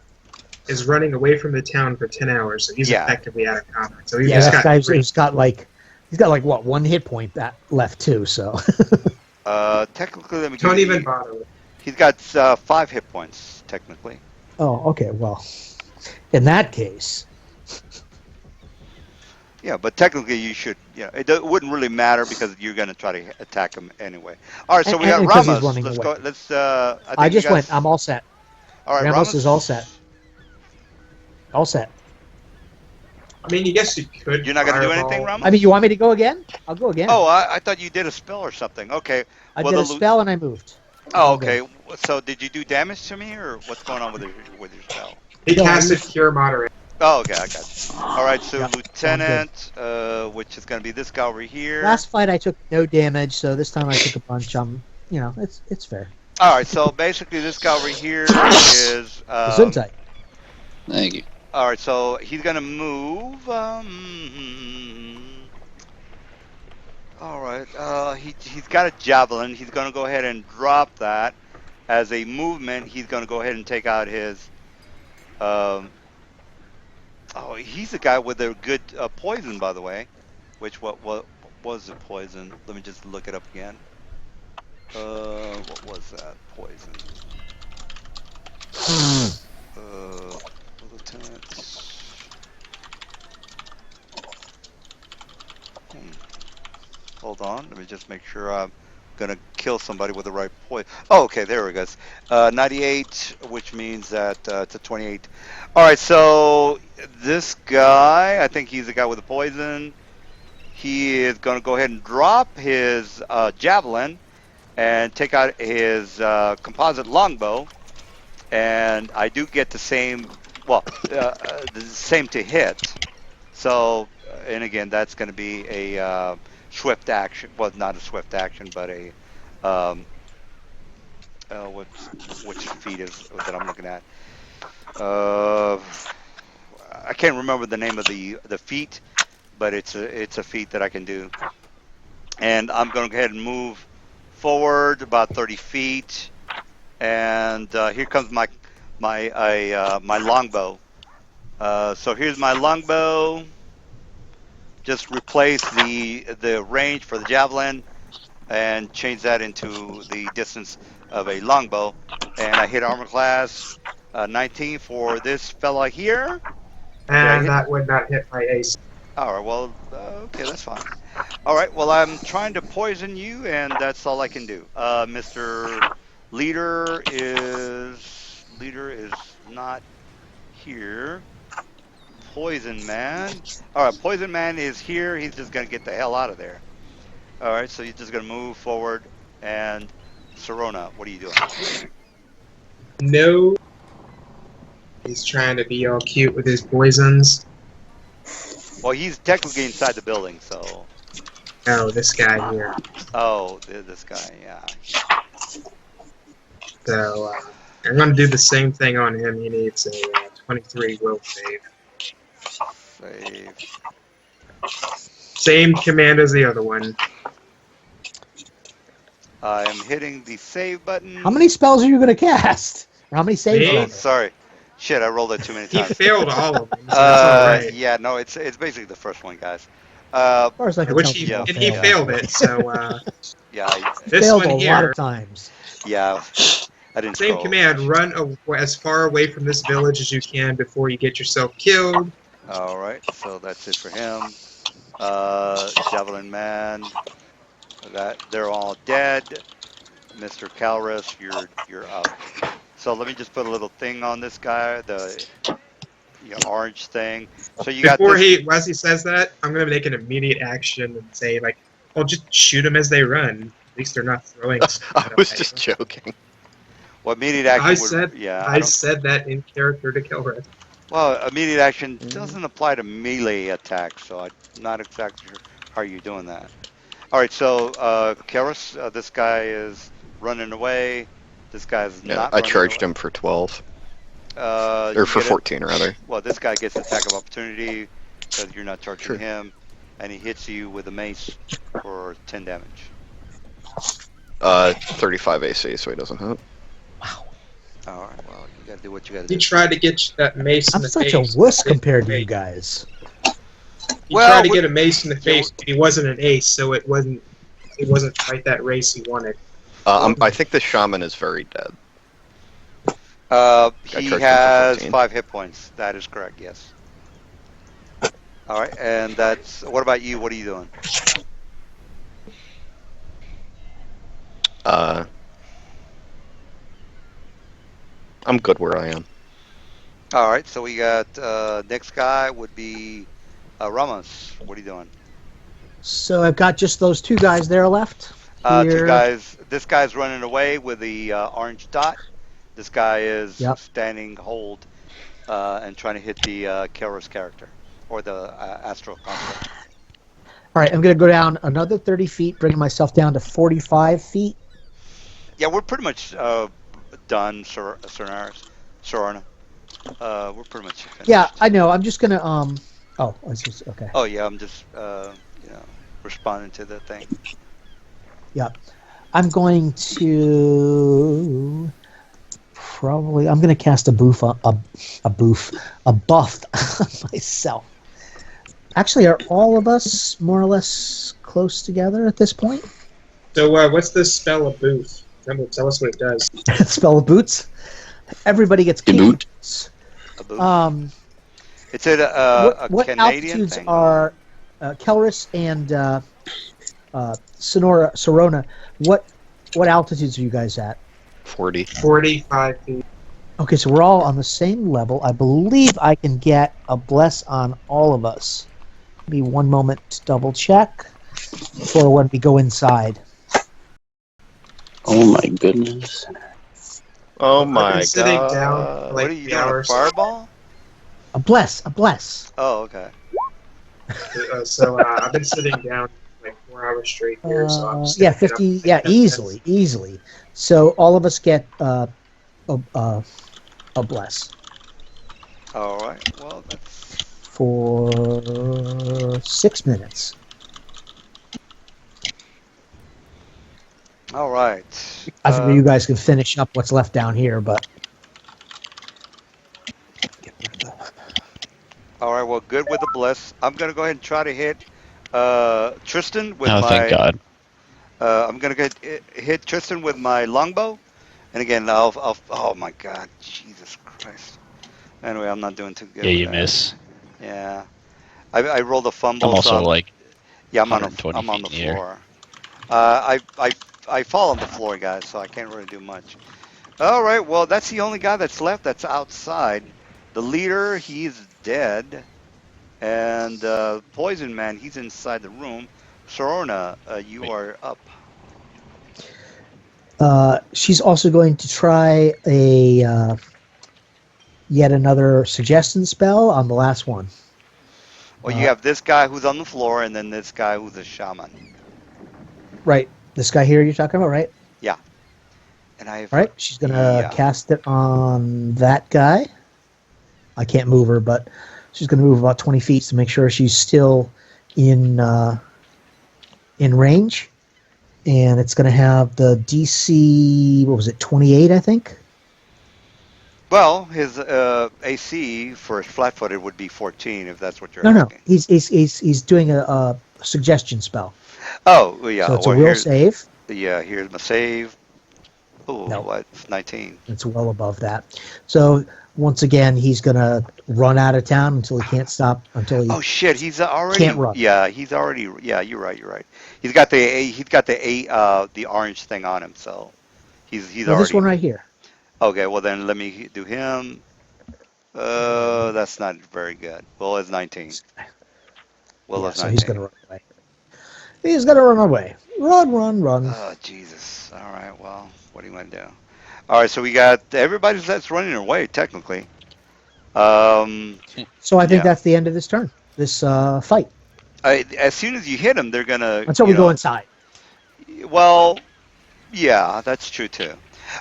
is running away from the town for 10 hours, so he's Yeah. effectively out of combat. So he's Yeah, just that got guy's 3. he's got like what, 1 hit point that left too. So Technically, let me. Don't give you- even bother with it. He's got 5 hit points technically. oh, okay. Well, in that case, Yeah, but technically you should. Yeah, it wouldn't really matter because you're going to try to attack him anyway. All right, so we got And 'cause he's Ramos. running Let's away. go. Let's. I, think I you just guys- went. I'm all set. All right, Ramos is all set. All set. I mean, you guess you could. You're not going to do fireball. anything, Ramos? I mean, you want me to go again? I'll go again. Oh, I thought you did a spell or something. Okay. I well, did a the lu- spell and I moved. Oh, okay. So did you do damage to me, or what's going on with your spell? He No, casted I- Cure Moderate. Oh, okay, I got you. All right, so Yeah, Lieutenant, which is going to be this guy over here. Last fight I took no damage, so this time I took a bunch. It's fair. All right, so basically this guy over here is. Gesundheit. Thank you. All right, so he's going to move. All right, he's got a javelin. He's going to go ahead and drop that as a movement. He's going to go ahead and take out his. Oh, he's a guy with a good poison, by the way. Which what was the poison? Let me just look it up again. What was that poison? Lieutenant. Hold on, let me just make sure I'm gonna kill somebody with the right poison. Oh, okay, there we go. 98, which means that it's a 28. All right, so this guy, I think he's the guy with the poison. He is going to go ahead and drop his javelin and take out his composite longbow. And I do get the same, the same to hit. So, and again, that's going to be a swift action. Well, not a swift action, but a which feat is that I'm looking at? I can't remember the name of the feat, but it's a feat that I can do. And I'm going to go ahead and move forward about 30 feet, and here comes my longbow. So here's my longbow. Just replace the range for the javelin and change that into the distance of a longbow. And I hit armor class 19 for this fella here. And hit- that would not hit my ace. All right, well, okay, that's fine. All right, well, I'm trying to poison you, and that's all I can do. Mr. Leader is not here. Poison Man. All right, Poison Man is here. He's just gonna get the hell out of there. All right, so he's just gonna move forward. And Serona, what are you doing? No. He's trying to be all cute with his poisons. Well, he's technically inside the building, so. Oh, this guy here. Oh, this guy, yeah. So I'm going to do the same thing on him. He needs a 23 will save. Save. Same command as the other one. I am hitting the save button. How many spells are you going to cast? Or how many saves? Me? Oh, rather? sorry. Shit, I rolled it too many He times. failed all of them, so that's all right. Yeah, no, it's basically the first one, guys. As far as I can Which tell, he, you all and he failed it, so yeah, this failed one a lot here, of times. yeah. I didn't same scroll. command, run as far away from this village as you can before you get yourself killed. All right, so that's it for him. Javelin Man, that they're all dead. Mr. Calrus, you're up. So let me just put a little thing on this guy, the orange thing. So you got Before this. as he says that, I'm going to make an immediate action and say, like, well, just shoot them as they run. At least they're not throwing stuff I at was them. just joking. Well, immediate action I would. said, Yeah, I I don't. said that in character to Kilrith. Well, immediate action Mm-hmm. doesn't apply to melee attacks, so I'm not exactly sure how you're doing that. All right, so Karis, this guy is running away. This guy's Yeah, not I running charged away. him for 12. Or Or for 14, rather. Well, this guy gets attack of opportunity because you're not charging Sure. him, and he hits you with a mace for 10 damage. 35 AC, so he doesn't hit. All right, well, you got to do what you got to He do. tried to get that mace in I'm the such face. a wuss It compared to didn't you make- guys. He Well, tried to we- get a mace in the yeah, face, but he wasn't an ace, so it wasn't quite that race he wanted. I think the shaman is very dead. He charged him for has 15. 5 hit points. That is correct, yes. All right, and that's. What about you? What are you doing? I'm good where I am. All right, so we got next guy would be Ramos. What are you doing? So I've got just those two guys there left. Two Here. guys. This guy's running away with the orange dot. This guy is Yep. standing hold and trying to hit the Keros character or the astral construct. All right, I'm going to go down another 30 feet, bringing myself down to 45 feet. Yeah, we're pretty much done, Sorana. We're pretty much finished. Yeah, I know. I'm just going to Oh, it's just okay. Oh yeah, I'm just responding to the thing. Yep. I'm going to probably. I'm going to cast a buff on myself. Actually, are all of us more or less close together at this point? So what's this spell of booth? Tell us what it does. Spell of boots. Everybody gets A king boot? boots. A boot. It's a What Canadian altitudes thing. are Kelris and Sorona? What altitudes are you guys at? 40. 45 feet. Okay, so we're all on the same level. I believe I can get a bless on all of us. Give me one moment to double check before when we go inside. Oh my goodness. Oh I've my been sitting god. down for What like are you 3 doing? A hours. fireball? A bless. Oh, okay. So I've been sitting down like 4 hours straight here. So I'm just Yeah, gonna get up 50. and Yeah, take 10 minutes. easily. So all of us get a bless All right. Well, that's for 6 minutes. all right. I figure you guys can finish up what's left down here, but All right. Well, good with the bless. I'm gonna go ahead and try to hit Tristan with Oh, my. thank God. I'm gonna hit Tristan with my longbow, and again, I'll. Oh my God, Jesus Christ. Anyway, I'm not doing too good. Yeah, with you that. miss. Yeah, I rolled a fumble. I'm also so like yeah, I'm on 120 the feet in the air. floor. I fall on the floor, guys, so I can't really do much. All right. Well, that's the only guy that's left. That's outside. The leader, he's dead. And Poison Man, he's inside the room. Sorona, you are up. she's also going to try a yet another suggestion spell on the last one. Well, you have this guy who's on the floor, and then this guy who's a shaman. Right. This guy here you're talking about, right? And I have, All right, she's gonna yeah. cast it on that guy. I can't move her, but she's gonna move about 20 feet to make sure she's still in range. And it's gonna have the DC. What was it? 28, I think. Well, his AC for flat-footed would be 14, if that's what you're No, no, asking. he's doing a suggestion spell. Oh, well, yeah. So it's a Well, will save. here's my save. Oh, No, what? It's 19. it's well above that. So once again, he's gonna run out of town until he can't stop. Until he Oh shit, he's can't already. run. Yeah, he's already. Yeah, you're right. You're right. The orange thing on him, so he's No, this already. one right here. Okay, well then let me do him. That's not very good. Well, it's 19. Well, Yeah, it's so he's 19. gonna run away. He's gonna run away. Run, run, run. Oh Jesus. All right. Well, what do you want to do? All right. So we got everybody's that's running away technically. Um. So I think Yeah. that's the end of this turn. This fight As soon as you hit them, they're gonna. until we go inside. Well, yeah, that's true too.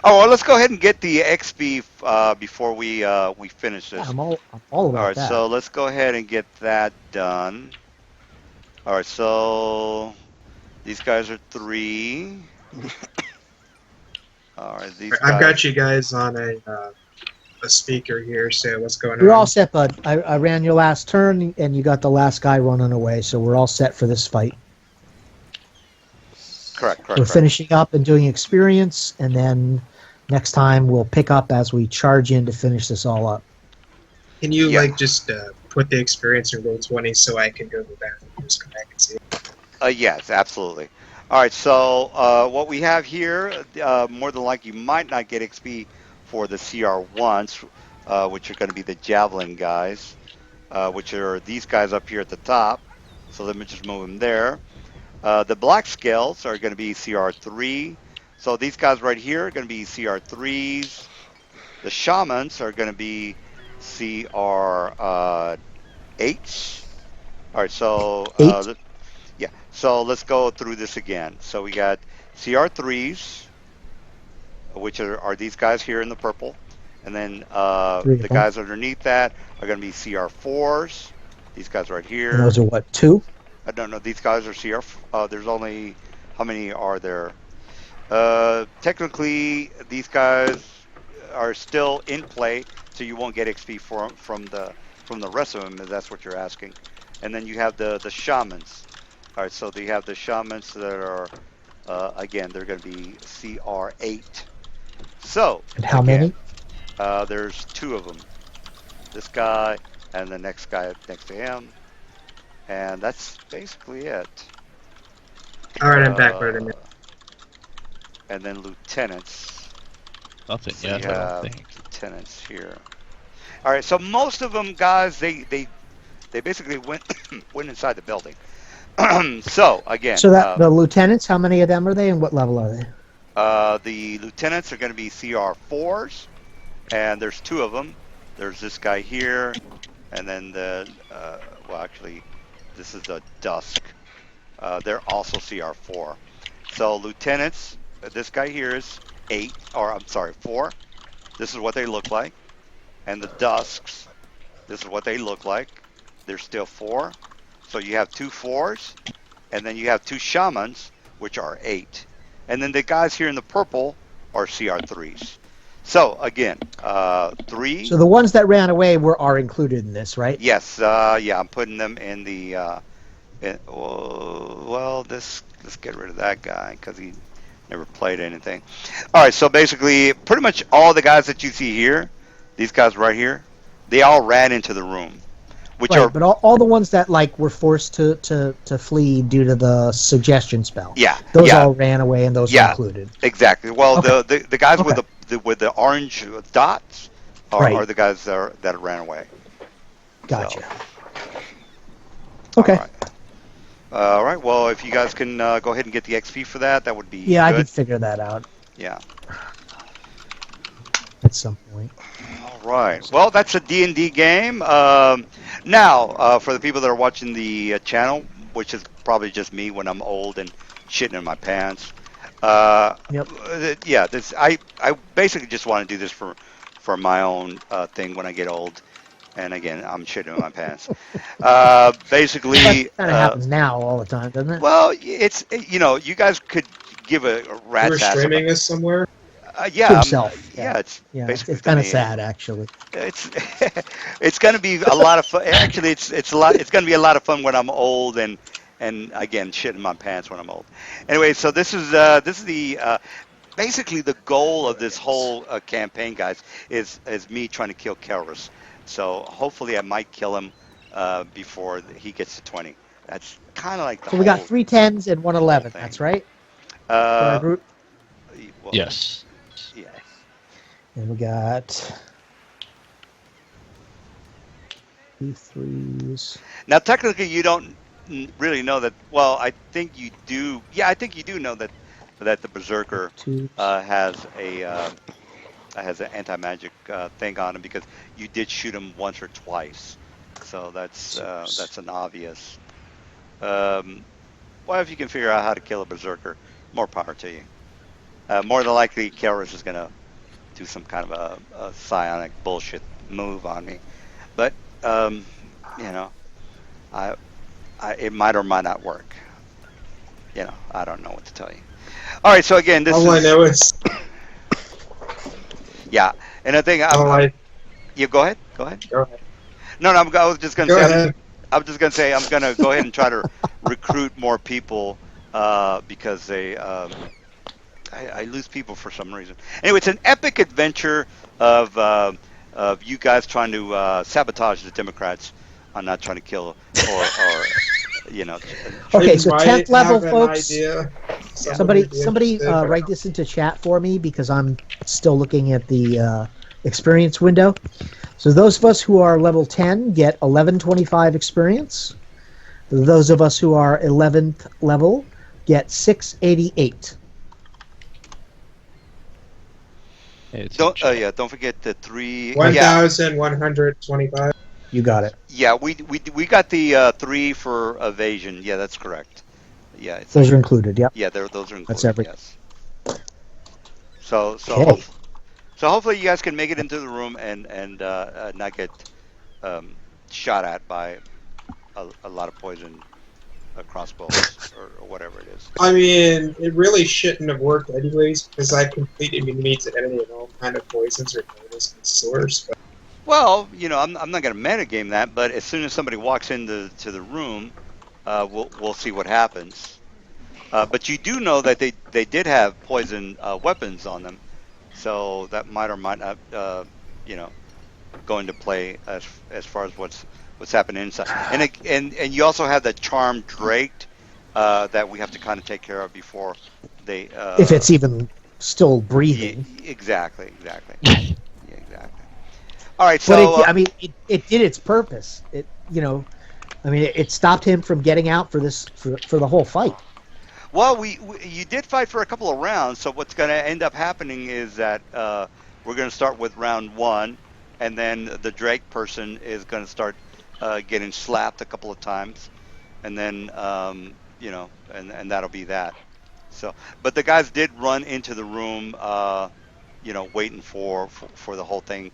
Oh, well, let's go ahead and get the XP before we finish Yeah, this. I'm all All about right, that. so let's go ahead and get that done. All right, so these guys are 3. All right, these I've guys. got you guys on a speaker here. So what's going We're on? all set, bud. I ran your last turn, and you got the last guy running away, so we're all set for this fight. Correct. We're finishing up and doing experience, and then next time we'll pick up as we charge in to finish this all up. Can you Yeah. just put the experience in roll 20 so I can go to that and just come back and see it? Yes, absolutely. All right, so what we have here, more than likely, you might not get XP for the CR1s, which are going to be the javelin guys, which are these guys up here at the top. So let me just move them there. The black scales are going to be CR3. So these guys right here are going to be CR3s. The shamans are going to be CR8s. All right, so 8. yeah, so let's go through this again. So we got CR3s, which are these guys here in the purple, and then 3 of the them. guys underneath that are going to be CR4s. These guys right And here. those are what, 2? I don't know. These guys are CR. There's only how many are there? Technically, these guys are still in play, so you won't get XP from the rest of them, if that's what you're asking. And then you have the shamans. All right, so you have the shamans that are again they're going to be CR8. So And how again, many? there's 2 of them. This guy and the next guy next to him, and that's basically it. All right, I'm back for the minute. And then lieutenants. Nothing So yet, you I have don't think. lieutenants here. All right, so most of them, guys, they basically went went inside the building. So again, So that the lieutenants, how many of them are they, and what level are they? the lieutenants are going to be CR4s, and there's 2 of them. There's this guy here, and then well, actually, this is the dusk. They're also CR4. So lieutenants, this guy here is 8, or I'm sorry, 4. This is what they look like. And the dusks, this is what they look like. They're still 4. So you have 2 4s, and then you have 2 shamans, which are 8. And then the guys here in the purple are CR3s. So again, 3. So the ones that ran away are included in this, right? Yes, yeah, I'm putting them in the. Well, let's get rid of that guy because he never played anything. All right, so basically, pretty much all the guys that you see here, these guys right here, they all ran into the room, which Right, are but all the ones that were forced to flee due to the suggestion spell, yeah, those yeah, all ran away, and those are yeah, included. exactly. Well, Okay. the guys Okay. with the orange dots are, Right. are the guys that ran away. Gotcha. So, Okay. All right. All right. Well, if you guys can go ahead and get the XP for that, that would be Yeah, I good. can figure that out Yeah. at some point. All right. Well, that's a D&D game. Now, for the people that are watching the channel, which is probably just me when I'm old and shitting in my pants, Yep. Yeah, this I basically just want to do this for my own thing when I get old. And again, I'm shitting in my pants. That Basically, kind of happens now all the time, doesn't it? well, it's you guys could give a You were rat's ass about. streaming this somewhere? To Yeah, himself. yeah, Yeah. it's Yeah. basically It's to kind of me. sad, actually. It's it's going to be a lot of fun. Actually, it's a lot. It's going to be a lot of fun when I'm old and again shit in my pants when I'm old. Anyway, so this is the basically the goal of this whole campaign, guys, is me trying to kill Kelrus. So hopefully I might kill him before he gets to 20. That's kind of like the So we got whole 3 10s and one whole 11. That's thing. right for our Uh, group. well, Yes. yeah. And we got 2 3s. Now technically you don't really know that. Well, I think you do. Yeah, I think you do know that the Berserker 2s. has an anti magic thing on him because you did shoot him once or twice. So that's an obvious. Um, well, if you can figure out how to kill a berserker, more power to you. More than likely, Kelris is gonna do some kind of a psionic bullshit move on me, but um, you know, I, it might or might not work. I don't know what to tell you. All right, so again, this All I is know is yeah, and I think all I you go ahead, go ahead. go ahead. No, I was just gonna Go say ahead. I was just gonna say I'm gonna go ahead and try to recruit more people because I lose people for some reason. Anyway, it's an epic adventure of you guys trying to sabotage the Democrats. I'm not trying to kill or you know. Okay, I so might 10th level, have an folks. idea. Yeah. Somebody, would be somebody, interested, but write this into chat for me because I'm still looking at the experience window. So those of us who are level 10 get 1125 experience. Those of us who are 11th level get 688. It's Don't yeah, don't forget the three. Yeah, 1,125. You got it. yeah, we got the 3 for evasion. Yeah, that's correct. Yeah, Those are included. Yep. yeah, those are That's included. every. Yes. So Okay. hopefully you guys can make it into the room and not get um, shot at by a lot of poison crossbows or whatever it is. I mean, it really shouldn't have worked anyways because I completely immunity to enemy and all kind of poisons or bonus and source. But Well, I'm not going to metagame that, but as soon as somebody walks into the room, we'll see what happens. But you do know that they did have poison weapons on them, so that might or might not you know go into play as far as what's happening inside. And you also have that charmed Drake that we have to kind of take care of before they. If it's even still Yeah, breathing. exactly. Yeah, exactly. All right, But so it did its purpose. It stopped him from getting out for the whole fight. well, you did fight for a couple of rounds. So what's going to end up happening is that we're going to start with round 1, and then the Drake person is going to start getting slapped a couple of times, and then and that'll be that. So, but the guys did run into the room, waiting for the whole thing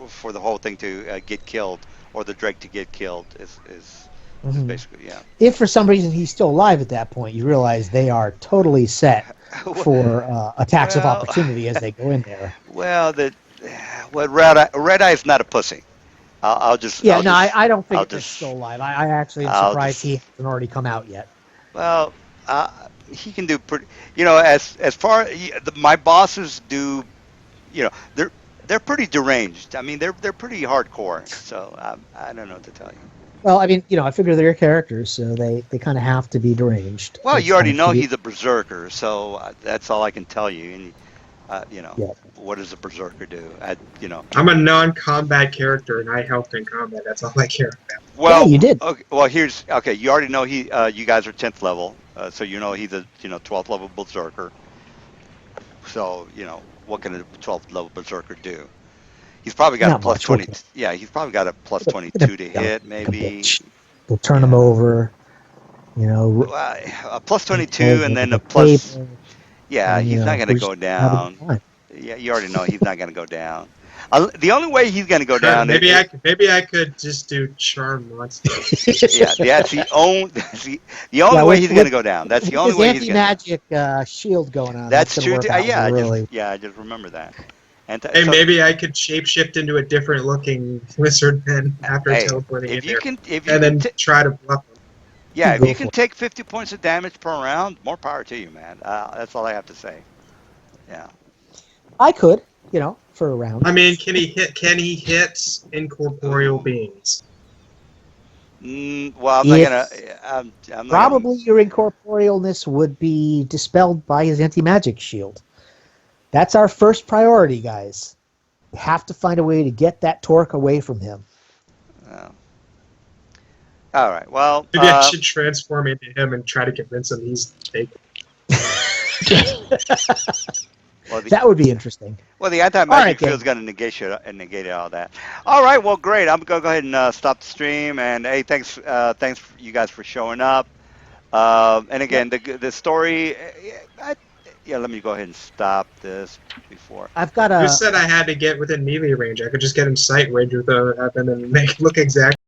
for the whole thing to get killed, or the Drake to get killed is Mhm. basically yeah. If for some reason he's still alive at that point, you realize they are totally set for attacks of Well, opportunity as they go in there. well, Red Eye is not a pussy. I'll just Yeah, I'll no, just I don't I'll think it's still just alive. I actually am I'll surprised just he hasn't already come out yet. well he can do pretty. As far my bosses do, they're pretty deranged. I mean, they're pretty hardcore. So I don't know what to tell you. Well, I figure they're characters, so they kind of have to be deranged. Well, It's you kind already of know to be- he's a berserker, so that's all I can tell you. And Yeah. what does a berserker do? I'm a non-combat character and I helped in combat. That's all I care about. Well, you did. okay. Well, here's okay. You already know you guys are 10th level, so you know he's a 12th level berserker. So what can a 12th level berserker do? He's probably got a Not plus much. 20. Yeah, he's probably got a plus 22 to hit, maybe. We'll turn him over. A plus 22 over and then a the plus. table, Yeah, and he's not going to we're go just having a down. good time. Yeah, you already know he's not going to go down. The only way he's going to go down Maybe I could just do charm monster. yeah, that's the only the only Yeah, way he's going to with go down. That's the with only his way he's going. anti-magic shield going on, that's That's going to true. work out Yeah, really. I just remember that. And Hey, so, maybe I could shapeshift into a different looking wizard then after hey, teleporting in if you there, can, and then try to bluff him. yeah, if Go you can for it. take 50 points of damage per round, more power to you, man. That's all I have to say. Yeah. I could, for a round. I mean, can he hit incorporeal beings? Well, I'm not If gonna. I'm not gonna. probably your incorporealness would be dispelled by his anti-magic shield. That's our first priority, guys. We have to find a way to get that torque away from him. All right. Well, Maybe I should transform into him and try to convince him he's fake. That would be interesting. Well, the anti-magic All right, field's going to negate all that. All right. Well, great. I'm going to go ahead and stop the stream. And hey, thanks for you guys for showing up. And again, the story. Let me go ahead and stop this before. I've got Who said I had to get within melee range? I could just get in sight range with him and make it look exact.